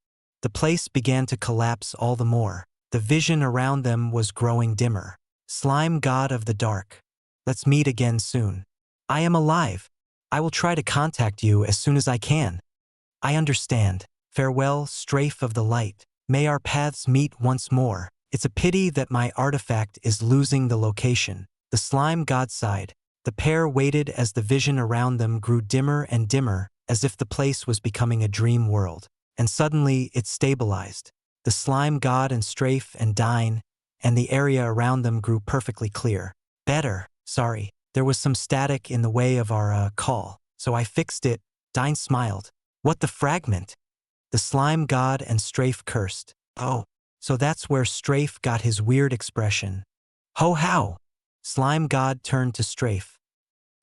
The place began to collapse all the more. The vision around them was growing dimmer. Slime God of the Dark. Let's meet again soon. I am alive. I will try to contact you as soon as I can. I understand. Farewell, Strafe of the Light. May our paths meet once more. It's a pity that my artifact is losing the location. The slime god sighed. The pair waited as the vision around them grew dimmer and dimmer, as if the place was becoming a dream world. And suddenly it stabilized. The slime god and Strafe and Dyne, and the area around them grew perfectly clear. Better. Sorry. There was some static in the way of our call, so I fixed it. Dyne smiled. What the fragment? The slime god and Strafe cursed. Oh, so that's where Strafe got his weird expression. Ho how? Slime god turned to Strafe.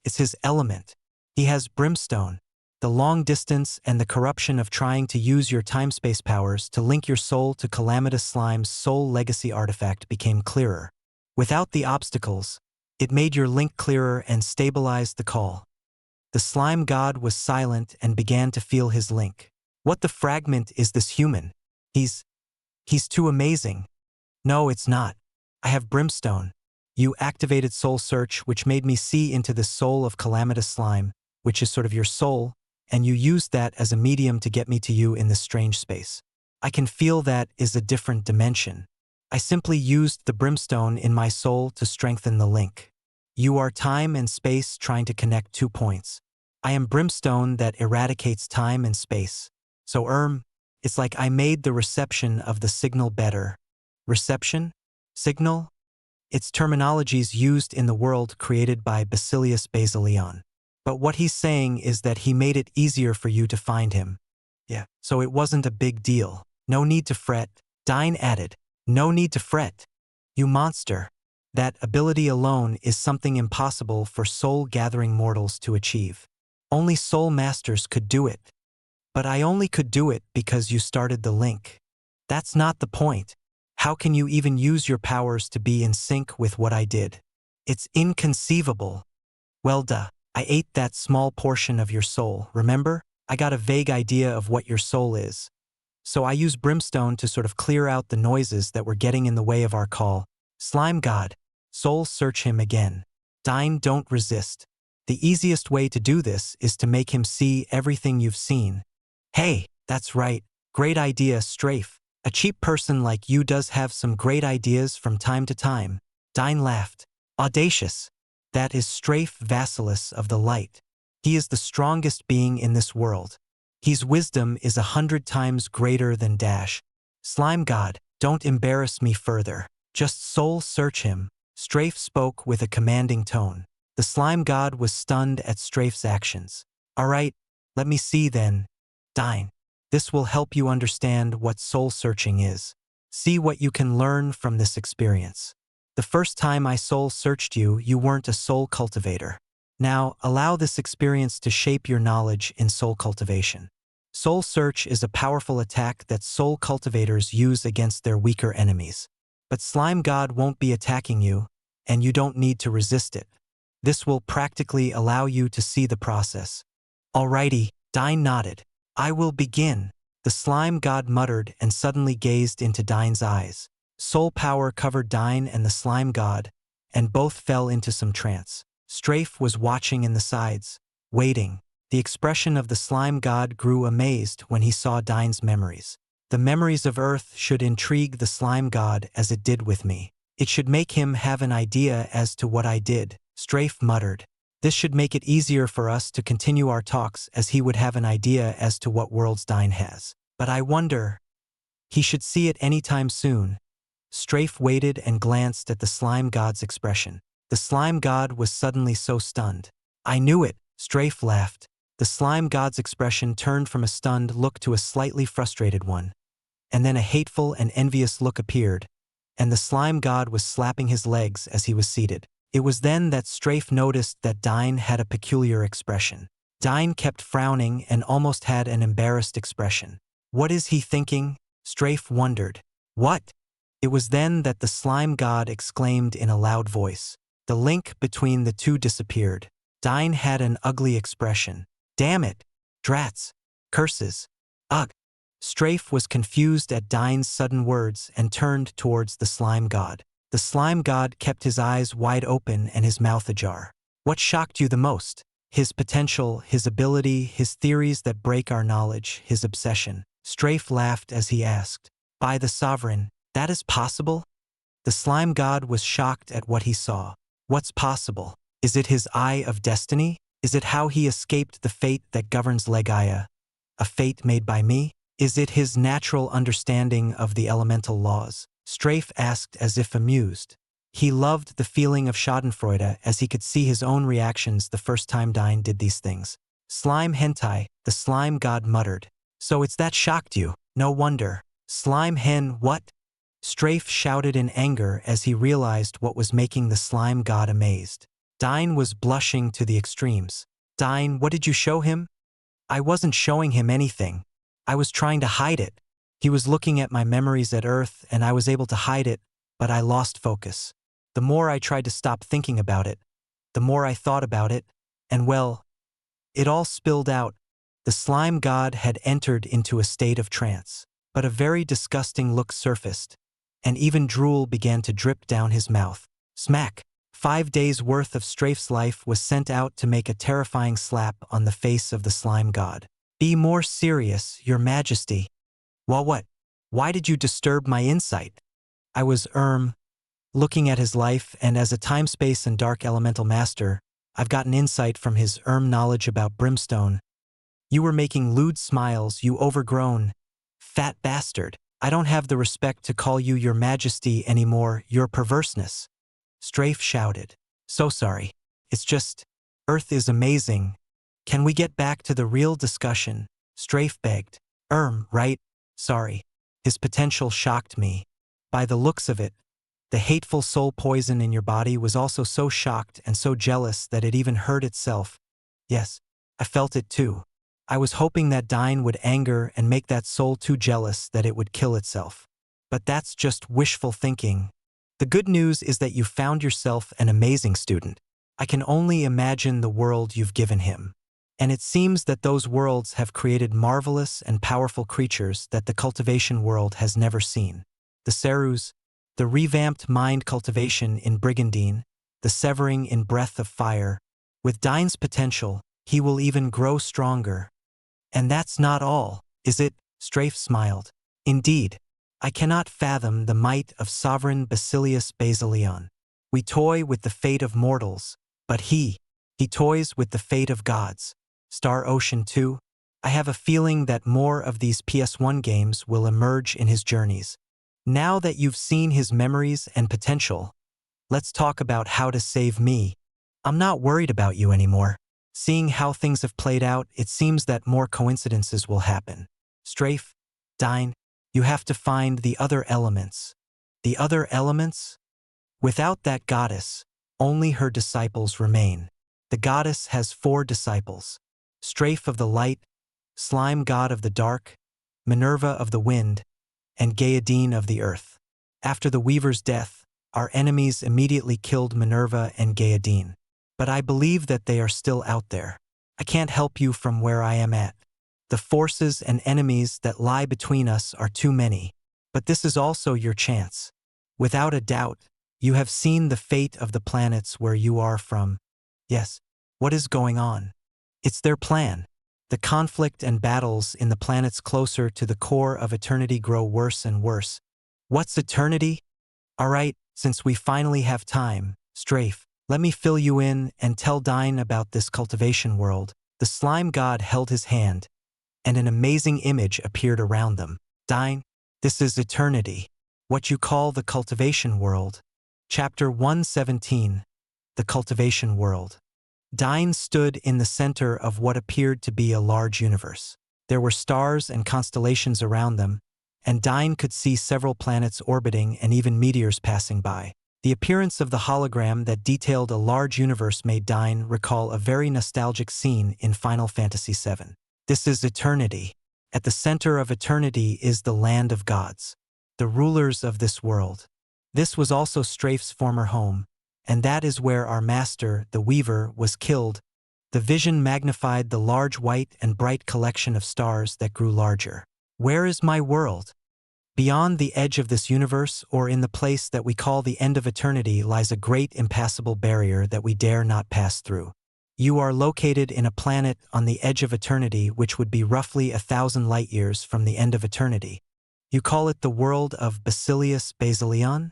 It's his element. He has brimstone. The long distance and the corruption of trying to use your time-space powers to link your soul to Calamitous Slime's soul legacy artifact became clearer. Without the obstacles, it made your link clearer and stabilized the call. The slime god was silent and began to feel his link. What the fragment is this human? He's too amazing. No, it's not. I have brimstone. You activated soul search, which made me see into the soul of calamitous slime, which is sort of your soul, and you used that as a medium to get me to you in this strange space. I can feel that is a different dimension. I simply used the brimstone in my soul to strengthen the link. You are time and space trying to connect 2 points. I am brimstone that eradicates time and space. So it's like I made the reception of the signal better. Reception? Signal? It's terminologies used in the world created by Basilius Basilion. But what he's saying is that he made it easier for you to find him. Yeah. So it wasn't a big deal. No need to fret. Dyne added. No need to fret. You monster. That ability alone is something impossible for soul-gathering mortals to achieve. Only soul masters could do it. But I only could do it because you started the link. That's not the point. How can you even use your powers to be in sync with what I did? It's inconceivable. Well, duh. I ate that small portion of your soul, remember? I got a vague idea of what your soul is. So I used brimstone to sort of clear out the noises that were getting in the way of our call. Slime God. Soul search him again. Dyne, don't resist. The easiest way to do this is to make him see everything you've seen. Hey, that's right. Great idea, Strafe. A cheap person like you does have some great ideas from time to time. Dyne laughed. Audacious. That is Strafe Vasilis of the Light. He is the strongest being in this world. His wisdom is 100 times greater than Dash. Slime God, don't embarrass me further. Just soul search him. Strafe spoke with a commanding tone. The slime god was stunned at Strafe's actions. All right, let me see then. Dyne. This will help you understand what soul searching is. See what you can learn from this experience. The first time I soul searched you, you weren't a soul cultivator. Now, allow this experience to shape your knowledge in soul cultivation. Soul search is a powerful attack that soul cultivators use against their weaker enemies. But Slime God won't be attacking you, and you don't need to resist it. This will practically allow you to see the process. Alrighty, Dyne nodded. I will begin. The Slime God muttered and suddenly gazed into Dyne's eyes. Soul power covered Dyne and the Slime God, and both fell into some trance. Strafe was watching in the sides, waiting. The expression of the Slime God grew amazed when he saw Dyne's memories. The memories of Earth should intrigue the Slime God as it did with me. It should make him have an idea as to what I did, Strafe muttered. This should make it easier for us to continue our talks as he would have an idea as to what worlds Dyne has. But I wonder. He should see it anytime soon. Strafe waited and glanced at the Slime God's expression. The Slime God was suddenly so stunned. I knew it, Strafe laughed. The Slime God's expression turned from a stunned look to a slightly frustrated one. And then a hateful and envious look appeared, and the Slime God was slapping his legs as he was seated. It was then that Strafe noticed that Dyne had a peculiar expression. Dyne kept frowning and almost had an embarrassed expression. What is he thinking? Strafe wondered. What? It was then that the Slime God exclaimed in a loud voice. The link between the two disappeared. Dyne had an ugly expression. Damn it! Drats! Curses! Ugh! Strafe was confused at Dyne's sudden words and turned towards the Slime God. The Slime God kept his eyes wide open and his mouth ajar. What shocked you the most? His potential, his ability, his theories that break our knowledge, his obsession. Strafe laughed as he asked. By the Sovereign, that is possible? The Slime God was shocked at what he saw. What's possible? Is it his eye of destiny? Is it how he escaped the fate that governs Legaia? A fate made by me? Is it his natural understanding of the elemental laws? Strafe asked as if amused. He loved the feeling of schadenfreude as he could see his own reactions the first time Dyne did these things. Slime hentai, the Slime God muttered. So it's that shocked you? No wonder. Slime hen what? Strafe shouted in anger as he realized what was making the Slime God amazed. Dyne was blushing to the extremes. Dyne, what did you show him? I wasn't showing him anything. I was trying to hide it. He was looking at my memories at Earth and I was able to hide it, but I lost focus. The more I tried to stop thinking about it, the more I thought about it, and well, it all spilled out. The Slime God had entered into a state of trance, but a very disgusting look surfaced. and even drool began to drip down his mouth. Smack! 5 days' worth of Strafe's life was sent out to make a terrifying slap on the face of the slime god. Be more serious, your majesty. Well, what? Why did you disturb my insight? I was, looking at his life, and as a time-space and dark elemental master, I've gotten insight from his knowledge about brimstone. You were making lewd smiles, you overgrown, fat bastard. I don't have the respect to call you your majesty anymore, your perverseness. Strafe shouted. So sorry. It's just, Earth is amazing. Can we get back to the real discussion? Strafe begged. Right? Sorry. His potential shocked me. By the looks of it, the hateful soul poison in your body was also so shocked and so jealous that it even hurt itself. Yes, I felt it too. I was hoping that Dyne would anger and make that soul too jealous that it would kill itself. But that's just wishful thinking. The good news is that you found yourself an amazing student. I can only imagine the world you've given him. And it seems that those worlds have created marvelous and powerful creatures that the cultivation world has never seen. The Cerus, the revamped mind cultivation in Brigandine, the severing in Breath of Fire. With Dyne's potential, he will even grow stronger. And that's not all, is it? Strafe smiled. Indeed. I cannot fathom the might of sovereign Basilius Basilion. We toy with the fate of mortals, but he toys with the fate of gods. Star Ocean 2, I have a feeling that more of these PS1 games will emerge in his journeys. Now that you've seen his memories and potential, let's talk about how to save me. I'm not worried about you anymore. Seeing how things have played out, it seems that more coincidences will happen. Strafe, Dyne, you have to find the other elements. The other elements? Without that goddess, only her disciples remain. The goddess has 4 disciples. Strafe of the light, Slime god of the dark, Minerva of the wind, and Gaeadine of the earth. After the Weaver's death, our enemies immediately killed Minerva and Gaeadine. But I believe that they are still out there. I can't help you from where I am at. The forces and enemies that lie between us are too many. But this is also your chance. Without a doubt, you have seen the fate of the planets where you are from. Yes, what is going on? It's their plan. The conflict and battles in the planets closer to the core of eternity grow worse and worse. What's eternity? Alright, since we finally have time, Strafe, let me fill you in and tell Dyne about this cultivation world. The slime god held his hand, and an amazing image appeared around them. Dyne, this is eternity. What you call the cultivation world. Chapter 117. The cultivation world. Dyne stood in the center of what appeared to be a large universe. There were stars and constellations around them, and Dyne could see several planets orbiting and even meteors passing by. The appearance of the hologram that detailed a large universe made Dyne recall a very nostalgic scene in Final Fantasy VII. This is eternity. At the center of eternity is the land of gods, the rulers of this world. This was also Strafe's former home, and that is where our master, the Weaver, was killed. The vision magnified the large white and bright collection of stars that grew larger. Where is my world? Beyond the edge of this universe, or in the place that we call the end of eternity, lies a great impassable barrier that we dare not pass through. You are located in a planet on the edge of eternity, which would be roughly 1,000 light-years from the end of eternity. You call it the world of Basilius Basilion?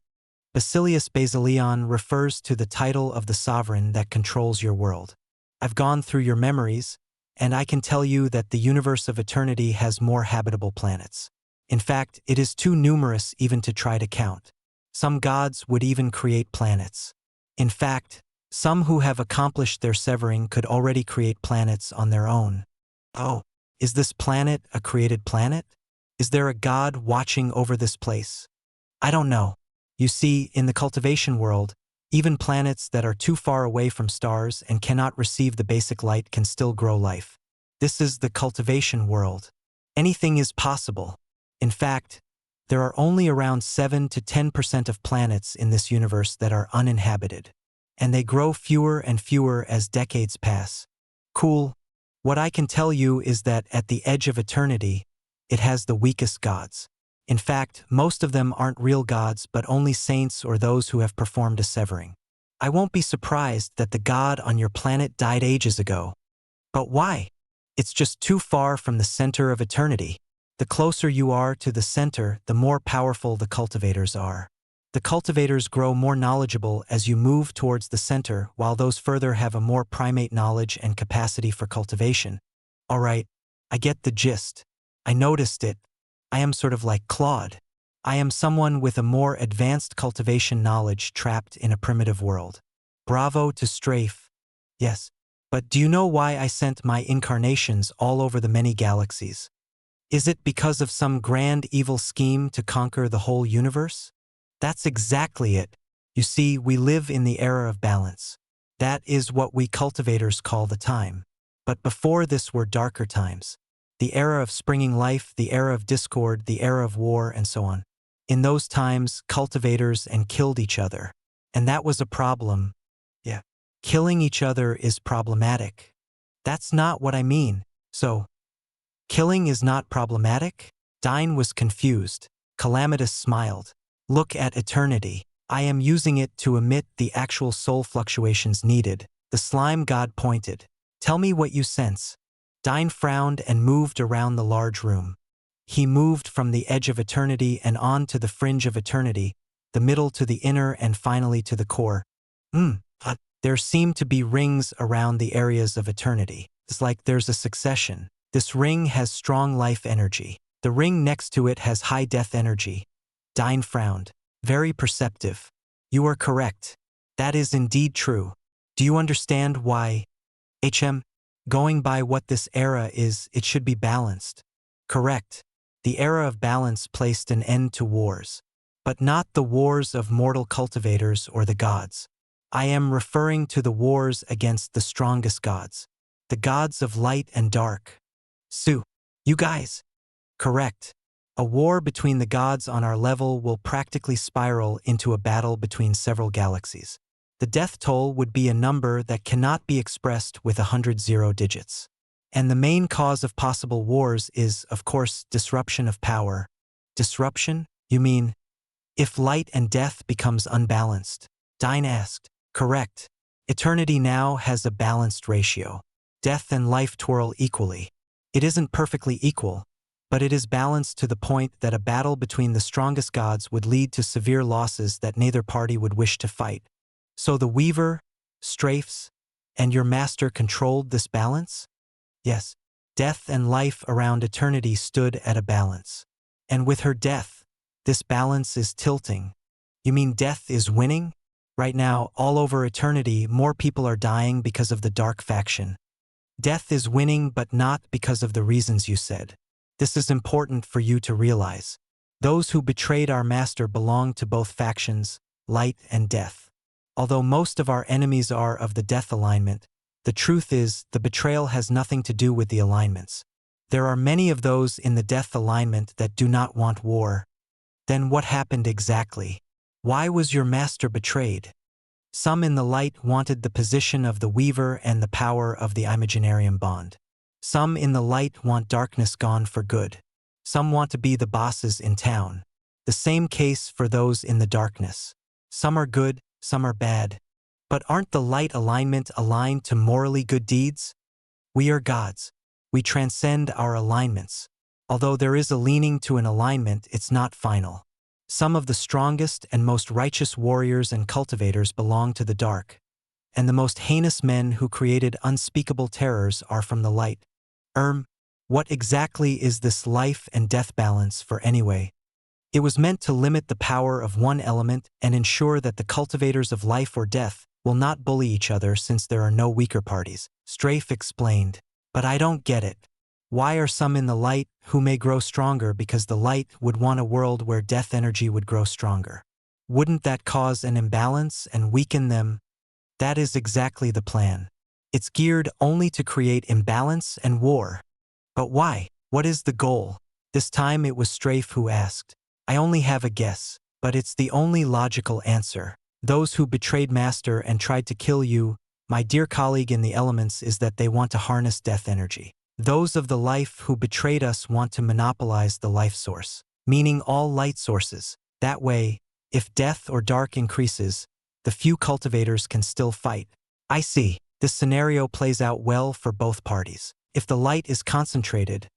Basilius Basilion refers to the title of the sovereign that controls your world. I've gone through your memories, and I can tell you that the universe of eternity has more habitable planets. In fact, it is too numerous even to try to count. Some gods would even create planets. In fact, some who have accomplished their severing could already create planets on their own. Oh, is this planet a created planet? Is there a god watching over this place? I don't know. You see, in the cultivation world, even planets that are too far away from stars and cannot receive the basic light can still grow life. This is the cultivation world. Anything is possible. In fact, there are only around 7 to 10% of planets in this universe that are uninhabited, and they grow fewer and fewer as decades pass. Cool. What I can tell you is that at the edge of eternity, it has the weakest gods. In fact, most of them aren't real gods but only saints or those who have performed a severing. I won't be surprised that the god on your planet died ages ago. But why? It's just too far from the center of eternity. The closer you are to the center, the more powerful the cultivators are. The cultivators grow more knowledgeable as you move towards the center, while those further have a more primate knowledge and capacity for cultivation. Alright, I get the gist. I noticed it. I am sort of like Claude. I am someone with a more advanced cultivation knowledge trapped in a primitive world. Bravo to Strafe. Yes. But do you know why I sent my incarnations all over the many galaxies? Is it because of some grand evil scheme to conquer the whole universe? That's exactly it. You see, we live in the era of balance. That is what we cultivators call the time. But before this were darker times. The era of springing life, the era of discord, the era of war, and so on. In those times, cultivators and killed each other. And that was a problem. Yeah. Killing each other is problematic. That's not what I mean. So, killing is not problematic? Dyne was confused. Calamitous smiled. Look at eternity. I am using it to emit the actual soul fluctuations needed. The slime god pointed. Tell me what you sense. Dyne frowned and moved around the large room. He moved from the edge of eternity and on to the fringe of eternity, the middle to the inner and finally to the core. There seem to be rings around the areas of eternity. It's like there's a succession. This ring has strong life energy. The ring next to it has high death energy. Dyne frowned. Very perceptive. You are correct. That is indeed true. Do you understand why? Going by what this era is, it should be balanced. Correct. The era of balance placed an end to wars. But not the wars of mortal cultivators or the gods. I am referring to the wars against the strongest gods. The gods of light and dark. You guys. Correct. A war between the gods on our level will practically spiral into a battle between several galaxies. The death toll would be a number that cannot be expressed with 100 zero digits. And the main cause of possible wars is, of course, disruption of power. Disruption? You mean, if light and death becomes unbalanced? Dyne asked. Correct. Eternity now has a balanced ratio. Death and life twirl equally. It isn't perfectly equal, but it is balanced to the point that a battle between the strongest gods would lead to severe losses that neither party would wish to fight. So the Weaver, Strafes, and your master controlled this balance? Yes. Death and life around eternity stood at a balance. And with her death, this balance is tilting. You mean death is winning? Right now, all over eternity, more people are dying because of the dark faction. Death is winning, but not because of the reasons you said. This is important for you to realize. Those who betrayed our master belong to both factions, light and death. Although most of our enemies are of the death alignment, the truth is the betrayal has nothing to do with the alignments. There are many of those in the death alignment that do not want war. Then what happened exactly? Why was your master betrayed? Some in the light wanted the position of the Weaver and the power of the Imaginarium Bond. Some in the light want darkness gone for good. Some want to be the bosses in town. The same case for those in the darkness. Some are good, some are bad. But aren't the light alignment aligned to morally good deeds? We are gods. We transcend our alignments. Although there is a leaning to an alignment, it's not final. Some of the strongest and most righteous warriors and cultivators belong to the dark, and the most heinous men who created unspeakable terrors are from the light. What exactly is this life and death balance for anyway? It was meant to limit the power of one element and ensure that the cultivators of life or death will not bully each other since there are no weaker parties. Strafe explained. But I don't get it. Why are some in the light who may grow stronger because the light would want a world where death energy would grow stronger? Wouldn't that cause an imbalance and weaken them? That is exactly the plan. It's geared only to create imbalance and war. But why? What is the goal? This time it was Strafe who asked. I only have a guess, but it's the only logical answer. Those who betrayed Master and tried to kill you, my dear colleague in the elements, is that they want to harness death energy. Those of the life who betrayed us want to monopolize the life source. meaning all light sources. That way, if death or dark increases, the few cultivators can still fight. I see. This scenario plays out well for both parties. If the light is concentrated,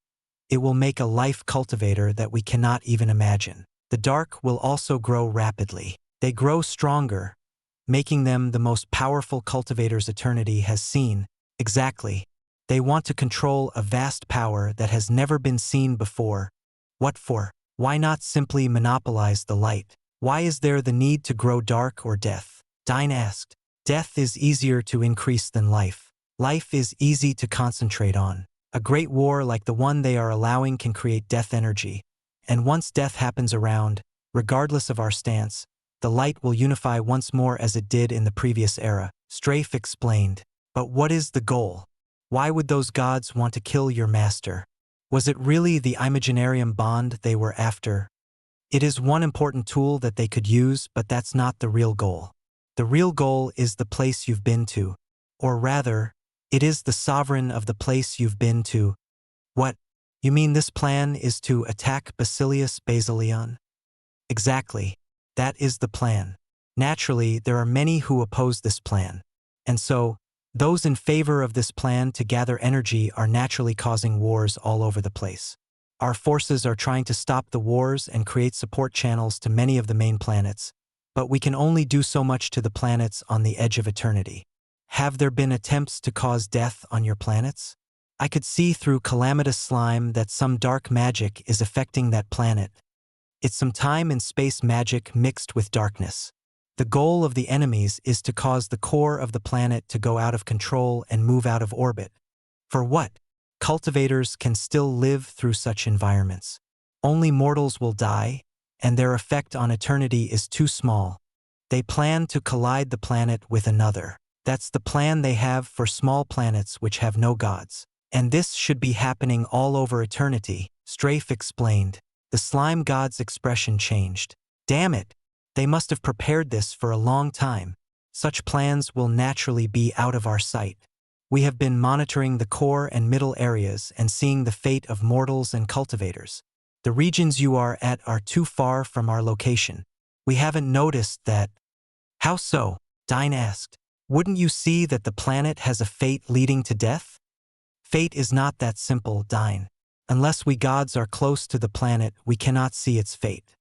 it will make a life cultivator that we cannot even imagine. The dark will also grow rapidly. They grow stronger, making them the most powerful cultivators eternity has seen. Exactly. They want to control a vast power that has never been seen before. What for? Why not simply monopolize the light? Why is there the need to grow dark or death? Dyne asked. Death is easier to increase than life. Life is easy to concentrate on. A great war like the one they are allowing can create death energy. And once death happens around, regardless of our stance, the light will unify once more as it did in the previous era. Strafe explained. But what is the goal? Why would those gods want to kill your master? Was it really the Imaginarium Bond they were after? It is one important tool that they could use, but that's not the real goal. The real goal is the place you've been to. Or rather, it is the sovereign of the place you've been to. What? You mean this plan is to attack Basilion? Exactly. That is the plan. Naturally, there are many who oppose this plan. And so, those in favor of this plan to gather energy are naturally causing wars all over the place. Our forces are trying to stop the wars and create support channels to many of the main planets, but we can only do so much to the planets on the edge of eternity. Have there been attempts to cause death on your planets? I could see through calamitous slime that some dark magic is affecting that planet. It's some time and space magic mixed with darkness. The goal of the enemies is to cause the core of the planet to go out of control and move out of orbit. For what? Cultivators can still live through such environments. Only mortals will die, and their effect on eternity is too small. They plan to collide the planet with another. That's the plan they have for small planets which have no gods. And this should be happening all over eternity, Strafe explained. The slime god's expression changed. Damn it! They must have prepared this for a long time. Such plans will naturally be out of our sight. We have been monitoring the core and middle areas and seeing the fate of mortals and cultivators. The regions you are at are too far from our location. We haven't noticed that. How so? Dyne asked. Wouldn't you see that the planet has a fate leading to death? Fate is not that simple, Dyne. Unless we gods are close to the planet, we cannot see its fate.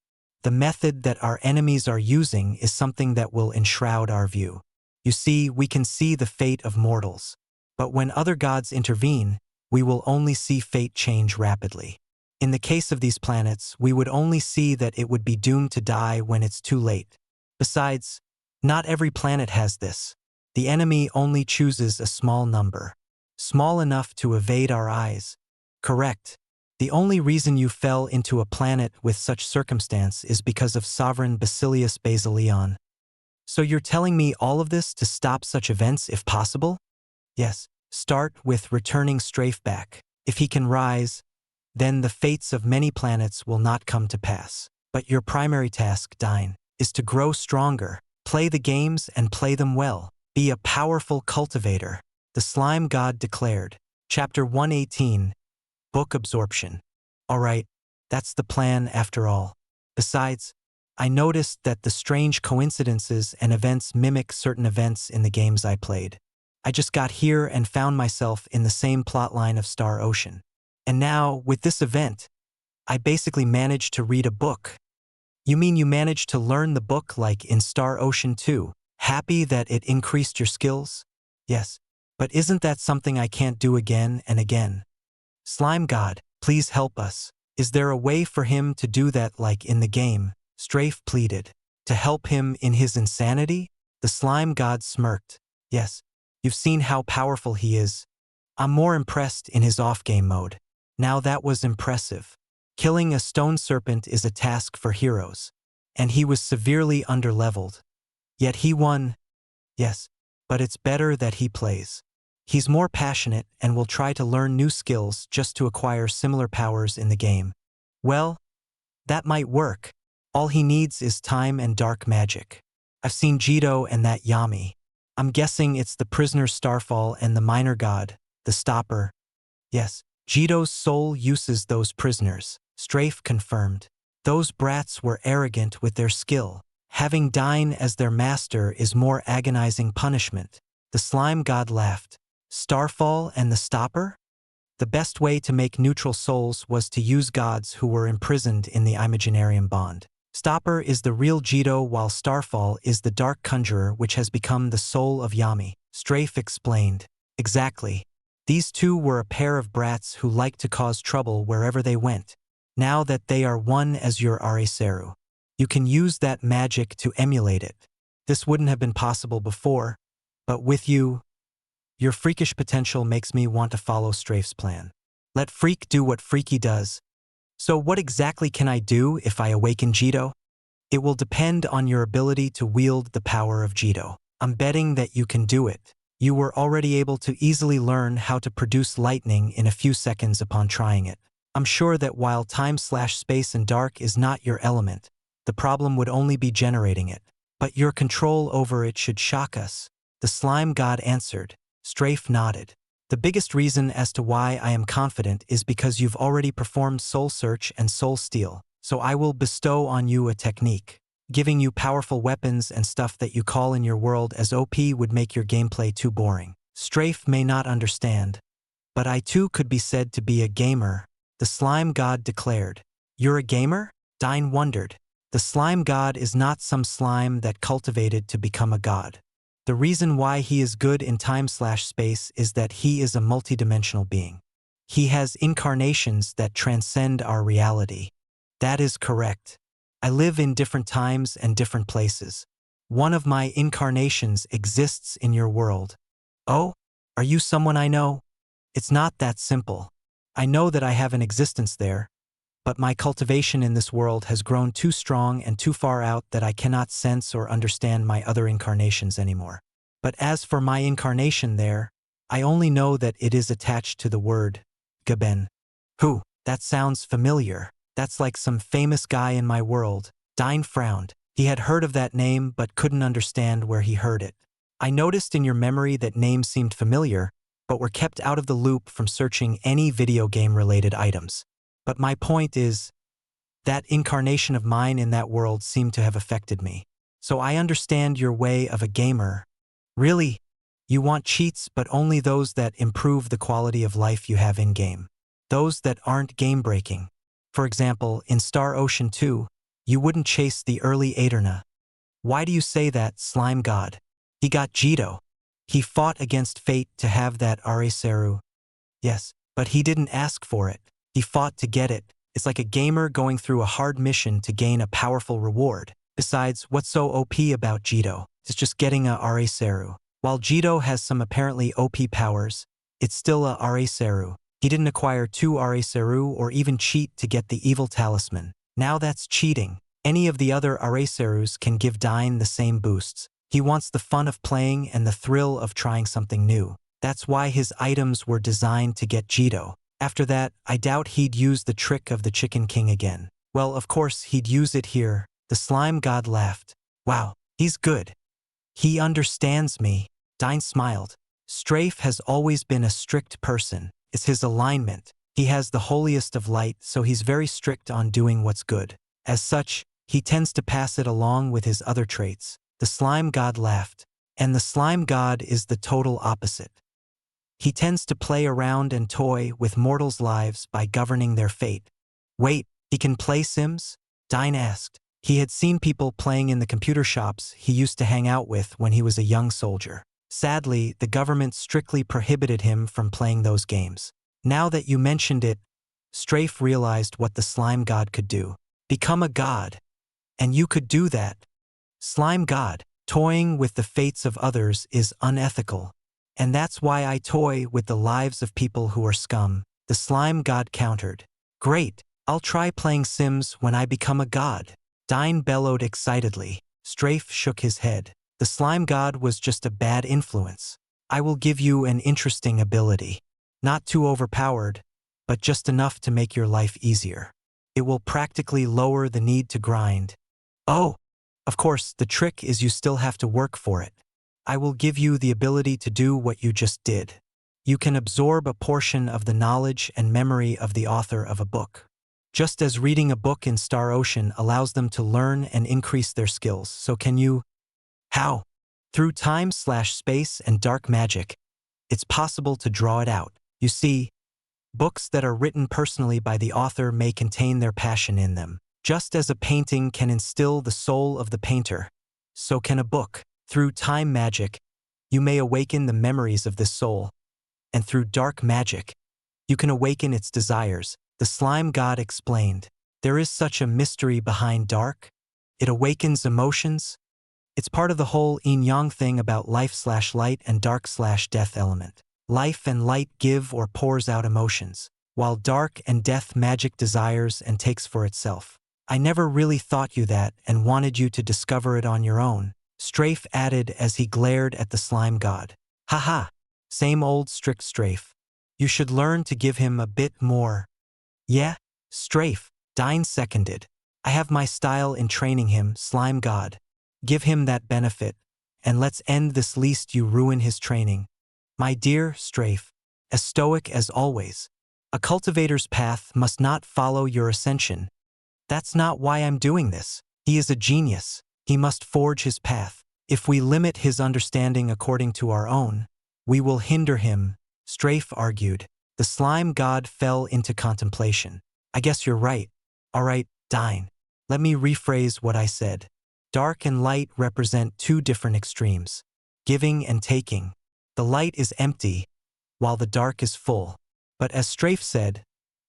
The method that our enemies are using is something that will enshroud our view. You see, we can see the fate of mortals. But when other gods intervene, we will only see fate change rapidly. In the case of these planets, we would only see that it would be doomed to die when it's too late. Besides, not every planet has this. The enemy only chooses a small number. Small enough to evade our eyes. Correct. The only reason you fell into a planet with such circumstance is because of sovereign Basilion. So you're telling me all of this to stop such events if possible? Yes. Start with returning Strafe back. If he can rise, then the fates of many planets will not come to pass. But your primary task, Dyne, is to grow stronger, play the games and play them well. Be a powerful cultivator, the slime god declared. Chapter 118, Book Absorption. Alright, that's the plan after all. Besides, I noticed that the strange coincidences and events mimic certain events in the games I played. I just got here and found myself in the same plotline of Star Ocean. And now, with this event, I basically managed to read a book. You mean you managed to learn the book like in Star Ocean too? Happy that it increased your skills? Yes, but isn't that something I can't do again and again? Slime God, please help us. Is there a way for him to do that like in the game? Strafe pleaded. To help him in his insanity? The slime god smirked. Yes, you've seen how powerful he is. I'm more impressed in his off-game mode. Now that was impressive. Killing a stone serpent is a task for heroes. And he was severely underleveled. Yet he won. Yes, but it's better that he plays. He's more passionate and will try to learn new skills just to acquire similar powers in the game. Well, that might work. All he needs is time and dark magic. I've seen Jito and that Yami. I'm guessing it's the prisoner Starfall and the minor god, the stopper. Yes, Jito's soul uses those prisoners, Strafe confirmed. Those brats were arrogant with their skill. Having Dyne as their master is more agonizing punishment. The slime god laughed. Starfall and the stopper? The best way to make neutral souls was to use gods who were imprisoned in the Imaginarium Bond. Stopper is the real Jito while Starfall is the dark conjurer which has become the soul of Yami. Strafe explained. Exactly. These two were a pair of brats who liked to cause trouble wherever they went. Now that they are one as your Ariseru, you can use that magic to emulate it. This wouldn't have been possible before, but with you, your freakish potential makes me want to follow Strafe's plan. Let Freak do what Freaky does. So what exactly can I do if I awaken Jito? It will depend on your ability to wield the power of Jito. I'm betting that you can do it. You were already able to easily learn how to produce lightning in a few seconds upon trying it. I'm sure that while time/space and dark is not your element, the problem would only be generating it. But your control over it should shock us. The slime god answered. Strafe nodded. The biggest reason as to why I am confident is because you've already performed Soul Search and Soul Steal, so I will bestow on you a technique. Giving you powerful weapons and stuff that you call in your world as OP would make your gameplay too boring. Strafe may not understand, but I too could be said to be a gamer, the slime god declared. You're a gamer? Dyne wondered. The slime god is not some slime that cultivated to become a god. The reason why he is good in time/space is that he is a multidimensional being. He has incarnations that transcend our reality. That is correct. I live in different times and different places. One of my incarnations exists in your world. Oh, are you someone I know? It's not that simple. I know that I have an existence there, but my cultivation in this world has grown too strong and too far out that I cannot sense or understand my other incarnations anymore. But as for my incarnation there, I only know that it is attached to the word Gaben. Who? That sounds familiar. That's like some famous guy in my world. Dyne frowned. He had heard of that name but couldn't understand where he heard it. I noticed in your memory that names seemed familiar, but were kept out of the loop from searching any video game-related items. But my point is, that incarnation of mine in that world seemed to have affected me. So I understand your way of a gamer. Really, you want cheats but only those that improve the quality of life you have in-game. Those that aren't game-breaking. For example, in Star Ocean 2, you wouldn't chase the early Aeterna. Why do you say that, slime god? He got Jito. He fought against fate to have that Ariseru. Yes, but he didn't ask for it. He fought to get it. It's like a gamer going through a hard mission to gain a powerful reward. Besides, what's so OP about Jito? It's just getting a Ariseru. While Jito has some apparently OP powers, it's still a Ariseru. He didn't acquire 2 Ariseru or even cheat to get the evil talisman. Now that's cheating. Any of the other Ariserus can give Dyne the same boosts. He wants the fun of playing and the thrill of trying something new. That's why his items were designed to get Jito. After that, I doubt he'd use the trick of the Chicken King again. Well, of course, he'd use it here. The slime god laughed. Wow, he's good. He understands me. Dyne smiled. Strafe has always been a strict person. It's his alignment. He has the holiest of light, so he's very strict on doing what's good. As such, he tends to pass it along with his other traits. The slime god laughed. And the slime god is the total opposite. He tends to play around and toy with mortals' lives by governing their fate. Wait, he can play Sims? Dyne asked. He had seen people playing in the computer shops he used to hang out with when he was a young soldier. Sadly, the government strictly prohibited him from playing those games. Now that you mentioned it, Strafe realized what the slime god could do. Become a god. And you could do that. Slime god, toying with the fates of others is unethical. And that's why I toy with the lives of people who are scum. The slime god countered. Great, I'll try playing Sims when I become a god. Dyne bellowed excitedly. Strafe shook his head. The slime god was just a bad influence. I will give you an interesting ability. Not too overpowered, but just enough to make your life easier. It will practically lower the need to grind. Oh, of course, the trick is you still have to work for it. I will give you the ability to do what you just did. You can absorb a portion of the knowledge and memory of the author of a book. Just as reading a book in Star Ocean allows them to learn and increase their skills, so can you. How? Through time/space and dark magic, it's possible to draw it out. You see, books that are written personally by the author may contain their passion in them. Just as a painting can instill the soul of the painter, so can a book. Through time magic, you may awaken the memories of this soul, and through dark magic, you can awaken its desires. The slime god explained, there is such a mystery behind dark. It awakens emotions. It's part of the whole yin-yang thing about life/light and dark/death element. Life and light give or pours out emotions, while dark and death magic desires and takes for itself. I never really thought you that and wanted you to discover it on your own, Strafe added as he glared at the slime god. Haha, same old strict Strafe. You should learn to give him a bit more. Yeah, Strafe, Dyne seconded. I have my style in training him, slime god. Give him that benefit, and let's end this lest you ruin his training. My dear Strafe, as stoic as always. A cultivator's path must not follow your ascension. That's not why I'm doing this. He is a genius. He must forge his path. If we limit his understanding according to our own, we will hinder him, Strafe argued. The slime god fell into contemplation. I guess you're right. All right, Dyne. Let me rephrase what I said. Dark and light represent two different extremes, giving and taking. The light is empty, while the dark is full. But as Strafe said,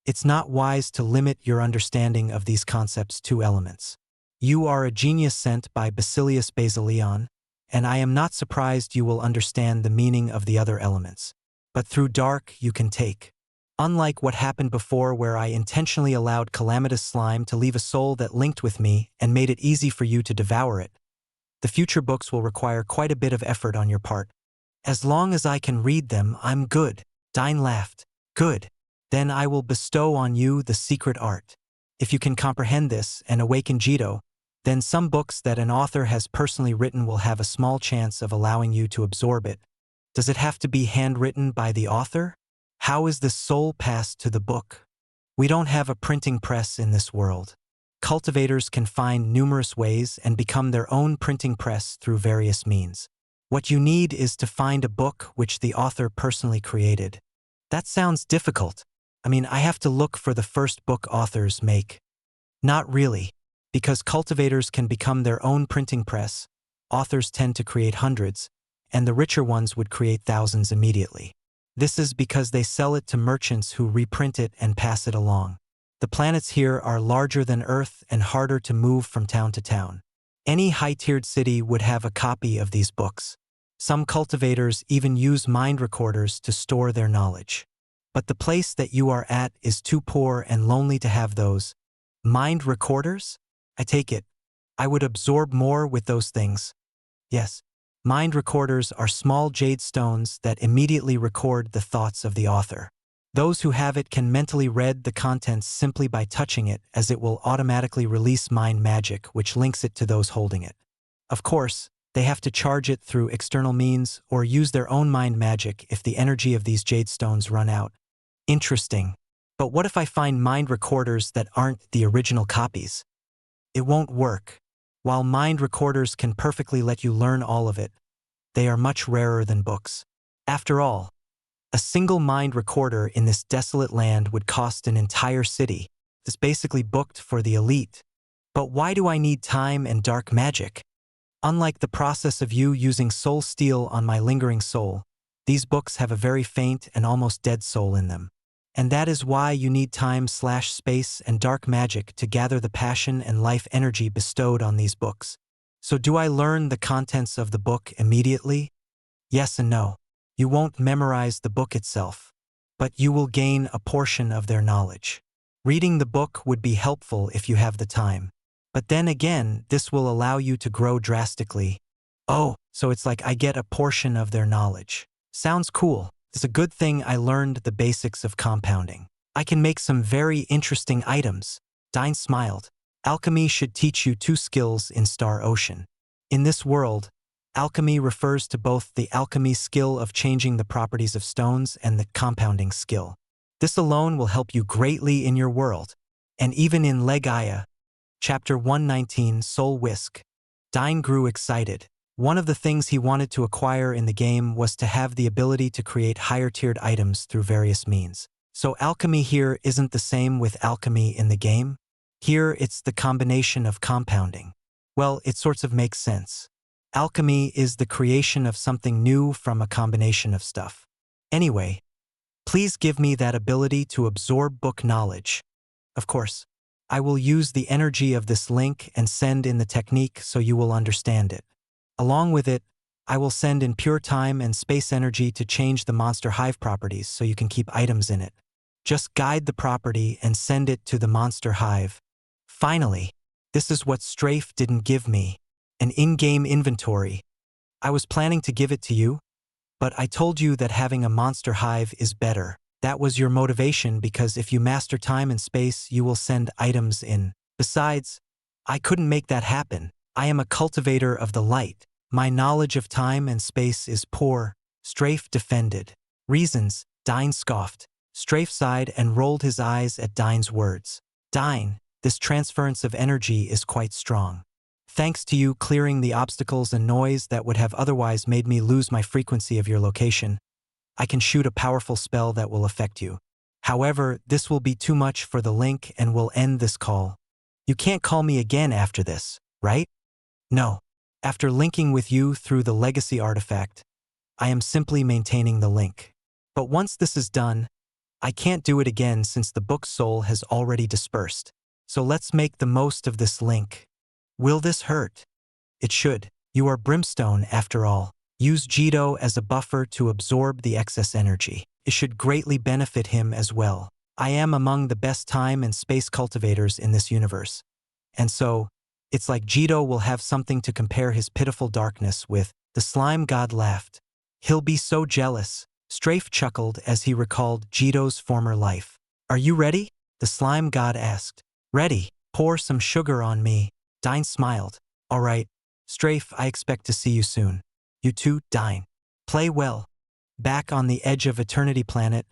it's not wise to limit your understanding of these concepts to elements. You are a genius sent by Basilius Basilion, and I am not surprised you will understand the meaning of the other elements. But through dark you can take. Unlike what happened before where I intentionally allowed calamitous slime to leave a soul that linked with me and made it easy for you to devour it, the future books will require quite a bit of effort on your part. As long as I can read them, I'm good. Dyne laughed. Good. Then I will bestow on you the secret art. If you can comprehend this and awaken Jito, then some books that an author has personally written will have a small chance of allowing you to absorb it. Does it have to be handwritten by the author? How is the soul passed to the book? We don't have a printing press in this world. Cultivators can find numerous ways and become their own printing press through various means. What you need is to find a book which the author personally created. That sounds difficult. I have to look for the first book authors make. Not really, because cultivators can become their own printing press. Authors tend to create hundreds, and the richer ones would create thousands immediately. This is because they sell it to merchants who reprint it and pass it along. The planets here are larger than Earth and harder to move from town to town. Any high-tiered city would have a copy of these books. Some cultivators even use mind recorders to store their knowledge. But the place that you are at is too poor and lonely to have those. Mind recorders? I take it. I would absorb more with those things. Yes. Mind recorders are small jade stones that immediately record the thoughts of the author. Those who have it can mentally read the contents simply by touching it, as it will automatically release mind magic which links it to those holding it. Of course, they have to charge it through external means or use their own mind magic if the energy of these jade stones run out. Interesting. But what if I find mind recorders that aren't the original copies? It won't work. While mind recorders can perfectly let you learn all of it, they are much rarer than books. After all, a single mind recorder in this desolate land would cost an entire city. It's basically booked for the elite. But why do I need time and dark magic? Unlike the process of you using soul steel on my lingering soul, these books have a very faint and almost dead soul in them. And that is why you need time/space and dark magic to gather the passion and life energy bestowed on these books. So do I learn the contents of the book immediately? Yes and no. You won't memorize the book itself, but you will gain a portion of their knowledge. Reading the book would be helpful if you have the time. But then again, this will allow you to grow drastically. Oh, so it's like I get a portion of their knowledge. Sounds cool. It's a good thing I learned the basics of compounding. I can make some very interesting items. Dyne smiled. Alchemy should teach you two skills in Star Ocean. In this world, alchemy refers to both the alchemy skill of changing the properties of stones and the compounding skill. This alone will help you greatly in your world. And even in Legaia, Chapter 119, Soul Whisk, Dyne grew excited. One of the things he wanted to acquire in the game was to have the ability to create higher-tiered items through various means. So alchemy here isn't the same with alchemy in the game. Here it's the combination of compounding. Well, it sorts of makes sense. Alchemy is the creation of something new from a combination of stuff. Anyway, please give me that ability to absorb book knowledge. Of course, I will use the energy of this link and send in the technique so you will understand it. Along with it, I will send in pure time and space energy to change the monster hive properties so you can keep items in it. Just guide the property and send it to the monster hive. Finally, this is what Strafe didn't give me, an in-game inventory. I was planning to give it to you, but I told you that having a monster hive is better. That was your motivation because if you master time and space, you will send items in. Besides, I couldn't make that happen. I am a cultivator of the light. My knowledge of time and space is poor, Strafe defended. Reasons, Dyne scoffed. Strafe sighed and rolled his eyes at Dyne's words. Dyne, this transference of energy is quite strong. Thanks to you clearing the obstacles and noise that would have otherwise made me lose my frequency of your location, I can shoot a powerful spell that will affect you. However, this will be too much for the link and will end this call. You can't call me again after this, right? No. After linking with you through the legacy artifact, I am simply maintaining the link. But once this is done, I can't do it again since the book's soul has already dispersed. So let's make the most of this link. Will this hurt? It should. You are Brimstone after all. Use Jito as a buffer to absorb the excess energy. It should greatly benefit him as well. I am among the best time and space cultivators in this universe. And so, it's like Jito will have something to compare his pitiful darkness with. The slime god laughed. He'll be so jealous. Strafe chuckled as he recalled Jito's former life. Are you ready? The slime god asked. Ready. Pour some sugar on me. Dyne smiled. All right. Strafe, I expect to see you soon. You too, Dyne. Play well. Back on the edge of Eternity Planet,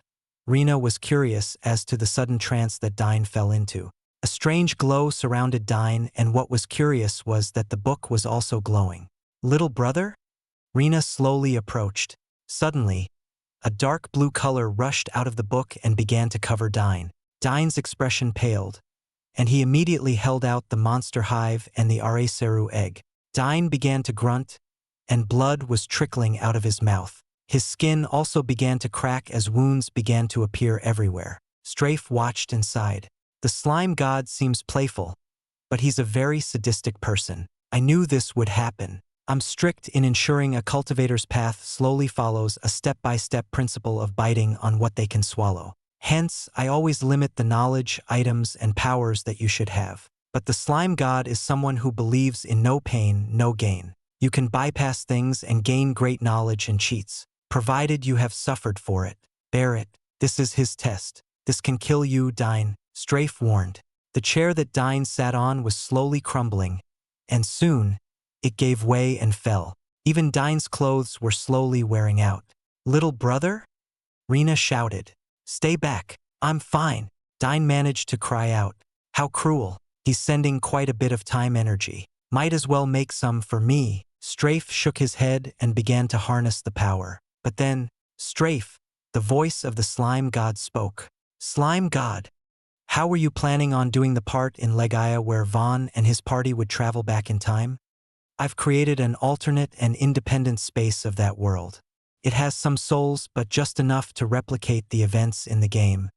Rena was curious as to the sudden trance that Dyne fell into. A strange glow surrounded Dyne, and what was curious was that the book was also glowing. Little brother? Rena slowly approached. Suddenly, a dark blue color rushed out of the book and began to cover Dyne. Dyne's expression paled, and he immediately held out the monster hive and the Areseru egg. Dyne began to grunt, and blood was trickling out of his mouth. His skin also began to crack as wounds began to appear everywhere. Strafe watched and sighed. The slime god seems playful, but he's a very sadistic person. I knew this would happen. I'm strict in ensuring a cultivator's path slowly follows a step-by-step principle of biting on what they can swallow. Hence, I always limit the knowledge, items, and powers that you should have. But the slime god is someone who believes in no pain, no gain. You can bypass things and gain great knowledge and cheats, provided you have suffered for it. Bear it. This is his test. This can kill you, Dyne, Strafe warned. The chair that Dyne sat on was slowly crumbling, and soon, it gave way and fell. Even Dyne's clothes were slowly wearing out. Little brother? Rena shouted. Stay back. I'm fine. Dyne managed to cry out. How cruel. He's sending quite a bit of time energy. Might as well make some for me. Strafe shook his head and began to harness the power. But then, Strafe, the voice of the slime god spoke. Slime god, how were you planning on doing the part in Legaia where Vaughn and his party would travel back in time? I've created an alternate and independent space of that world. It has some souls, but just enough to replicate the events in the game.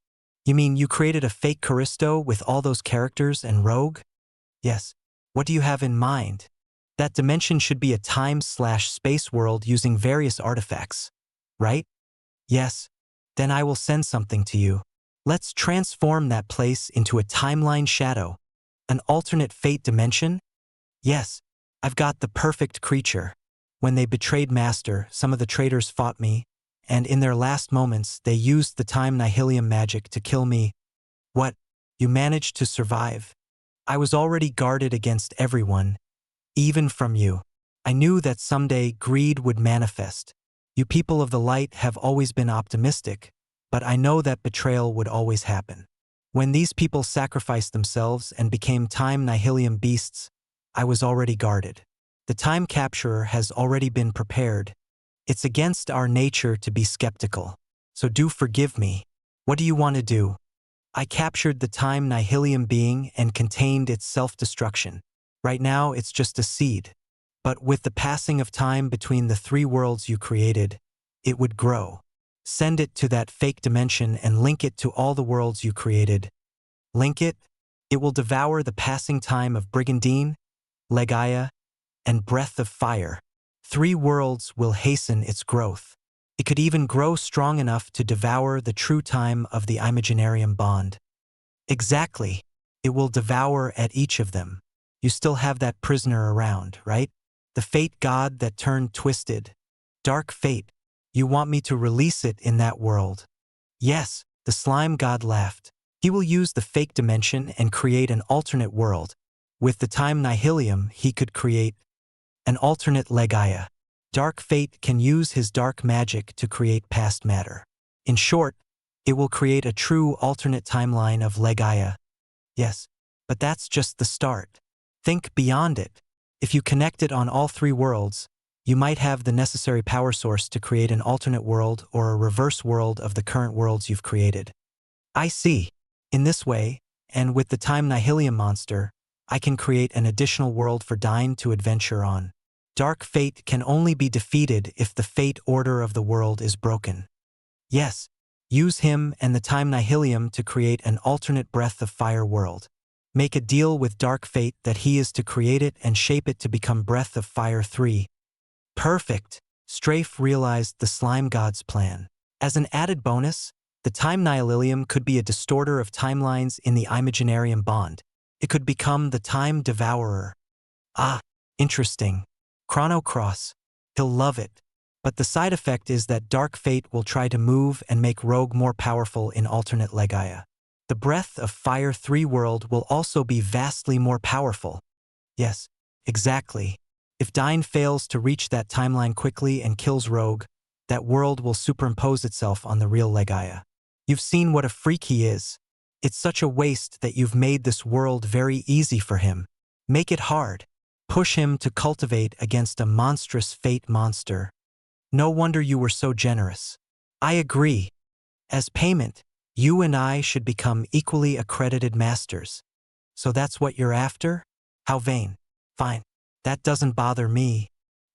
You mean you created a fake Callisto with all those characters and Rogue? Yes. What do you have in mind? That dimension should be a time/space world using various artifacts, right? Yes. Then I will send something to you. Let's transform that place into a timeline shadow. An alternate fate dimension? Yes. I've got the perfect creature. When they betrayed Master, some of the traitors fought me, and in their last moments, they used the time nihilium magic to kill me. What? You managed to survive? I was already guarded against everyone, even from you. I knew that someday greed would manifest. You people of the light have always been optimistic, but I know that betrayal would always happen. When these people sacrificed themselves and became time nihilium beasts, I was already guarded. The time capturer has already been prepared. It's against our nature to be skeptical. So do forgive me. What do you want to do? I captured the time nihilium being and contained its self-destruction. Right now, it's just a seed. But with the passing of time between the three worlds you created, it would grow. Send it to that fake dimension and link it to all the worlds you created. Link it, it will devour the passing time of Brigandine, Legaia, and Breath of Fire. 3 worlds will hasten its growth. It could even grow strong enough to devour the true time of the Imaginarium Bond. Exactly. It will devour at each of them. You still have that prisoner around, right? The fate god that turned twisted. Dark fate. You want me to release it in that world? Yes, the slime god laughed. He will use the fake dimension and create an alternate world. With the time nihilium, he could create an alternate Legaia. Dark fate can use his dark magic to create past matter. In short, it will create a true alternate timeline of Legaia. Yes, but that's just the start. Think beyond it. If you connect it on all 3 worlds, you might have the necessary power source to create an alternate world or a reverse world of the current worlds you've created. I see. In this way, and with the time nihilium monster, I can create an additional world for Dyne to adventure on. Dark fate can only be defeated if the fate order of the world is broken. Yes, use him and the time nihilium to create an alternate Breath of Fire world. Make a deal with dark fate that he is to create it and shape it to become Breath of Fire 3. Perfect! Strafe realized the slime god's plan. As an added bonus, the time nihilium could be a distorter of timelines in the Imaginarium Bond. It could become the time devourer. Ah, interesting. Chrono Cross. He'll love it. But the side effect is that dark fate will try to move and make Rogue more powerful in alternate Legaia. The Breath of Fire 3 world will also be vastly more powerful. Yes, exactly. If Dyne fails to reach that timeline quickly and kills Rogue, that world will superimpose itself on the real Legaia. You've seen what a freak he is. It's such a waste that you've made this world very easy for him. Make it hard. Push him to cultivate against a monstrous fate monster. No wonder you were so generous. I agree. As payment, you and I should become equally accredited masters. So that's what you're after? How vain. Fine. That doesn't bother me.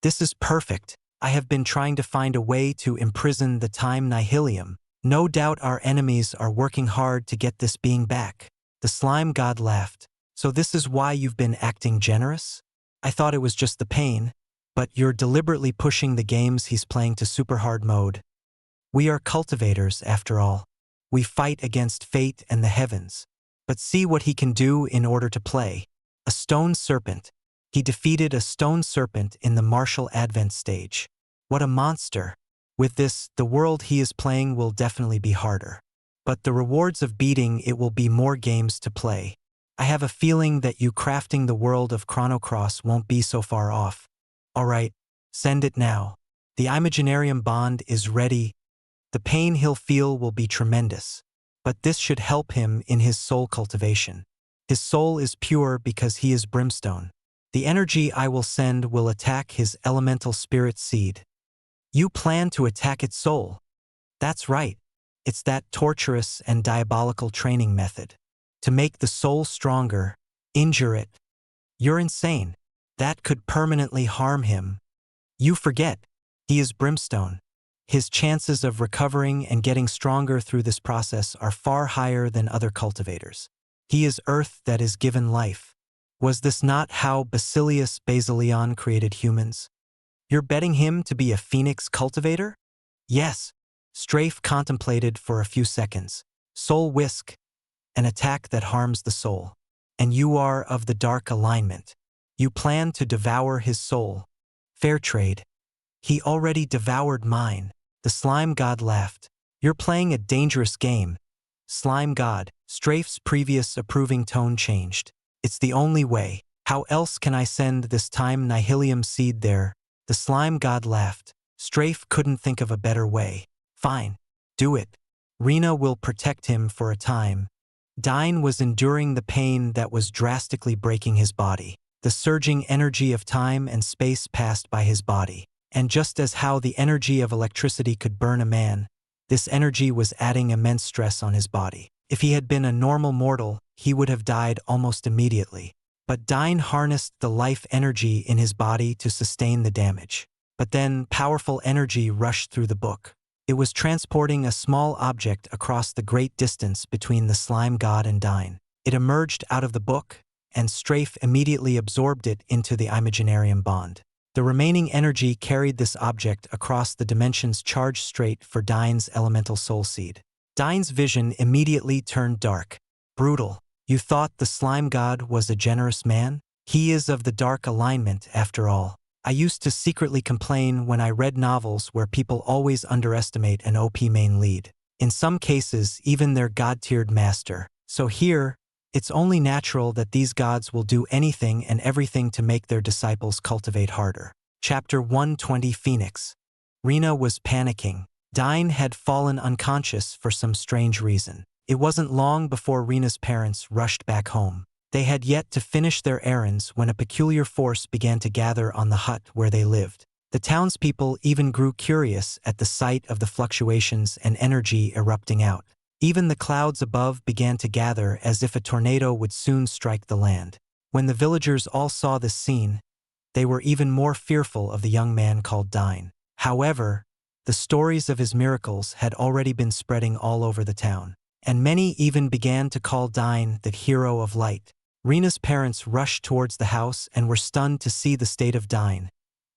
This is perfect. I have been trying to find a way to imprison the time nihilium. No doubt our enemies are working hard to get this being back. The slime god laughed. So this is why you've been acting generous? I thought it was just the pain, but you're deliberately pushing the games he's playing to super hard mode. We are cultivators, after all. We fight against fate and the heavens. But see what he can do in order to play. A stone serpent. He defeated a stone serpent in the martial advent stage. What a monster. With this, the world he is playing will definitely be harder. But the rewards of beating it will be more games to play. I have a feeling that you crafting the world of Chrono Cross won't be so far off. Alright, send it now. The Imaginarium Bond is ready. The pain he'll feel will be tremendous. But this should help him in his soul cultivation. His soul is pure because he is brimstone. The energy I will send will attack his elemental spirit seed. You plan to attack its soul. That's right. It's that torturous and diabolical training method. To make the soul stronger, injure it. You're insane. That could permanently harm him. You forget. He is brimstone. His chances of recovering and getting stronger through this process are far higher than other cultivators. He is earth that is given life. Was this not how Basilius Basilion created humans? You're betting him to be a phoenix cultivator? Yes. Strafe contemplated for a few seconds. Soul whisk. An attack that harms the soul. And you are of the dark alignment. You plan to devour his soul. Fair trade. He already devoured mine. The slime god laughed. You're playing a dangerous game. Slime god. Strafe's previous approving tone changed. It's the only way. How else can I send this time nihilium seed there? The slime god laughed. Strafe couldn't think of a better way. Fine. Do it. Rena will protect him for a time. Dyne was enduring the pain that was drastically breaking his body. The surging energy of time and space passed by his body. And just as how the energy of electricity could burn a man, this energy was adding immense stress on his body. If he had been a normal mortal, he would have died almost immediately. But Dyne harnessed the life energy in his body to sustain the damage. But then powerful energy rushed through the book. It was transporting a small object across the great distance between the slime god and Dyne. It emerged out of the book, and Strafe immediately absorbed it into the Imaginarium Bond. The remaining energy carried this object across the dimensions charged straight for Dyne's elemental soul seed. Dyne's vision immediately turned dark. Brutal. You thought the slime god was a generous man? He is of the dark alignment, after all. I used to secretly complain when I read novels where people always underestimate an OP main lead. In some cases, even their god-tiered master. So here, it's only natural that these gods will do anything and everything to make their disciples cultivate harder. Chapter 120 Phoenix. Rena was panicking. Dyne had fallen unconscious for some strange reason. It wasn't long before Rena's parents rushed back home. They had yet to finish their errands when a peculiar force began to gather on the hut where they lived. The townspeople even grew curious at the sight of the fluctuations and energy erupting out. Even the clouds above began to gather as if a tornado would soon strike the land. When the villagers all saw this scene, they were even more fearful of the young man called Dyne. However, the stories of his miracles had already been spreading all over the town, and many even began to call Dyne the hero of light. Rena's parents rushed towards the house and were stunned to see the state of Dyne,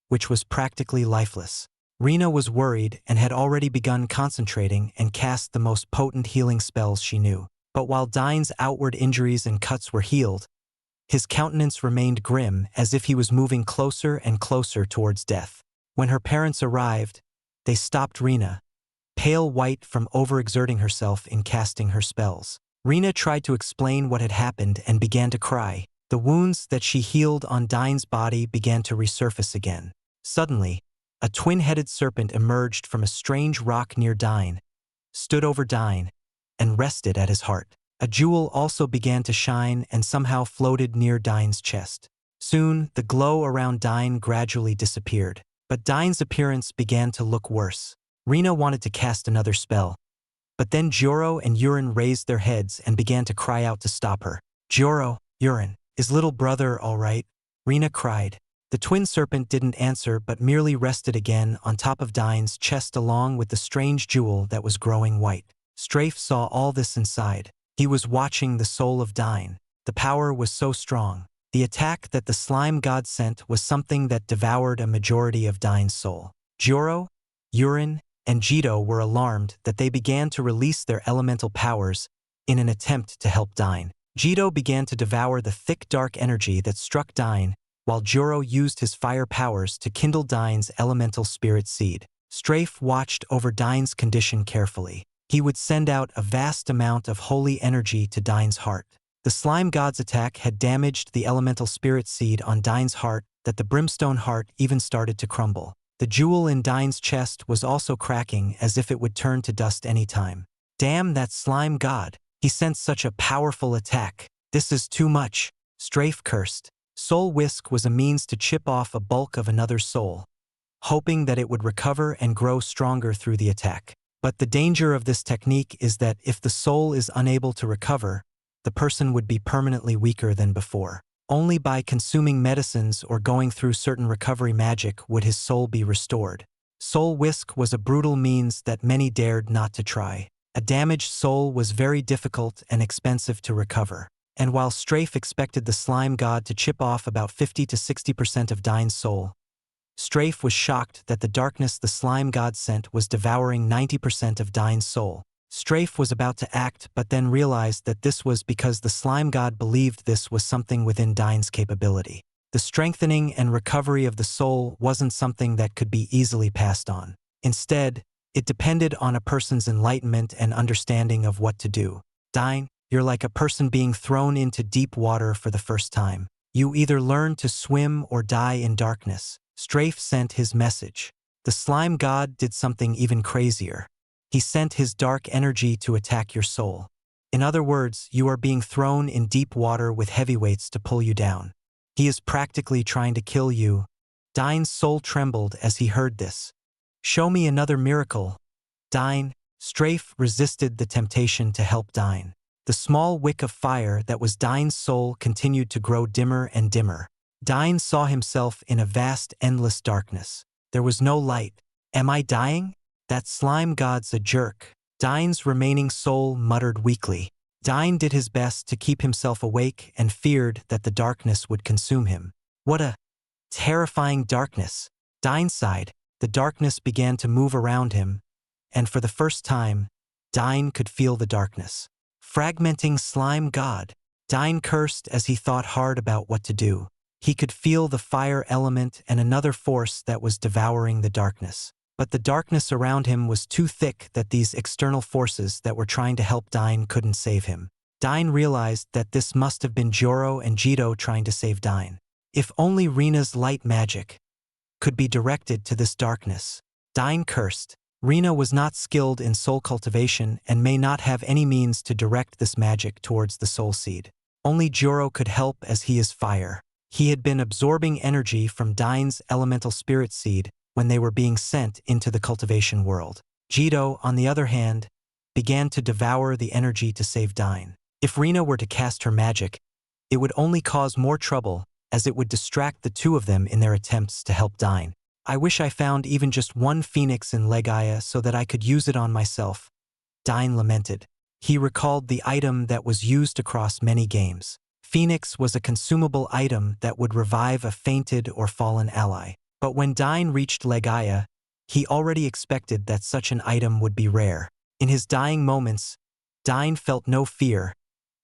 which was practically lifeless. Rena was worried and had already begun concentrating and cast the most potent healing spells she knew. But while Dyne's outward injuries and cuts were healed, his countenance remained grim as if he was moving closer and closer towards death. When her parents arrived, they stopped Rena, pale white from overexerting herself in casting her spells. Rena tried to explain what had happened and began to cry. The wounds that she healed on Dyne's body began to resurface again. Suddenly, a twin-headed serpent emerged from a strange rock near Dyne, stood over Dyne, and rested at his heart. A jewel also began to shine and somehow floated near Dyne's chest. Soon, the glow around Dyne gradually disappeared, but Dyne's appearance began to look worse. Rena wanted to cast another spell, but then Joro and Urin raised their heads and began to cry out to stop her. Joro, Urin, is little brother all right? Rena cried. The twin serpent didn't answer but merely rested again on top of Dyne's chest along with the strange jewel that was growing white. Strafe saw all this inside. He was watching the soul of Dyne. The power was so strong. The attack that the slime god sent was something that devoured a majority of Dyne's soul. Joro, Urin, and Jito were alarmed that they began to release their elemental powers in an attempt to help Dyne. Jito began to devour the thick dark energy that struck Dyne, while Joro used his fire powers to kindle Dyne's elemental spirit seed. Strafe watched over Dyne's condition carefully. He would send out a vast amount of holy energy to Dyne's heart. The slime god's attack had damaged the elemental spirit seed on Dyne's heart that the brimstone heart even started to crumble. The jewel in Dyne's chest was also cracking as if it would turn to dust any time. Damn that slime god! He sent such a powerful attack. This is too much, Strafe cursed. Soul Whisk was a means to chip off a bulk of another's soul, hoping that it would recover and grow stronger through the attack. But the danger of this technique is that if the soul is unable to recover, the person would be permanently weaker than before. Only by consuming medicines or going through certain recovery magic would his soul be restored. Soul Whisk was a brutal means that many dared not to try. A damaged soul was very difficult and expensive to recover. And while Strafe expected the slime god to chip off about 50 to 60% of Dyne's soul, Strafe was shocked that the darkness the slime god sent was devouring 90% of Dyne's soul. Strafe was about to act but then realized that this was because the slime god believed this was something within Dyne's capability. The strengthening and recovery of the soul wasn't something that could be easily passed on. Instead, it depended on a person's enlightenment and understanding of what to do. Dyne, you're like a person being thrown into deep water for the first time. You either learn to swim or die in darkness. Strafe sent his message. The slime god did something even crazier. He sent his dark energy to attack your soul. In other words, you are being thrown in deep water with heavyweights to pull you down. He is practically trying to kill you. Dyne's soul trembled as he heard this. Show me another miracle. Dyne, Strafe resisted the temptation to help Dyne. The small wick of fire that was Dyne's soul continued to grow dimmer and dimmer. Dyne saw himself in a vast, endless darkness. There was no light. Am I dying? That slime god's a jerk. Dyne's remaining soul muttered weakly. Dyne did his best to keep himself awake and feared that the darkness would consume him. What a terrifying darkness. Dyne sighed. The darkness began to move around him, and for the first time, Dyne could feel the darkness. Fragmenting slime god. Dyne cursed as he thought hard about what to do. He could feel the fire element and another force that was devouring the darkness. But the darkness around him was too thick that these external forces that were trying to help Dyne couldn't save him. Dyne realized that this must have been Joro and Jito trying to save Dyne. If only Rina's light magic could be directed to this darkness. Dyne cursed. Rina was not skilled in soul cultivation and may not have any means to direct this magic towards the soul seed. Only Joro could help as he is fire. He had been absorbing energy from Dyne's elemental spirit seed when they were being sent into the cultivation world. Jito, on the other hand, began to devour the energy to save Dyne. If Rina were to cast her magic, it would only cause more trouble as it would distract the two of them in their attempts to help Dyne. I wish I found even just one phoenix in Legaia so that I could use it on myself. Dyne lamented. He recalled the item that was used across many games. Phoenix was a consumable item that would revive a fainted or fallen ally. But when Dyne reached Legaia, he already expected that such an item would be rare. In his dying moments, Dyne felt no fear,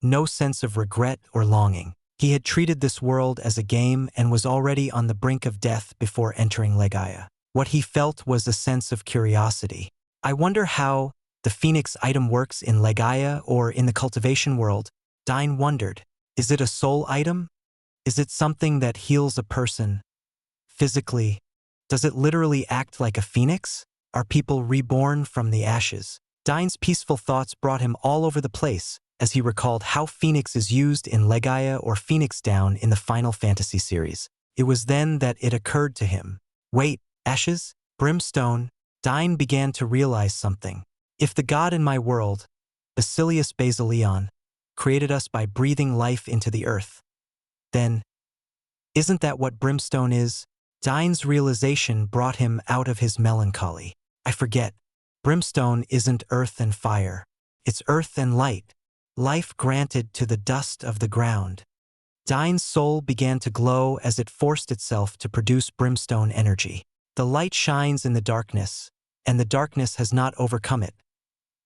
no sense of regret or longing. He had treated this world as a game and was already on the brink of death before entering Legaia. What he felt was a sense of curiosity. I wonder how the Phoenix item works in Legaia or in the cultivation world. Dyne wondered. Is it a soul item? Is it something that heals a person physically? Does it literally act like a phoenix? Are people reborn from the ashes? Dyne's peaceful thoughts brought him all over the place as he recalled how Phoenix is used in Legaia or Phoenix Down in the Final Fantasy series. It was then that it occurred to him. Wait, ashes? Brimstone? Dyne began to realize something. If the god in my world, Basilius Basilion, created us by breathing life into the earth, then isn't that what brimstone is? Dyne's realization brought him out of his melancholy. I forget. Brimstone isn't earth and fire. It's earth and light. Life granted to the dust of the ground. Dyne's soul began to glow as it forced itself to produce brimstone energy. The light shines in the darkness, and the darkness has not overcome it.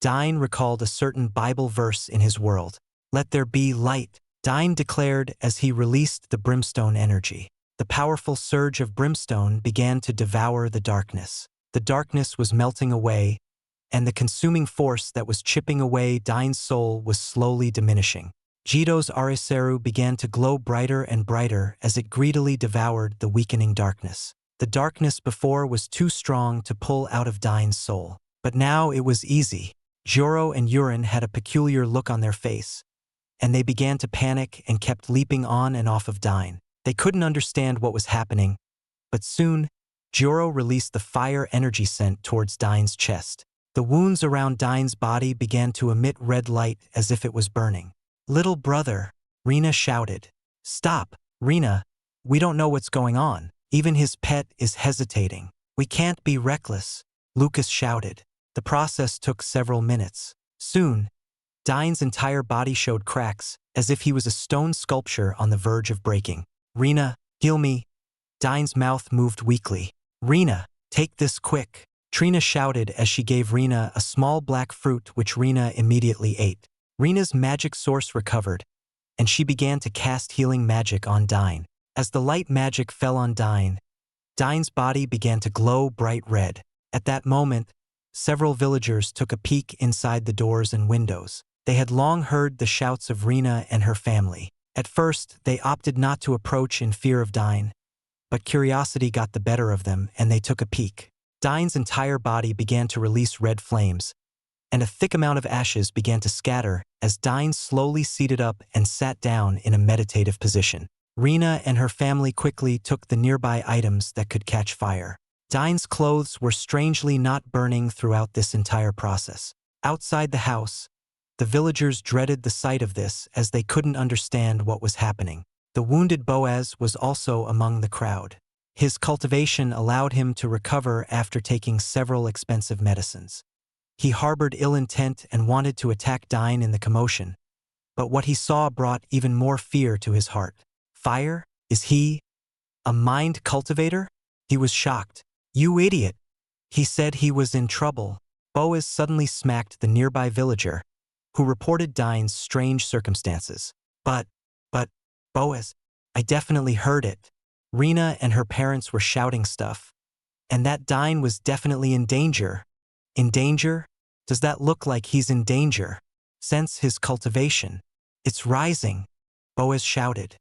Dyne recalled a certain Bible verse in his world. Let there be light, Dyne declared as he released the brimstone energy. The powerful surge of brimstone began to devour the darkness. The darkness was melting away, and the consuming force that was chipping away Dyne's soul was slowly diminishing. Jito's Ariseru began to glow brighter and brighter as it greedily devoured the weakening darkness. The darkness before was too strong to pull out of Dyne's soul. But now it was easy. Joro and Urin had a peculiar look on their face, and they began to panic and kept leaping on and off of Dyne. They couldn't understand what was happening, but soon, Joro released the fire energy sent towards Dyne's chest. The wounds around Dyne's body began to emit red light as if it was burning. Little brother, Rina shouted. Stop, Rina. We don't know what's going on. Even his pet is hesitating. We can't be reckless, Lucas shouted. The process took several minutes. Soon, Dyne's entire body showed cracks, as if he was a stone sculpture on the verge of breaking. Rina, heal me. Dyne's mouth moved weakly. Rina, take this quick. Trina shouted as she gave Rina a small black fruit which Rina immediately ate. Rina's magic source recovered, and she began to cast healing magic on Dyne. As the light magic fell on Dyne, Dyne's body began to glow bright red. At that moment, several villagers took a peek inside the doors and windows. They had long heard the shouts of Rina and her family. At first, they opted not to approach in fear of Dyne, but curiosity got the better of them and they took a peek. Dyne's entire body began to release red flames, and a thick amount of ashes began to scatter as Dyne slowly seated up and sat down in a meditative position. Rena and her family quickly took the nearby items that could catch fire. Dyne's clothes were strangely not burning throughout this entire process. Outside the house, the villagers dreaded the sight of this as they couldn't understand what was happening. The wounded Boaz was also among the crowd. His cultivation allowed him to recover after taking several expensive medicines. He harbored ill intent and wanted to attack Dyne in the commotion, but what he saw brought even more fear to his heart. Fire? Is he a mind cultivator? He was shocked. You idiot! He said he was in trouble. Boaz suddenly smacked the nearby villager, who reported Dyne's strange circumstances. But, Boaz, I definitely heard it. Rena and her parents were shouting stuff. And that Dyne was definitely in danger. In danger? Does that look like he's in danger? Sense his cultivation. It's rising, Boaz shouted.